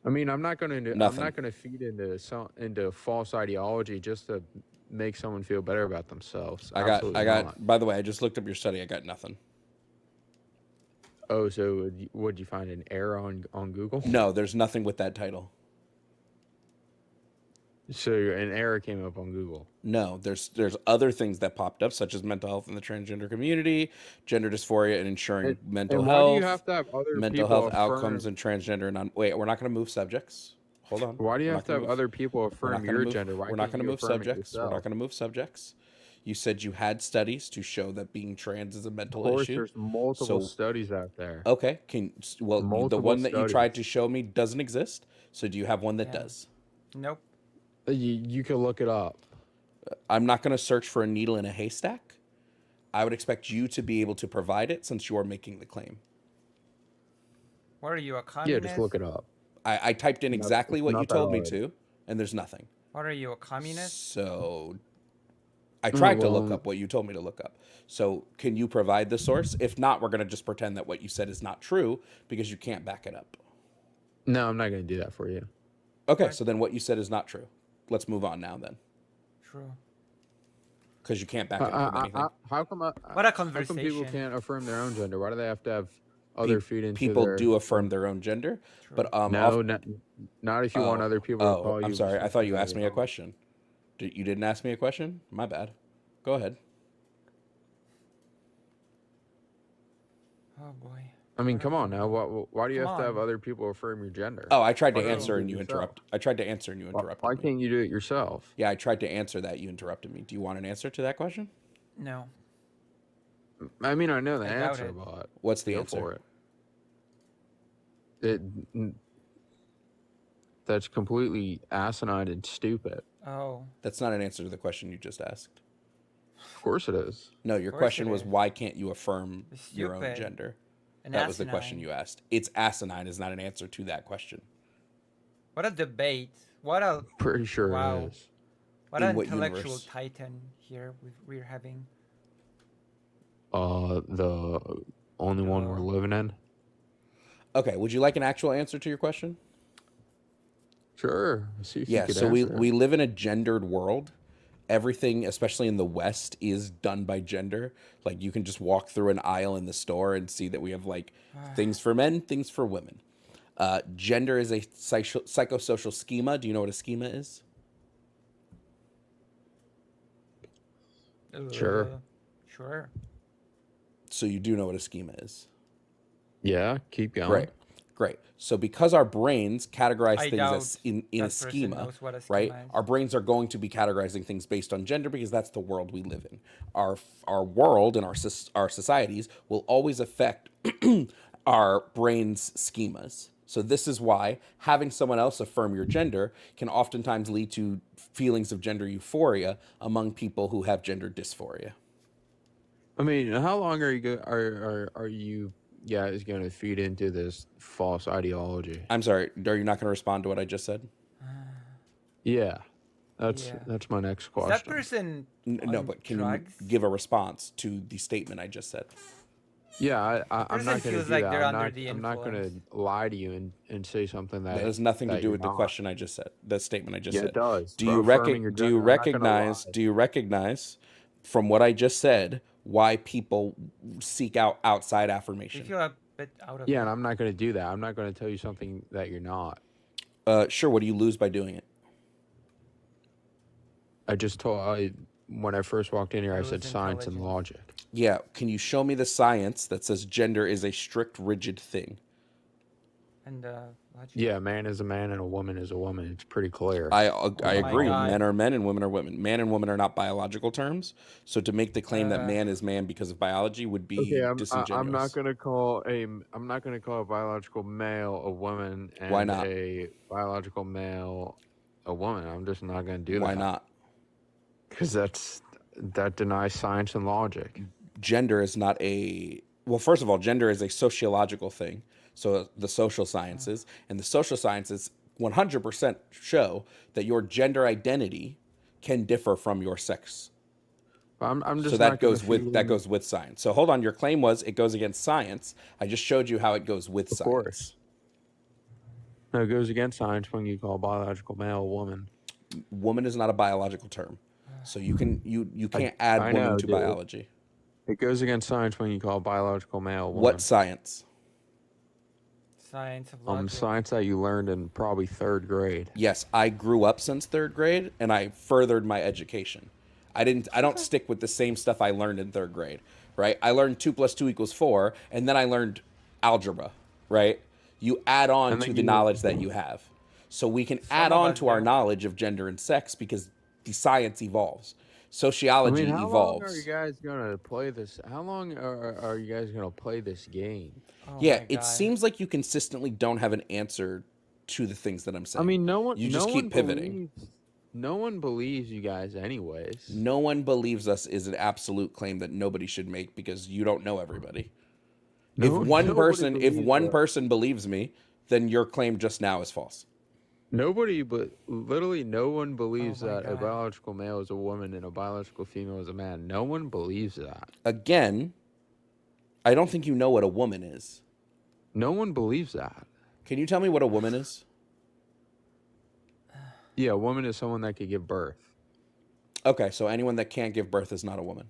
I mean, I'm not going Nothing. to feed into false ideology just to make someone feel better about themselves. I Absolutely got. not. By the way, I just looked up your study. I got nothing. Oh, so would you find an error on Google? No, there's nothing with that title. So an error came up on Google. No, there's other things that popped up, such as mental health in the transgender community, gender dysphoria, and ensuring mental and health. Why do you have to have other mental people health outcomes and transgender and wait, we're not going to move subjects. Hold on. Why do you We're have not to gonna have move- other people we're affirm not gonna your move- gender? Why We're not can't going to you move affirm it subjects. We're not yourself? going to move subjects. You said you had studies to show that being trans is a mental Of course, issue. there's multiple So- studies out there. Okay, the Multiple one that you tried to studies. show me doesn't exist. So do you have one that Yeah. does? Nope. You can look it up. I'm not going to search for a needle in a haystack. I would expect you to be able to provide it since you are making the claim. What are you, a Yeah, communist? just look it up. I typed in Not- exactly it's what not you that told me hard. to, and there's nothing. What are you, a communist? So I tried to look well- up what you told me to look up. So can you provide the source? If not, we're going to just pretend that what you said is not true because you can't back it up. No, I'm not going to do that for you. Okay, Right. so then what you said is not true. Let's move on now then, True. because you can't back it up with anything. How come? What a How come people conversation. can't affirm their own gender? Why do they have to have other feed into People their... do affirm their own gender, but No, not if you want other people to call you. I'm sorry. I thought you something asked that me you a don't. question. You didn't ask me a question? My bad. Go ahead. Oh boy. I mean, come on now. Why do you Come have to have on. other people affirm your gender? Oh, I tried Why to can't answer you and do you it yourself? interrupt. I tried to answer and you Why interrupted me. can't you do it yourself? Yeah, I tried to answer that. You interrupted me. Do you want an answer to that question? No. I mean, I know the I doubt answer, it. but What's the go answer? for it. That's completely asinine and stupid. Oh. That's not an answer to the question you just asked. Of course it is. No, your course question it was is. why can't you affirm It's your own stupid. gender? And That was the question asinine. you asked. It's asinine is not an answer to that question. What a debate. What a Pretty sure Wow. it is. what In an what intellectual universe? titan here we're having. The only one we're living in. Okay, would you like an actual answer to your question? Sure. See if Yeah, you could so we answer it. we live in a gendered world. Everything, especially in the West, is done by gender. Like you can just walk through an aisle in the store and see that we have like things for men, things for women. Gender is a psychosocial schema. Do you know what a schema is? Sure. Sure. So you do know what a schema is. Yeah, keep going. Great. Great. So because our brains categorize I things doubt as in a that person schema, knows what a right? schema is. Our brains are going to be categorizing things based on gender because that's the world we live in. Our world and our societies will always affect our brains' schemas. So this is why having someone else affirm your gender can oftentimes lead to feelings of gender euphoria among people who have gender dysphoria. I mean, how long are you guys going to feed into this false ideology? I'm sorry, are you not going to respond to what I just said? Yeah, that's Yeah. my next Is question. that person No, on but can drugs? you give a response to the statement I just said? Yeah, I'm person not going to feels do like that. they're I'm under not, the I'm not going influence. to lie to you and say something that That has nothing to that do you're with the not. question I just said. The statement I just Yeah, said. it does. Do For you affirming your do you gender, I'm not gonna recognize lie. do you recognize from what I just said why people seek out outside They affirmation? feel a bit out of Yeah, it. and I'm not going to do that. I'm not going to tell you something that you're not. Sure, what do you lose by doing it? When I first walked in here, I Lose said science and intelligence. logic. Yeah, can you show me the science that says gender is a strict rigid thing? And logic. Yeah, a man is a man and a woman is a woman. It's pretty clear. I my agree. God. Men are men and women are women. Man and woman are not biological terms. So to make the claim that Uh, man is man because of biology would be Okay, I'm disingenuous. not gonna call a biological male a woman and Why not? a biological male a woman. I'm just not gonna do that. Why not? Because that denies science and logic. Gender is not a well. First of all, gender is a sociological thing. So the social sciences and the social sciences 100% show that your gender identity can differ from your sex. I'm just So not that gonna goes with feed in- science. So hold on, your claim was it goes against science. I just showed you how it goes with Of science. course. No, it goes against science when you call biological male a woman. Woman is not a biological term. So you can't add I woman know, to dude. biology. It goes against science when you call biological male a woman. What science? science of logic. Science that you learned in probably 3rd grade. Yes, I grew up since 3rd grade and I furthered my education. I don't stick with the same stuff I learned in 3rd grade, right? I learned 2 + 2 = 4 and then I learned algebra, right? You add on And to then the you- knowledge that you have. So we can add of on us to our do. knowledge of gender and sex because the science evolves. I Sociology mean, how evolves. long are you guys gonna play this? How long are you guys gonna play this game? Oh Yeah, my it God. seems like you consistently don't have an answer to the things that I'm I saying. mean, no one. You just no keep one pivoting. Believes, no one believes you guys, anyways. No one believes us is an absolute claim that nobody should make because you don't know everybody. If one nobody person believes me, then your claim just now is false. Nobody, but literally no one believes Oh my that a God. biological male is a woman and a biological female is a man. No one believes that. Again, I don't think you know what a woman is. No one believes that. Can you tell me what a woman is? Yeah, a woman is someone that could give birth. Okay, so anyone that can't give birth is not a woman.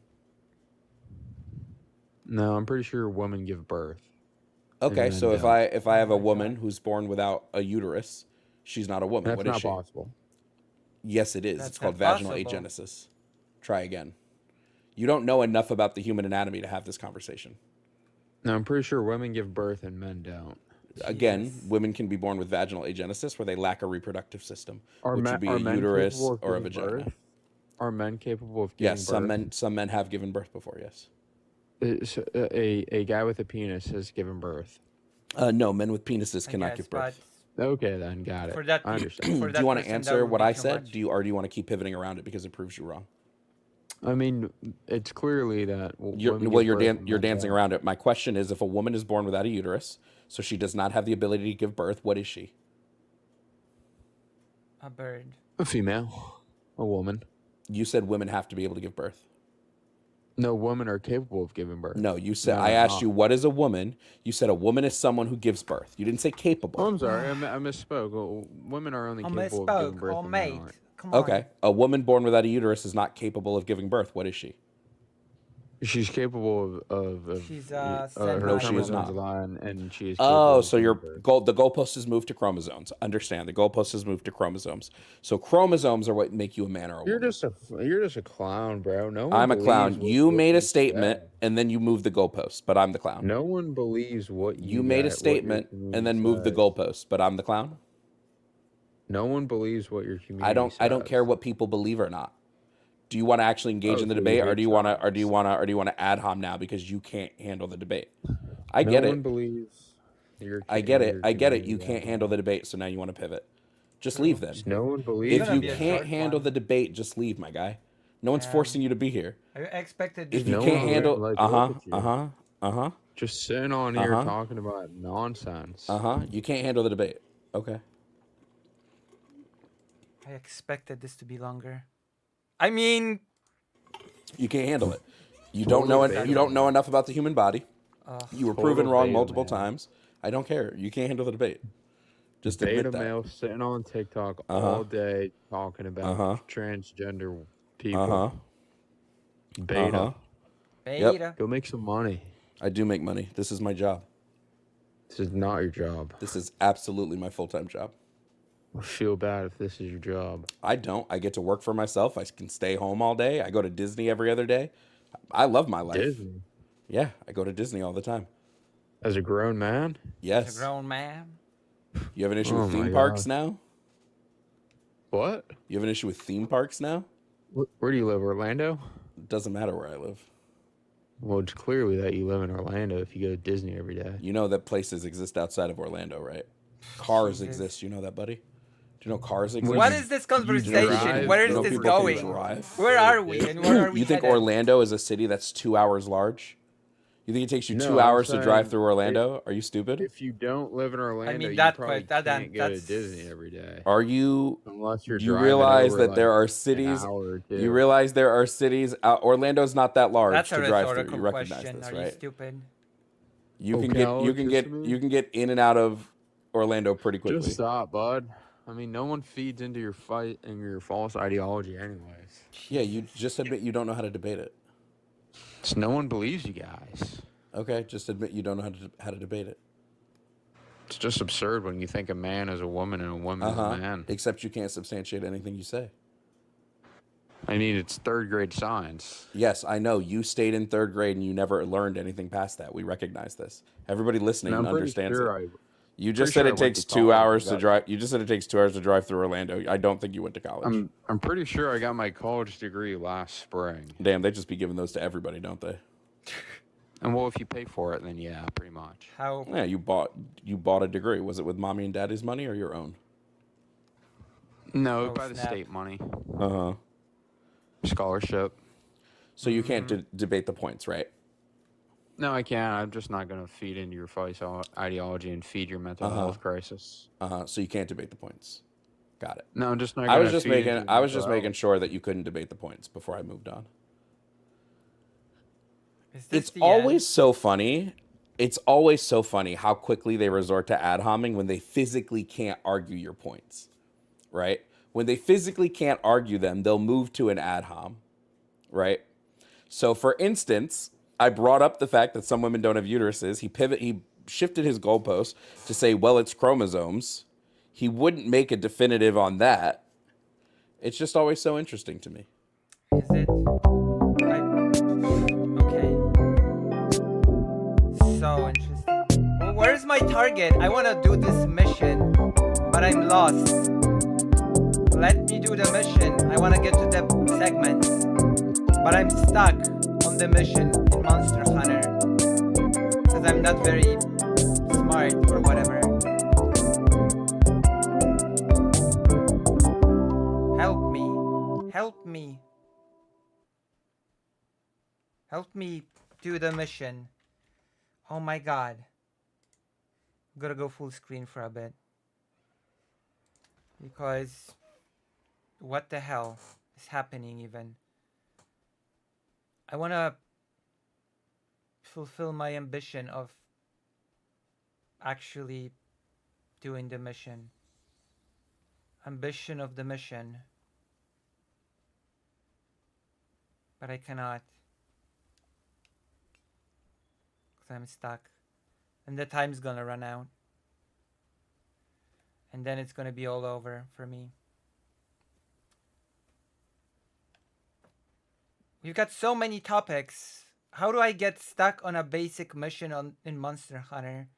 No, I'm pretty sure women give birth. Okay, men so if don't. I have a my woman who's born without a uterus, she's not a woman. That's What is not she? possible. Yes, it is. That's It's called vaginal impossible. agenesis. Try again. You don't know enough about the human anatomy to have this conversation. No, I'm pretty sure women give birth and men don't. Again, Jesus. women can be born with vaginal agenesis where they lack a reproductive system, Are which men, would be are a men uterus capable of or a giving vagina. birth? Are men capable of giving Yes, birth? some men have given birth before, yes. A guy with a penis has given birth. No, men with penises I cannot guess, give birth. Okay, then got it. For that- I understand. for Do that you want to person, that answer would what be I too said? much. Do you want to keep pivoting around it because it proves you wrong? I mean, it's clearly that You're women give birth and you're men dancing don't. around it. My question is, if a woman is born without a uterus, so she does not have the ability to give birth, what is she? A bird. A female, a woman. You said women have to be able to give birth. No, women are capable of giving birth. No, you said No, I they're asked not. you what is a woman. You said a woman is someone who gives birth. You didn't say capable. Oh, I'm sorry, I misspoke. Well, women are only Oh, capable of giving misspoke. birth. Oh, and men mate. aren't. Come on. Okay, a woman born without a uterus is not capable of giving birth. What is she? She's capable of She's, her said No, she is chromosomes not. align, and she is. capable Oh, of so giving your birth. the goalpost has moved to chromosomes. Understand, the goalpost has moved to chromosomes. So chromosomes are what make you a man or a You're woman. you're just a clown, bro. No one I'm a clown. believes You what made a you statement said. and then you moved the goalpost, but I'm the clown. No one believes what You made a what your statement community and then moved the says. goalpost, but I'm the clown. No one believes what your community. I don't Says. care what people believe or not. Do you want to actually engage Oh, in the so you debate, or hate do you want to, science. ad hom now because you can't handle the debate? I No get one it. believes. Your, I get it. your I get it. community You that can't way. handle the debate, so now you want to pivot. Just leave then. No one believes. If gonna you be a can't short handle one. the debate, just leave, my guy. No one's forcing you to be here. I expected this If to you No be can't one longer. handle, like, uh huh, look at you. uh huh, uh huh, Just sitting on here Uh-huh. talking about nonsense. you can't handle the debate. Okay. I expected this to be longer. I mean, You can't handle it. You don't know it. beta You don't know enough about the human body. You were proven Total wrong beta multiple male. times. I don't care. You can't handle the debate. Just admit Beta that. male sitting on TikTok Uh-huh. all day talking about Uh-huh. transgender people. Uh huh. Beta. Uh-huh. beta. Go make some money. I do make money. This is my job. This is not your job. This is absolutely my full-time job. I feel bad if this is your job. I don't. I get to work for myself. I can stay home all day. I go to Disney every other day. I love my life. Disney. Yeah, I go to Disney all the time. As a grown man, Yes. As a grown man. You have an issue Oh with my theme parks gosh. now? What? You have an issue with theme parks now? Where do you live? Orlando? It doesn't matter where I live. Well, it's clearly that you live in Orlando if you go to Disney every day. You know that places exist outside of Orlando, right? Cars Jesus. exist. You know that, buddy? Do you know cars exist? What What you- is this you conversation? drive Where You is know this people can going? drive. Where are we and where are we You think headed? Orlando is a city that's 2 hours large? You think it takes you No, 2 I'm hours to drive saying through Orlando? Are you stupid? If you don't live in Orlando, you that probably part, that- can't go to that's- Disney every day. Are you? Unless you're Do you driving realize over, that there like, are an cities? hour or You two. realize there are cities. Orlando's not that large That's a to drive through. rhetorical You recognize question. this, Are you right? stupid? You can Okay, you can get in and out of Orlando pretty quickly. Just stop, bud. I mean, no one feeds into your fight and your false ideology, anyways. Yeah, you just admit you don't know how to debate it. So no one believes you guys. Okay, just admit you don't know how to debate it. It's just absurd when you think a man is a woman and a woman is a man. Except you can't substantiate anything you say. I mean, it's third grade science. Yes, I know. You stayed in third grade and you never learned anything past that. We recognize this. Everybody listening And I'm pretty understands sure it. You just pretty said sure it I went takes to 2 college. hours to drive. You just said it takes 2 hours to drive through Orlando. I don't think you went to college. I'm pretty sure I got my college degree last spring. Damn, they just be giving those to everybody, don't they? And well, if you pay for it, then yeah, pretty much. How? Yeah, you bought a degree. Was it with mommy and daddy's money or your own? No, Oh, by the snap. state money, Uh-huh. scholarship. So you can't debate the points, right? No, I can't. I'm just not going to feed into your false ideology and feed your mental health crisis. So you can't debate the points. Got it. No, I'm just not. I was gonna just feed into making your I was mental just making health. sure that you couldn't debate the points before I moved on. Is this It's the always end? so funny. It's always so funny how quickly they resort to ad homing when they physically can't argue your points, right? When they physically can't argue them, they'll move to an ad hom, right? So, for instance, I brought up the fact that some women don't have uteruses. He shifted his goalpost to say, well, it's chromosomes. He wouldn't make a definitive on that. It's just always so interesting to me. Is it? Okay. So interesting. Well, where's my target? I want to do this mission, but I'm lost. Let me do the mission. I want to get to the segments, but I'm stuck on the mission in Monster Hunter because I'm not very smart or whatever. Help me. Help me. Help me do the mission. Oh my god. I'm gonna go full screen for a bit. Because what the hell is happening even? I wanna fulfill my ambition of actually doing the mission. Ambition of the mission. But I cannot. Because I'm stuck. And the time's gonna run out. And then it's gonna be all over for me. We've got so many topics. How do I get stuck on a basic mission in Monster Hunter?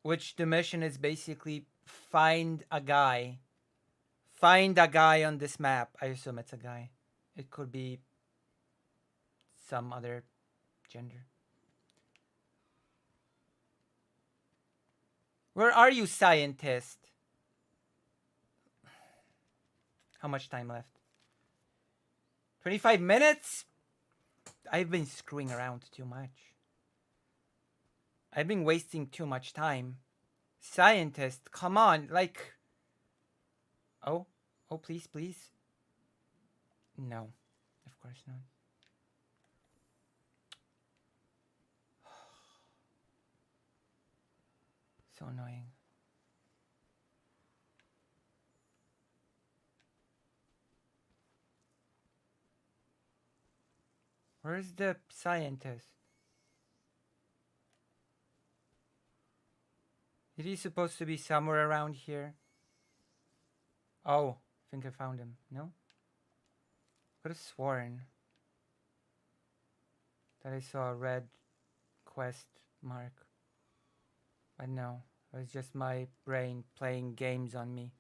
Which the mission is basically find a guy. Find a guy on this map. I assume it's a guy. It could be some other gender. Where are you, scientist? How much time left? 25 minutes? I've been screwing around too much. I've been wasting too much time. Scientist, come on, like... Oh, please, please. No, of course not. So annoying. Where's the scientist? Is he supposed to be somewhere around here? Oh, I think I found him. No? Could have sworn that I saw a red quest mark. But no, Or it's just my brain playing games on me.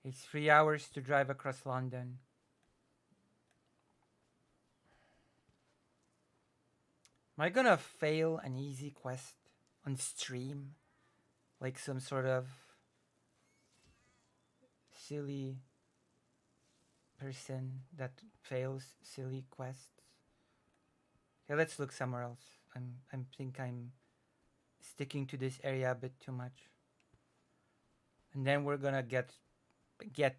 It's 3 hours to drive across London. Am I gonna fail an easy quest on stream? Like some sort of silly person that fails silly quests? Okay, let's look somewhere else. I think I'm sticking to this area a bit too much. And then we're gonna get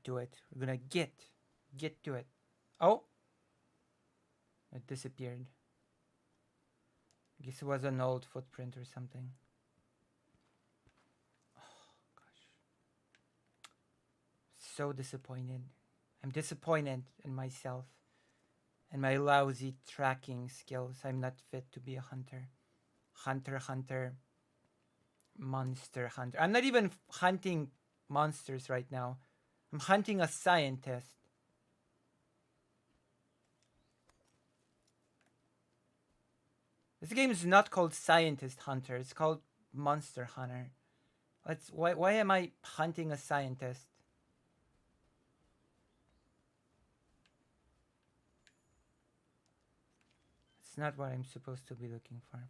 to it. We're gonna get to it. Oh, it disappeared. I guess it was an old footprint or something. Oh gosh, so disappointed. I'm disappointed in myself and my lousy tracking skills. I'm not fit to be a hunter. Hunter, monster hunter. I'm not even hunting monsters right now. I'm hunting a scientist. This game is not called Scientist Hunter. It's called Monster Hunter. Why am I hunting a scientist? It's not what I'm supposed to be looking for.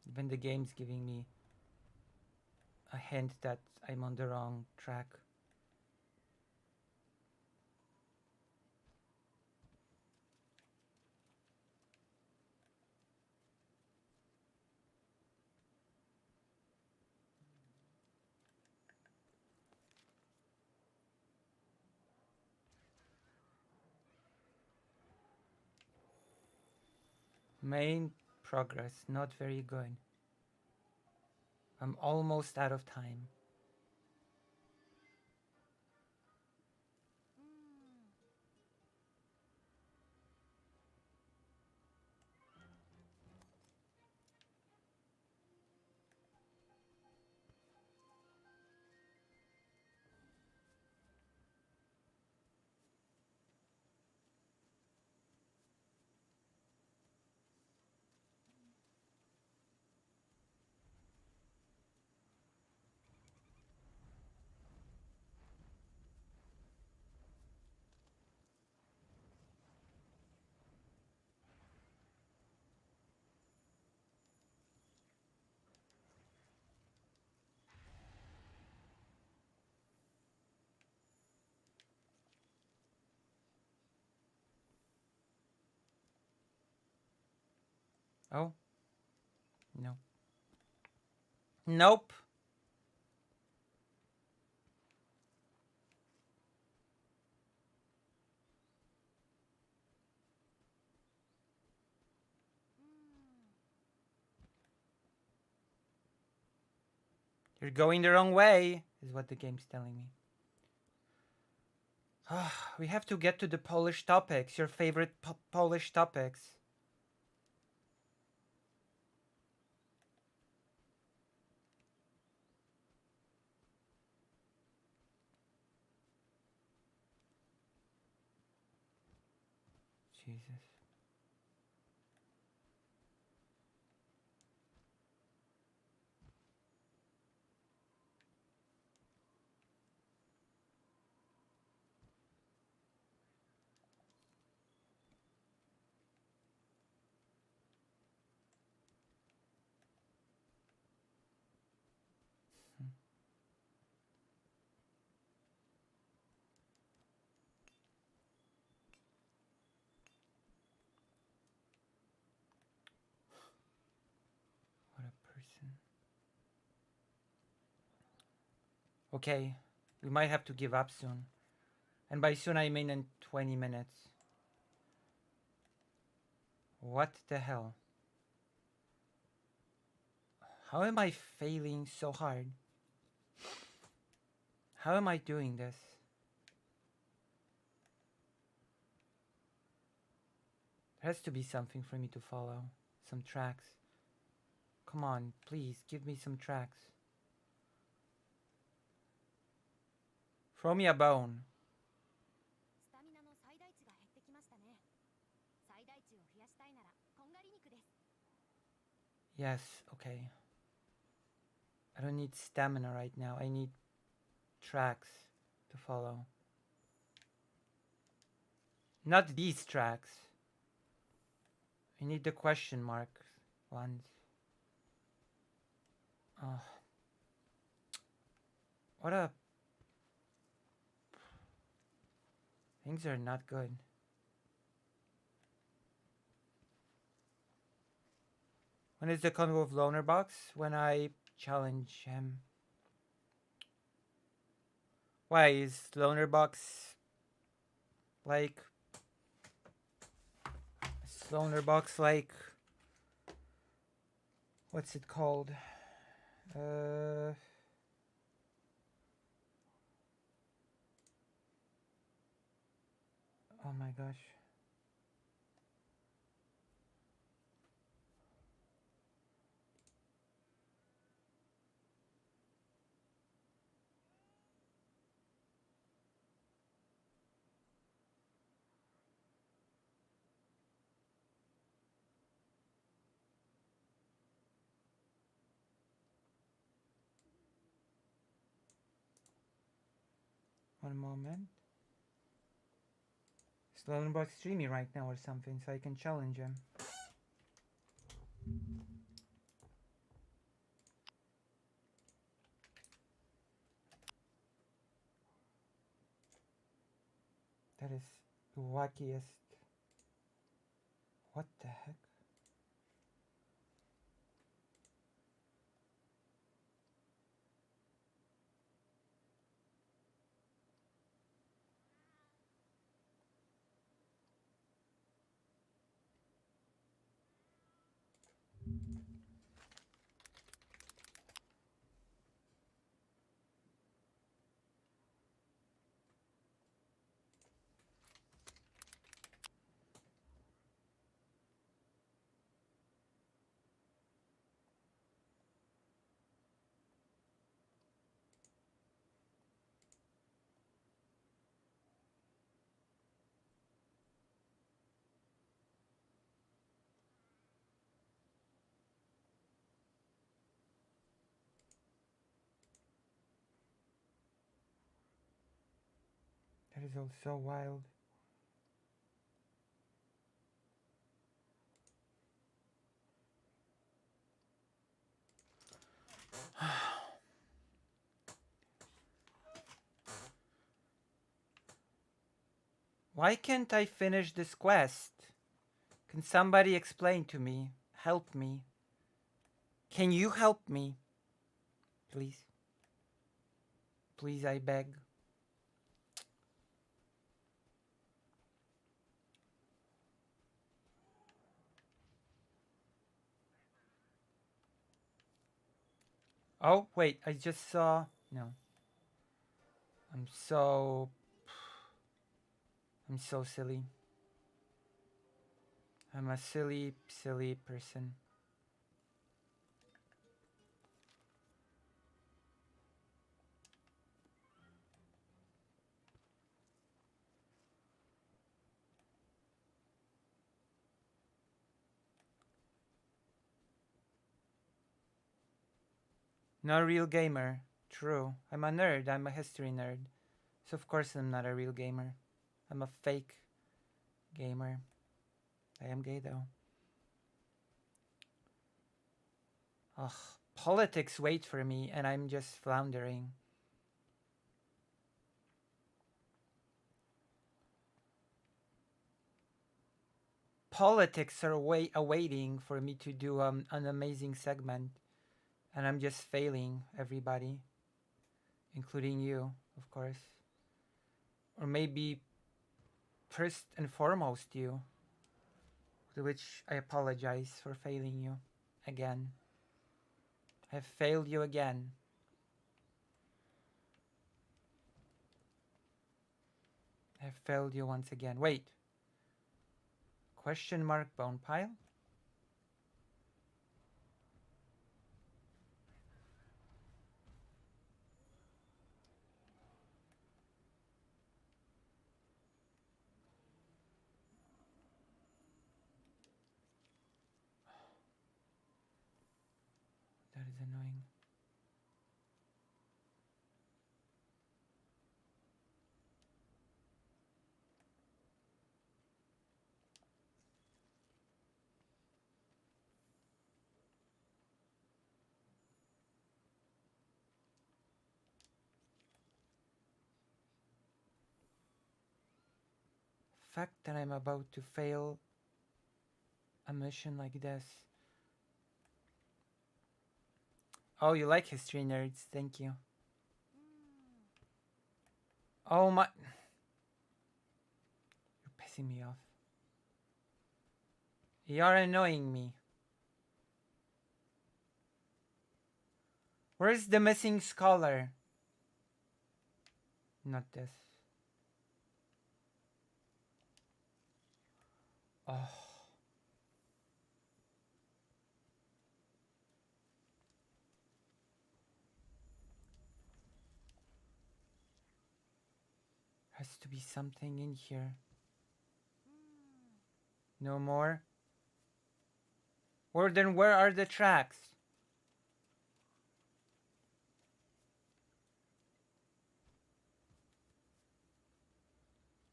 Even the game's giving me a hint that I'm on the wrong track. Main progress, not very good. I'm almost out of time. Oh, no. Nope. You're going the wrong way, is what the game's telling me. We have to get to the Polish topics, your favorite Polish topics. Jesus. What a person. Okay, we might have to give up soon. And by soon I mean in 20 minutes. What the hell? How am I failing so hard? How am I doing this? There has to be something for me to follow. Some tracks. Come on, please, give me some tracks. Throw me a bone. スタミナの最大値 Yes, okay. I don't need stamina right now. I need tracks to follow. Not these tracks. I need the question mark ones. Oh, what a... Things are not good. When is the combo of Loner Box? When I challenge him. Why is Loner Box like... Is Loner Box like... What's it called? Oh my gosh. One moment. Is Loner Box streaming right now or something so I can challenge him? That is the wackiest. What the heck? That is all so wild. Why can't I finish this quest? Can somebody explain to me? Help me. Can you help me? Please. Please, I beg. Oh, wait, I just saw... No. I'm so... I'm so silly. I'm a silly, silly person. Not a real gamer. True. I'm a nerd. I'm a history nerd. So of course I'm not a real gamer. I'm a fake gamer. I am gay though. Ugh. Politics wait for me and I'm just floundering. Politics are awaiting for me to do an amazing segment. And I'm just failing everybody. Including you, of course. Or maybe first and foremost you. To which I apologize for failing you again. I have failed you again. I have failed you once again. Wait. Question mark bone pile? is annoying. Fact that I'm about to fail a mission like this. Oh, you like history nerds? Thank you. Oh my. You're pissing me off. You're annoying me. Where's the missing scholar? Not this. Oh. Has to be something in here. No more? Or then where are the tracks?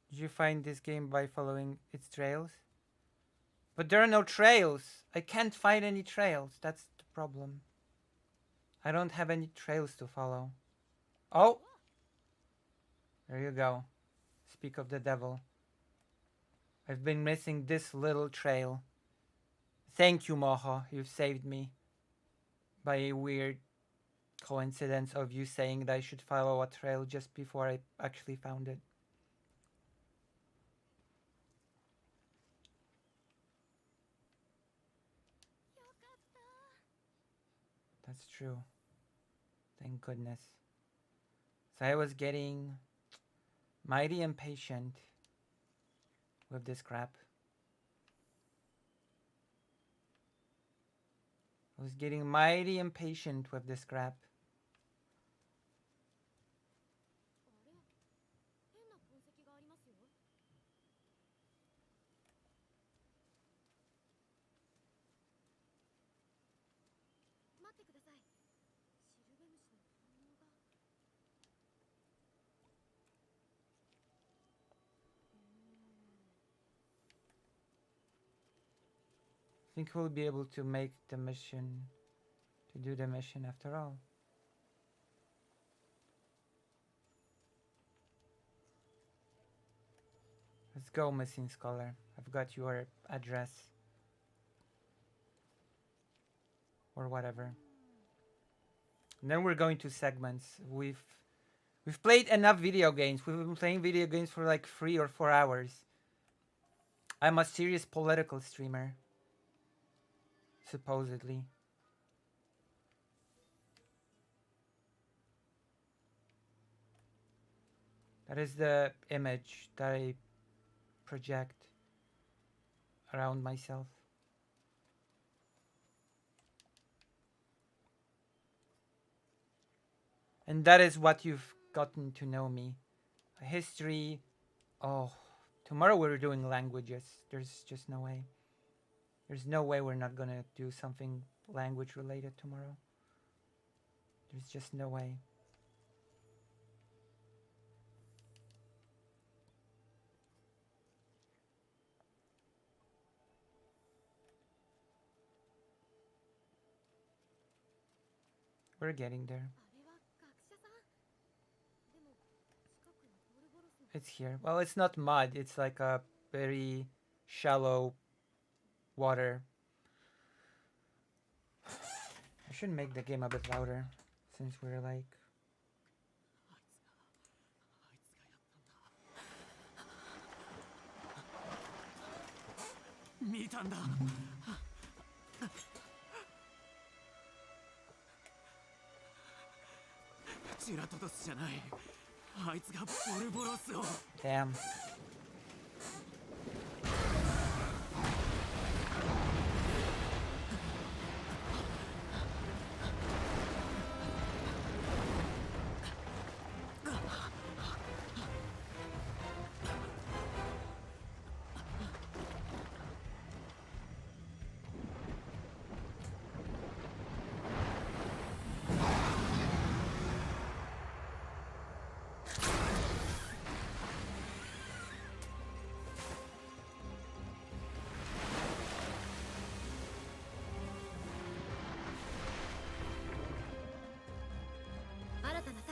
Did you find this game by following its trails? But there are no trails. I can't find any trails. That's the problem. I don't have any trails to follow. Oh! There you go. Speak of the devil. I've been missing this little trail. Thank you, Moho. You've saved me. By a weird coincidence of you saying that I should follow a trail just before I actually found it. That's true. Thank goodness. So I was getting mighty impatient with this crap. I was getting mighty impatient with this crap. I think we'll be able to make the mission, to do the mission after all. Let's go, missing scholar. I've got your address. Or whatever. And then we're going to segments. We've played enough video games. We've been playing video games for like 3 or 4 hours. I'm a serious political streamer. Supposedly. That is the image that I project around myself. And that is what you've gotten to know me. History. Oh, tomorrow we're doing languages. There's just no way. There's no way we're not gonna do something language related tomorrow. There's just no way. We're getting there. It's here. Well, it's not mud. It's like a very shallow water. I should make the game a bit louder since we're like... Damn.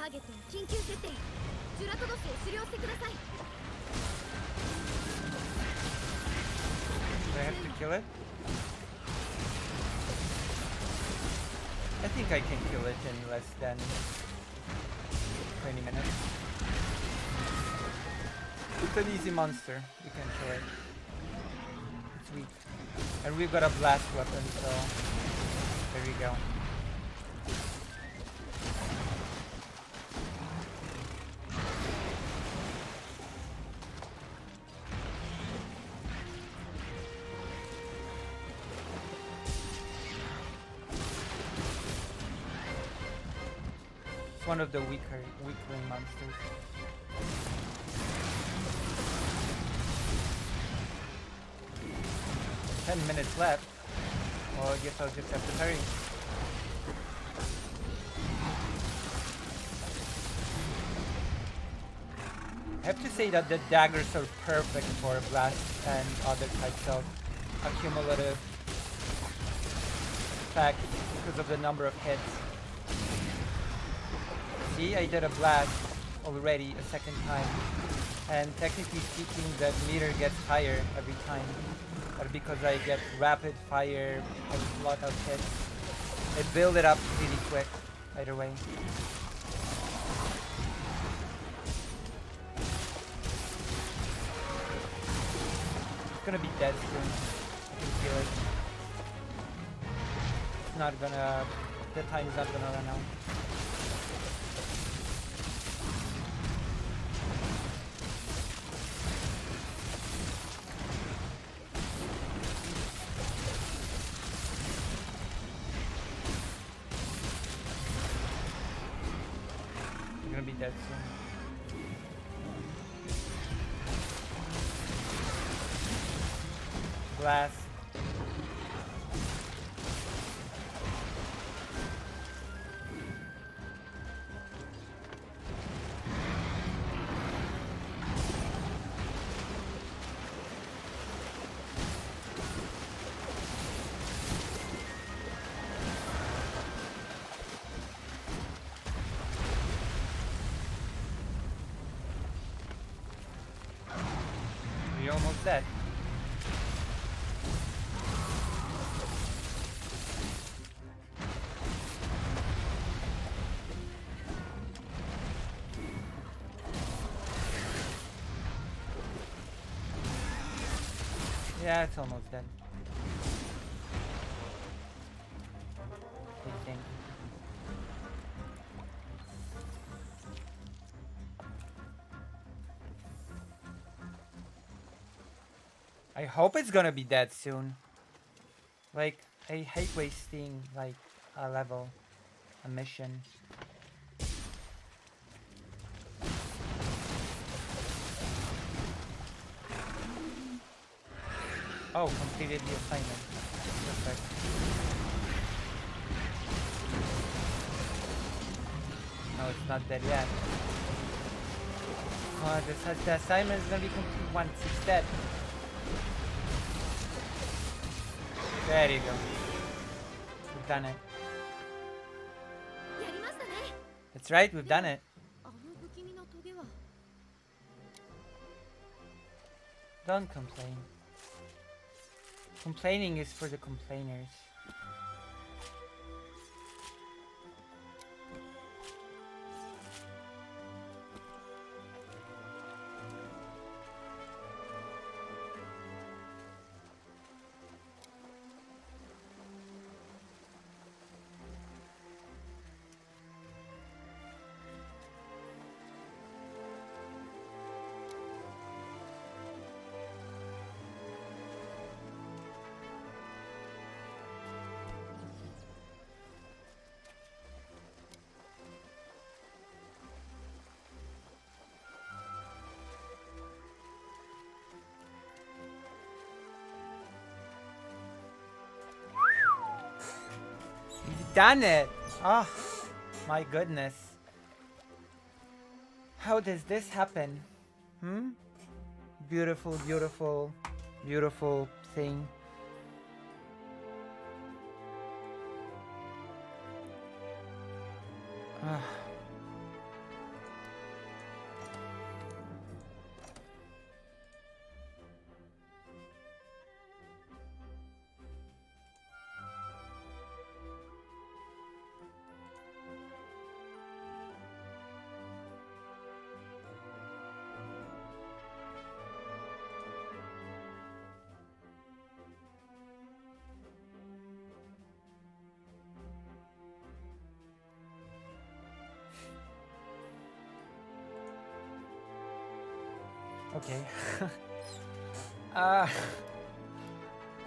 ーゲットを緊急設定。ジュラトドスを狩猟してください。 Do I have to kill it? I think I can kill it in less than 20 minutes. It's an easy monster. You can kill it. It's weak. And we've got a blast weapon, so there we go. It's one of the weakling monsters. Ten minutes left. Well, I guess I'll just have to hurry. I have to say that the daggers are perfect for blast and other types of accumulative effects because of the number of hits. See, I did a blast already a second time, and technically speaking that meter gets higher every time, but because I get rapid fire, a lot of hits, it build it up really quick either way. It's gonna be dead soon. I can feel it. It's not gonna, the time is not gonna run out. You're gonna be dead soon. Blast. You're almost dead. Yeah, it's almost dead. I think. I hope it's gonna be dead soon. Like, I hate wasting, like, a level, a mission. Oh, completed the assignment. Perfect. No, it's not dead yet. Oh, the assignment is gonna be complete once it's dead. There you go. We've done it. やりましたね。 That's right, we've done it. あの不気味なトゲは。 Don't complain. Complaining is for the complainers. We've done it! Oh, my goodness. How does this happen? Hmm? Beautiful, beautiful, beautiful thing. Ah. Okay. uh,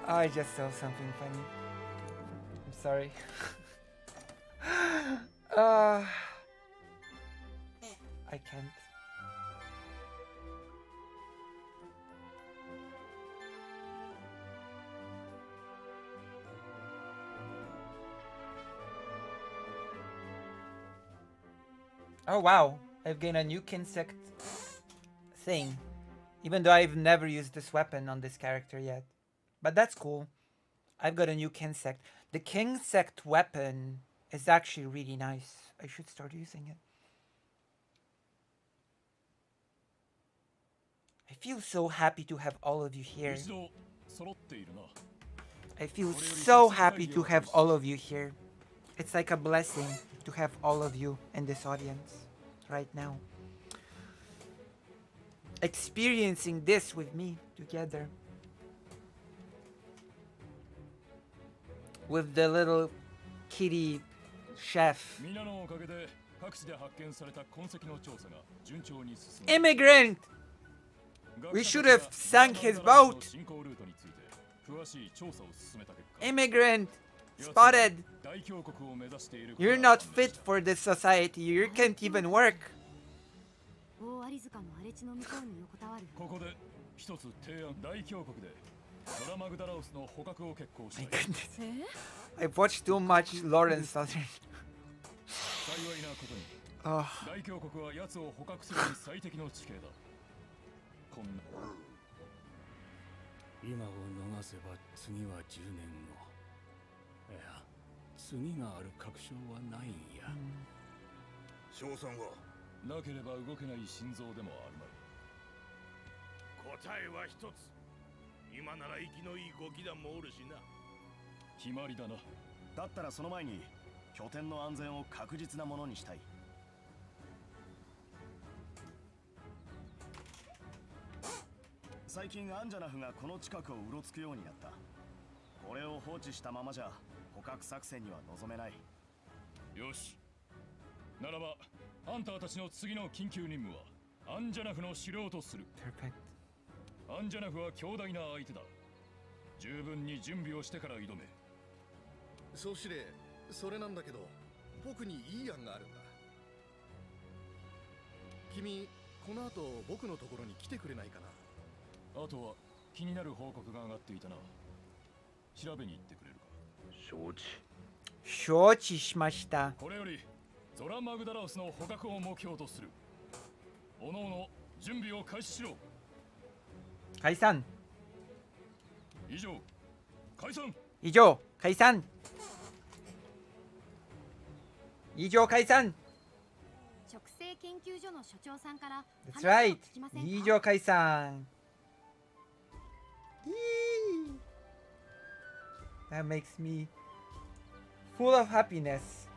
I just saw something funny. I'm sorry. uh, I can't. Oh wow, I've gained a new Kinsect thing. Even though I've never used this weapon on this character yet. But that's cool. I've got a new Kinsect. The Kinsect weapon is actually really nice. I should start using it. I feel so happy to have all of you here. I feel so happy to have all of you here. It's like a blessing to have all of you in this audience right now. Experiencing this with me together. With the little kitty chef. Immigrant! We should have sank his boat! Immigrant! Spotted! You're not fit for this society. You can't even work. 大アリ塚の荒れ地の向こうに横たわる。ここで一つ提案。大峡谷でドラマグダラウスの捕獲を決行したい。 I've watched too much Lawrence Southern. 幸いなことに、大峡谷は奴を捕獲するに最適の地形だ。こんな今を逃せば次は10年後。いや、次がある確証はないんや。賞賛はなければ動けない心臓でもあるまい。答えは一つ。今なら息のいいゴキ団もおるしな。決まりだな。だったらその前に拠点の安全を確実なものにしたい。最近アンジャナフがこの近くをうろつくようになった。これを放置したままじゃ捕獲作戦には臨めない。よし。ならばあんたたちの次の緊急任務はアンジャナフの狩猟とする。アンジャナフは強大な相手だ。十分に準備をしてから挑め。総司令、それなんだけど、僕にいい案があるんだ。君、この後僕のところに来てくれないかな。あとは気になる報告が上がっていたな。調べに行ってくれるか。承知。承知しました。これよりゾラ・マグダラウスの捕獲を目標とする。おのおの準備を開始しろ。解散。以上、解散。以上、解散。以上、解散。植生研究所の所長さんから That's 話を right. 聞きませんか？以上、解散。That makes me full of happiness.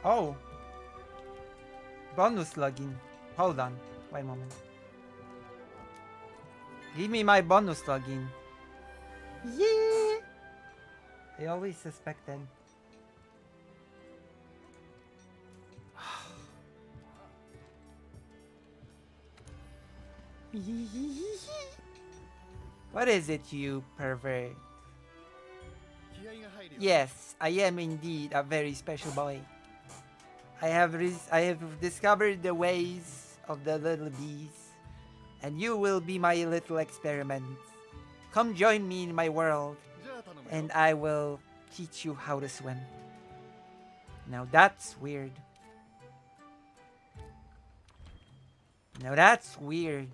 Oh. Bonus login. Hold on. Wait a moment. Give me my bonus login. Yeah. I always suspected. What is it, you pervert? 気合が入るよ。 Yes, I am indeed a very special boy. I have discovered the ways of the little bees, and you will be my little experiment. Come join me in my world, じゃあ頼むよ。 and I will teach you how to swim. Now that's weird. Now that's weird.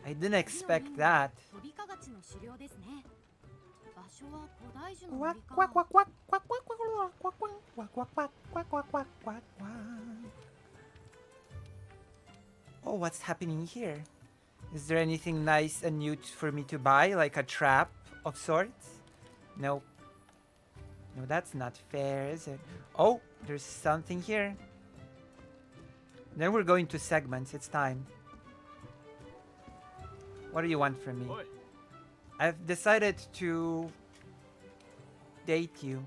I didn't expect that. トビカガチの狩猟ですね。場所は古代樹の Quack, 森 quack, か。 quack, quack, quack, quack, quack, quack, quack, quack, quack, quack, quack, quack, quack, quack. Oh, what's happening here? Is there anything nice and new for me to buy, like a trap of sorts? No. No, that's not fair, is it? Oh, there's something here. Then we're going to segments. It's time. What do you want from me? おい、 I've decided to date you.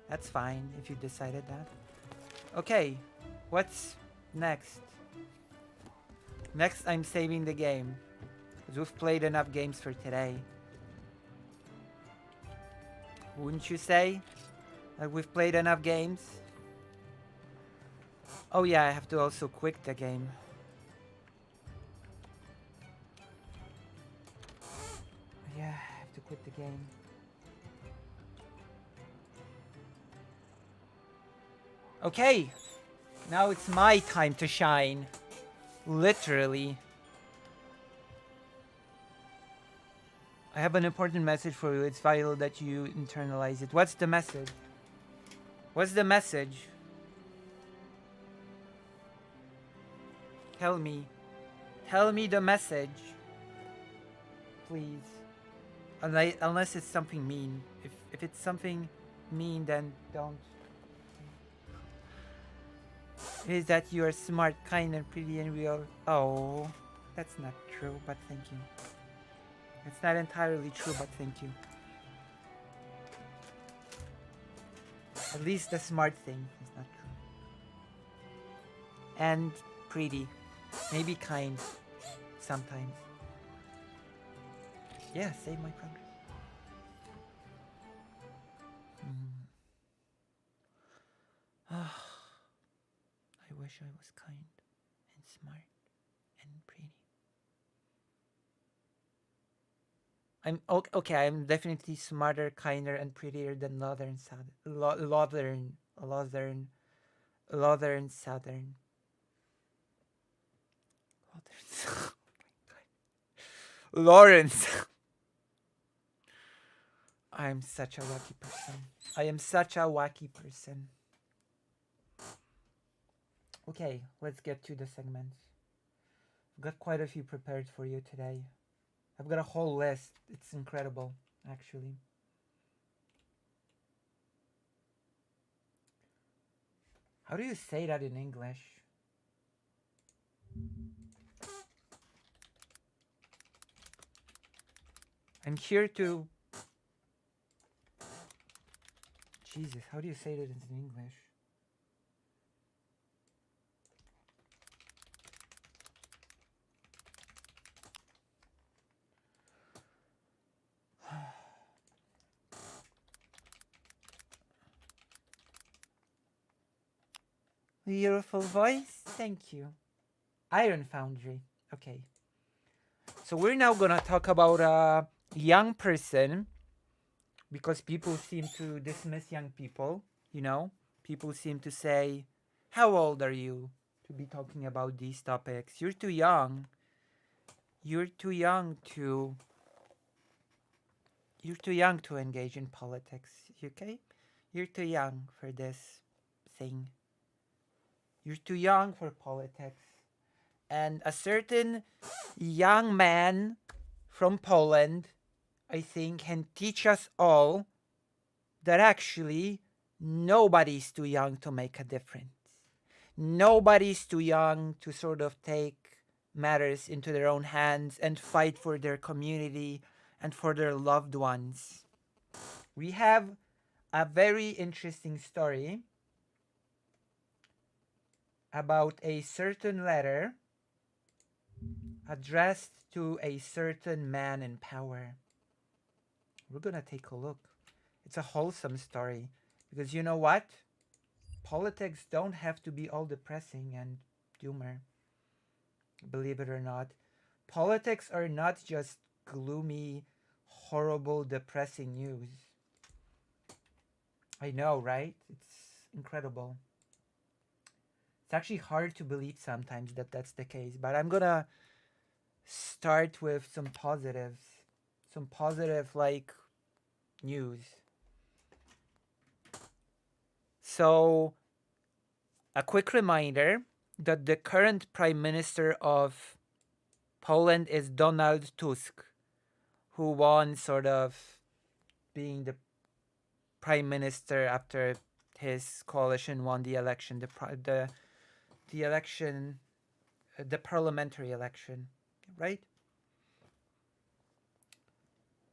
That's fine if you decided that. Okay, what's next? Next, I'm saving the game, because we've played enough games for today. Wouldn't you say? Like we've played enough games? Oh yeah, I have to also quit the game. Yeah, I have to quit the game. Okay, now it's my time to shine. Literally. I have an important message for you. It's vital that you internalize it. What's the message? What's the message? Tell me. Tell me the message. Please. Unless it's something mean. If it's something mean, then don't. It is that you are smart, kind, and pretty and real. Oh, that's not true, but thank you. It's not entirely true, but thank you. At least the smart thing is not true. And pretty. Maybe kind. Sometimes. Yeah, save my progress. I wish I was kind and smart and pretty. I'm okay. I'm definitely smarter, kinder, and prettier than Northern Southern. Southern. Lawrence. I'm such a lucky person. I am such a wacky person. Okay, let's get to the segments. I've got quite a few prepared for you today. I've got a whole list. It's incredible, actually. How do you say that in English? I'm here to... Jesus, how do you say that in English? Beautiful voice. Thank you. Iron Foundry. Okay. So we're now gonna talk about a young person, because people seem to dismiss young people, you know? People seem to say, how old are you to be talking about these topics? You're too young. You're too young to engage in politics, okay? You're too young for this thing. You're too young for politics. And a certain young man from Poland, I think, can teach us all that actually nobody's too young to make a difference. Nobody's too young to sort of take matters into their own hands and fight for their community and for their loved ones. We have a very interesting story about a certain letter addressed to a certain man in power. We're gonna take a look. It's a wholesome story because you know what? Politics don't have to be all depressing and doomer. Believe it or not, politics are not just gloomy, horrible, depressing news. I know, right? It's incredible. It's actually hard to believe sometimes that that's the case, but I'm gonna start with some positives. Some positive, like, news. So, a quick reminder that the current Prime Minister of Poland is Donald Tusk, who won sort of being the Prime Minister after his coalition won the election, the election, the parliamentary election, right?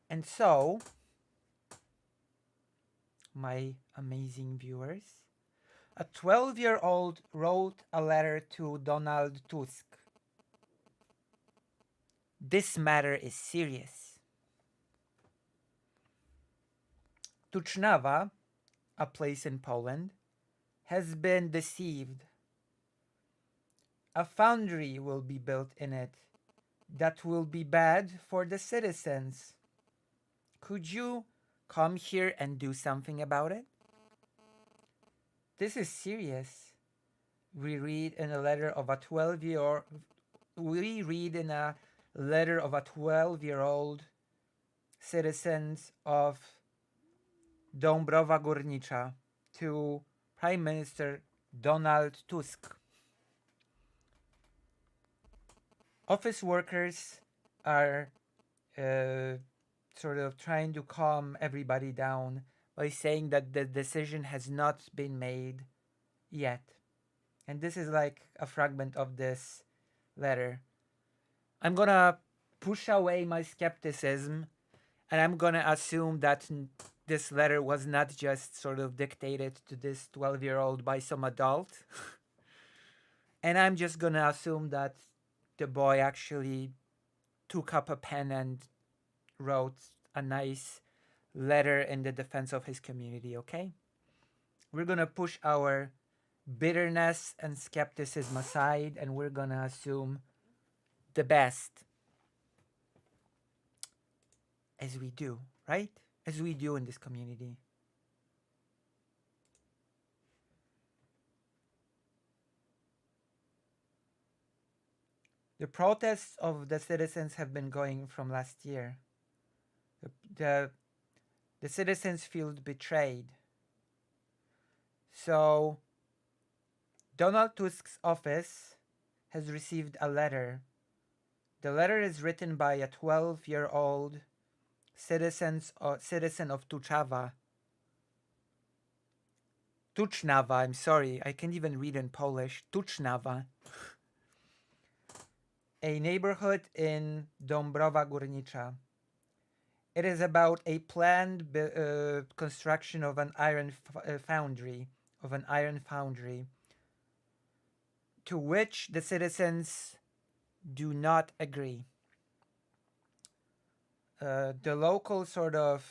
And so, my amazing viewers, a 12-year-old wrote a letter to Donald Tusk. This matter is serious. Tucznawa, a place in Poland, has been deceived. A foundry will be built in it that will be bad for the citizens. Could you come here and do something about it? This is serious. We read in a letter of a 12-year-old citizens of Dąbrowa Górnicza to Prime Minister Donald Tusk. Office workers are sort of trying to calm everybody down by saying that the decision has not been made yet. And this is like a fragment of this letter. I'm gonna push away my skepticism and I'm gonna assume that this letter was not just sort of dictated to this 12-year-old by some adult. And I'm just gonna assume that the boy actually took up a pen and wrote a nice letter in the defense of his community, okay? We're gonna push our bitterness and skepticism aside and we're gonna assume the best. As we do, right? As we do in this community. The protests of the citizens have been going from last year. The citizens feel betrayed. So Donald Tusk's office has received a letter. The letter is written by a 12-year-old citizen of Tucznawa. Tucznawa, I'm sorry, I can't even read in Polish. Tucznawa. A neighborhood in Dąbrowa Górnicza. It is about a planned construction of an iron foundry, to which the citizens do not agree. The local sort of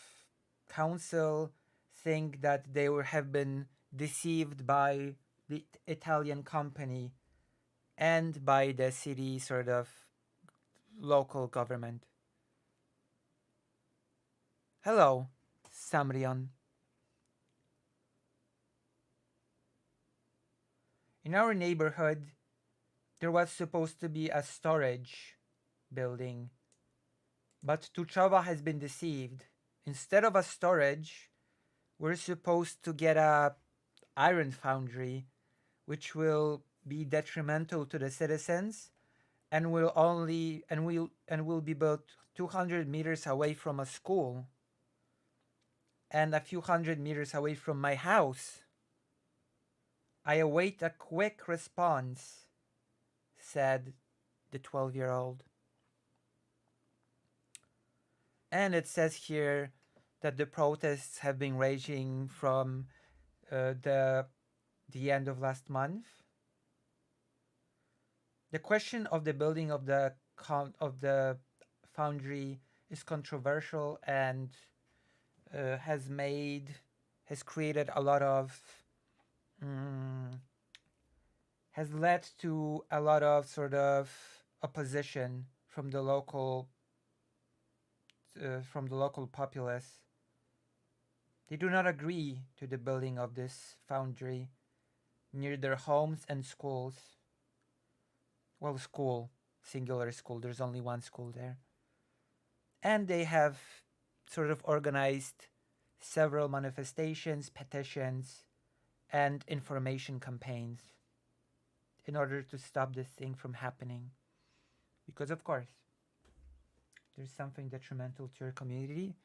council think that they have been deceived by the Italian company and by the city sort of local government. Hello, Samrion. In our neighborhood, there was supposed to be a storage building, but Tucznawa has been deceived. Instead of a storage, we're supposed to get a iron foundry, which will be detrimental to the citizens and will be built 200 meters away from a school and a few hundred meters away from my house. I await a quick response, said the 12-year-old. And it says here that the protests have been raging from the end of last month. The question of the building of the of the foundry is controversial and has created a lot of mm, has led to a lot of sort of opposition from the local populace. They do not agree to the building of this foundry near their homes and schools. Well, school, singular school, there's only one school there. And they have sort of organized several manifestations, petitions, and information campaigns in order to stop this thing from happening. Because of course, there's something detrimental to your community,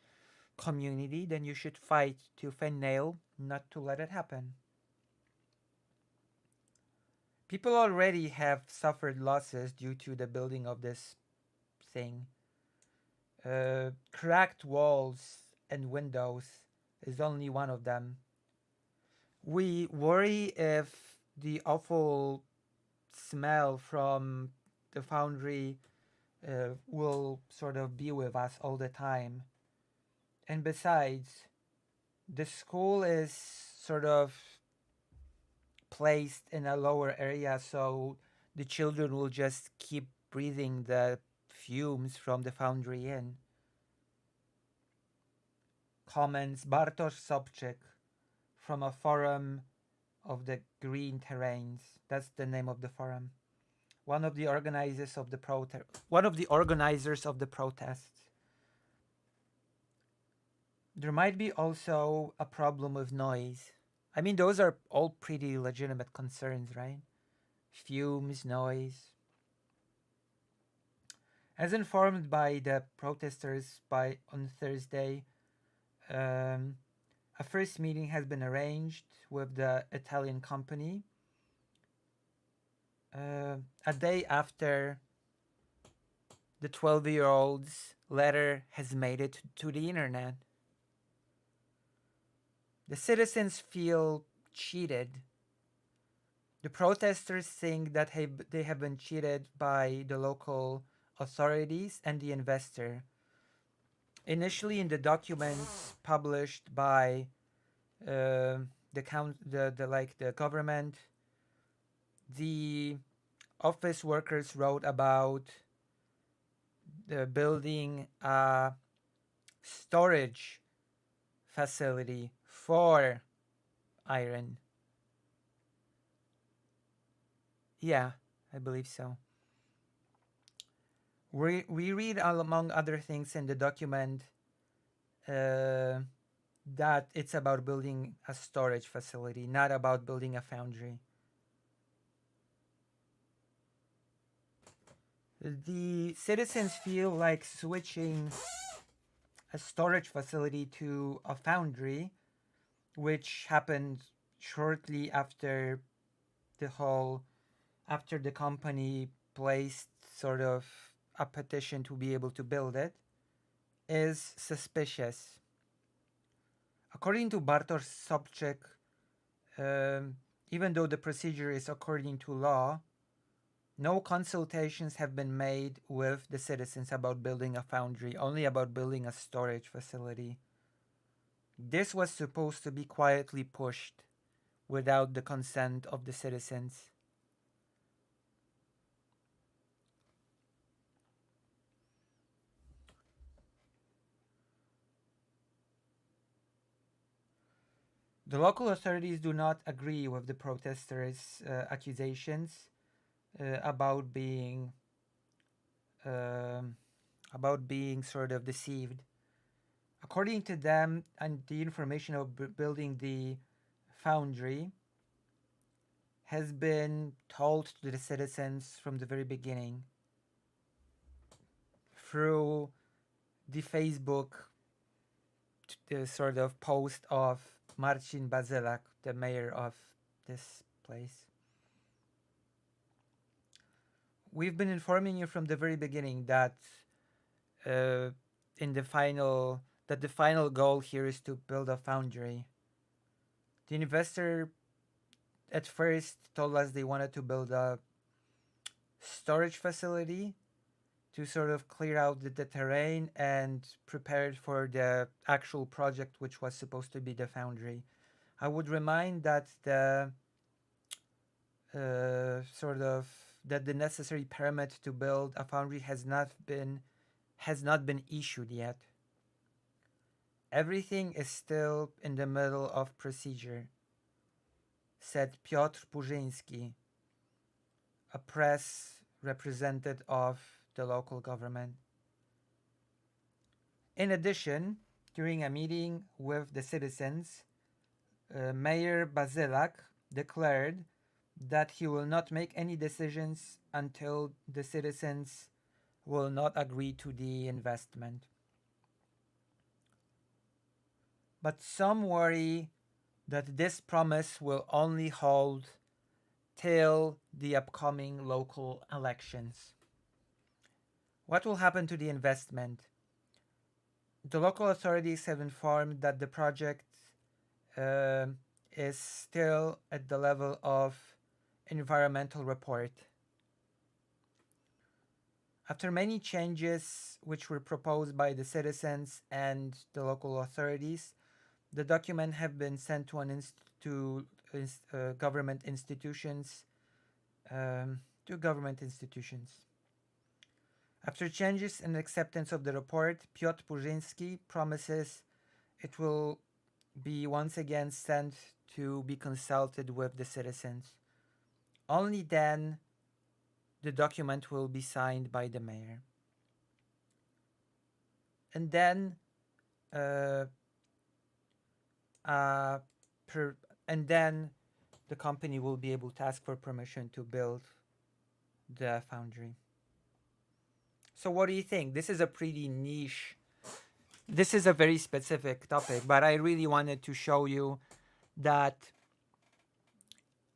then you should fight tooth and nail not to let it happen. People already have suffered losses due to the building of this thing. Cracked walls and windows is only one of them. We worry if the awful smell from the foundry will sort of be with us all the time. And besides, the school is sort of placed in a lower area, so the children will just keep breathing the fumes from the foundry in. Comments Bartosz Sobczyk from a forum of the Green Terrains. That's the name of the forum. One of the organizers of the protests. There might be also a problem with noise. I mean, those are all pretty legitimate concerns, right? Fumes, noise. As informed by the protesters on Thursday, a first meeting has been arranged with the Italian company a day after the 12-year-old's letter has made it to the internet. The citizens feel cheated. The protesters think that they have been cheated by the local authorities and the investor. Initially, in the documents published by the government, the office workers wrote about the building a storage facility for iron. Yeah, I believe so. We read, among other things in the document, that it's about building a storage facility, not about building a foundry. The citizens feel like switching a storage facility to a foundry, which happened shortly after the company placed sort of a petition to be able to build it, is suspicious. According to Bartosz Sobczyk, even though the procedure is according to law, no consultations have been made with the citizens about building a foundry, only about building a storage facility. This was supposed to be quietly pushed without the consent of the citizens. The local authorities do not agree with the protesters' accusations about being sort of deceived. According to them, and the information of building the foundry has been told to the citizens from the very beginning through the Facebook sort of post of Marcin Bazylak, the mayor of this place. We've been informing you from the very beginning that the final goal here is to build a foundry. The investor at first told us they wanted to build a storage facility to sort of clear out the terrain and prepare it for the actual project, which was supposed to be the foundry. I would remind that the that the necessary permit to build a foundry has not been issued yet. Everything is still in the middle of procedure, said Piotr Purzyński, a press representative of the local government. In addition, during a meeting with the citizens, Mayor Bazylak declared that he will not make any decisions until the citizens will not agree to the investment. But some worry that this promise will only hold till the upcoming local elections. What will happen to the investment? The local authorities have informed that the project is still at the level of environmental report. After many changes which were proposed by the citizens and the local authorities, the document have been sent to government institutions. After changes and acceptance of the report, Piotr Purzyński promises it will be once again sent to be consulted with the citizens. Only then the document will be signed by the mayor. And then the company will be able to ask for permission to build the foundry. So what do you think? This is a pretty niche. This is a very specific topic, but I really wanted to show you that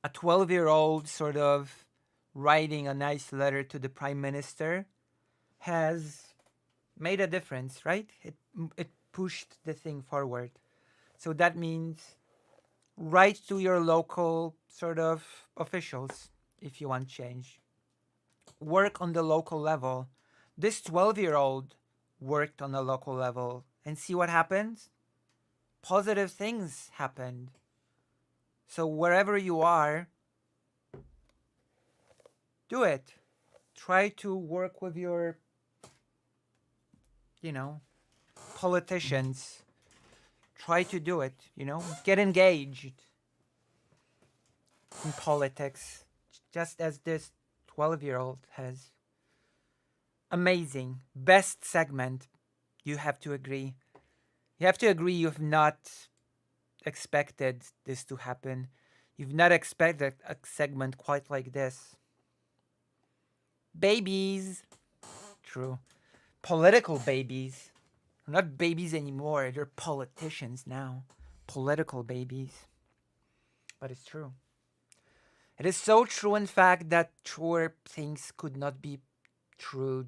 a 12-year-old sort of writing a nice letter to the prime minister has made a difference, right? It pushed the thing forward. So that means write to your local sort of officials if you want change. Work on the local level. This 12-year-old worked on a local level and see what happens. Positive things happened. So wherever you are, do it. Try to work with your, politicians. Try to do it, Get engaged in politics, just as this 12-year-old has. Amazing. Best segment. You have to agree. You have to agree you've not expected this to happen. You've not expected a segment quite like this. Babies. True. Political babies. They're not babies anymore. They're politicians now. Political babies. But it's true. It is so true, in fact, that truer things could not be true.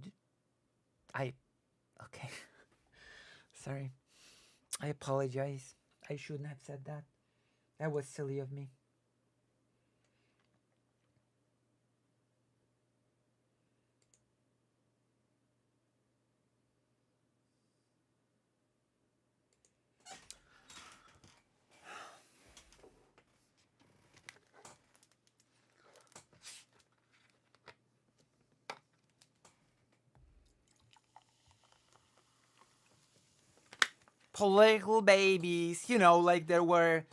Okay. Sorry. I apologize. I shouldn't have said that. That was silly of me. Political babies, like there were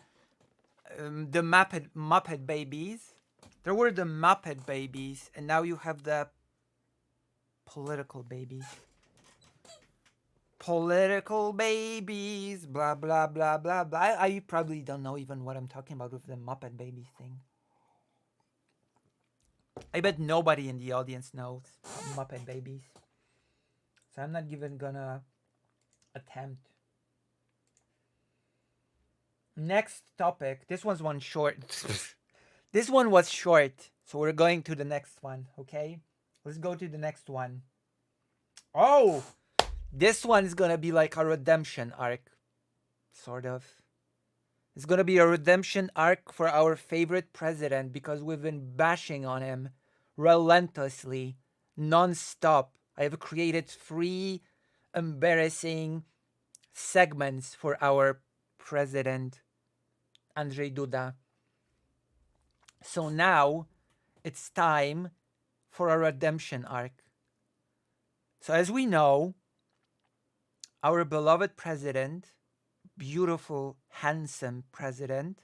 the Muppet babies. There were the Muppet babies, and now you have the political babies. Political babies, blah, blah, blah, blah, blah. I probably don't know even what I'm talking about with the Muppet babies thing. I bet nobody in the audience knows Muppet babies. So I'm not even gonna attempt. Next topic. This one's one short. This one was short. So we're going to the next one, okay? Let's go to the next one. Oh! This one is gonna be like a redemption arc. Sort of. It's gonna be a redemption arc for our favorite president because we've been bashing on him relentlessly, non-stop, I have created 3 embarrassing segments for our president, Andrzej Duda. So now it's time for a redemption arc. So, as we know, our beloved president, beautiful, handsome president,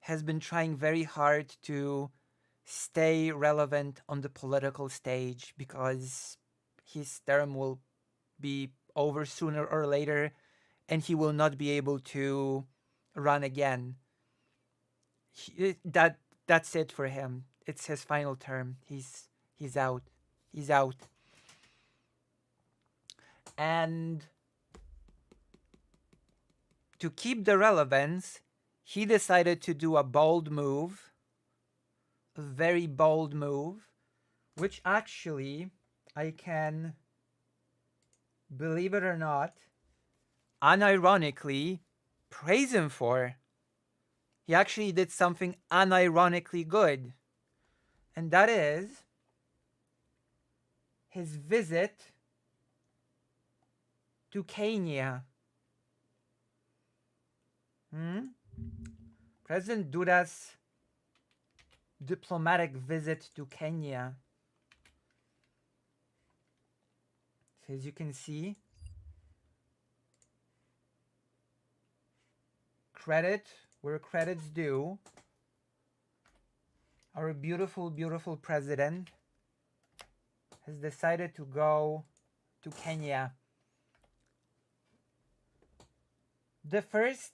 has been trying very hard to stay relevant on the political stage because his term will be over sooner or later and he will not be able to run again. That's it for him. It's his final term. He's out. He's out. And to keep the relevance, he decided to do a bold move, a very bold move, which actually I can, believe it or not, unironically praise him for. He actually did something unironically good, and that is his visit to Kenya. President Duda's diplomatic visit to Kenya. So as you can see, credit where credit's due. Our beautiful, beautiful president has decided to go to Kenya. The first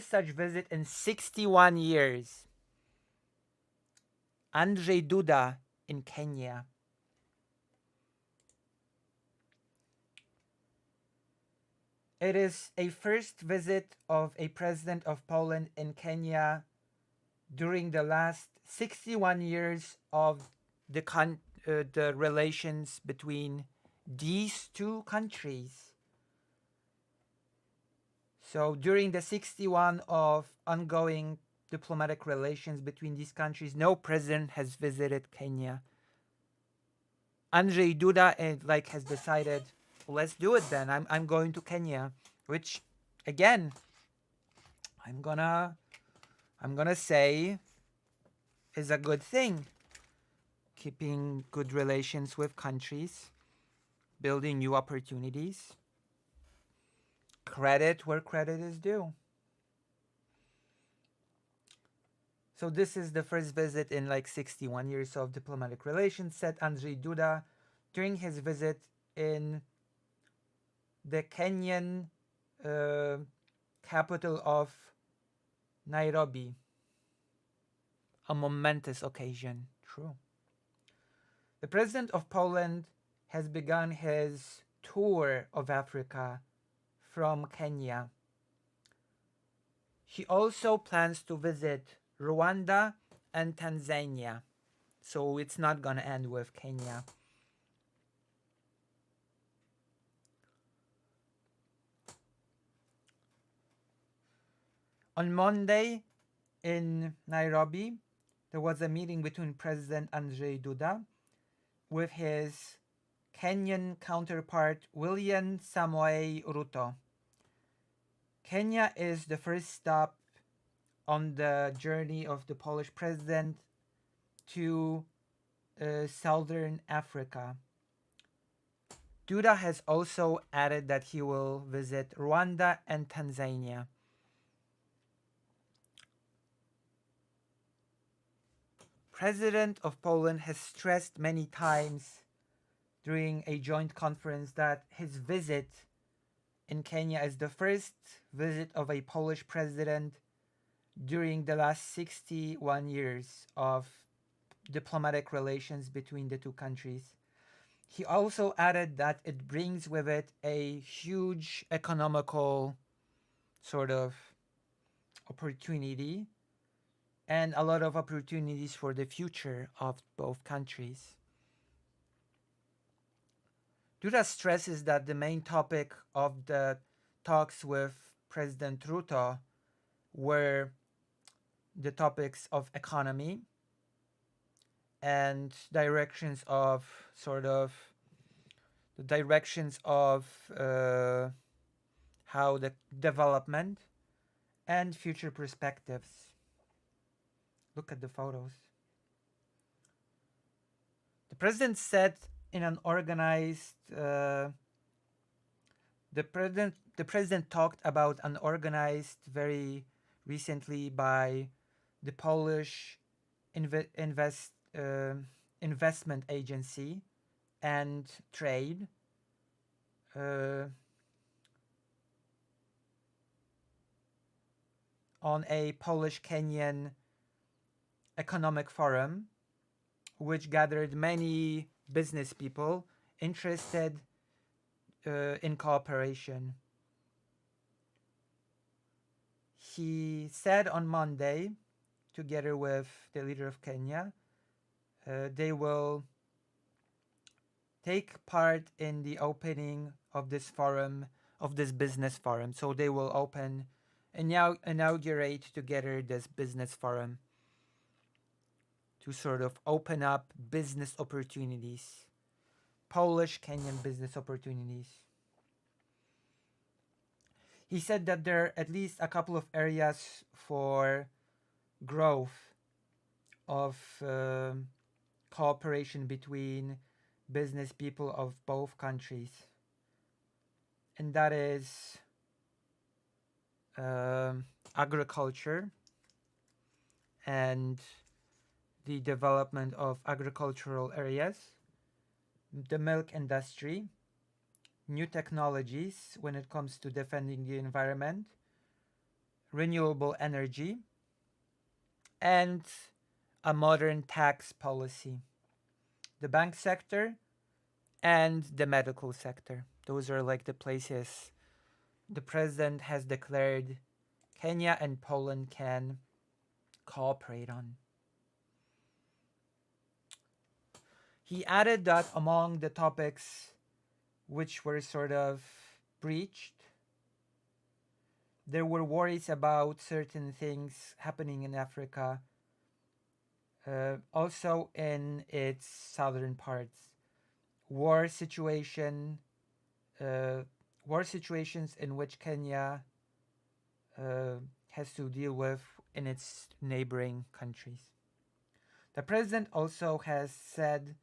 such visit in 61 years. Andrzej Duda in Kenya. It is a first visit of a president of Poland in Kenya during the last 61 years of the relations between these two countries. So during the 61 of ongoing diplomatic relations between these countries, no president has visited Kenya. Andrzej Duda has decided, let's do it then. I'm going to Kenya, which again, I'm gonna say is a good thing. Keeping good relations with countries, building new opportunities. Credit where credit is due. So this is the first visit in 61 years of diplomatic relations, said Andrzej Duda during his visit in the Kenyan capital of Nairobi. A momentous occasion, true. The president of Poland has begun his tour of Africa from Kenya. He also plans to visit Rwanda and Tanzania. So it's not going to end with Kenya. On Monday in Nairobi, there was a meeting between President Andrzej Duda with his Kenyan counterpart William Samoei Ruto. Kenya is the first stop on the journey of the Polish president to southern Africa. Duda has also added that he will visit Rwanda and Tanzania. President of Poland has stressed many times during a joint conference that his visit in Kenya is the first visit of a Polish president during the last 61 years of diplomatic relations between the two countries. He also added that it brings with it a huge economical sort of opportunity and a lot of opportunities for the future of both countries. Duda stresses that the main topic of the talks with President Ruto were the topics of economy and directions of sort of the directions of how the development and future perspectives. Look at the photos. The president said in an organized the president talked about an organized very recently by the Polish investment agency and trade on a Polish-Kenyan economic forum, which gathered many business people interested in cooperation. He said on Monday, together with the leader of Kenya, they will take part in the opening of this forum, of this business forum. So they will inaugurate together this business forum to sort of open up business opportunities, Polish Kenyan business opportunities. He said that there are at least a couple of areas for growth of cooperation between business people of both countries, and that is agriculture and the development of agricultural areas, the milk industry, new technologies when it comes to defending the environment, renewable energy, and a modern tax policy, the bank sector, and the medical sector. Those are like the places the president has declared Kenya and Poland can cooperate on. He added that among the topics which were sort of breached, there were worries about certain things happening in Africa, also in its southern parts. War situations in which Kenya has to deal with in its neighboring countries. The president also has said,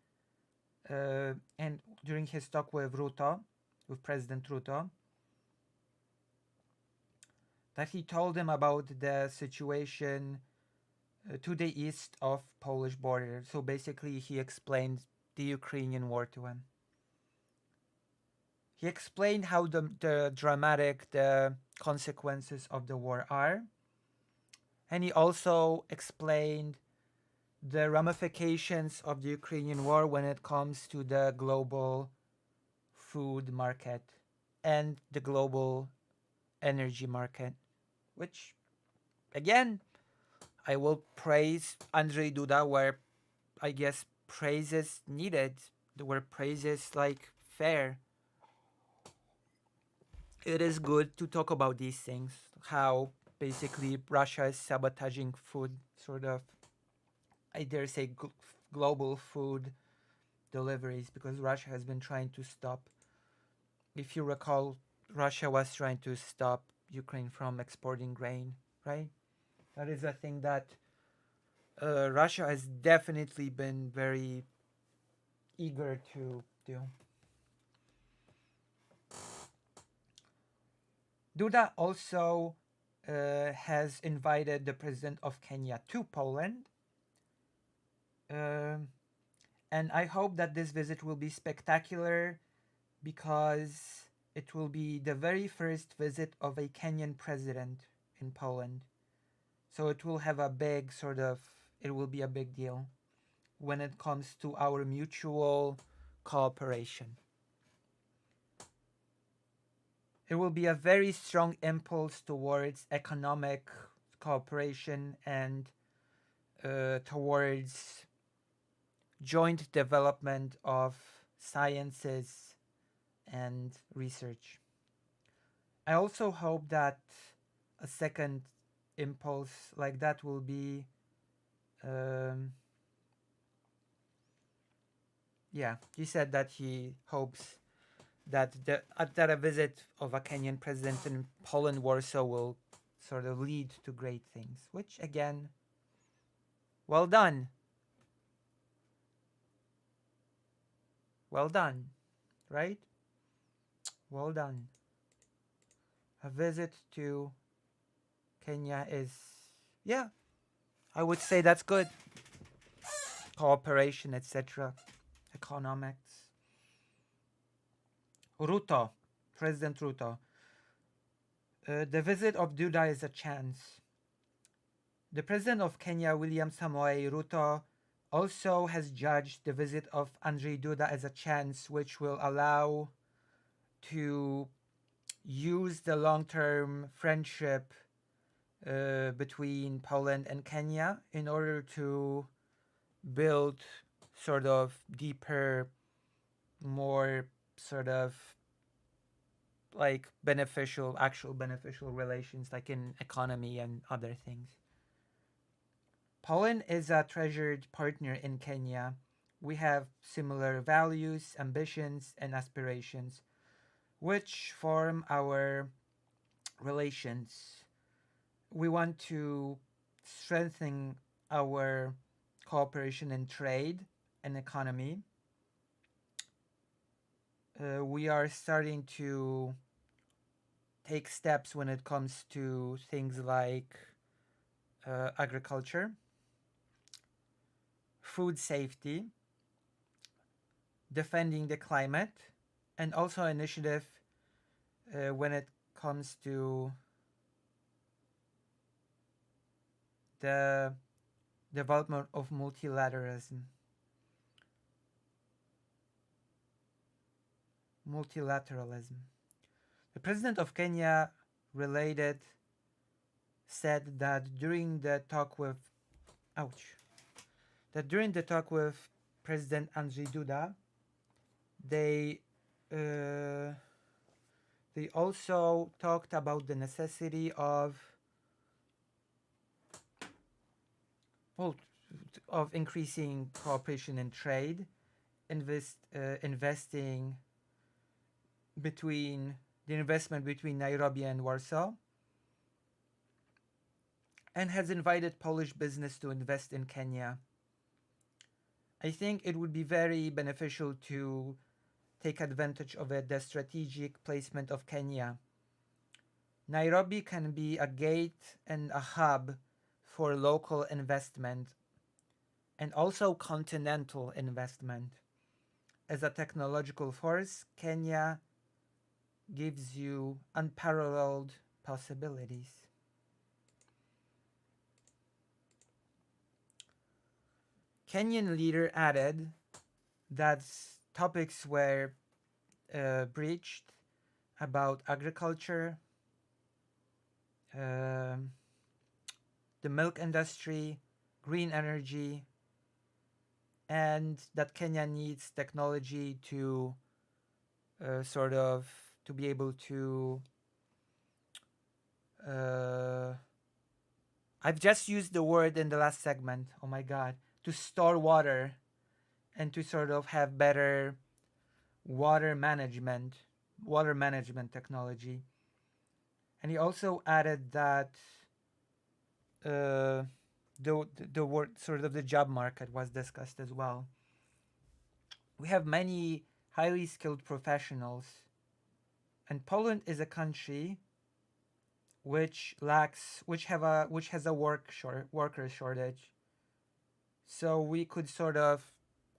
and during his talk with President Ruto, that he told him about the situation to the east of Polish border. So basically, he explained the Ukrainian war to him. He explained how the dramatic the consequences of the war are, and he also explained the ramifications of the Ukrainian war when it comes to the global food market and the global energy market, which, again, I will praise Andrzej Duda where I guess praise is needed, where praise is like fair. It is good to talk about these things, how basically Russia is sabotaging food, sort of, I dare say, global food deliveries, because Russia has been trying to stop. If you recall, Russia was trying to stop Ukraine from exporting grain, right? That is a thing that Russia has definitely been very eager to do. Duda also has invited the president of Kenya to Poland. And I hope that this visit will be spectacular because it will be the very first visit of a Kenyan president in Poland. So it will have a big it will be a big deal when it comes to our mutual cooperation. It will be a very strong impulse towards economic cooperation and towards joint development of sciences and research. I also hope that a second impulse like that will be yeah, he said that he hopes that that a visit of a Kenyan president in Poland, Warsaw, will sort of lead to great things. Which again, well done, well done, right? Well done. A visit to Kenya is, yeah, I would say that's good. Cooperation, etc. Economics. Ruto, President Ruto. The visit of Duda is a chance. The president of Kenya, William Samoei Ruto, also has judged the visit of Andrzej Duda as a chance which will allow to use the long-term friendship between Poland and Kenya in order to build sort of deeper, more sort of like beneficial, actual beneficial relations, like in economy and other things. Poland is a treasured partner in Kenya. We have similar values, ambitions, and aspirations, which form our relations. We want to strengthen our cooperation in trade and economy. We are starting to take steps when it comes to things like agriculture, food safety, defending the climate, and also initiative when it comes to the development of multilateralism. The president of Kenya said that during the talk with President Andrzej Duda, they also talked about the necessity of increasing cooperation in trade, investing between the investment between Nairobi and Warsaw, and has invited Polish business to invest in Kenya. I think it would be very beneficial to take advantage of the strategic placement of Kenya. Nairobi can be a gate and a hub for local investment and also continental investment. As a technological force, Kenya gives you unparalleled possibilities. Kenyan leader added that topics were breached about agriculture, the milk industry, green energy, and that Kenya needs technology to to be able to I've just used the word in the last segment, oh my god, to store water and to sort of have better water management technology. And he also added that the word sort of the job market was discussed as well. We have many highly skilled professionals, and Poland is a country which has a worker shortage. So we could sort of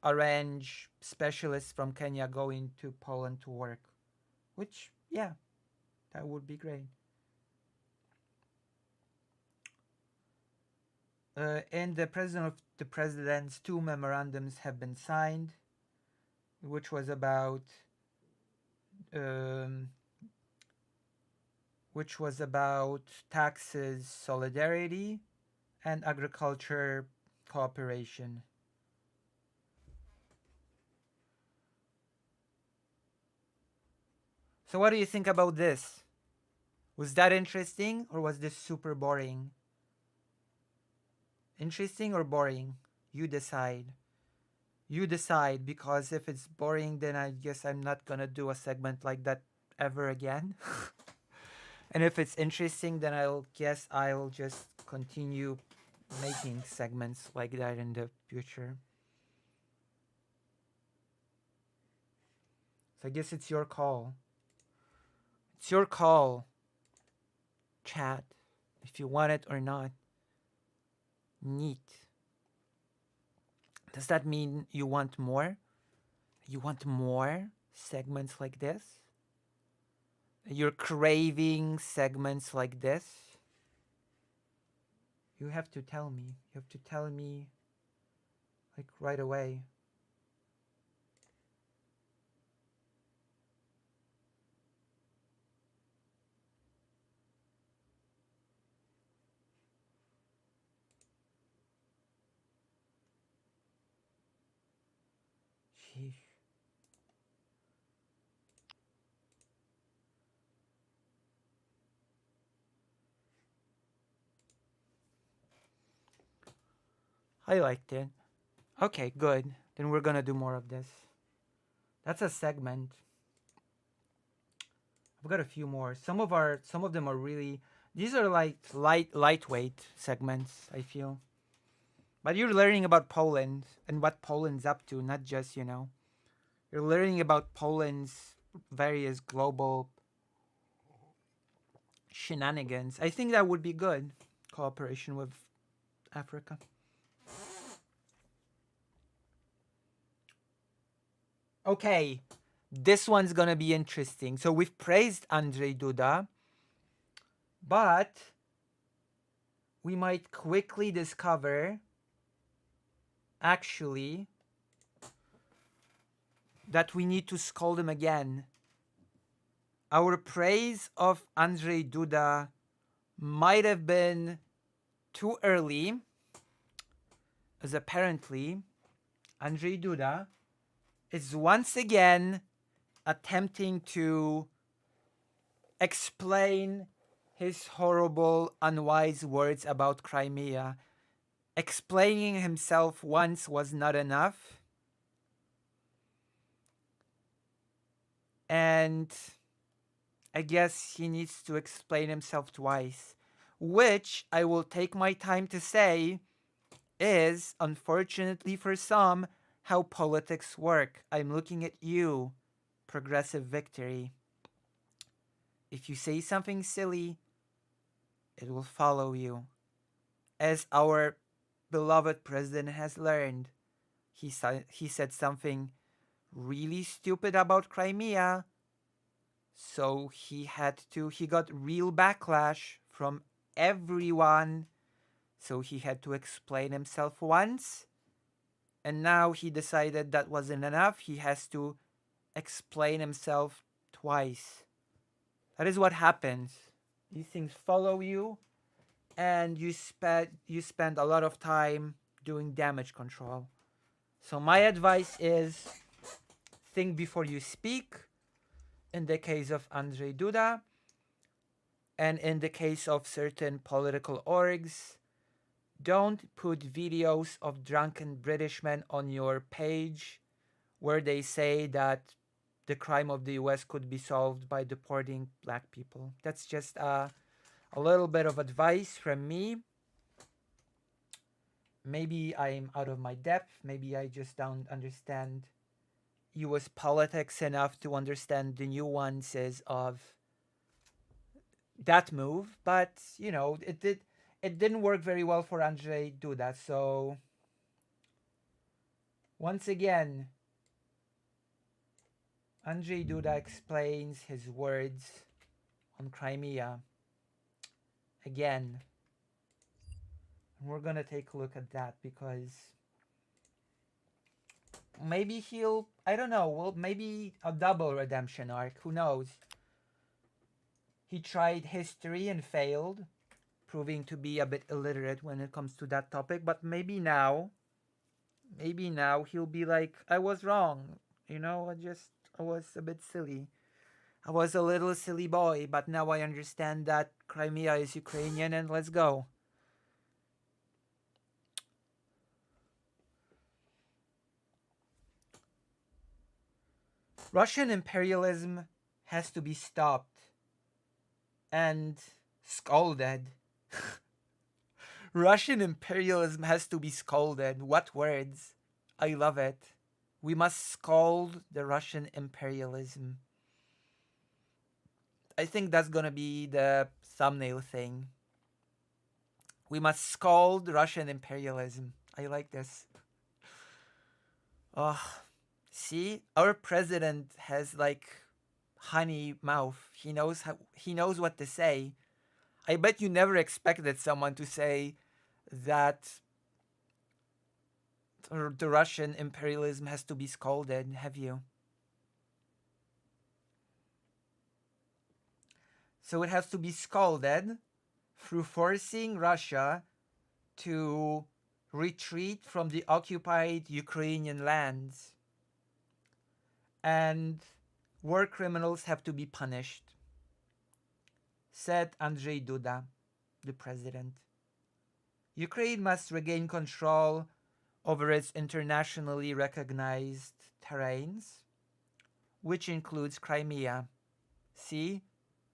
arrange specialists from Kenya going to Poland to work, which, yeah, that would be great. And the president's two memorandums have been signed, which was about taxes solidarity and agriculture cooperation. So what do you think about this? Was that interesting or was this super boring? Interesting or boring? You decide. You decide, because if it's boring, then I guess I'm not gonna do a segment like that ever again. And if it's interesting, then I'll just continue making segments like that in the future. So I guess it's your call. It's your call, chat, if you want it or not. Neat. Does that mean you want more? You want more segments like this? You're craving segments like this? You have to tell me. You have to tell me, like, right away. Sheesh. I liked it. Okay, good. Then we're gonna do more of this. That's a segment. I've got a few more. Some of them are really, these are like lightweight segments, I feel. But you're learning about Poland and what Poland's up to, not just, you're learning about Poland's various global shenanigans. I think that would be good. Cooperation with Africa. Okay, this one's gonna be interesting. So we've praised Andrzej Duda, but we might quickly discover, actually, that we need to scold him again. Our praise of Andrzej Duda might have been too early, as apparently Andrzej Duda is once again attempting to explain his horrible, unwise words about Crimea. Explaining himself once was not enough. And I guess he needs to explain himself twice, which I will take my time to say is, unfortunately for some, how politics work. I'm looking at you, Progressive Victory. If you say something silly, it will follow you. As our beloved president has learned, he said something really stupid about Crimea, so he got real backlash from everyone, so he had to explain himself once, and now he decided that wasn't enough. He has to explain himself twice. That is what happens. These things follow you, and you spend a lot of time doing damage control. So my advice is, think before you speak, in the case of Andrzej Duda, and in the case of certain political orgs. Don't put videos of drunken British men on your page where they say that the crime of the US could be solved by deporting black people. That's just a little bit of advice from me. Maybe I'm out of my depth. Maybe I just don't understand US politics enough to understand the nuances of that move. But, it didn't work very well for Andrzej Duda. So, once again, Andrzej Duda explains his words on Crimea again. And we're gonna take a look at that, because maybe I don't know, well, maybe a double redemption arc, who knows? He tried history and failed, proving to be a bit illiterate when it comes to that topic, but maybe now he'll be like, I was wrong, I was a bit silly. I was a little silly boy, but now I understand that Crimea is Ukrainian, and let's go. Russian imperialism has to be stopped and scolded. Russian imperialism has to be scolded. What words? I love it. We must scold the Russian imperialism. I think that's gonna be the thumbnail thing. We must scold Russian imperialism. I like this. Oh, see, our president has like honey mouth. He knows what to say. I bet you never expected someone to say that the Russian imperialism has to be scolded, have you? So it has to be scolded through forcing Russia to retreat from the occupied Ukrainian lands. And war criminals have to be punished, said Andrzej Duda, the president. Ukraine must regain control over its internationally recognized terrains, which includes Crimea. See,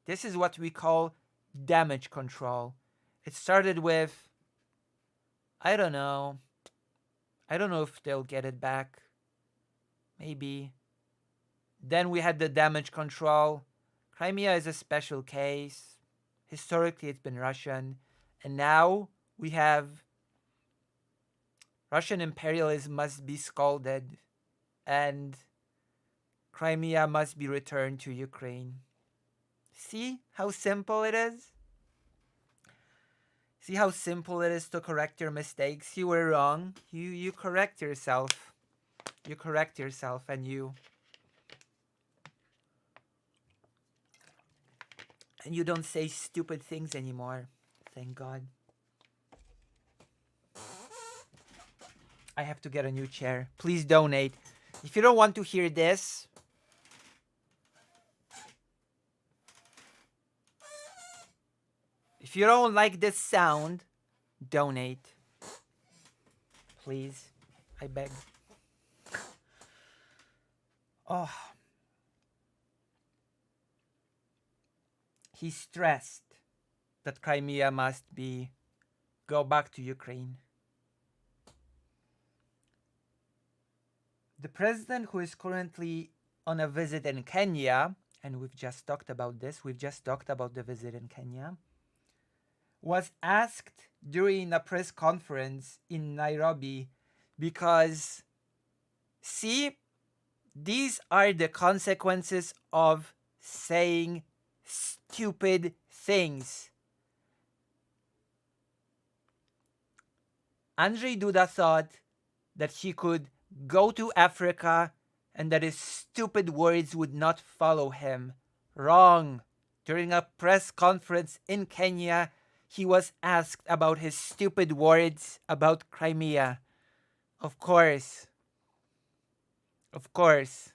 this is what we call damage control. It started with, I don't know if they'll get it back. Maybe. Then we had the damage control. Crimea is a special case. Historically, it's been Russian. And now we have Russian imperialism must be scolded and Crimea must be returned to Ukraine. See how simple it is? See how simple it is to correct your mistakes? You were wrong. You correct yourself. You correct yourself and you don't say stupid things anymore. Thank God. I have to get a new chair. Please donate. If you don't want to hear this, if you don't like this sound, donate. Please. I beg. Oh. He stressed that Crimea must go back to Ukraine. The president, who is currently on a visit in Kenya, and we've just talked about this, we've just talked about the visit in Kenya, was asked during a press conference in Nairobi because, see, these are the consequences of saying stupid things. Andrzej Duda thought that he could go to Africa and that his stupid words would not follow him. Wrong. During a press conference in Kenya, he was asked about his stupid words about Crimea. Of course. Of course.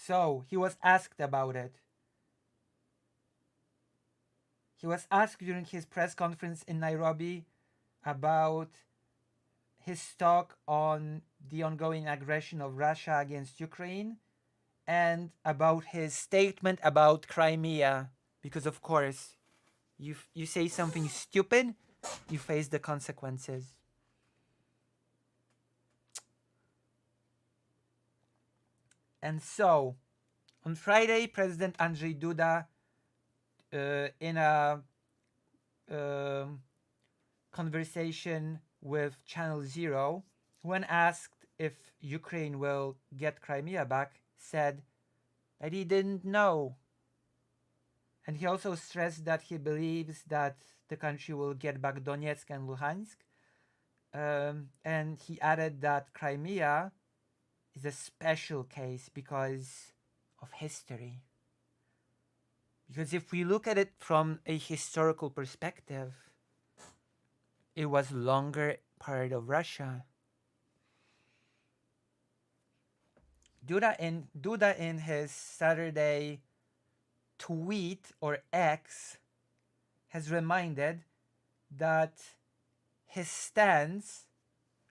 So, he was asked about it. He was asked during his press conference in Nairobi about his talk on the ongoing aggression of Russia against Ukraine and about his statement about Crimea. Because, of course, you say something stupid, you face the consequences. And so, on Friday, President Andrzej Duda, in a conversation with Channel Zero, when asked if Ukraine will get Crimea back, said that he didn't know. And he also stressed that he believes that the country will get back Donetsk and Luhansk. And he added that Crimea is a special case because of history. Because if we look at it from a historical perspective, it was longer part of Russia. Duda in his Saturday tweet or X has reminded that his stance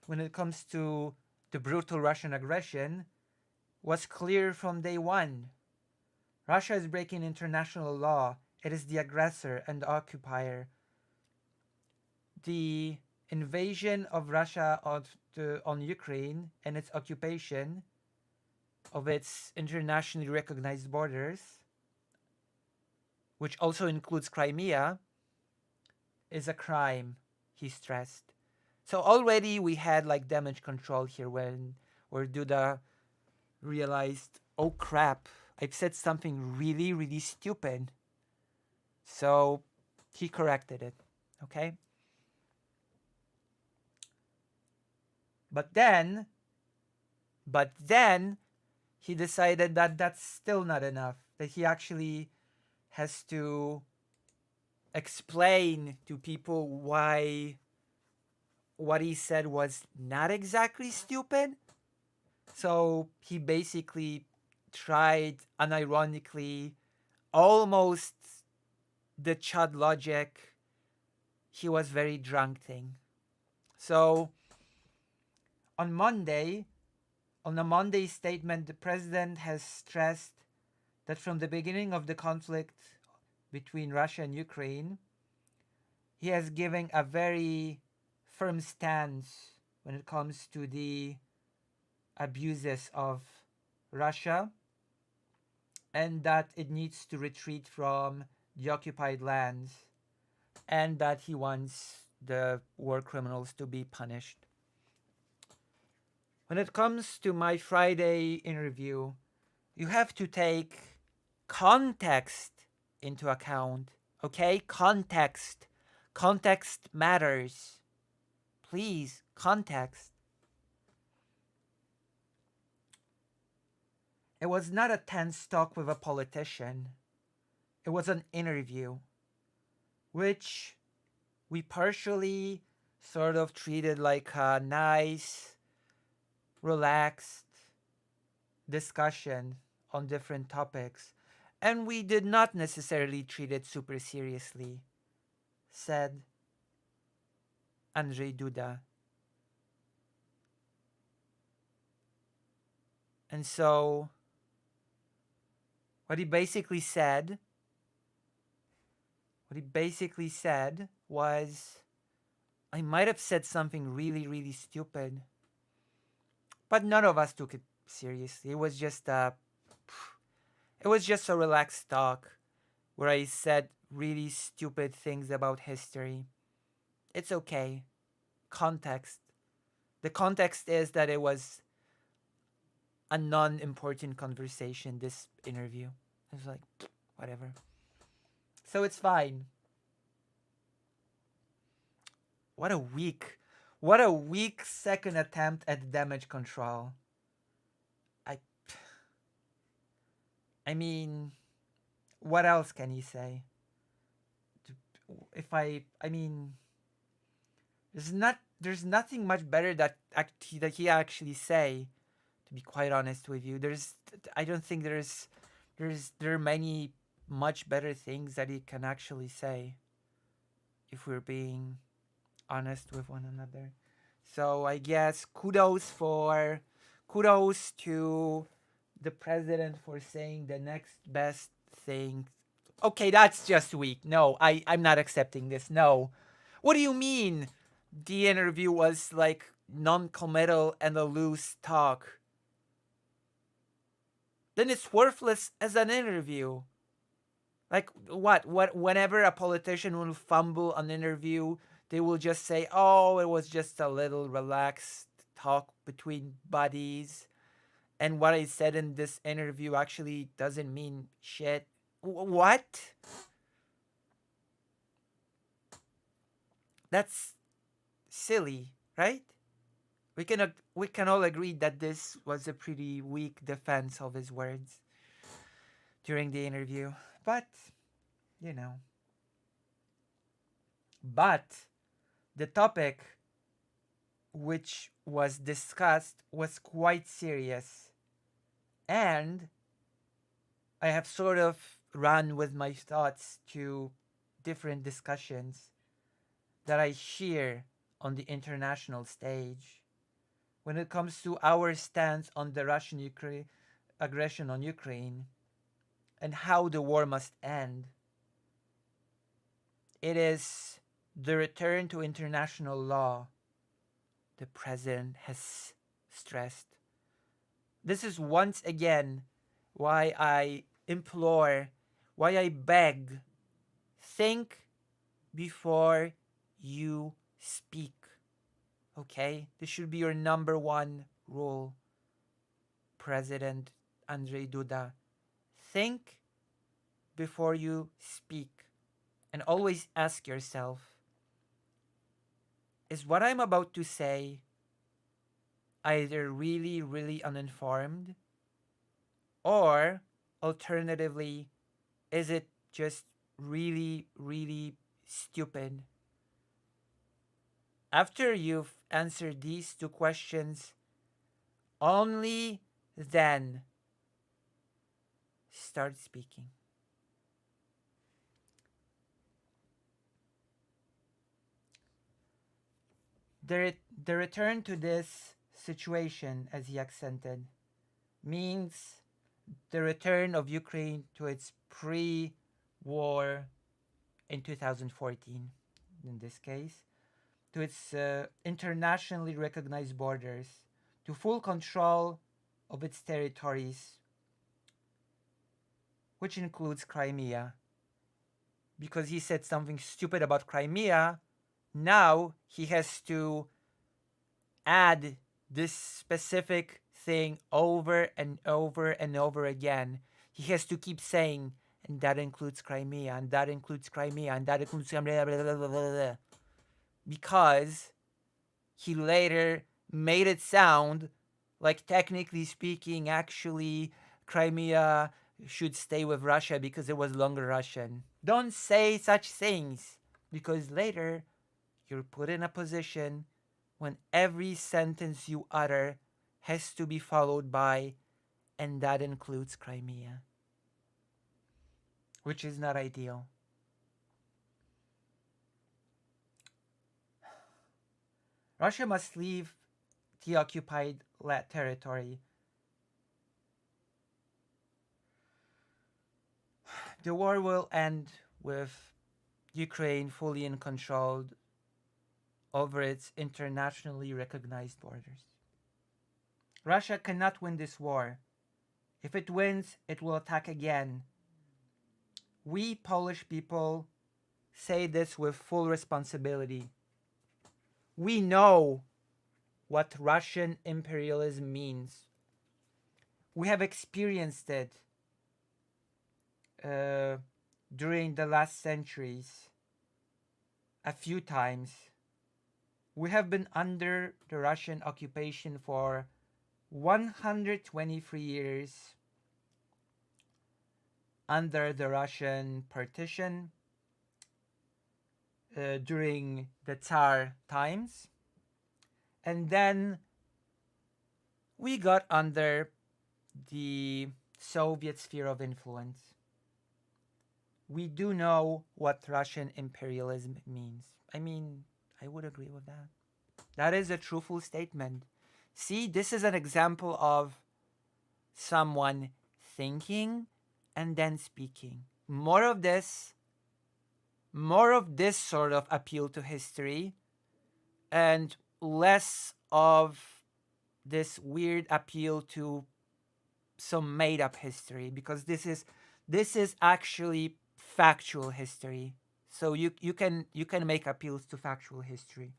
when it comes to the brutal Russian aggression was clear from day one. Russia is breaking international law. It is the aggressor and the occupier. The invasion of Russia on Ukraine and its occupation of its internationally recognized borders, which also includes Crimea, is a crime, he stressed. So already we had like damage control here where Duda realized, oh crap, I've said something really, really stupid. So he corrected it, okay? But then he decided that that's still not enough, that he actually has to explain to people why what he said was not exactly stupid. So he basically tried unironically almost the Chud logic he was very drunk thing. So on a Monday statement, the president has stressed that from the beginning of the conflict between Russia and Ukraine, he has given a very firm stance when it comes to the abuses of Russia and that it needs to retreat from the occupied lands and that he wants the war criminals to be punished. When it comes to my Friday interview, you have to take context into account, okay? Context. Context matters. Please, context. It was not a tense talk with a politician. It was an interview, which we partially sort of treated like a nice, relaxed discussion on different topics, and we did not necessarily treat it super seriously, said Andrzej Duda. And so, what he basically said was, I might have said something really, really stupid, but none of us took it seriously. It was just a relaxed talk where I said really stupid things about history. It's okay. Context. The context is that it was a non-important conversation, this interview. I was like, whatever. So it's fine. What a weak second attempt at damage control. I mean, what else can he say? There's nothing much better that he actually say. To be quite honest with you, I don't think there are many much better things that he can actually say. If we're being honest with one another, so I guess kudos to the president for saying the next best thing. Okay, that's just weak. No, I'm not accepting this. No. What do you mean? The interview was like non-committal and a loose talk. Then it's worthless as an interview. Like what? Whenever a politician will fumble an interview, they will just say, "Oh, it was just a little relaxed talk between buddies." And what I said in this interview actually doesn't mean shit. What? That's silly, right? We can all agree that this was a pretty weak defense of his words during the interview. But, you know. But the topic which was discussed was quite serious. And I have sort of run with my thoughts to different discussions that I share on the international stage. When it comes to our stance on the Russian aggression on Ukraine and how the war must end, it is the return to international law the president has stressed. This is once again why I implore, why I beg, think before you speak. Okay? This should be your number one rule, President Andrzej Duda. Think before you speak. And always ask yourself, is what I'm about to say either really, really uninformed, or alternatively, is it just really, really stupid? After you've answered these two questions, only then start speaking. The return to this situation, as he accented, means the return of Ukraine to its pre-war in 2014, in this case, to its internationally recognized borders, to full control of its territories, which includes Crimea. Because he said something stupid about Crimea, now he has to add this specific thing over and over and over again. He has to keep saying, and that includes Crimea, and that includes Crimea, and that includes Crimea, blah, blah, blah, blah, blah. Because he later made it sound like, technically speaking, actually, Crimea should stay with Russia because it was longer Russian. Don't say such things, because later you're put in a position when every sentence you utter has to be followed by, and that includes Crimea, which is not ideal. Russia must leave the occupied territory. The war will end with Ukraine fully in control over its internationally recognized borders. Russia cannot win this war. If it wins, it will attack again. We Polish people say this with full responsibility. We know what Russian imperialism means. We have experienced it during the last centuries a few times. We have been under the Russian occupation for 123 years, under the Russian partition during the Tsar times, and then we got under the Soviet sphere of influence. We do know what Russian imperialism means. I mean, I would agree with that. That is a truthful statement. See, this is an example of someone thinking and then speaking. More of this sort of appeal to history, and less of this weird appeal to some made up history, because this is actually factual history. So you can make appeals to factual history.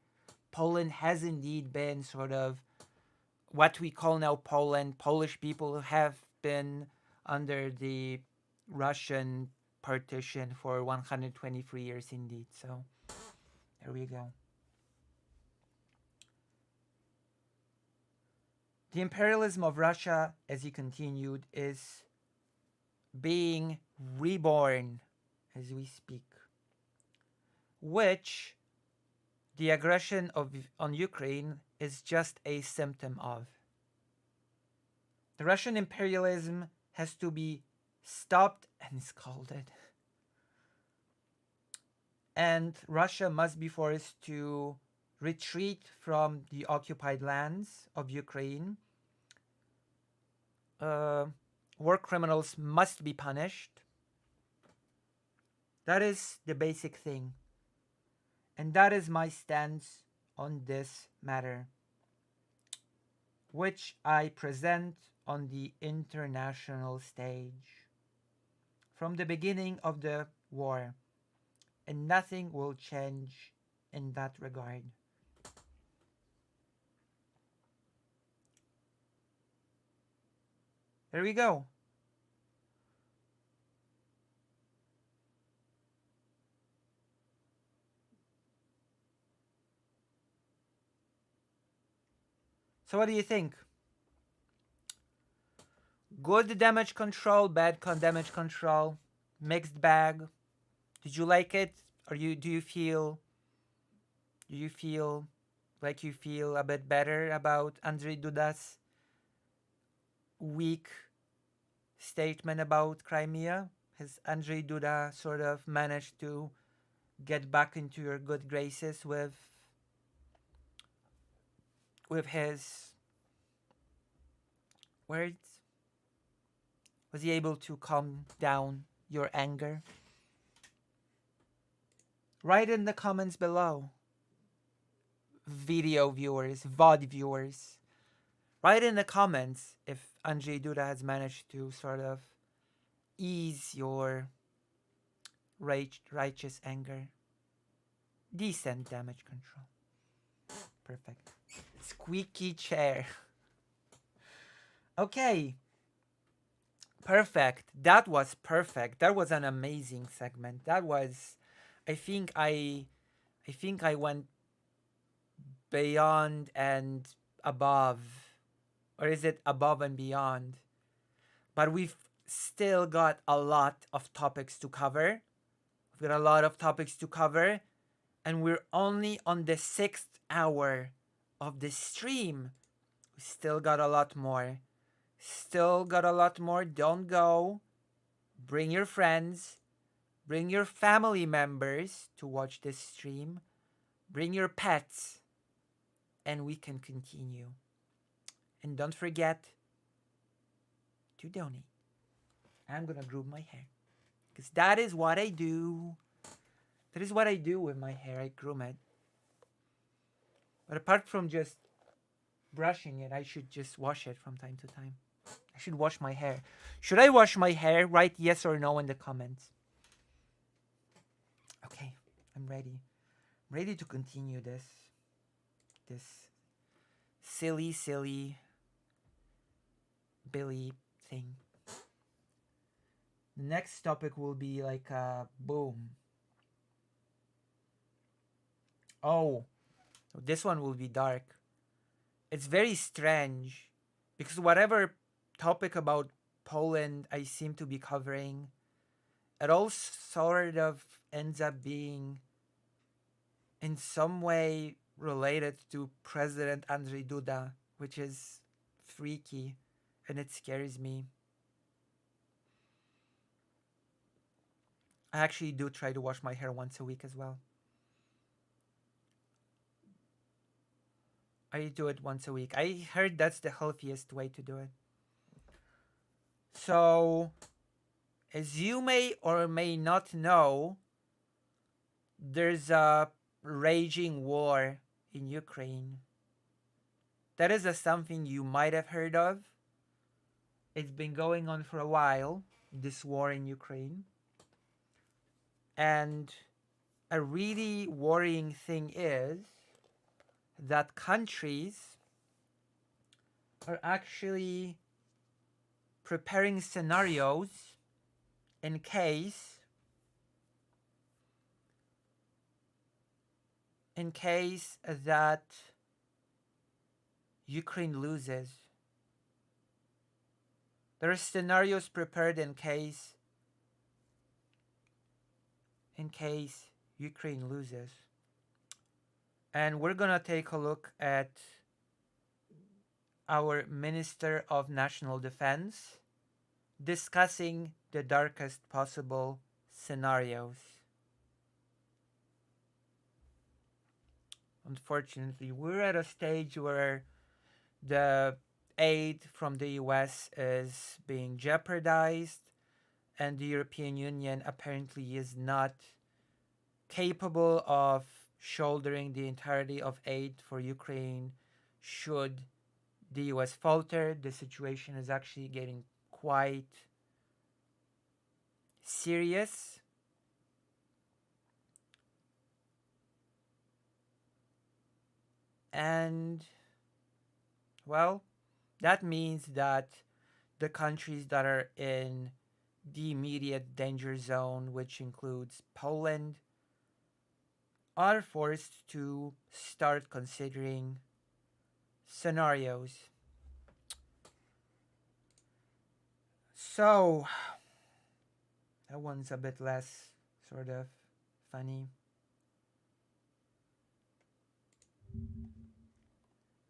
Poland has indeed been sort of what we call now Poland. Polish people have been under the Russian partition for 123 years indeed. So there we go. The imperialism of Russia, as he continued, is being reborn as we speak, which the aggression on Ukraine is just a symptom of. The Russian imperialism has to be stopped and scolded. And Russia must be forced to retreat from the occupied lands of Ukraine. War criminals must be punished. That is the basic thing. And that is my stance on this matter, which I present on the international stage from the beginning of the war, and nothing will change in that regard. There we go. So what do you think? Good damage control, bad damage control, mixed bag. Did you like it? Or do you feel like you feel a bit better about Andrzej Duda's weak statement about Crimea? Has Andrzej Duda sort of managed to get back into your good graces with his words? Was he able to calm down your anger? Write in the comments below. Video viewers, VOD viewers. Write in the comments if Andrzej Duda has managed to sort of ease your righteous anger. Decent damage control. Perfect. Squeaky chair. Okay. Perfect. That was perfect. That was an amazing segment. That was, I think I went beyond and above, or is it above and beyond? But we've still got a lot of topics to cover. We've got a lot of topics to cover, and we're only on the 6th hour of the stream. We still got a lot more. Still got a lot more. Don't go. Bring your friends. Bring your family members to watch this stream. Bring your pets. And we can continue. And don't forget to donate. I'm gonna groom my hair. Because that is what I do. That is what I do with my hair. I groom it. But apart from just brushing it, I should just wash it from time to time. I should wash my hair. Should I wash my hair? Write yes or no in the comments. Okay, I'm ready. I'm ready to continue this silly Billy thing. The next topic will be like boom. Oh, this one will be dark. It's very strange because whatever topic about Poland I seem to be covering, it all sort of ends up being in some way related to President Andrzej Duda, which is freaky and it scares me. I actually do try to wash my hair once a week as well. I do it once a week. I heard that's the healthiest way to do it. So, as you may or may not know, there's a raging war in Ukraine. That is something you might have heard of. It's been going on for a while, this war in Ukraine. And a really worrying thing is that countries are actually preparing scenarios in case that Ukraine loses. There are scenarios prepared in case Ukraine loses. And we're gonna take a look at our Minister of National Defense, discussing the darkest possible scenarios. Unfortunately, we're at a stage where the aid from the US is being jeopardized, and the European Union apparently is not capable of shouldering the entirety of aid for Ukraine should the US falter. The situation is actually getting quite serious. And, well, that means that the countries that are in the immediate danger zone, which includes Poland, are forced to start considering scenarios. So, that one's a bit less sort of funny.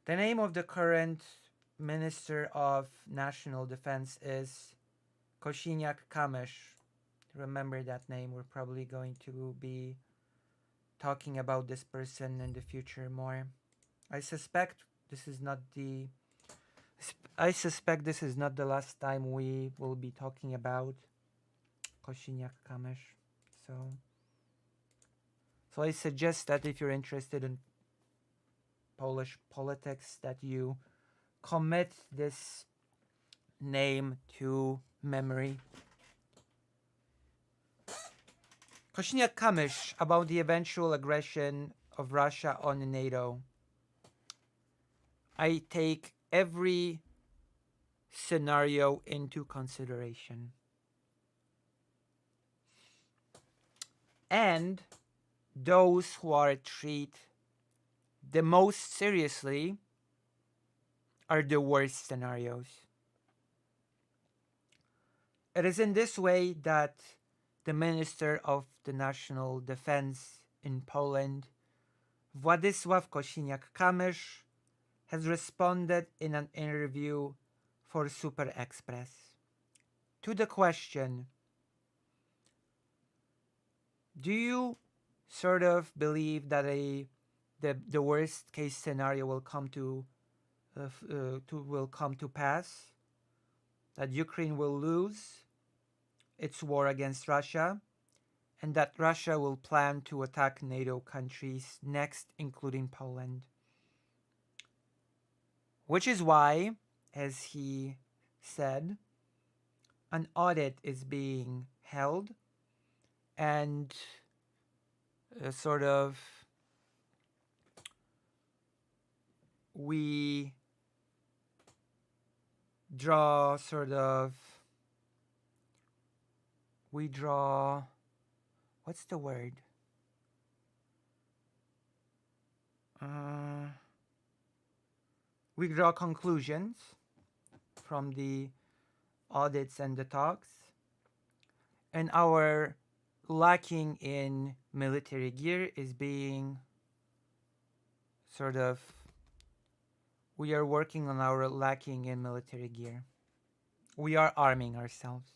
The name of the current Minister of National Defense is Kosiniak Kamysz. Remember that name. We're probably going to be talking about this person in the future more. I suspect this is not the last time we will be talking about Kosiniak Kamysz. So I suggest that if you're interested in Polish politics, that you commit this name to memory. Kosiniak Kamysz about the eventual aggression of Russia on NATO. I take every scenario into consideration. And those who are treated the most seriously are the worst scenarios. It is in this way that the Minister of the National Defense in Poland, Władysław Kosiniak-Kamysz, has responded in an interview for Super Express to the question, do you sort of believe that the worst case scenario will come to pass, that Ukraine will lose its war against Russia, and that Russia will plan to attack NATO countries next, including Poland? Which is why, as he said, an audit is being held, and we draw what's the word? We draw conclusions from the audits and the talks, and our lacking in military gear is being we are working on our lacking in military gear. We are arming ourselves.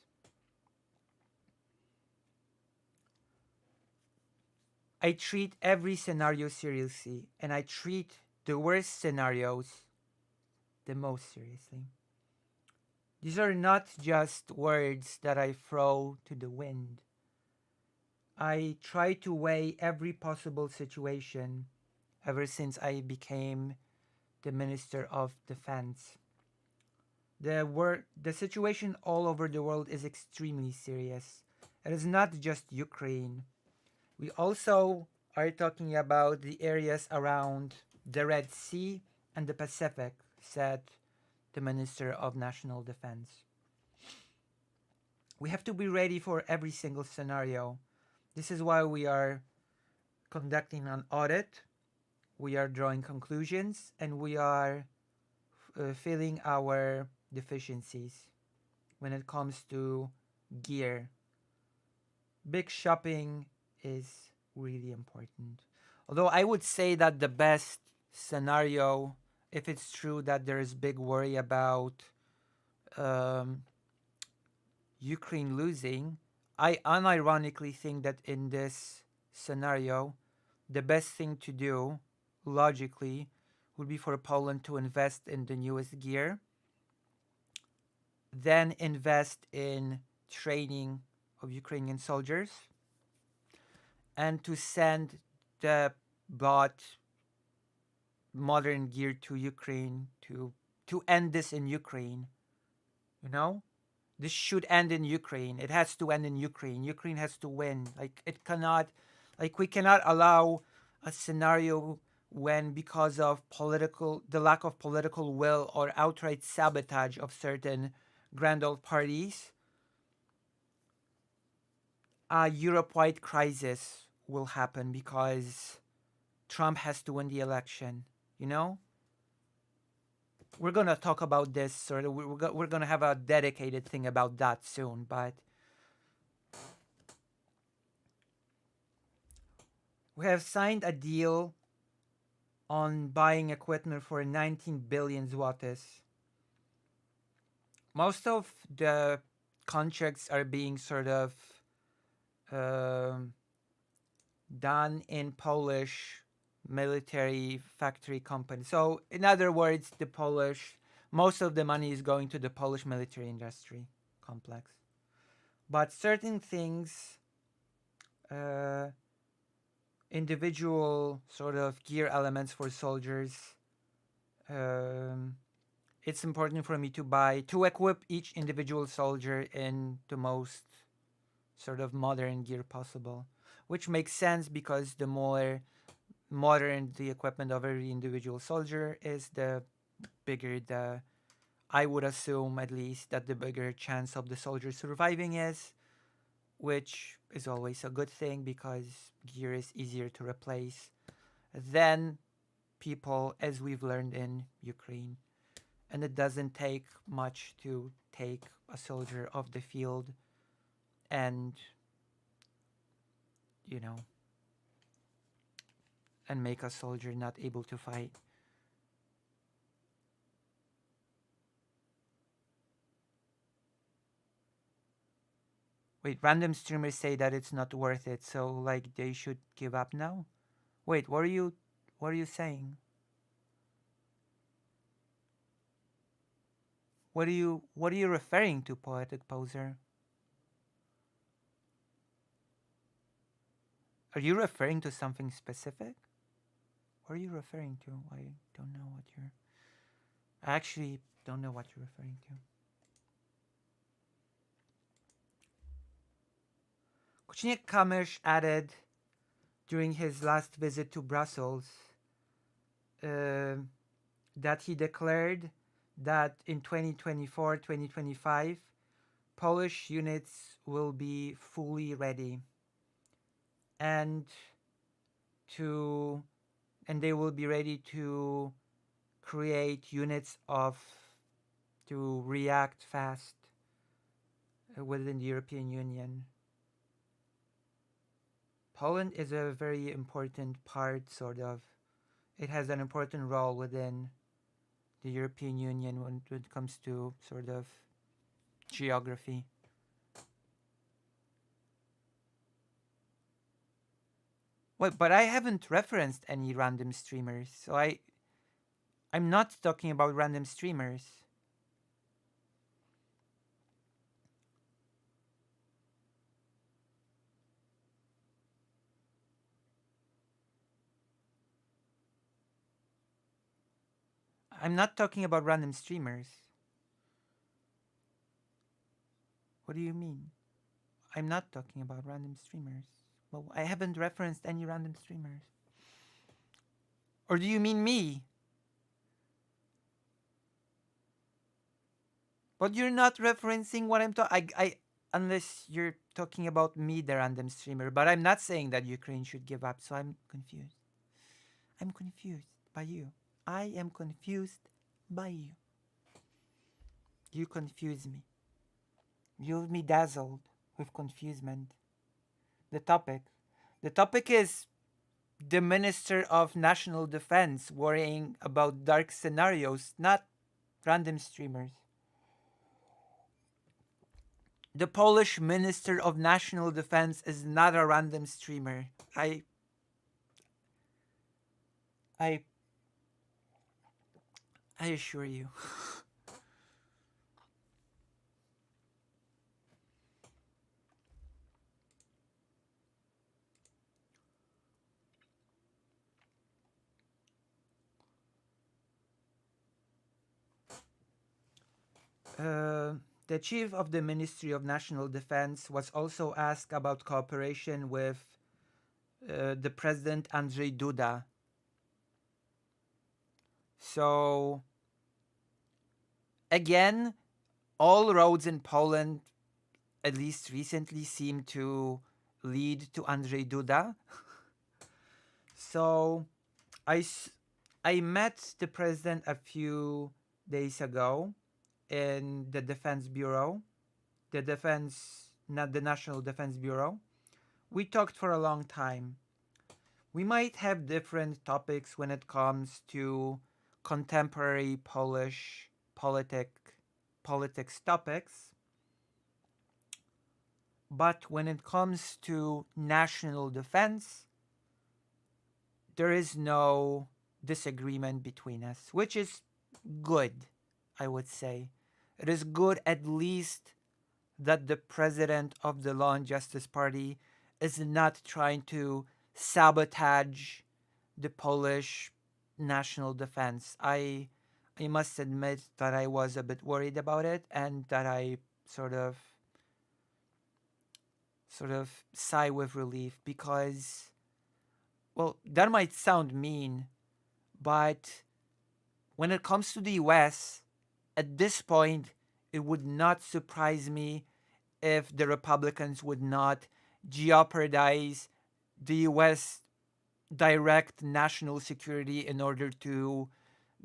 I treat every scenario seriously, and I treat the worst scenarios the most seriously. These are not just words that I throw to the wind. I try to weigh every possible situation ever since I became the Minister of Defense. The situation all over the world is extremely serious. It is not just Ukraine. We also are talking about the areas around the Red Sea and the Pacific, said the Minister of National Defense. We have to be ready for every single scenario. This is why we are conducting an audit, we are drawing conclusions, and we are filling our deficiencies when it comes to gear. Big shopping is really important. Although I would say that the best scenario, if it's true that there is big worry about Ukraine losing, I unironically think that in this scenario, the best thing to do, logically, would be for Poland to invest in the newest gear, then invest in training of Ukrainian soldiers, and to send the bought modern gear to Ukraine to end this in Ukraine. You know? This should end in Ukraine. It has to end in Ukraine. Ukraine has to win. Like it cannot, like we cannot allow a scenario when because of the lack of political will or outright sabotage of certain grand old parties, a Europe-wide crisis will happen because Trump has to win the election. You know, we're gonna talk about this sort of. We're gonna have a dedicated thing about that soon, but we have signed a deal on buying equipment for 19 billion zlotys. Most of the contracts are being sort of um, done in Polish military factory company. So, in other words, most of the money is going to the Polish military industry complex. But certain things, uh, individual sort of gear elements for soldiers, it's important for me to equip each individual soldier in the most sort of modern gear possible, which makes sense because the more modern the equipment of every individual soldier is, the bigger I would assume at least that the bigger chance of the soldier surviving is, which is always a good thing because gear is easier to replace than people, as we've learned in Ukraine. And it doesn't take much to take a soldier off the field and, you know, and make a soldier not able to fight. Wait, random streamers say that it's not worth it, so like they should give up now? Wait, what are you saying? What are you referring to, Poetic Poser? Are you referring to something specific? What are you referring to? I don't know what you're I actually don't know what you're referring to. Kuchniak Kamysh added during his last visit to Brussels that he declared that in 2024-2025 Polish units will be fully ready and they will be ready to create units to react fast within the European Union. Poland is a very important part, sort of. It has an important role within the European Union when it comes to sort of geography. Wait, but I haven't referenced any random streamers, so I'm not talking about random streamers. I'm not talking about random streamers. What do you mean? I'm not talking about random streamers. Well, I haven't referenced any random streamers. Or do you mean me? But you're not referencing what I'm talking. Unless you're talking about me, the random streamer. But I'm not saying that Ukraine should give up. So I'm confused. I'm confused by you. I am confused by you. You confuse me. You leave me dazzled with confusement. The topic is the Minister of National Defense worrying about dark scenarios, not random streamers. The Polish Minister of National Defense is not a random streamer. I assure you. The chief of the Ministry of National Defense was also asked about cooperation with the president Andrzej Duda. So, again, all roads in Poland, at least recently, seem to lead to Andrzej Duda. So, I met the president a few days ago in the Defense Bureau, not the National Defense Bureau. We talked for a long time. We might have different topics when it comes to contemporary Polish politics topics, but when it comes to national defense, there is no disagreement between us, which is good, I would say. It is good at least that the president of the Law and Justice Party is not trying to sabotage the Polish national defense. I must admit that I was a bit worried about it, and that I sort of sigh with relief, because, well, that might sound mean, but when it comes to the US, at this point, it would not surprise me if the Republicans would not jeopardize the US direct national security in order to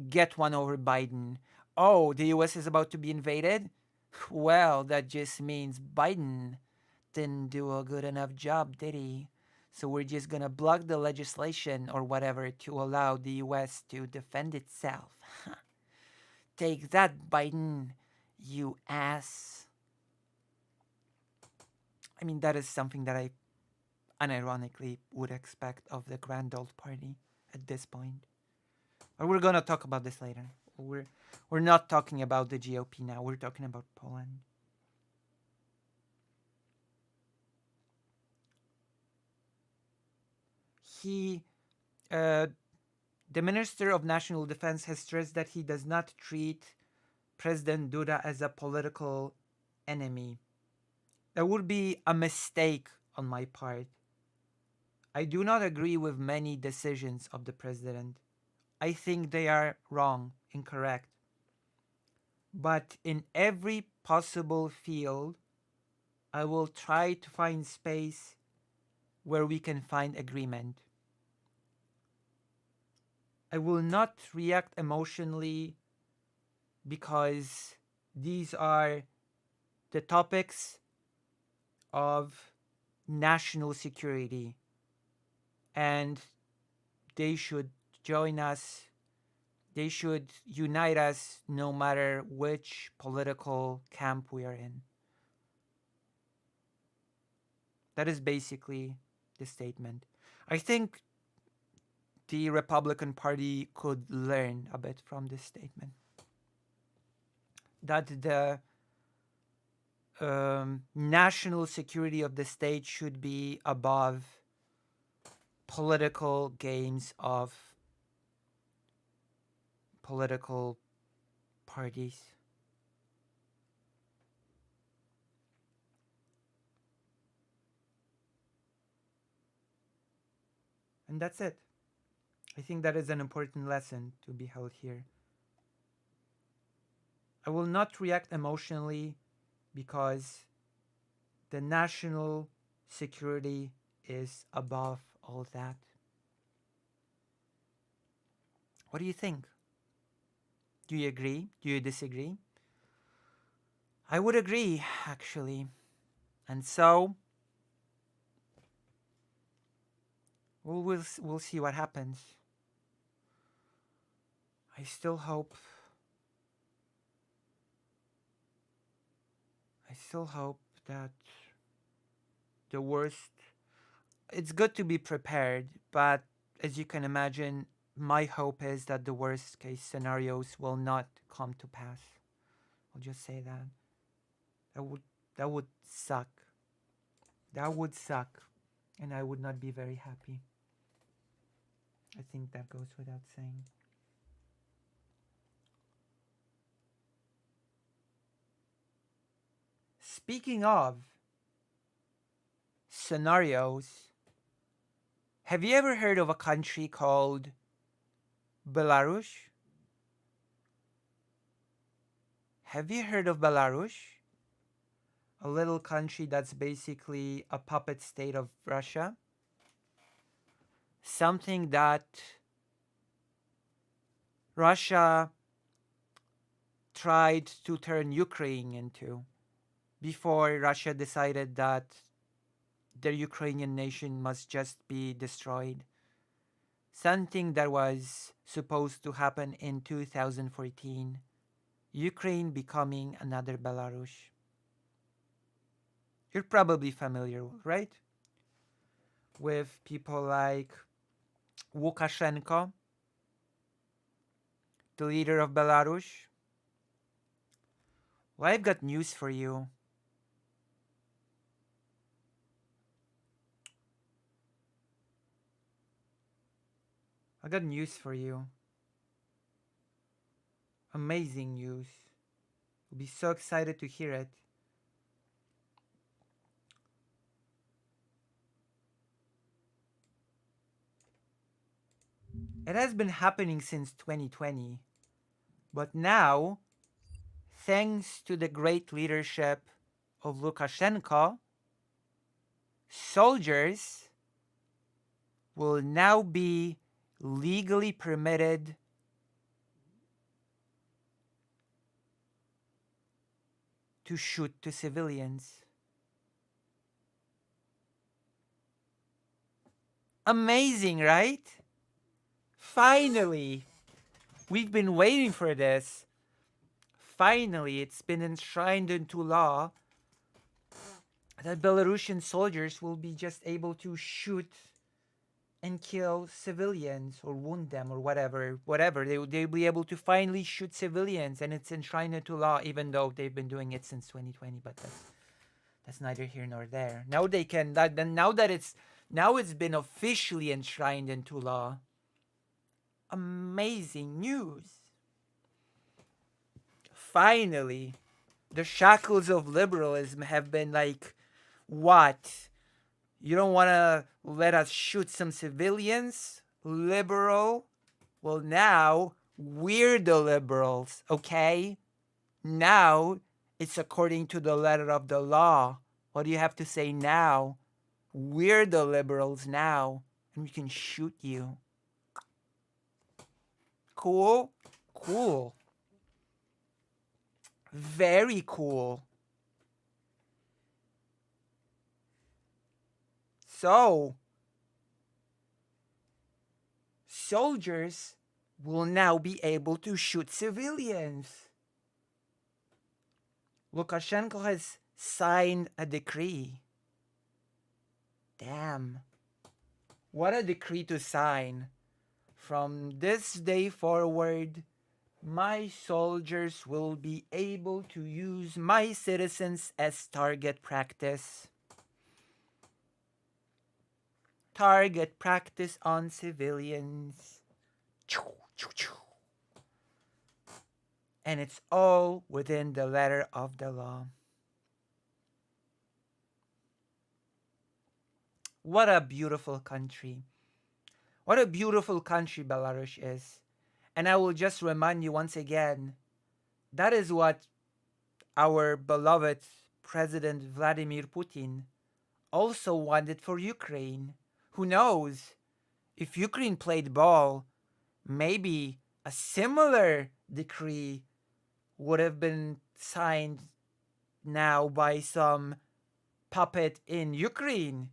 get one over Biden. Oh, the US is about to be invaded? Well, that just means Biden didn't do a good enough job, did he? So we're just gonna block the legislation or whatever to allow the US to defend itself. Take that, Biden, you ass. I mean, that is something that I unironically would expect of the Grand Old Party at this point. But we're gonna talk about this later. We're not talking about the GOP now. We're talking about Poland. The Minister of National Defense has stressed that he does not treat President Duda as a political enemy. That would be a mistake on my part. I do not agree with many decisions of the president. I think they are wrong, incorrect. But in every possible field, I will try to find space where we can find agreement. I will not react emotionally, because these are the topics of national security, and they should join us. They should unite us no matter which political camp we are in. That is basically the statement. I think the Republican Party could learn a bit from this statement. That the national security of the state should be above political games of political parties. And that's it. I think that is an important lesson to be held here. I will not react emotionally, because the national security is above all that. What do you think? Do you agree? Do you disagree? I would agree, actually. And so, we'll see what happens. I still hope that the worst, it's good to be prepared, but as you can imagine, my hope is that the worst case scenarios will not come to pass. I'll just say that. That would suck. That would suck. And I would not be very happy. I think that goes without saying. Speaking of scenarios, have you ever heard of a country called Belarus? Have you heard of Belarus? A little country that's basically a puppet state of Russia. Something that Russia tried to turn Ukraine into before Russia decided that the Ukrainian nation must just be destroyed. Something that was supposed to happen in 2014. Ukraine becoming another Belarus. You're probably familiar, right? With people like Lukashenko, the leader of Belarus. Well, I've got news for you. I got news for you. Amazing news. You'll be so excited to hear it. It has been happening since 2020. But now, thanks to the great leadership of Lukashenko, soldiers will now be legally permitted to shoot to civilians. Amazing, right? Finally, we've been waiting for this. Finally, it's been enshrined into law that Belarusian soldiers will be just able to shoot and kill civilians or wound them or whatever. They'll be able to finally shoot civilians, and it's enshrined into law, even though they've been doing it since 2020. But that's neither here nor there. Now they can. Now it's been officially enshrined into law. Amazing news. Finally, the shackles of liberalism have been like, what? You don't want to let us shoot some civilians? Liberal? Well, now we're the liberals, okay? Now it's according to the letter of the law. What do you have to say now? We're the liberals now, and we can shoot you. Cool? Cool. Very cool. So, soldiers will now be able to shoot civilians. Lukashenko has signed a decree. Damn. What a decree to sign. From this day forward, my soldiers will be able to use my citizens as target practice. Target practice on civilians. And it's all within the letter of the law. What a beautiful country. What a beautiful country Belarus is. And I will just remind you once again, that is what our beloved President Vladimir Putin also wanted for Ukraine. Who knows? If Ukraine played ball, maybe a similar decree would have been signed now by some puppet in Ukraine.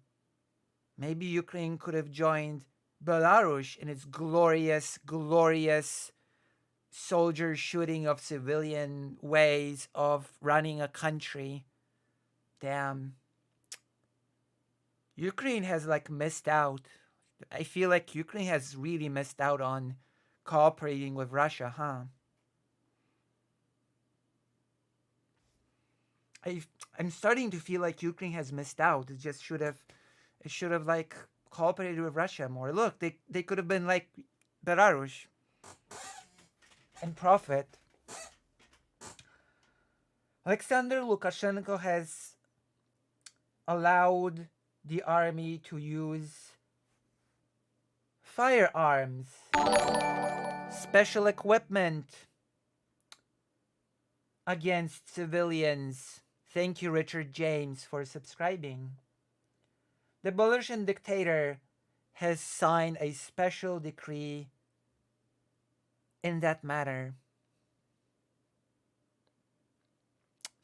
Maybe Ukraine could have joined Belarus in its glorious, glorious soldier shooting of civilian ways of running a country. Damn. Ukraine has like missed out. I feel like Ukraine has really missed out on cooperating with Russia, huh? I I'm starting to feel like Ukraine has missed out. It should have like cooperated with Russia more. Look, they could have been like Belarus and profit. Alexander Lukashenko has allowed the army to use firearms, special equipment against civilians. Thank you, Richard James, for subscribing. The Belarusian dictator has signed a special decree in that matter.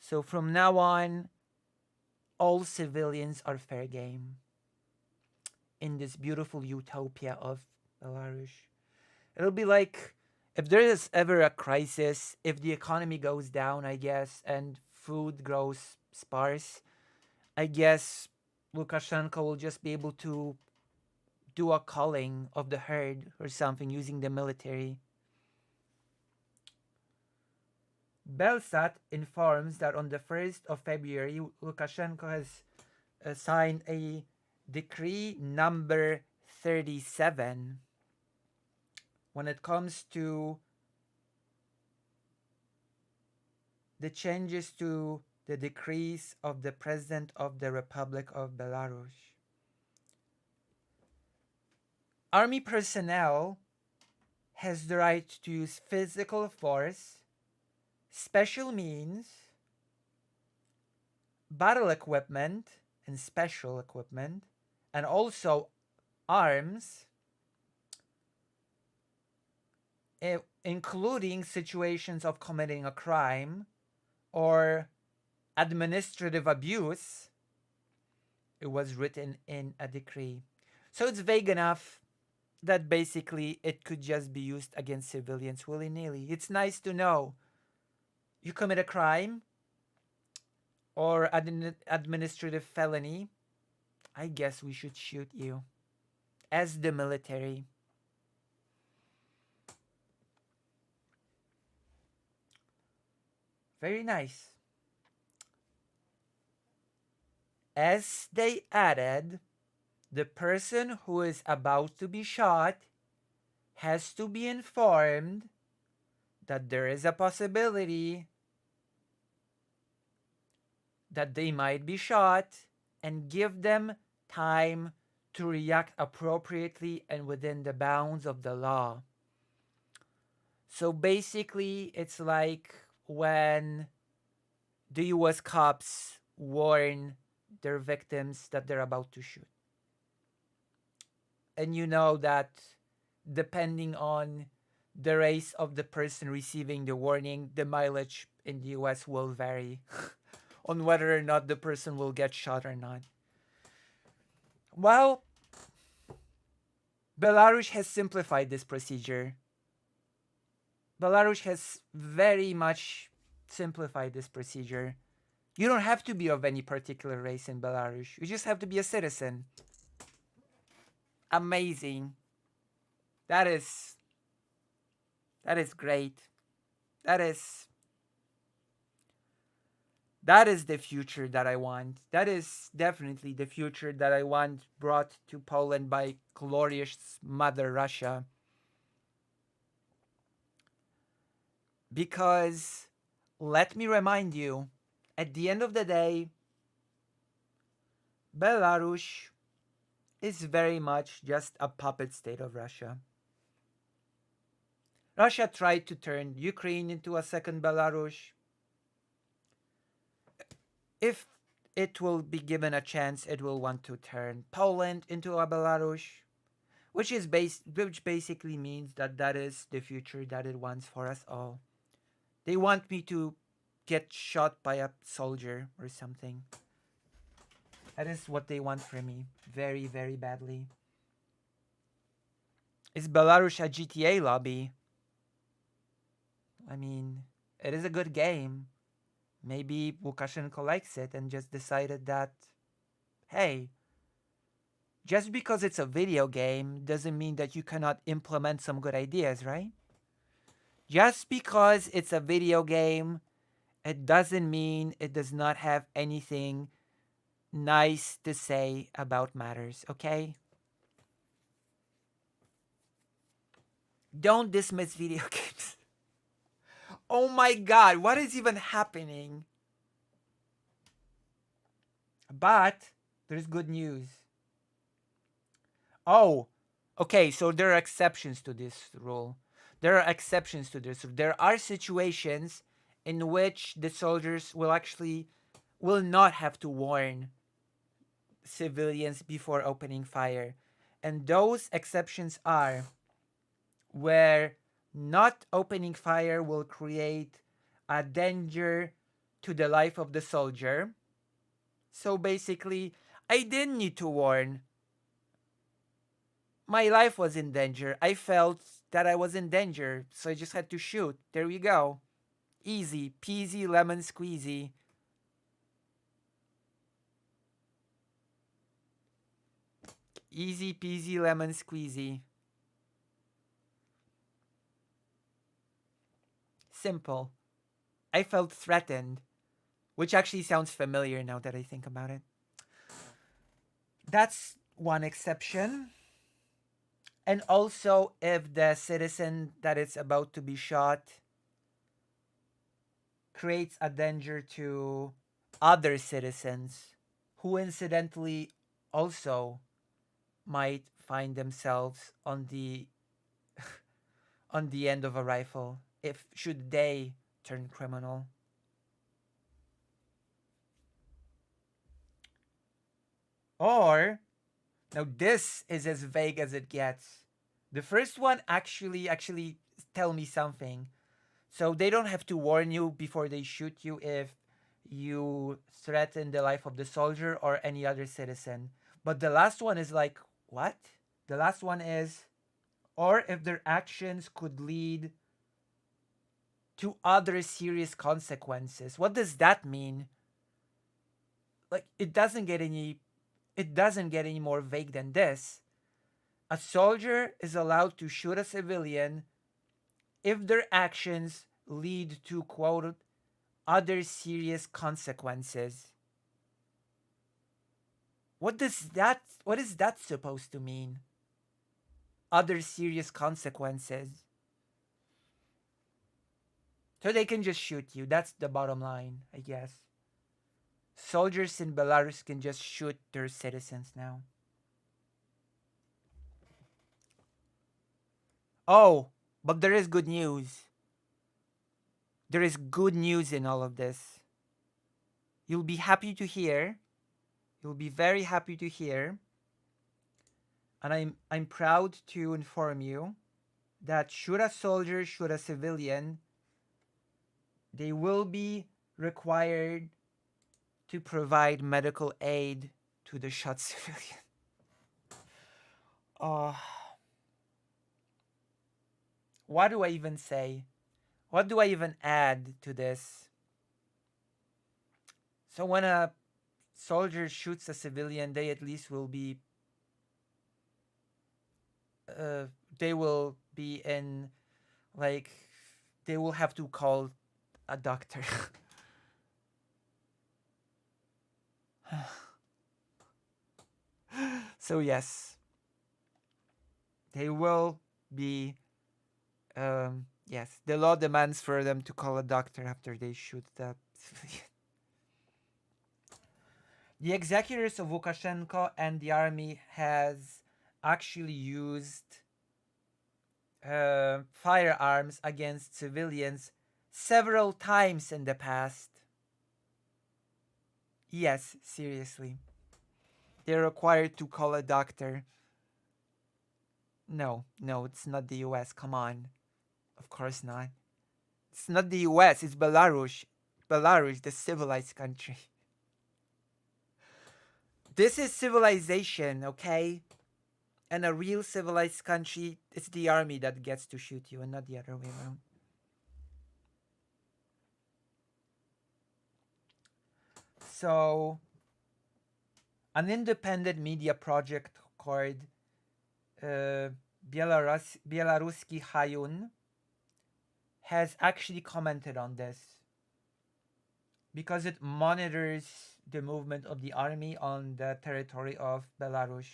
So from now on, all civilians are fair game in this beautiful utopia of Belarus. It'll be like if there is ever a crisis, if the economy goes down, I guess, and food grows sparse, I guess Lukashenko will just be able to do a culling of the herd or something using the military. Belsat informs that on the 1st of February, Lukashenko has signed a decree number 37 when it comes to the changes to the decrees of the President of the Republic of Belarus. Army personnel has the right to use physical force, special means, battle equipment and special equipment, and also arms, including situations of committing a crime or administrative abuse. It was written in a decree. So it's vague enough that basically it could just be used against civilians willy-nilly. It's nice to know you commit a crime or administrative felony, I guess we should shoot you as the military. Very nice. As they added, the person who is about to be shot has to be informed that there is a possibility that they might be shot and give them time to react appropriately and within the bounds of the law. So basically, it's like when the US cops warn their victims that they're about to shoot. And you know that depending on the race of the person receiving the warning, the mileage in the US will vary on whether or not the person will get shot or not. Well, Belarus has simplified this procedure. Belarus has very much simplified this procedure. You don't have to be of any particular race in Belarus. You just have to be a citizen. Amazing. That is great. That is the future that I want. That is definitely the future that I want brought to Poland by glorious Mother Russia. Because, let me remind you, at the end of the day, Belarus is very much just a puppet state of Russia. Russia tried to turn Ukraine into a second Belarus. If it will be given a chance, it will want to turn Poland into a Belarus, which basically means that is the future that it wants for us all. They want me to get shot by a soldier or something. That is what they want from me, very, very badly. Is Belarus a GTA lobby? I mean, it is a good game. Maybe Lukashenko likes it and just decided that, hey, just because it's a video game doesn't mean that you cannot implement some good ideas, right? Just because it's a video game, it doesn't mean it does not have anything nice to say about matters, okay? Don't dismiss video games. Oh my god, what is even happening? But there's good news. Oh, okay, so there are exceptions to this rule. There are exceptions to this. There are situations in which the soldiers will not have to warn civilians before opening fire. And those exceptions are where not opening fire will create a danger to the life of the soldier. So basically, I didn't need to warn. My life was in danger. I felt that I was in danger, so I just had to shoot. There we go. Easy peasy lemon squeezy. Easy peasy lemon squeezy. Simple. I felt threatened, which actually sounds familiar now that I think about it. That's one exception. And also, if the citizen that is about to be shot creates a danger to other citizens who incidentally also might find themselves on the on the end of a rifle if should they turn criminal. Or now this is as vague as it gets. The first one actually tell me something. So they don't have to warn you before they shoot you if you threaten the life of the soldier or any other citizen. But the last one is like, what? The last one is, or if their actions could lead to other serious consequences. What does that mean? Like it doesn't get any more vague than this. A soldier is allowed to shoot a civilian if their actions lead to quote other serious consequences. What is that supposed to mean? Other serious consequences. So they can just shoot you. That's the bottom line, I guess. Soldiers in Belarus can just shoot their citizens now. Oh, but there is good news. There is good news in all of this. You'll be happy to hear. You'll be very happy to hear. And I'm proud to inform you that should a soldier shoot a civilian, they will be required to provide medical aid to the shot civilian. What do I even say? What do I even add to this? So when a soldier shoots a civilian, they at least will be they will be in, like, they will have to call a doctor. So yes, they will be yes, the law demands for them to call a doctor after they shoot the civilian. The executors of Lukashenko and the army has actually used firearms against civilians several times in the past. Yes, seriously. They're required to call a doctor. No, it's not the US. Come on. Of course not. It's not the US, it's Belarus. Belarus, the civilized country. This is civilization, okay? And a real civilized country, it's the army that gets to shoot you and not the other way around. So, an independent media project called Belaruski Hayun has actually commented on this because it monitors the movement of the army on the territory of Belarus.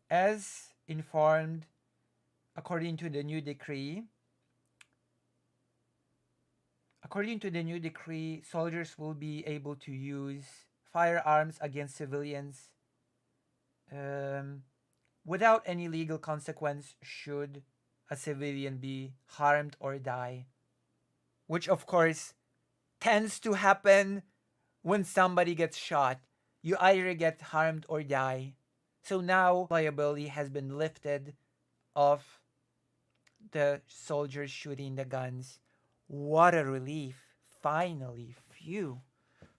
As informed according to the new decree, soldiers will be able to use firearms against civilians um, without any legal consequence should a civilian be harmed or die. Which, of course, tends to happen when somebody gets shot. You either get harmed or die. So now liability has been lifted off the soldiers shooting the guns. What a relief. Finally, phew.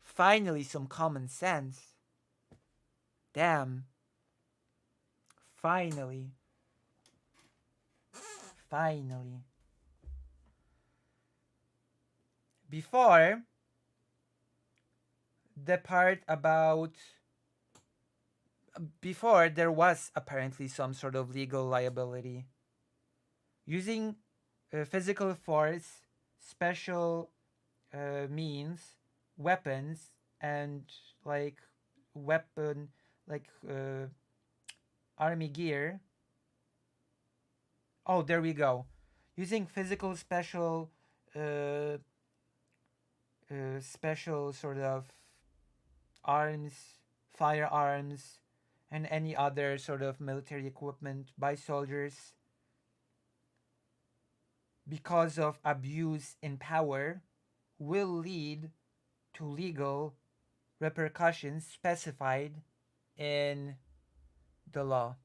Finally, some common sense. Damn. Finally. Finally. Before, the part about. Before, there was apparently some sort of legal liability. Using physical force, special means, weapons, and like weapon, like army gear. Oh, there we go. Using physical uh, special sort of arms, firearms, and any other sort of military equipment by soldiers because of abuse in power will lead to legal repercussions specified in the law.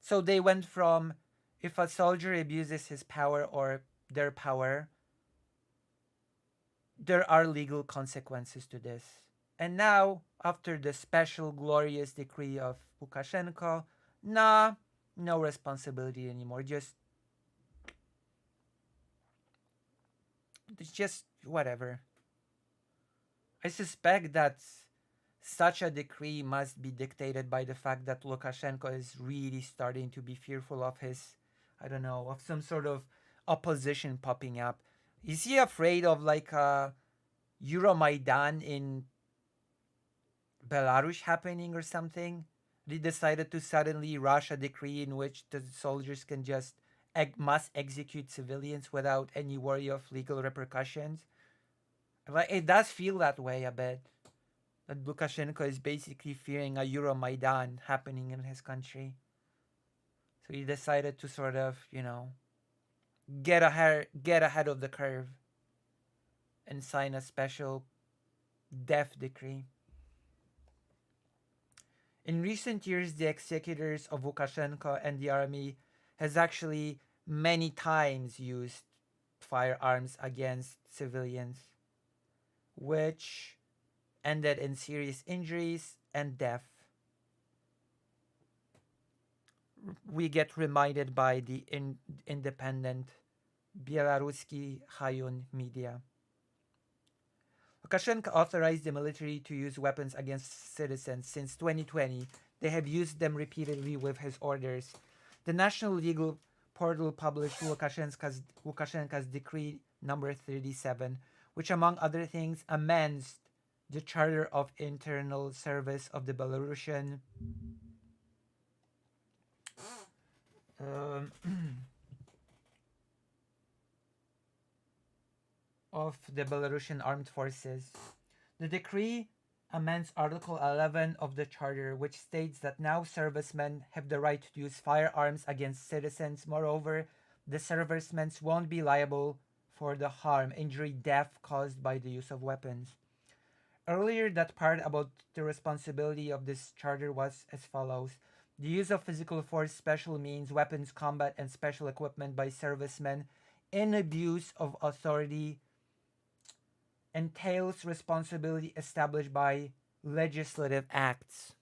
So they went from if a soldier abuses his power or their power, there are legal consequences to this. And now, after the special glorious decree of Lukashenko, nah, no responsibility anymore. Just whatever. I suspect that such a decree must be dictated by the fact that Lukashenko is really starting to be fearful of his, I don't know, of some sort of opposition popping up. Is he afraid of like a Euromaidan in Belarus happening or something? They decided to suddenly rush a decree in which the soldiers can just must execute civilians without any worry of legal repercussions. Like it does feel that way a bit. That Lukashenko is basically fearing a Euromaidan happening in his country. So he decided to sort of, get ahead of the curve and sign a special death decree. In recent years, the executors of Lukashenko and the army has actually many times used firearms against civilians, which ended in serious injuries and death. We get reminded by the independent Belaruski Hayun media. Lukashenko authorized the military to use weapons against citizens. Since 2020, they have used them repeatedly with his orders. The National Legal Portal published Lukashenko's Decree number 37, which among other things amends the Charter of Internal Service of the Belarusian of the Belarusian Armed Forces. The decree amends Article 11 of the Charter, which states that now servicemen have the right to use firearms against citizens. Moreover, the servicemen won't be liable for the harm, injury, death caused by the use of weapons. Earlier, that part about the responsibility of this charter was as follows. The use of physical force, special means, weapons, combat, and special equipment by servicemen in abuse of authority entails responsibility established by legislative acts.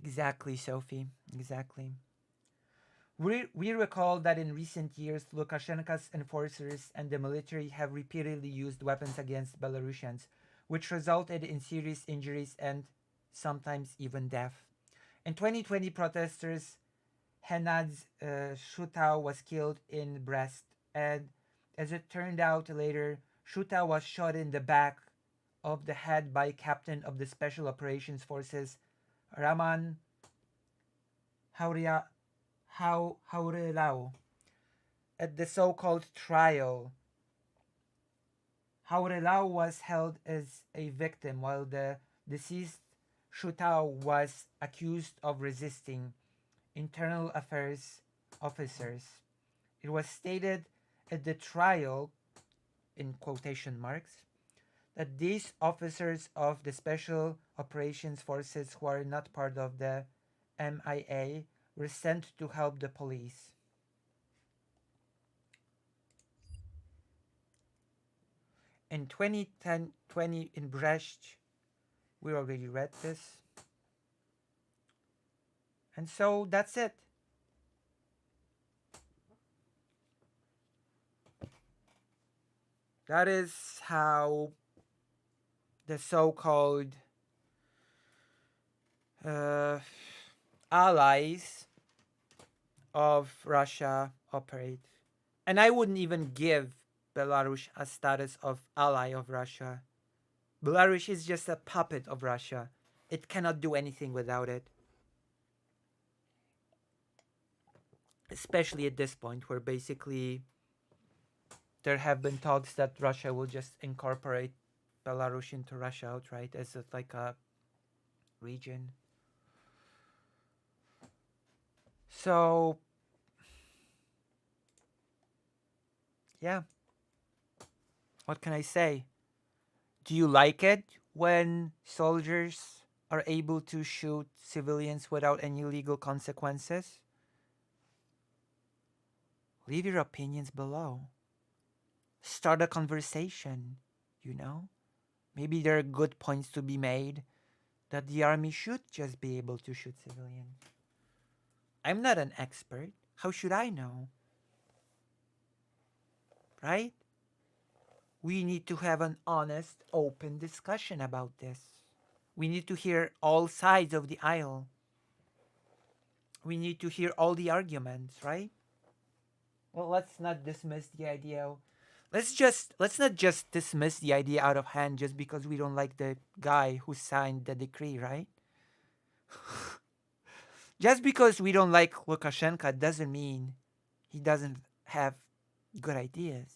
Exactly, Sophie. Exactly. We recall that in recent years, Lukashenko's enforcers and the military have repeatedly used weapons against Belarusians, which resulted in serious injuries and sometimes even death. In 2020, protesters Henad's Shutau was killed in Brest, and as it turned out later, Shutau was shot in the back of the head by captain of the Special Operations Forces Raman Haurelau. At the so-called trial, Haurelau was held as a victim while the deceased Shutau was accused of resisting internal affairs officers. It was stated at the trial, in quotation marks, that these officers of the Special Operations Forces who are not part of the MIA were sent to help the police. In 2020 in Brest, we already read this. And so that's it. That is how the so-called allies of Russia operate. And I wouldn't even give Belarus a status of ally of Russia. Belarus is just a puppet of Russia. It cannot do anything without it. Especially at this point where basically there have been talks that Russia will just incorporate Belarus into Russia outright as like a region. So, yeah. What can I say? Do you like it when soldiers are able to shoot civilians without any legal consequences? Leave your opinions below. Start a conversation, you know? Maybe there are good points to be made that the army should just be able to shoot civilians. I'm not an expert. How should I know? Right? We need to have an honest, open discussion about this. We need to hear all sides of the aisle. We need to hear all the arguments, right? Well, let's not dismiss the idea. Let's not just dismiss the idea out of hand just because we don't like the guy who signed the decree, right? Just because we don't like Lukashenko doesn't mean he doesn't have good ideas.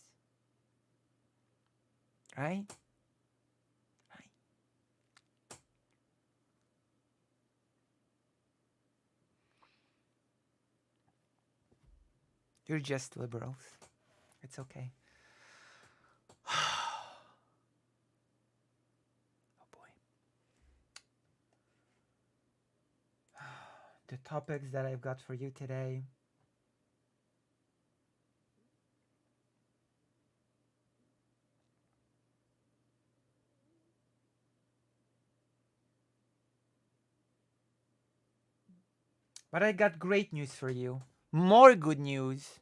Right? You're just liberals. It's okay. Oh boy. The topics that I've got for you today. But I got great news for you. More good news.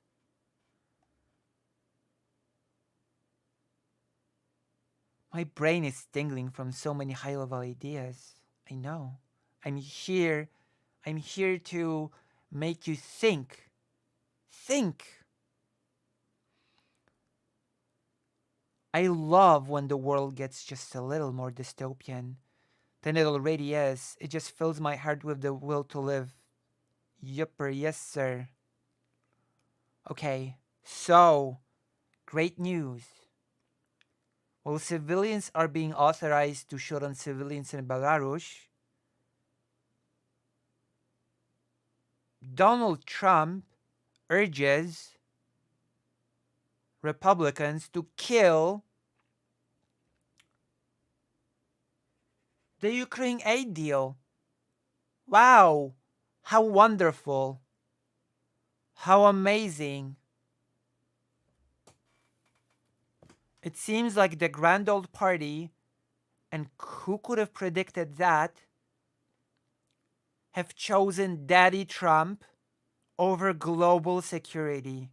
My brain is tingling from so many high-level ideas. I know. I'm here to make you think. Think. I love when the world gets just a little more dystopian than it already is. It just fills my heart with the will to live. Yupper, yes sir. Okay, so, great news. While civilians are being authorized to shoot on civilians in Belarus, Donald Trump urges Republicans to kill the Ukraine aid deal. Wow, how wonderful. How amazing. It seems like the grand old party, and who could have predicted that, have chosen Daddy Trump over global security.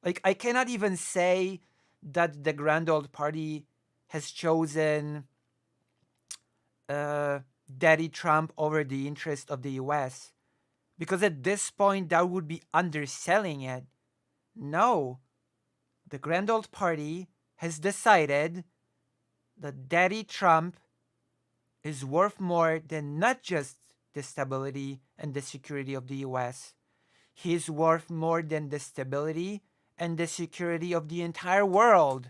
Like, I cannot even say that the Grand Old Party has chosen Daddy Trump over the interest of the US, because at this point that would be underselling it. No, the Grand Old Party has decided that Daddy Trump is worth more than not just the stability and the security of the US. He is worth more than the stability and the security of the entire world.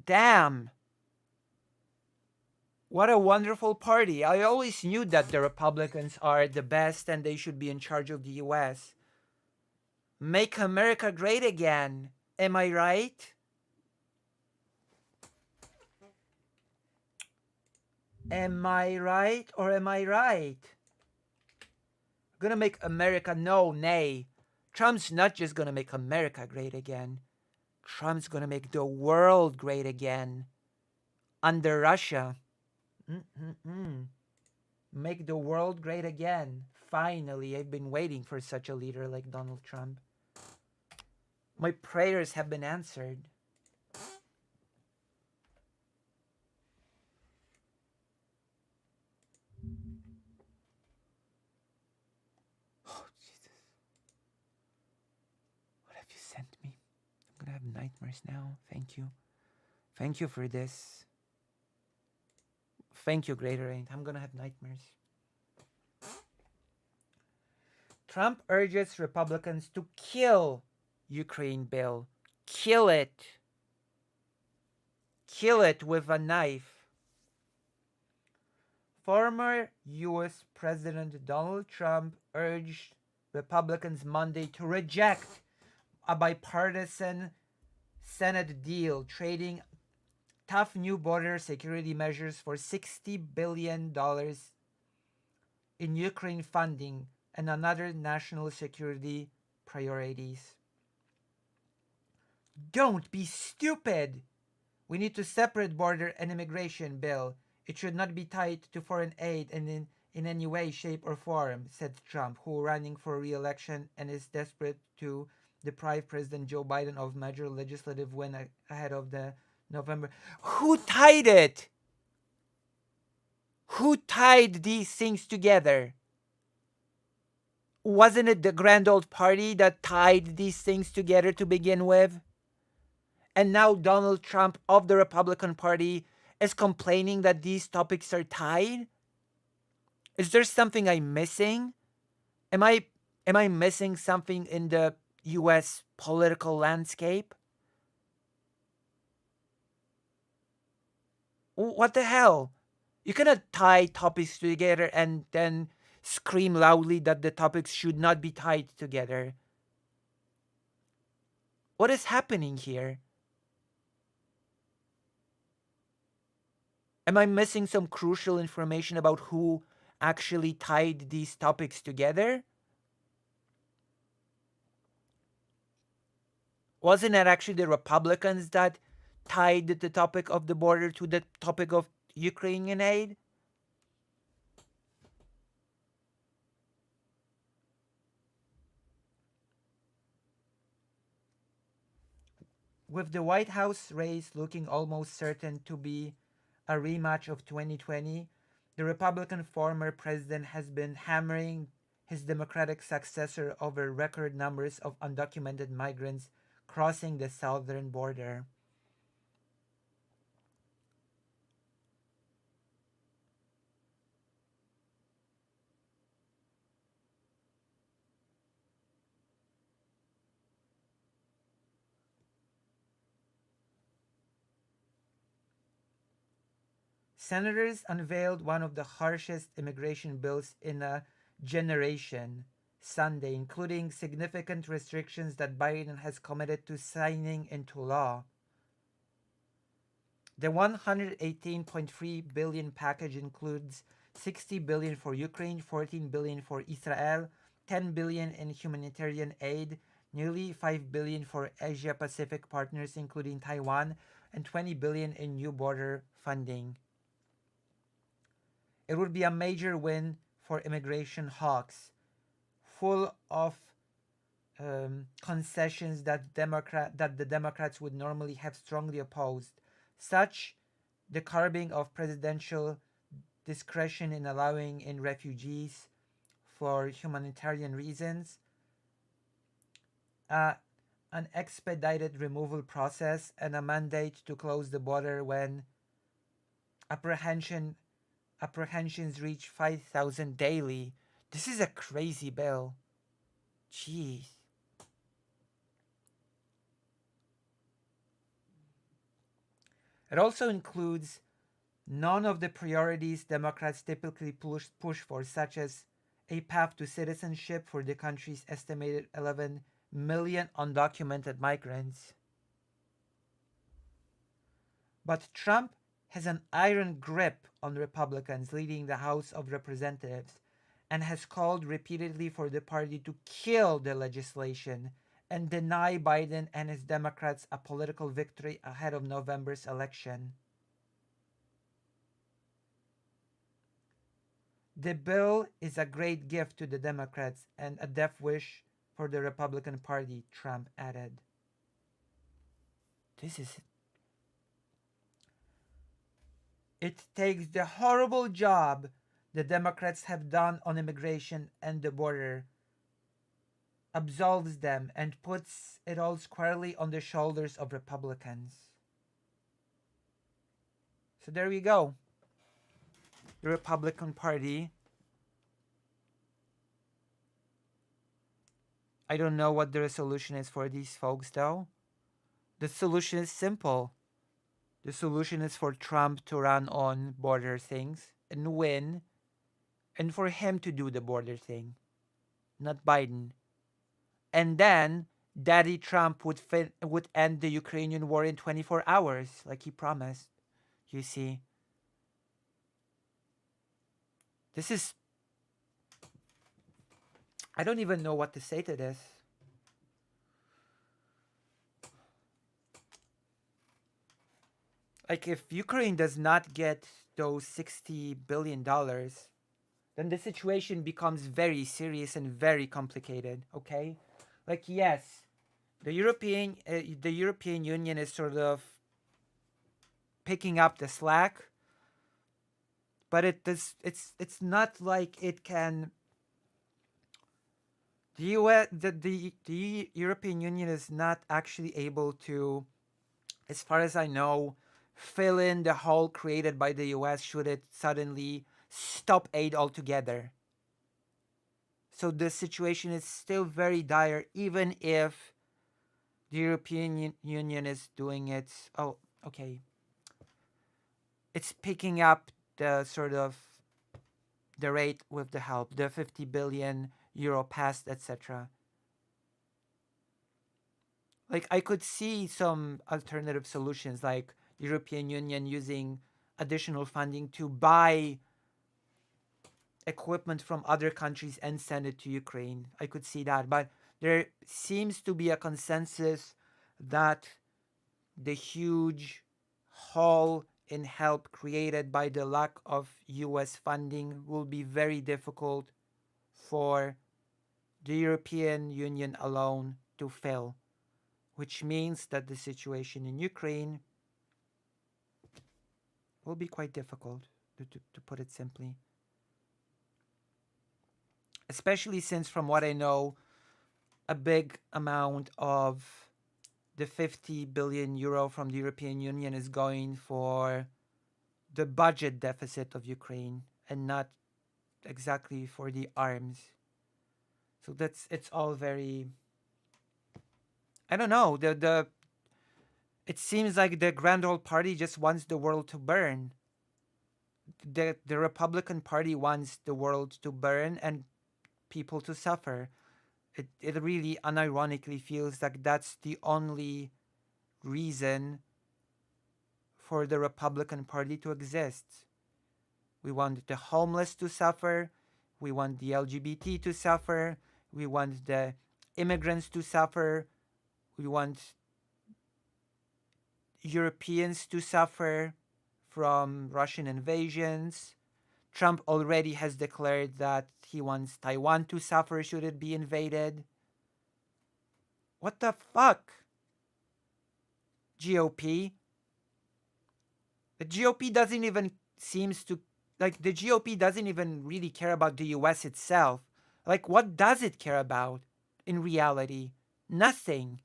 Damn. What a wonderful party. I always knew that the Republicans are the best and they should be in charge of the US. Make America great again. Am I right? Am I right or am I right? Gonna make America, no, nay. Trump's not just gonna make America great again. Trump's gonna make the world great again. Under Russia. Make the world great again. Finally, I've been waiting for such a leader like Donald Trump. My prayers have been answered. Oh, Jesus. What have you sent me? I'm gonna have nightmares now. Thank you. Thank you for this. Thank you, Greater Aid. I'm gonna have nightmares. Trump urges Republicans to kill Ukraine bill. Kill it. Kill it with a knife. Former U.S. President Donald Trump urged Republicans Monday to reject a bipartisan Senate deal trading tough new border security measures for $60 billion in Ukraine funding and another national security priorities. Don't be stupid! We need to separate border and immigration bill. It should not be tied to foreign aid and in any way, shape, or form, said Trump, who running for re-election and is desperate to deprive President Joe Biden of major legislative win ahead of the November. Who tied it? Who tied these things together? Wasn't it the Grand Old Party that tied these things together to begin with? And now Donald Trump of the Republican Party is complaining that these topics are tied? Is there something I'm missing? Am I missing something in the US political landscape? What the hell? You cannot tie topics together and then scream loudly that the topics should not be tied together. What is happening here? Am I missing some crucial information about who actually tied these topics together? Wasn't it actually the Republicans that tied the topic of the border to the topic of Ukrainian aid? With the White House race looking almost certain to be a rematch of 2020, the Republican former president has been hammering his Democratic successor over record numbers of undocumented migrants crossing the southern border. Senators unveiled one of the harshest immigration bills in a generation Sunday, including significant restrictions that Biden has committed to signing into law. The $118.3 billion package includes $60 billion for Ukraine, $14 billion for Israel, $10 billion in humanitarian aid, nearly $5 billion for Asia-Pacific partners including Taiwan, and $20 billion in new border funding. It would be a major win for immigration hawks, full of concessions that the Democrats would normally have strongly opposed, such the curbing of presidential discretion in allowing in refugees for humanitarian reasons, an expedited removal process, and a mandate to close the border when apprehensions reach 5,000 daily. This is a crazy bill. Jeez. It also includes none of the priorities Democrats typically push for, such as a path to citizenship for the country's estimated 11 million undocumented migrants. But Trump has an iron grip on Republicans leading the House of Representatives and has called repeatedly for the party to kill the legislation and deny Biden and his Democrats a political victory ahead of November's election. The bill is a great gift to the Democrats and a death wish for the Republican Party, Trump added. It takes the horrible job the Democrats have done on immigration and the border, absolves them, and puts it all squarely on the shoulders of Republicans. So there we go. The Republican Party. I don't know what the solution is for these folks, though. The solution is simple. The solution is for Trump to run on border things and win, and for him to do the border thing, not Biden. And then Daddy Trump would end the Ukrainian war in 24 hours, like he promised. You see, this is... I don't even know what to say to this. Like, if Ukraine does not get those $60 billion, then the situation becomes very serious and very complicated, okay? Like, yes, the European Union is sort of picking up the slack, but it's not like it can... The European Union is not actually able to, as far as I know, fill in the hole created by the US should it suddenly stop aid altogether. So the situation is still very dire, even if the European Union is doing its... Oh, okay. It's picking up the sort of the rate with the help, the 50 billion euro passed, etc. Like, I could see some alternative solutions, like European Union using additional funding to buy equipment from other countries and send it to Ukraine. I could see that, but there seems to be a consensus that the huge hole in help created by the lack of US funding will be very difficult for the European Union alone to fill, which means that the situation in Ukraine will be quite difficult, to put it simply. Especially since, from what I know, a big amount of the 50 billion euro from the European Union is going for the budget deficit of Ukraine and not exactly for the arms. So it's all very... I don't know. It seems like the Grand Old Party just wants the world to burn. The Republican Party wants the world to burn and people to suffer. It really unironically feels like that's the only reason for the Republican Party to exist. We want the homeless to suffer. We want the LGBT to suffer. We want the immigrants to suffer. We want Europeans to suffer from Russian invasions. Trump already has declared that he wants Taiwan to suffer should it be invaded. What the fuck? GOP? The GOP doesn't even seems to like the GOP doesn't even really care about the US itself. Like what does it care about in reality? Nothing.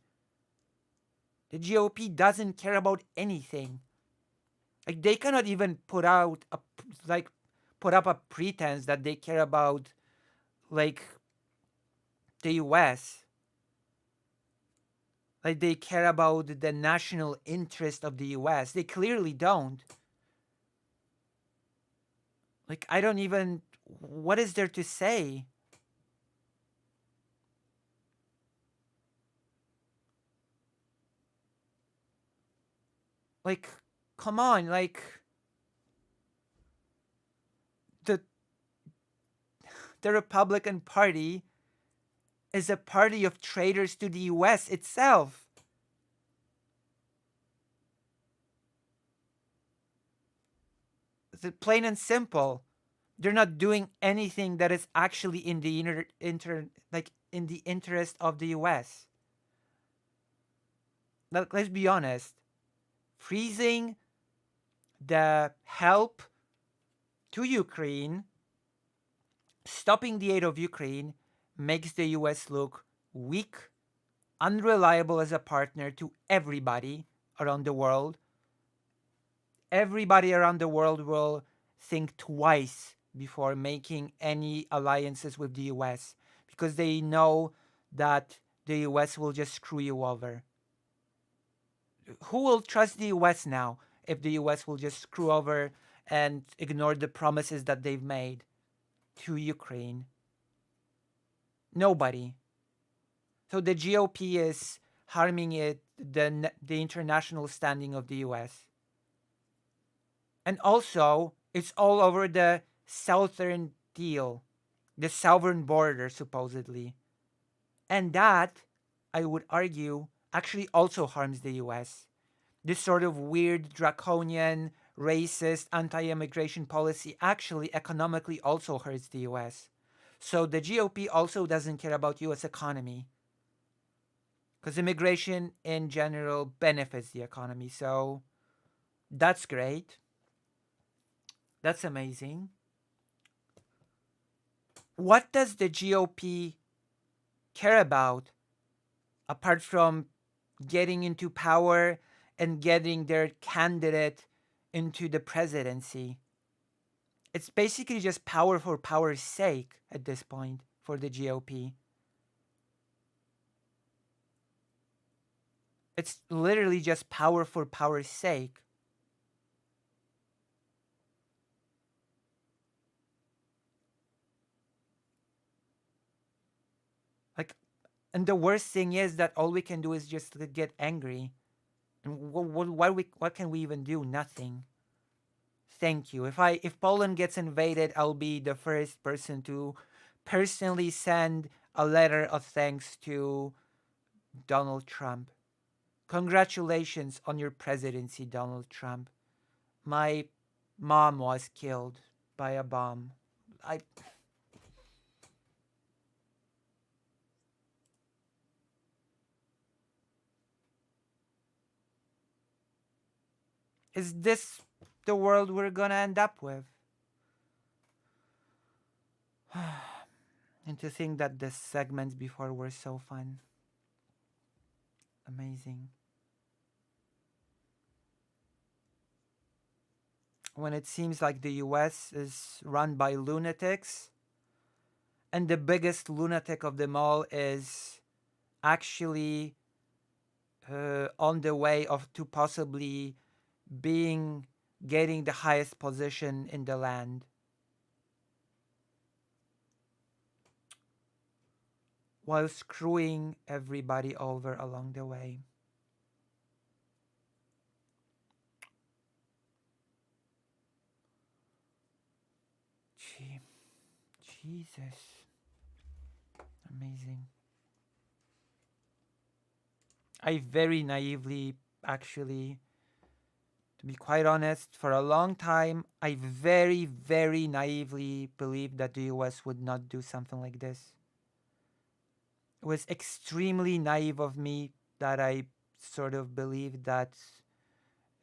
The GOP doesn't care about anything. Like they cannot even put up a pretense that they care about like the US. Like they care about the national interest of the US. They clearly don't. Like I don't even what is there to say? Like come on, like the the Republican Party is a party of traitors to the US itself. It's plain and simple. They're not doing anything that is actually in the in the interest of the US. Let's be honest. Freezing the help to Ukraine, stopping the aid of Ukraine makes the US look weak, unreliable as a partner to everybody around the world. Everybody around the world will think twice before making any alliances with the US because they know that the US will just screw you over. Who will trust the US now if the US will just screw over and ignore the promises that they've made to Ukraine? Nobody. So the GOP is harming the international standing of the US. And also, it's all over the southern deal, the southern border, supposedly. And that, I would argue, actually also harms the US. This sort of weird, draconian, racist, anti immigration policy actually economically also hurts the US. So the GOP also doesn't care about US economy. Because immigration in general benefits the economy. So that's great. That's amazing. What does the GOP care about apart from getting into power and getting their candidate into the presidency? It's basically just power for power's sake at this point for the GOP. It's literally just power for power's sake. Like, and the worst thing is that all we can do is just get angry. And what can we even do? Nothing. Thank you. If Poland gets invaded, I'll be the first person to personally send a letter of thanks to Donald Trump. Congratulations on your presidency, Donald Trump. My mom was killed by a bomb. Is this the world we're gonna end up with? And to think that the segments before were so fun. Amazing. When it seems like the US is run by lunatics, and the biggest lunatic of them all is actually on the way to possibly getting the highest position in the land. While screwing everybody over along the way. Jesus. Amazing. I very naively actually To be quite honest, for a long time, I very, very naively believed that the US would not do something like this. It was extremely naive of me that I sort of believed that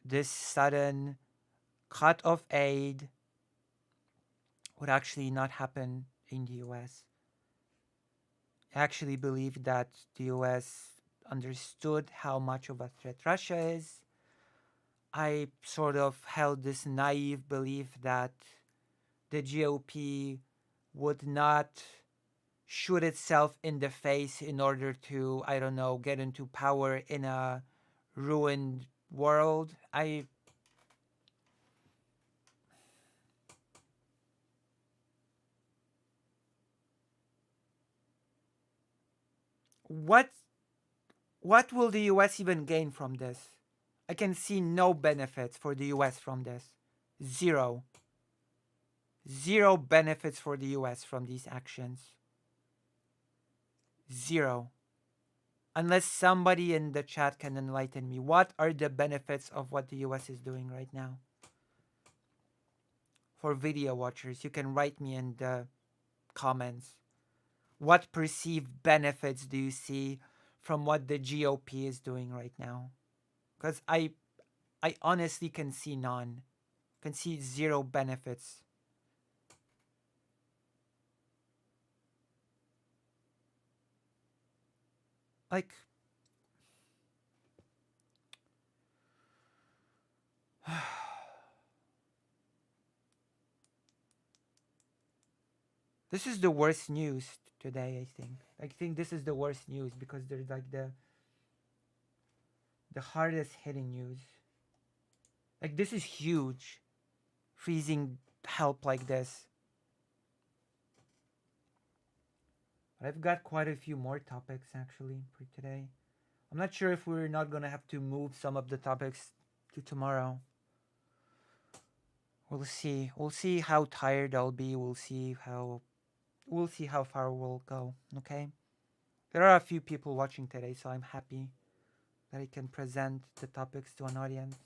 this sudden cut of aid would actually not happen in the US. I actually believed that the US understood how much of a threat Russia is. I sort of held this naive belief that the GOP would not shoot itself in the face in order to, I don't know, get into power in a ruined world. What will the US even gain from this? I can see no benefits for the US from this. Zero. Zero benefits for the US from these actions. Zero. Unless somebody in the chat can enlighten me. What are the benefits of what the US is doing right now? For video watchers, you can write me in the comments. What perceived benefits do you see from what the GOP is doing right now? Because I honestly can see none. Can see zero benefits. Like, this is the worst news today, I think. I think this is the worst news because they're like the hardest hitting news. Like, this is huge. Freezing help like this. But I've got quite a few more topics actually for today. I'm not sure if we're not gonna have to move some of the topics to tomorrow. We'll see. We'll see how tired I'll be. We'll see how far we'll go. Okay. There are a few people watching today, so I'm happy that I can present the topics to an audience.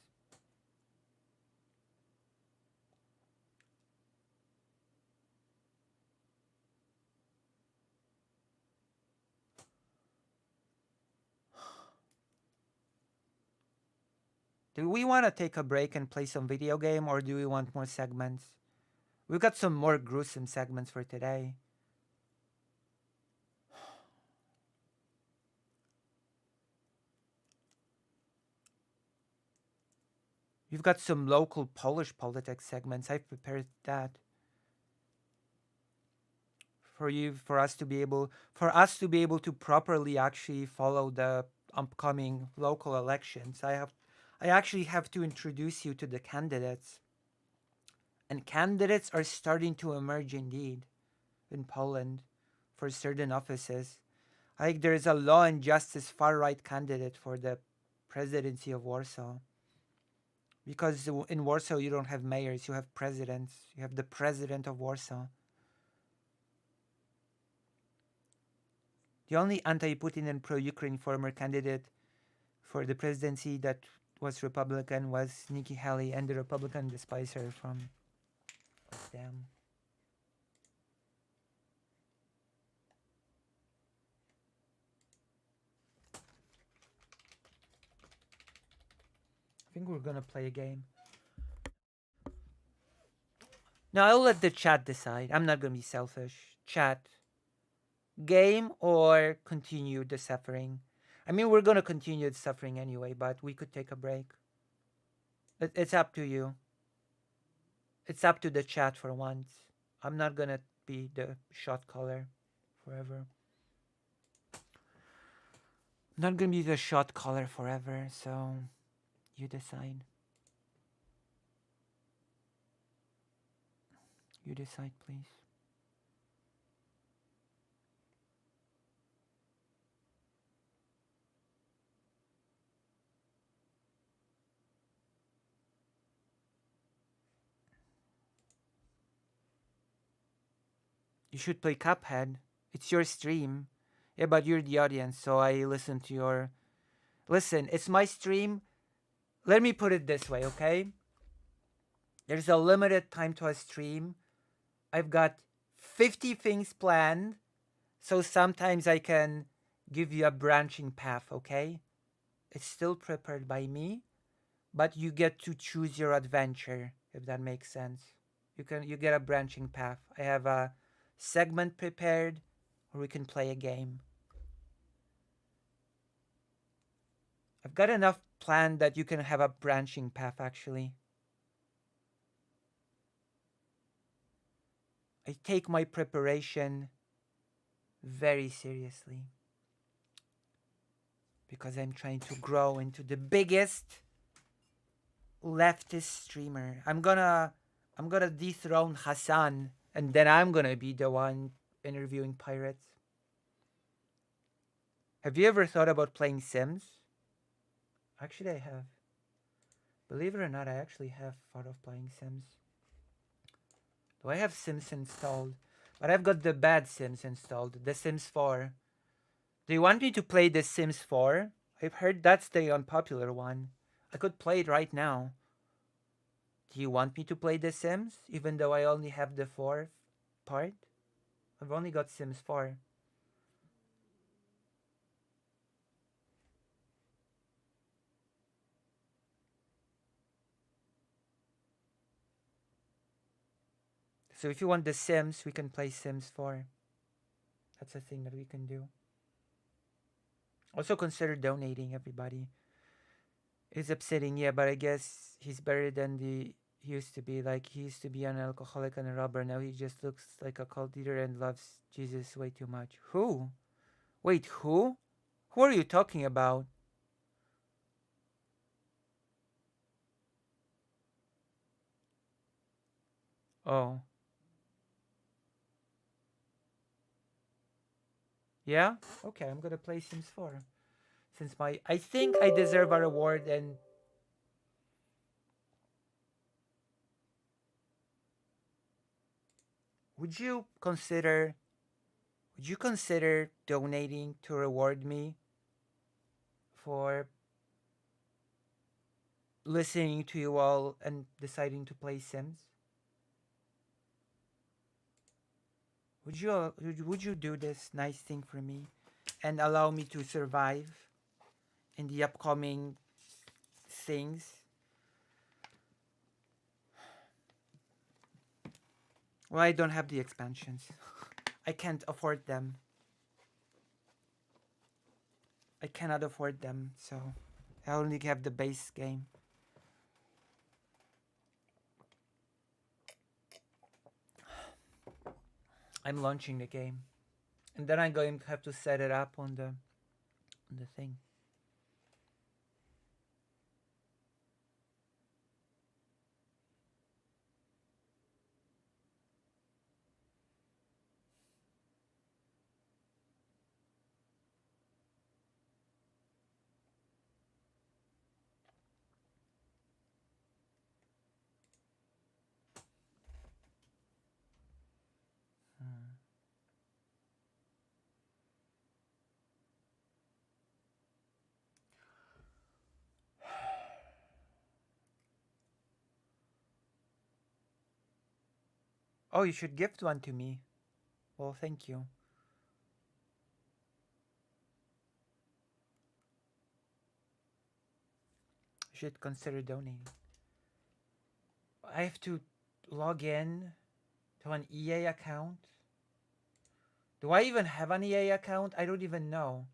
Do we want to take a break and play some video game, or do we want more segments? We've got some more gruesome segments for today. We've got some local Polish politics segments. I've prepared that for us to be able to properly actually follow the upcoming local elections. I actually have to introduce you to the candidates. And candidates are starting to emerge indeed in Poland for certain offices. Like there's a law and justice far right candidate for the presidency of Warsaw. Because in Warsaw you don't have mayors, you have presidents. You have the president of Warsaw. The only anti-Putin and pro-Ukraine former candidate for the presidency that was Republican was Nikki Haley, and the Republican despise her from damn. I think we're gonna play a game. Now I'll let the chat decide. I'm not gonna be selfish. Chat. Game or continue the suffering? I mean, we're gonna continue the suffering anyway, but we could take a break. It's up to you. It's up to the chat for once. I'm not gonna be the shot caller forever. I'm not gonna be the shot caller forever, so you decide. You decide, please. You should play Cuphead. It's your stream. Yeah, but you're the audience, so I listen to your... Listen, it's my stream. let me put it this way, okay? There's a limited time to a stream. I've got 50 things planned, so sometimes I can give you a branching path, okay? It's still prepared by me, but you get to choose your adventure, if that makes sense. You get a branching path. I have a segment prepared, or we can play a game. I've got enough planned that you can have a branching path, actually. I take my preparation very seriously because I'm trying to grow into the biggest leftist streamer. I'm gonna dethrone Hassan, and then I'm gonna be the one interviewing pirates. Have you ever thought about playing Sims? Actually, I have. Believe it or not, I actually have thought of playing Sims. Do I have Sims installed? But I've got the bad Sims installed, the Sims 4. Do you want me to play the Sims 4? I've heard that's the unpopular one. I could play it right now. Do you want me to play the Sims, even though I only have the 4th part? I've only got Sims 4. So if you want the Sims, we can play Sims 4. That's a thing that we can do. Also consider donating, everybody. It's upsetting, yeah, but I guess he's better than he used to be. Like, he used to be an alcoholic and a robber. Now he just looks like a cult leader and loves Jesus way too much. Who? Wait, who? Who are you talking about? Oh. Yeah? Okay, I'm gonna play Sims 4. Since I think I deserve a reward, and would you consider donating to reward me for listening to you all and deciding to play Sims? Would you do this nice thing for me and allow me to survive in the upcoming things? Well, I don't have the expansions. I can't afford them. I cannot afford them, so I only have the base game. I'm launching the game, and then I'm going to have to set it up on the thing. Oh, you should gift one to me. Well, thank you. You should consider donating. I have to log in to an EA account. Do I even have an EA account? I don't even know.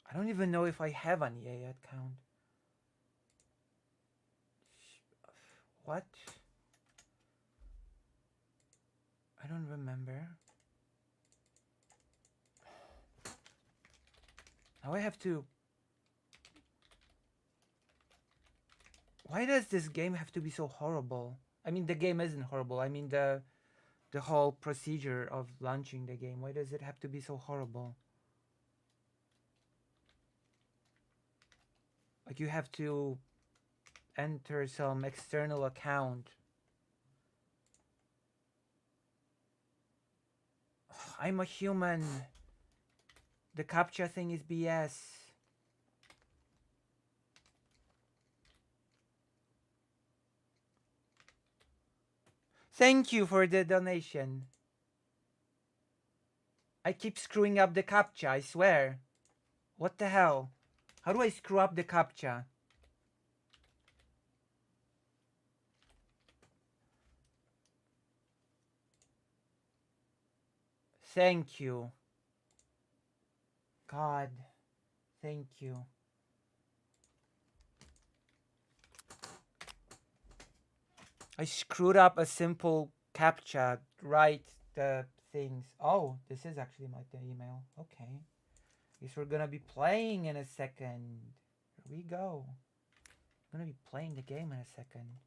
I don't even know if I have an EA account. What? I don't remember. Now I have to... Why does this game have to be so horrible? I mean, the game isn't horrible. I mean, the whole procedure of launching the game. Why does it have to be so horrible? Like, you have to enter some external account. I'm a human. The captcha thing is BS. Thank you for the donation. I keep screwing up the captcha, I swear. What the hell? How do I screw up the captcha? Thank you. God, thank you. I screwed up a simple captcha. Write the things. Oh, this is actually the email. Okay. Guess we're gonna be playing in a second. Here we go. I'm gonna be playing the game in a second.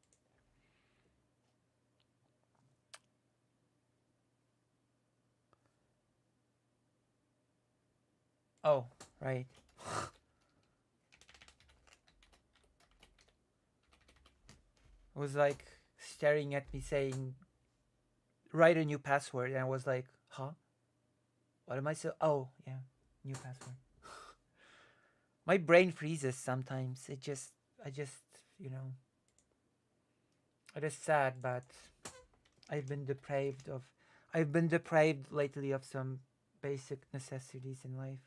Oh, right. It was like staring at me saying, write a new password. And I was like, huh? What am I so? Oh, yeah. New password. My brain freezes sometimes. I just, you know, it is sad, but I've been deprived lately of some basic necessities in life.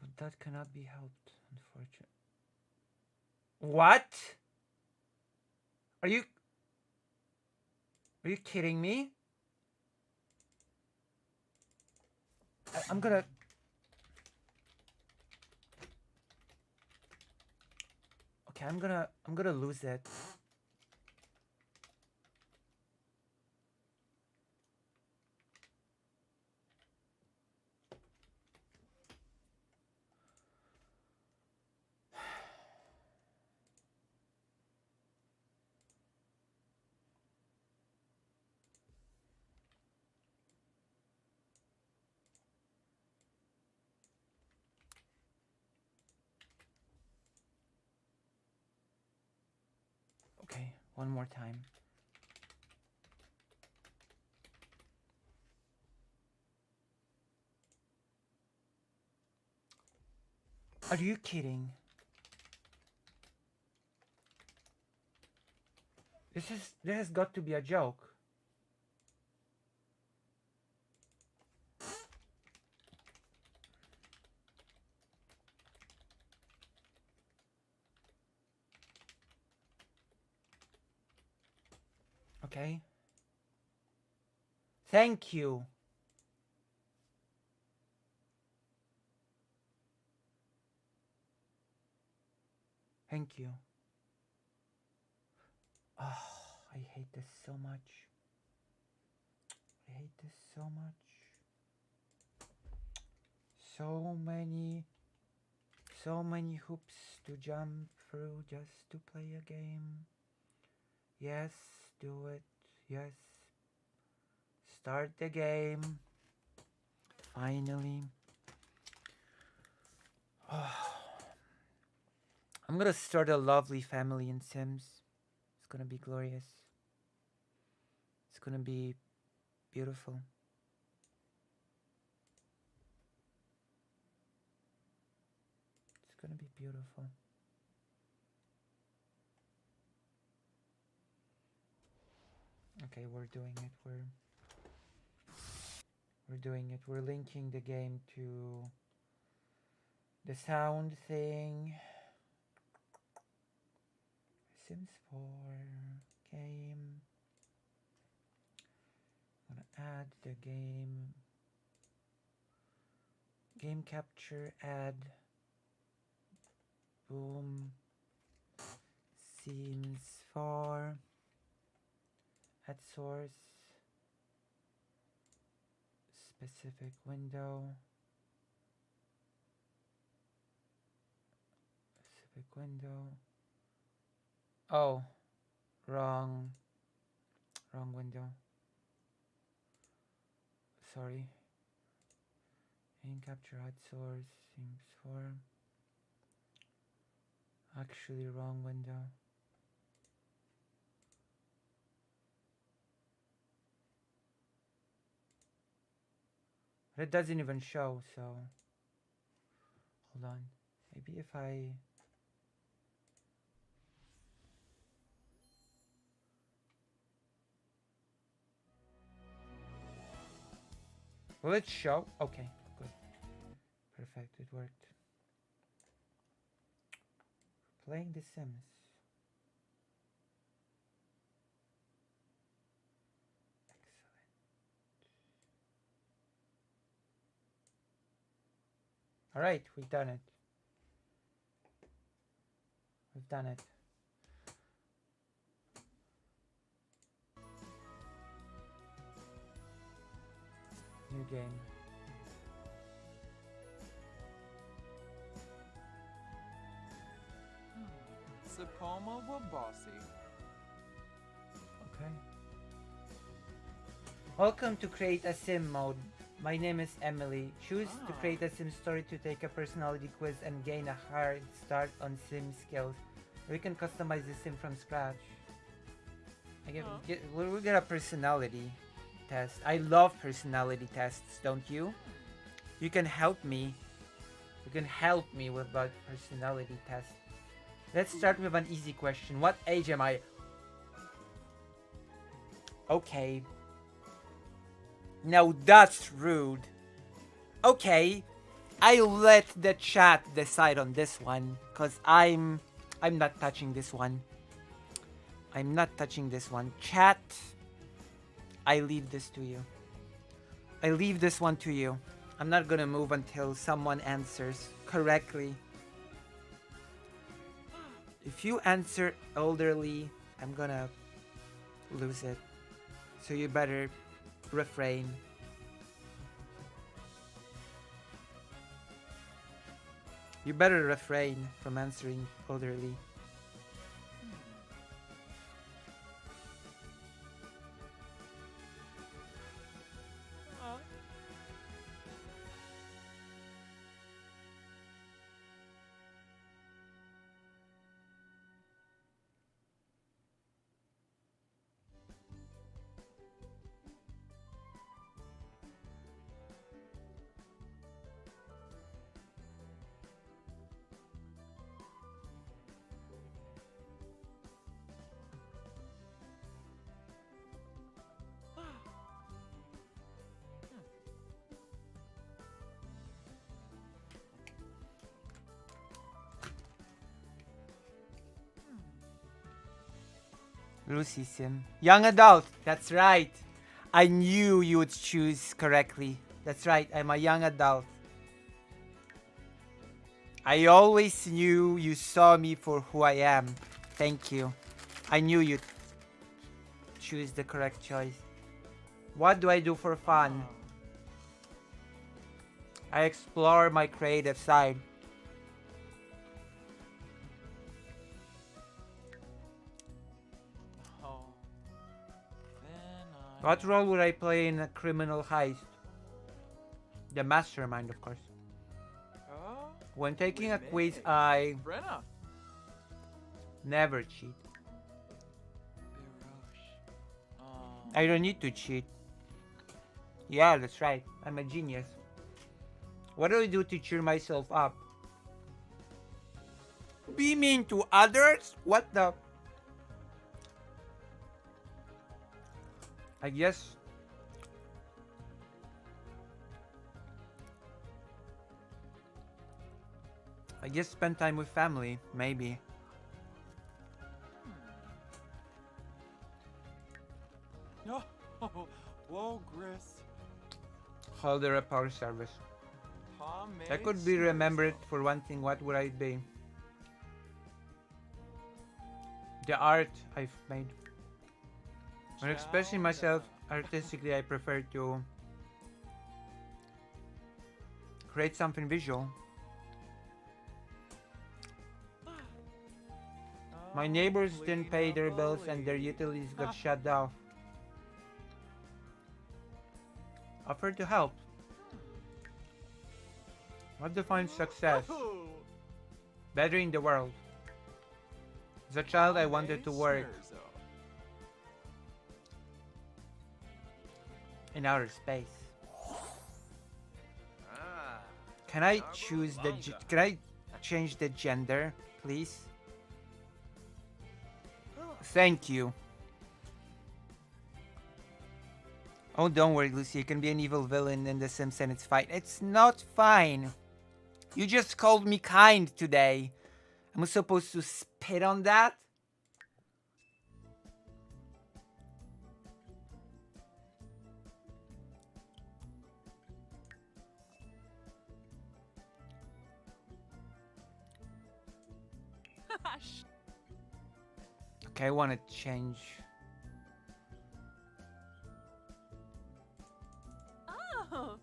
But that cannot be helped, unfortunately. What? Are you kidding me? I'm gonna... Okay, I'm gonna lose it. Okay, one more time. Are you kidding? This has got to be a joke. Okay. Thank you. Thank you. Oh, I hate this so much. I hate this so much. So many hoops to jump through just to play a game. Yes, do it. Yes. Start the game. Finally. Oh. I'm gonna start a lovely family in Sims. It's gonna be glorious. It's gonna be beautiful. It's gonna be beautiful. Okay, we're doing it. We're doing it. We're linking the game to the sound thing. Sims 4 game. I'm gonna add the game capture, add, boom, Sims 4, add source, specific window, oh, wrong window, sorry, Main capture hot source seems for actually wrong window. But it doesn't even show, so hold on. Maybe if I will it show? Okay, good. Perfect, it worked. Playing The Sims. Alright, we've done it. We've done it. New game. Sapoma Wabasi. Okay. Welcome to Create a Sim mode. My name is Emily. Choose to create a Sim story to take a personality quiz and gain a hard start on Sim skills. We can customize the Sim from scratch. We get a personality test. I love personality tests, don't you? You can help me. You can help me with that personality test. Let's start with an easy question. What age am I? Okay. Now that's rude. Okay. I'll let the chat decide on this one, cause I'm not touching this one. I'm not touching this one. Chat, I leave this to you. I leave this one to you. I'm not gonna move until someone answers correctly. If you answer elderly, I'm gonna lose it. So you better refrain. You better refrain from answering elderly. Lucy Sim. Young adult. That's right. I knew you would choose correctly. That's right. I'm a young adult. I always knew you saw me for who I am. Thank you. I knew you'd choose the correct choice. What do I do for fun? I explore my creative side. What role would I play in a criminal heist? The mastermind, of course. When taking a quiz, I never cheat. I don't need to cheat. Yeah, that's right. I'm a genius. What do I do to cheer myself up? Be mean to others? What the? I guess spend time with family, maybe. No, whoa, Gris. Hold a power service. I could be remembered for one thing. What would I be? The art I've made. When expressing myself artistically, I prefer to create something visual. My neighbors didn't pay their bills and their utilities got shut off. Offered to help. What defines success? Bettering the world. As a child, I wanted to work in outer space. Can I choose the? Can I change the gender, please? Thank you. Oh, don't worry, Lucy. You can be an evil villain in The Sims and it's fine. It's not fine. You just called me kind today. Am I supposed to spit on that? Okay, I want to change. Oh,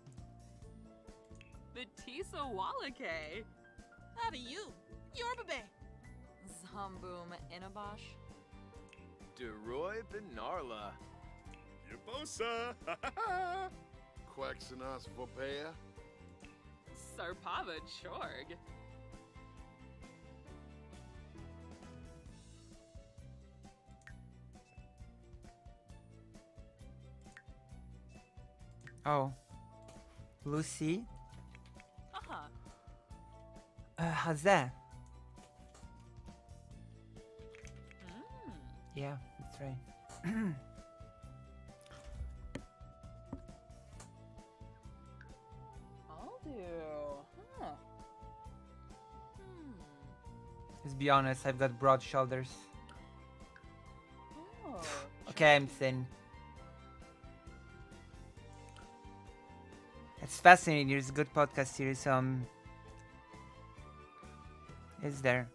Batisa Walake. How do you? Yorbabe. Zamboom Inabosh. DeRoy Benarla. Yabosa. Quaxinas Vopea. Sarpava Chorg. Oh. Lucy? How's that? Yeah, that's right. I'll do. Huh. Let's be honest, I've got broad shoulders. Oh. Okay, I'm thin. It's fascinating. There's a good podcast series. Is there?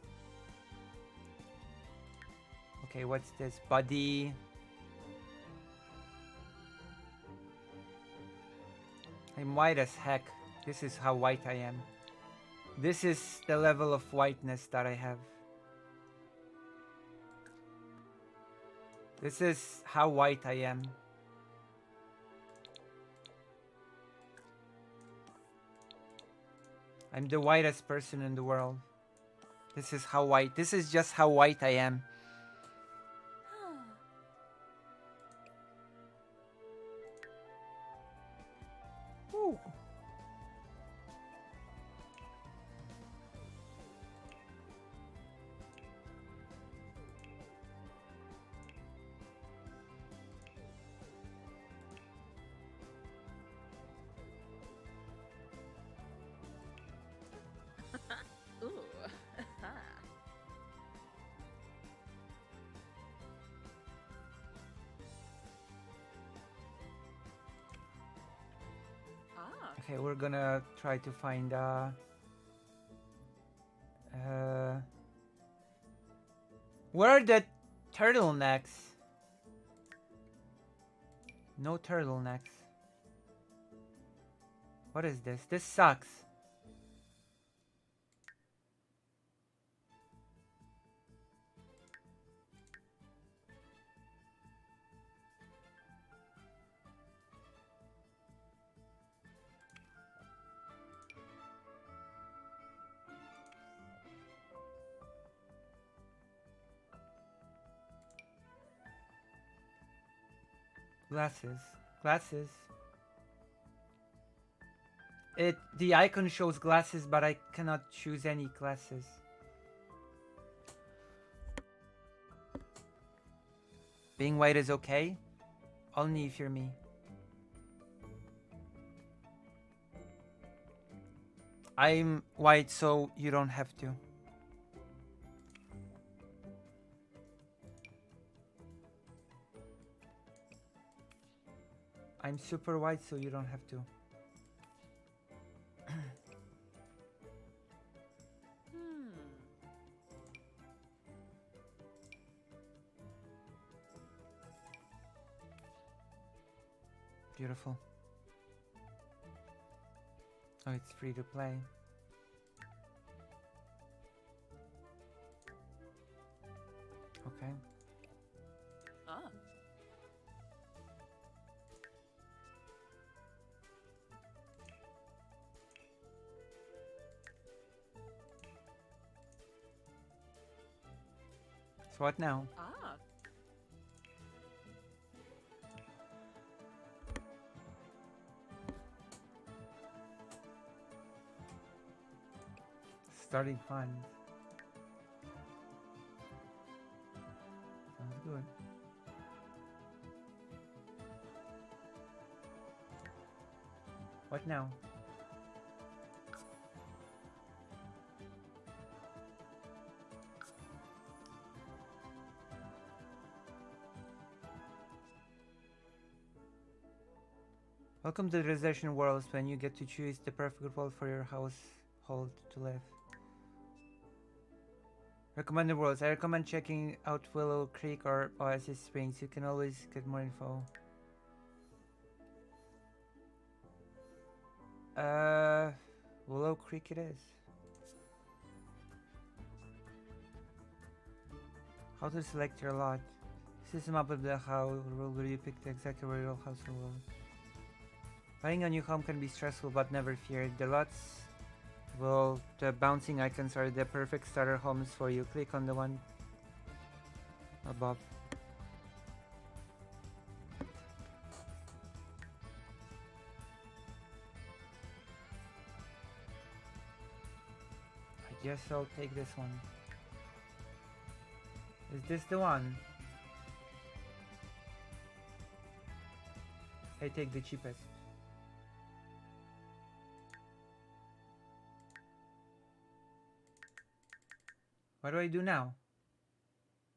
Okay, what's this? Body. I'm white as heck. This is how white I am. This is the level of whiteness that I have. This is how white I am. I'm the whitest person in the world. This is how white. This is just how white I am. Ooh. Ooh. Okay, we're gonna try to find where are the turtlenecks? No turtlenecks. What is this? This sucks. Glasses. Glasses. The icon shows glasses, but I cannot choose any glasses. Being white is okay, only if you're me. I'm white, so you don't have to. I'm super white, so you don't have to. Beautiful. Oh, it's free to play. Okay. Ah. So what now? Ah. Starting fund. Sounds good. What now? Welcome to the Reservation Worlds, when you get to choose the perfect world for your household to live. Recommended worlds. I recommend checking out Willow Creek or Oasis Springs. You can always get more info. Willow Creek it is. How to select your lot. System up with the how rule where you pick the exact real house rule. Buying a new home can be stressful, but never fear. The lots, well, the bouncing icons are the perfect starter homes for you. Click on the one above. I guess I'll take this one. Is this the one? I take the cheapest. What do I do now?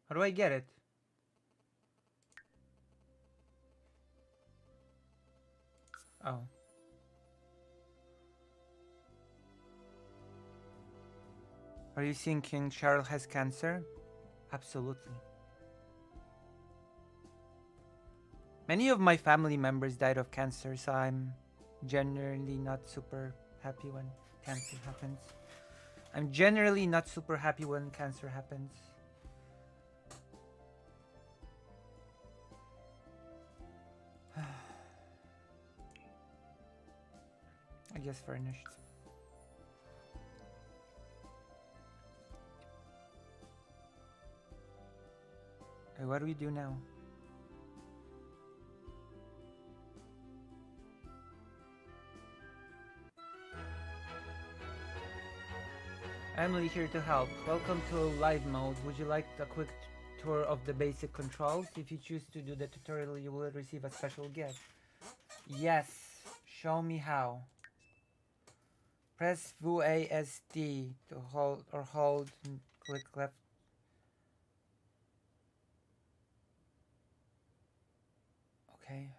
How do I get it? Oh. Are you saying King Charles has cancer? Absolutely. Many of my family members died of cancer, so I'm generally not super happy when cancer happens. I'm generally not super happy when cancer happens. I guess furnished. Okay, what do we do now? Emily here to help. Welcome to live mode. Would you like a quick tour of the basic controls? If you choose to do the tutorial, you will receive a special gift. Yes, show me how. Press WASD to hold or hold and click left. Okay.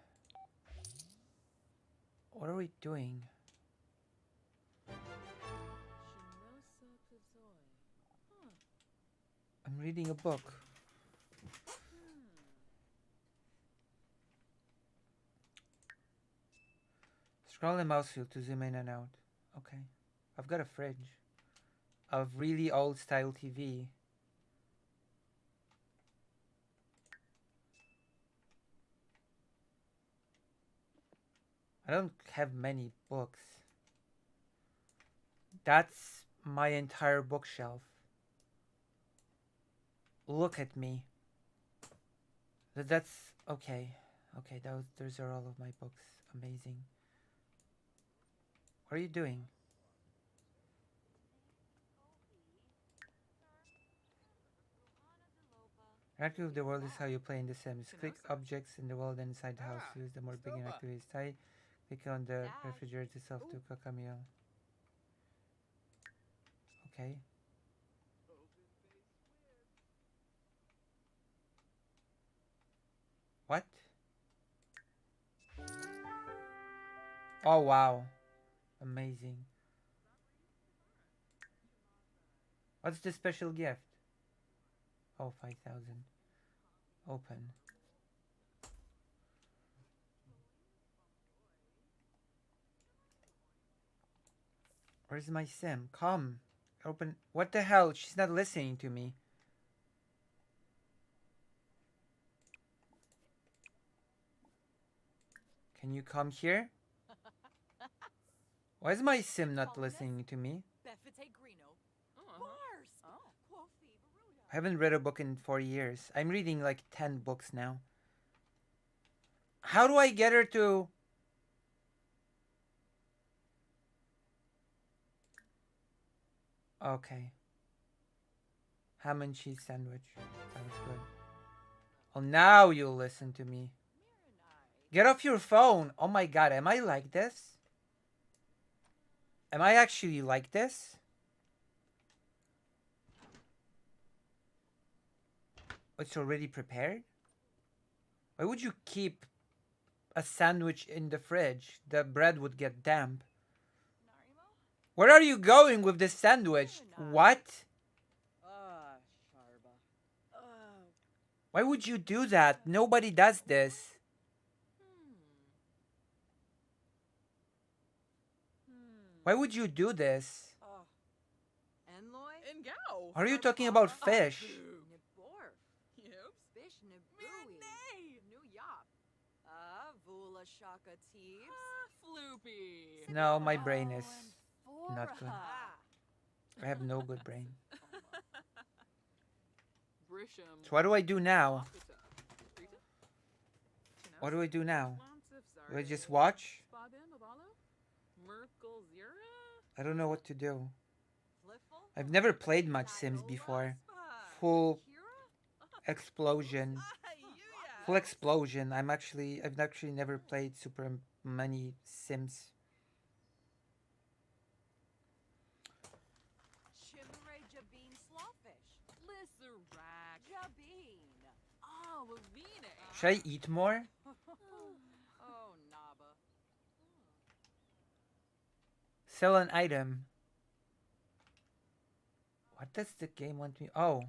What are we doing? I'm reading a book. Scroll the mouse wheel to zoom in and out. Okay. I've got a fridge. A really old style TV. I don't have many books. That's my entire bookshelf. Look at me. That's okay. Okay, those are all of my books. Amazing. What are you doing? Interacting with the world is how you play in The Sims. Click objects in the world and inside the house. Use the more beginner activities. Click on the refrigerator itself to cook a meal. Okay. What? Oh wow. Amazing. What's the special gift? Oh, 5,000. Open. Where's my sim? Come. Open. What the hell? She's not listening to me. Can you come here? Why is my sim not listening to me? I haven't read a book in 4 years. I'm reading like 10 books now. How do I get her to... Okay. Ham and cheese sandwich. Sounds good. Oh, now you'll listen to me. Get off your phone. Oh my god, am I like this? Am I actually like this? It's already prepared? Why would you keep a sandwich in the fridge? The bread would get damp. Where are you going with this sandwich? What? Why would you do that? Nobody does this. Why would you do this? Are you talking about fish? No, my brain is not good. I have no good brain. So what do I do now? What do I do now? Do I just watch? I don't know what to do. I've never played much Sims before. Full explosion. Full explosion. I've actually never played super many Sims. Should I eat more? Sell an item. What does the game want me? Oh.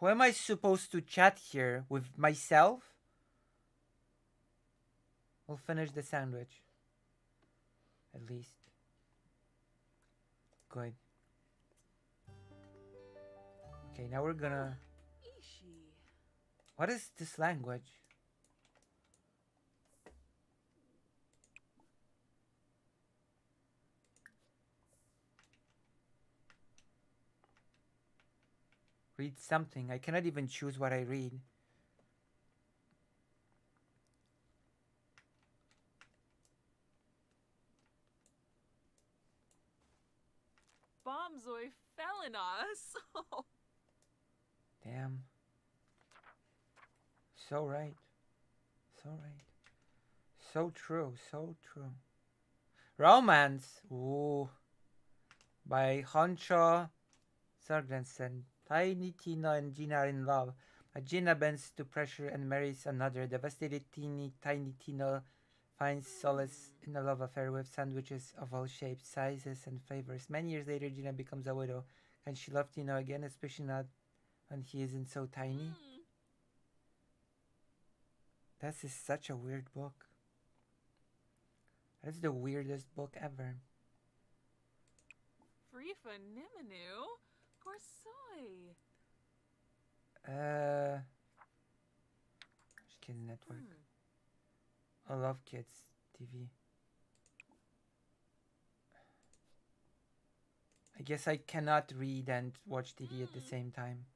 Who am I supposed to chat here? With myself? We'll finish the sandwich. At least. Good. Okay, now we're gonna... What is this language? Read something. I cannot even choose what I read. Bombzoy fell in us. Damn. So right. So right. So true. So true. Romance. Ooh. By Honcho Sargensen. Tiny Tina and Gina are in love. But Gina bends to pressure and marries another. Devastated Tiny Tina finds solace in a love affair with sandwiches of all shapes, sizes, and flavors. Many years later, Gina becomes a widow. Can she love Tina again, especially not when he isn't so tiny? This is such a weird book. That's the weirdest book ever. Frifa Niminu. Gorsoy. Kids Network. I love Kids TV. I guess I cannot read and watch TV at the same time.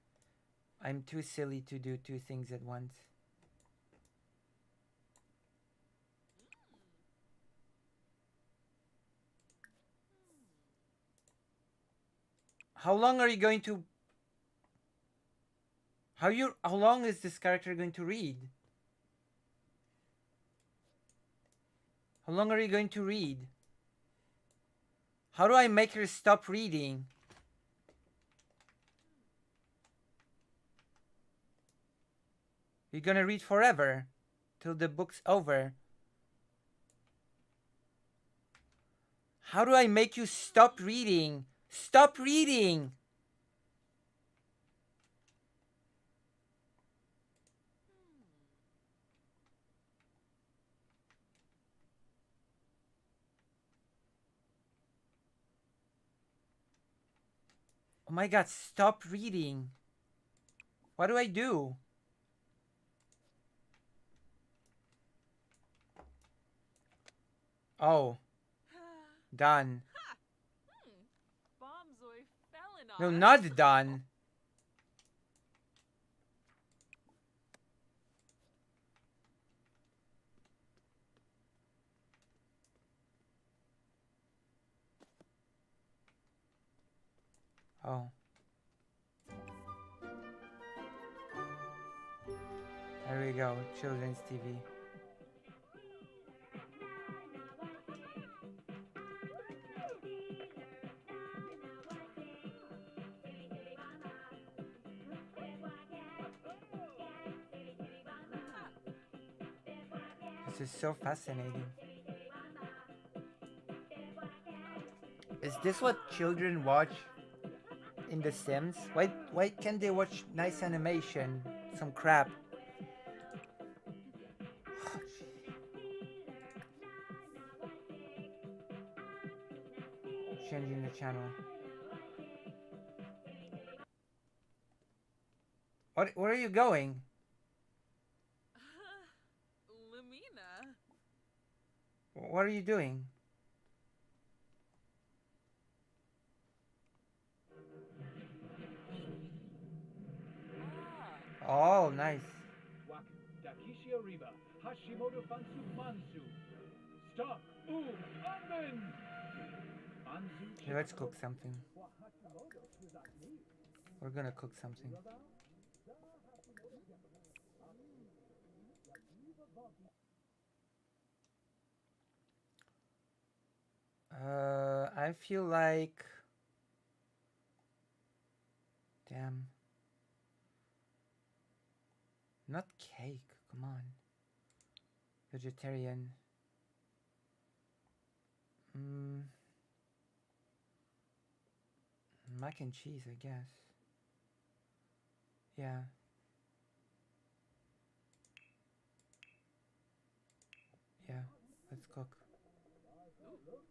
I'm too silly to do two things at once. How long are you going to... How long is this character going to read? How long are you going to read? How do I make her stop reading? You're gonna read forever till the book's over. How do I make you stop reading? Stop reading! Oh my god, stop reading. What do I do? Oh. Done. Bombzoy Felon No, us. not done. Oh. There we go. Children's TV. This is so fascinating. Is this what children watch in The Sims? Why can't they watch nice animation? Some crap. Changing the channel. Where are you going? Lumina. What are you doing? Oh, nice. Dakishia Riba, Hashimoto Fansu Mansu. Stop. Amen. Okay, let's cook something. We're gonna cook something. I feel like... Damn. Not cake, come on. Vegetarian. Mac and cheese, I guess. Yeah. Yeah, let's cook.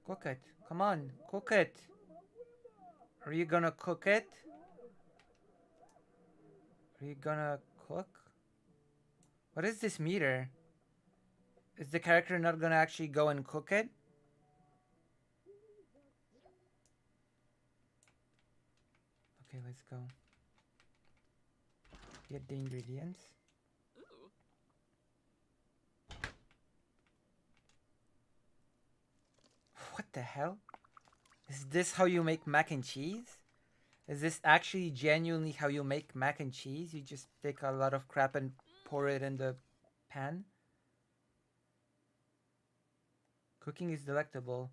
Cook it. Come on, cook it. Are you gonna cook it? Are you gonna cook? What is this meter? Is the character not gonna actually go and cook it? Okay, let's go. Get the ingredients. What the hell? Is this how you make mac and cheese? Is this actually genuinely how you make mac and cheese? You just take a lot of crap and pour it in the pan? Cooking is delectable.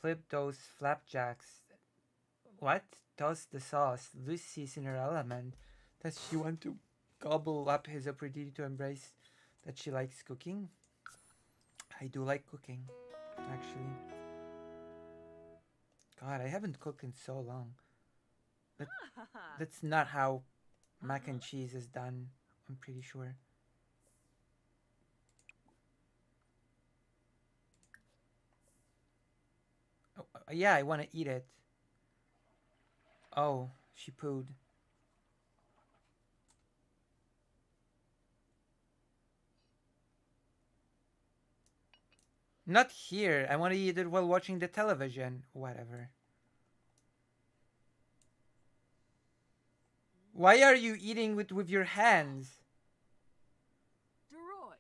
Flip those flapjacks. What? Toss the sauce. Lucy's in her element. Does she want to gobble up his opportunity to embrace that she likes cooking? I do like cooking, actually. God, I haven't cooked in so long. That's not how mac and cheese is done, I'm pretty sure. Oh, yeah, I want to eat it. Oh, she pooed. Not here. I want to eat it while watching the television. Whatever. Why are you eating with your hands? Deroy.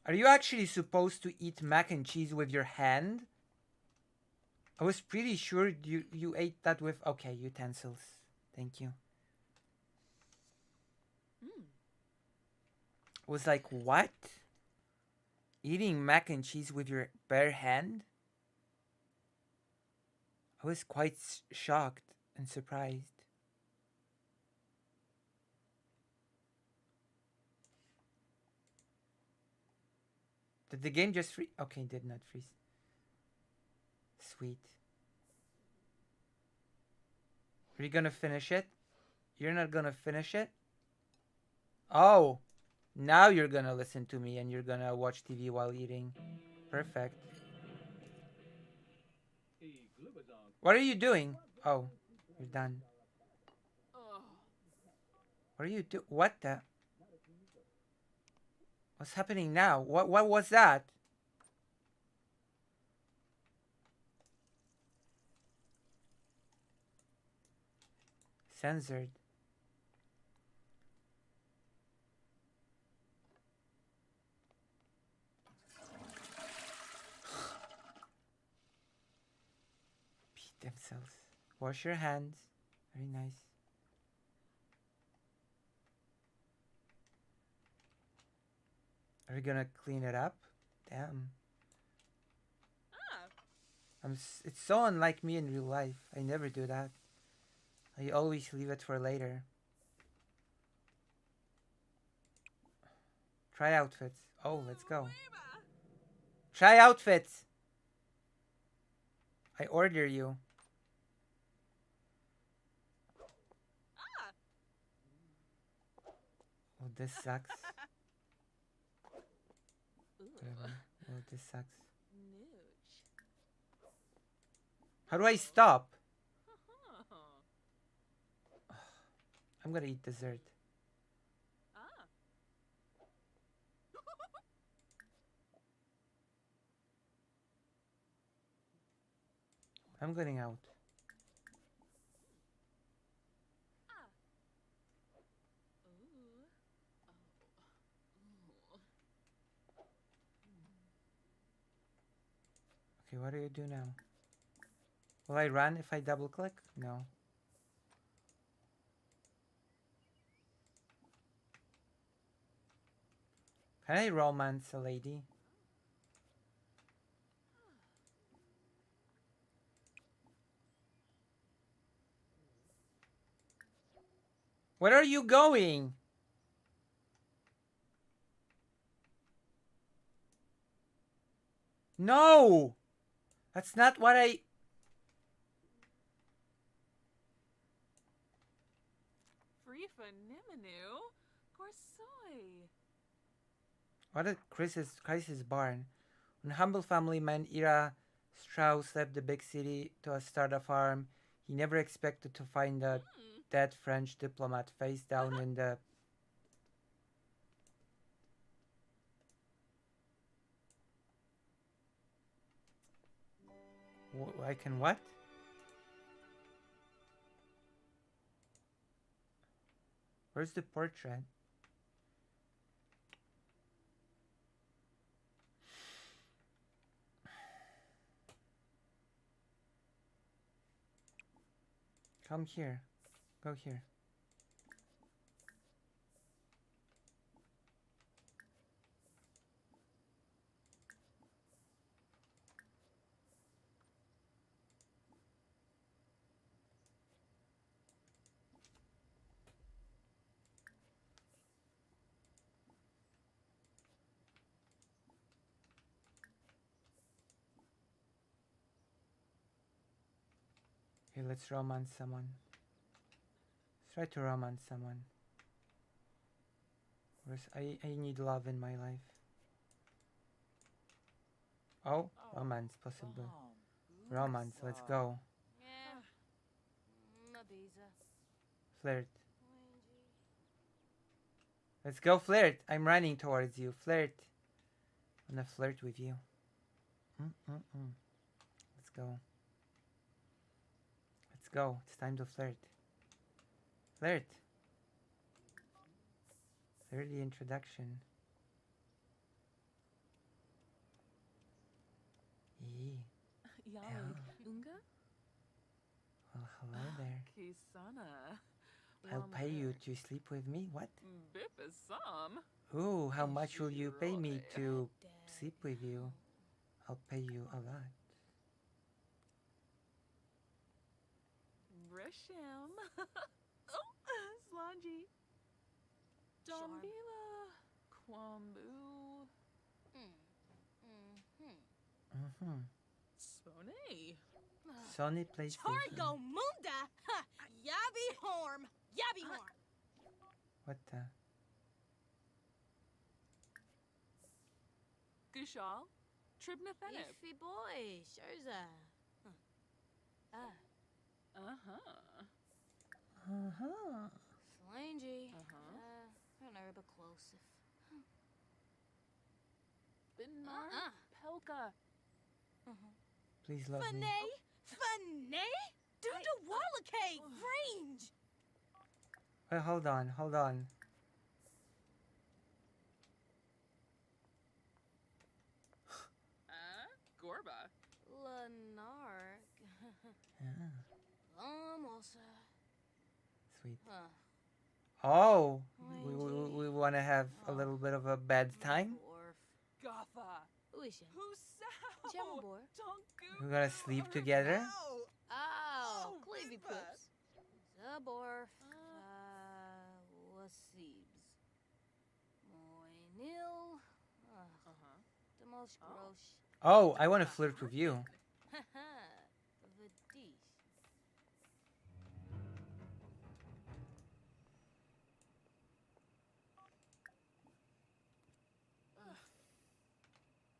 Are you actually supposed to eat mac and cheese with your hand? I was pretty sure you ate that with... Okay, utensils. Thank you. I was like, what? Eating mac and cheese with your bare hand? I was quite shocked and surprised. Did the game just freeze? Okay, it did not freeze. Sweet. Are you gonna finish it? You're not gonna finish it? Oh! Now you're gonna listen to me and you're gonna watch TV while eating. Perfect. What are you doing? Oh, you're done. What are you do? What the? What's happening now? What was that? censored. Beat themselves. Wash your hands. Very nice. Are we gonna clean it up? Damn. It's so unlike me in real life. I never do that. I always leave it for later. Try outfits. Oh, let's go. Try outfits. I order you. Oh, this sucks. Whatever. Oh, this sucks. How do I stop? I'm gonna eat dessert. I'm getting out. Okay, what do you do now? Will I run if I double click? No. Can I romance a lady? Where are you going? No! That's not what I... Frifa Niminu, Corsoi. What a crisis barn. When humble family man Ira Strauss left the big city to start a farm, he never expected to find a dead French diplomat face down in the... I can what? Where's the portrait? Come here. Go here. Okay, let's romance someone. Let's try to romance someone. I need love in my life. Oh, romance possible. Romance, let's go. Flirt. Let's go flirt. I'm running towards you. Flirt. I'm gonna flirt with you. Let's go. Let's go. It's time to flirt. Flirt. Flirty introduction. Yali Unga? Well, hello there. Kisana. I'll pay you to sleep with me? What? Bipasam. Ooh, how much will you pay me to sleep with you? I'll pay you a lot. Risham. Oh, Slanji. Dombila. Kwambu. Sone. Sony PlayStation. Targo Munda! Yabi Horm! Yabi Horm! What the? Gushal. Tribnafenib. Iffy boy, Sherza. Slangy. Nerba close. Binar. Pelka. Please love me. Fanay? Fanay? Duda Wallacay! Range! Wait, hold on, hold on. Gorba. Lenark. Almost. Sweet. Huh. Oh, we want to have a little bit of a bad time. Gotha. Uishin. Husao. Jamabor. We're gonna sleep together. Oh, Cleavy Pups. Zabor. Wasibs. Moinil. Demosh Grosh. Oh, I want to flirt with you. Vadish.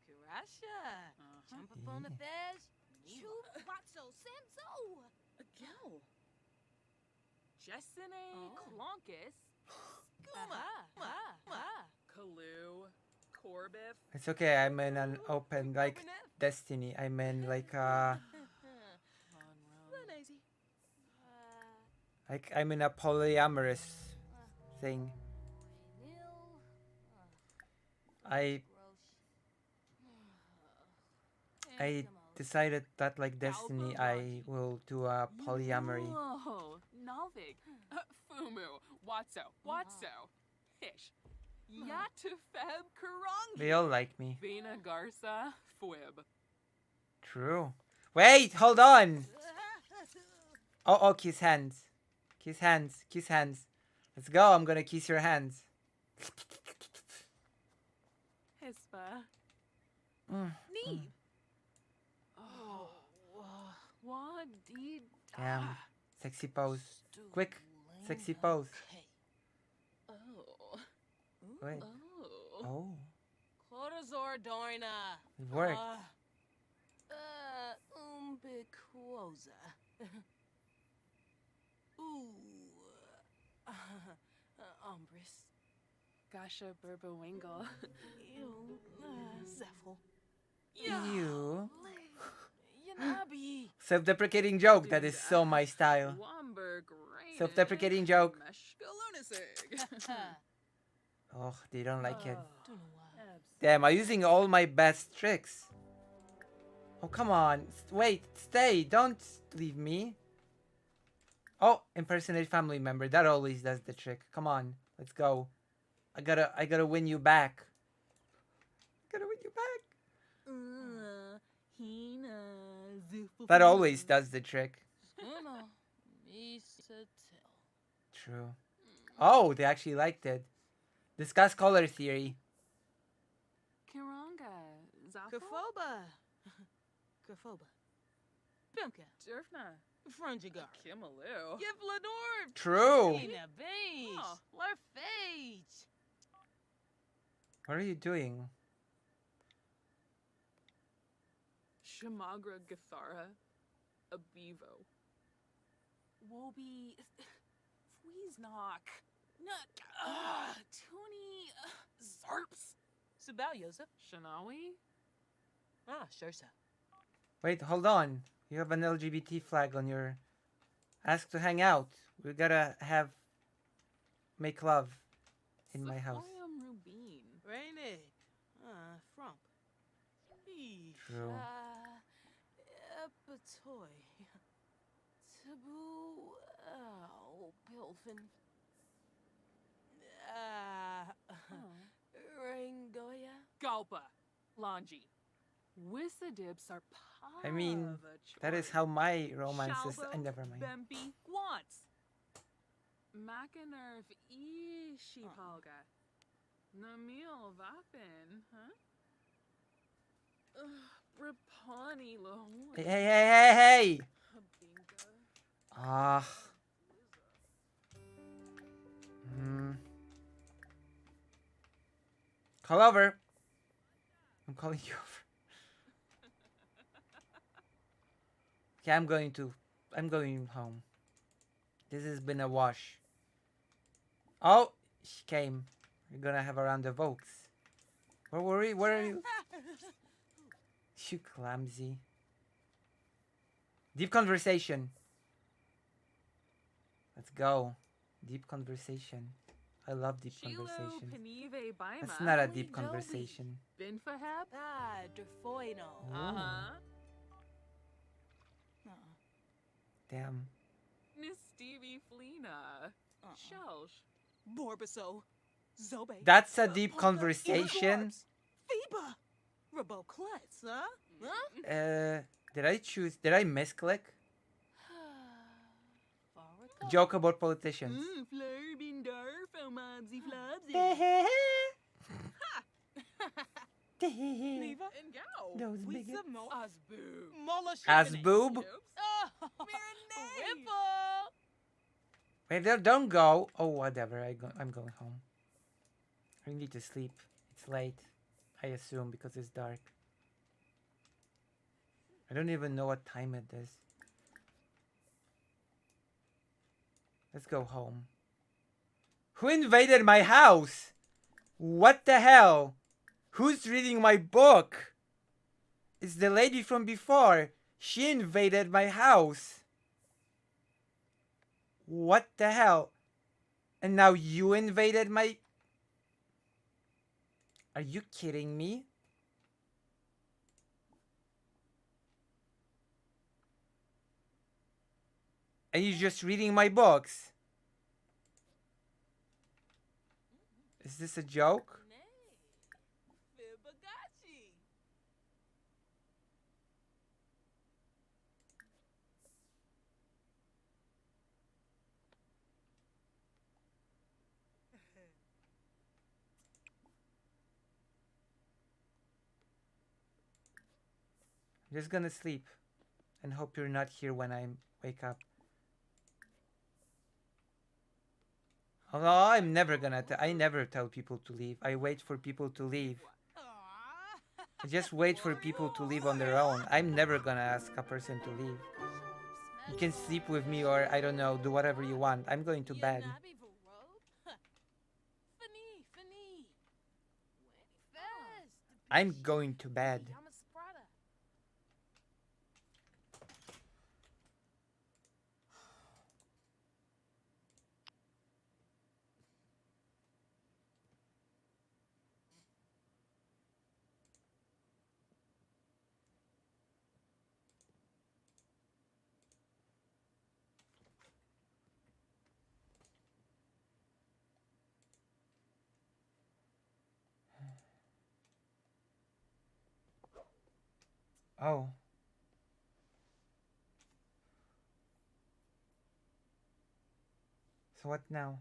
Karasha. Chumpafona Fez. Chup Watso Samso. Gil. Jessene Clonkus. Kalu. Corbiff. It's okay. I'm in an open like Destiny. I'm in like I'm in a polyamorous thing. I decided that like Destiny, I will do a polyamory. Oh, Nalvig. Fumu. Watso. Hish. Yatufeb Karangi. They all like me. Vina Garza. Fwib. True. Wait, hold on. Oh, kiss hands. Kiss hands. Kiss hands. Let's go. I'm gonna kiss your hands. Hispa. Mm. Neeb. Oh. What did. Damn. Sexy pose. Quick. Sexy pose. Oh. Wait. Oh. Clotazor Dorna. It worked. Umbiquosa. Ooh. Umbris. Gasha Burbawingle. Ew. Zephyl. You. Yanabi. Self-deprecating joke. That is so my style. Self-deprecating joke. Oh, they don't like it. Damn, I'm using all my best tricks. Oh, come on. Wait, stay. Don't leave me. Oh, impersonate family member. That always does the trick. Come on. Let's go. I gotta win you back. That always does the trick. True. Oh, they actually liked it. Discuss color theory. Kiranga. Zafu. Kafoba. Kafoba. Pimka. Durfna. Frungigar. Kimalu. Giflador. True. Ina Beige. Oh. Larfage. What are you doing? Shamagra Gathara. Abivo. Wobi. Fweeznock. Toonie. Zarps. Sabal Yosef. Shanawi. Shursa. Wait, hold on. You have an LGBT flag on your... Ask to hang out. We gotta make love in my house. Rubin. Rainy. Frump. True. Epitoy. Taboo. Pilfin. Rangoya. Galpa. Lanji. Wissadib Sarpava. I mean, that is how my romances... never mind. Bempi Guants. Macanerv Ishipalga. Namil Vapin, huh? Rapani Lo. Hey! Ah. Call over. I'm calling you over. Okay, I'm going home. This has been a wash. Oh, she came. We're gonna have a round of oaks. Where were we? Where are you? You clumsy. Deep conversation. Let's go. Deep conversation. I love deep Shilo conversation. Penive Baima. That's not a deep conversation. Binfaheb? Ah, Defoino. Uh-huh. Damn. Nistivi Flina. Shelsh. Borbaso. Zobe. That's a deep conversation. Phoeba. Raboclets, huh? Did I misclick? Joke about politicians. Neva? Those bigots. Asboob. Asboob? Ripple. Wait, don't go. Oh, whatever. I'm going home. I need to sleep. It's late. I assume because it's dark. I don't even know what time it is. Let's go home. Who invaded my house? What the hell? Who's reading my book? It's the lady from before. She invaded my house. What the hell? And now you invaded my... Are you kidding me? And you're just reading my books? Is this a joke? I'm just gonna sleep and hope you're not here when I wake up. Although I'm never gonna I never tell people to leave. I wait for people to leave. I just wait for people to leave on their own. I'm never gonna ask a person to leave. You can sleep with me or, I don't know, do whatever you want. I'm going to bed. I'm going to bed. Oh. So what now?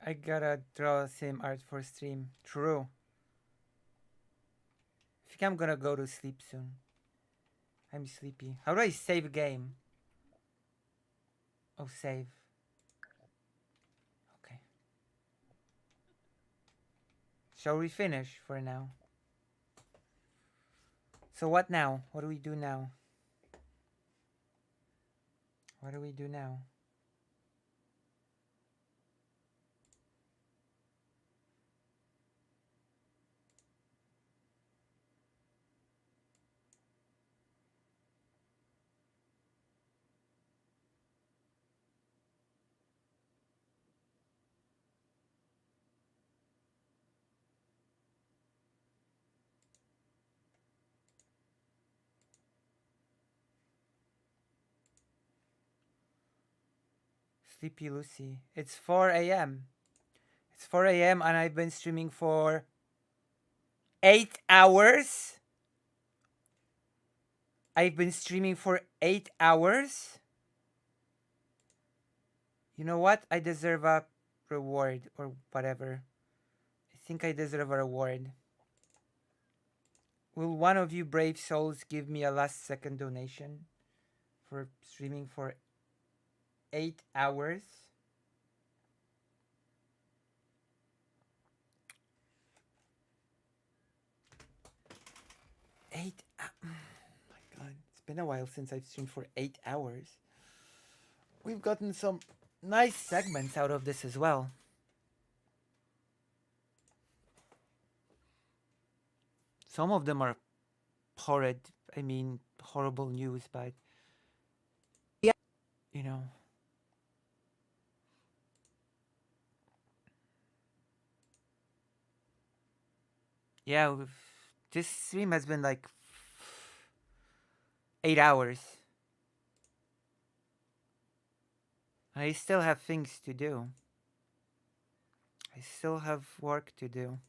I gotta draw same art for stream. True. I think I'm gonna go to sleep soon. I'm sleepy. How do I save game? Oh, save. Okay. Shall we finish for now? So what now? What do we do now? What do we do now? Sleepy Lucy. It's 4 a.m. It's 4 a.m. and I've been streaming for 8 hours. I've been streaming for 8 hours. You know what? I deserve a reward or whatever. I think I deserve a reward. Will one of you brave souls give me a last second donation for streaming for 8 hours? Oh my god, it's been a while since I've streamed for 8 hours. We've gotten some nice segments out of this as well. Some of them are horrid, I mean, horrible news, but yeah, you know. Yeah, this stream has been like 8 hours. I still have things to do. I still have work to do.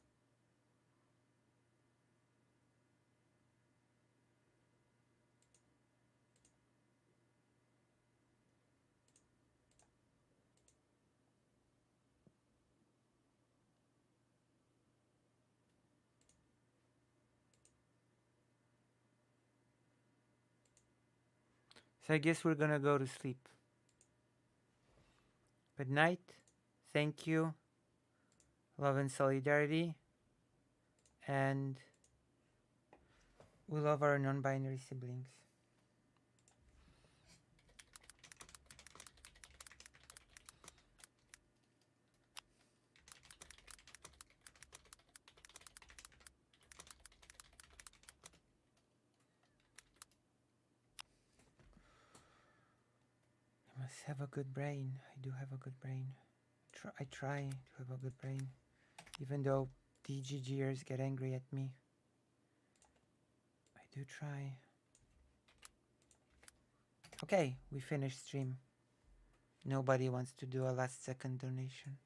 So I guess we're gonna go to sleep. Good night. Thank you. Love and solidarity. And we love our non-binary siblings. I must have a good brain. I do have a good brain. I try to have a good brain. Even though DGGers get angry at me. I do try. Okay, we finished stream. Nobody wants to do a last second donation.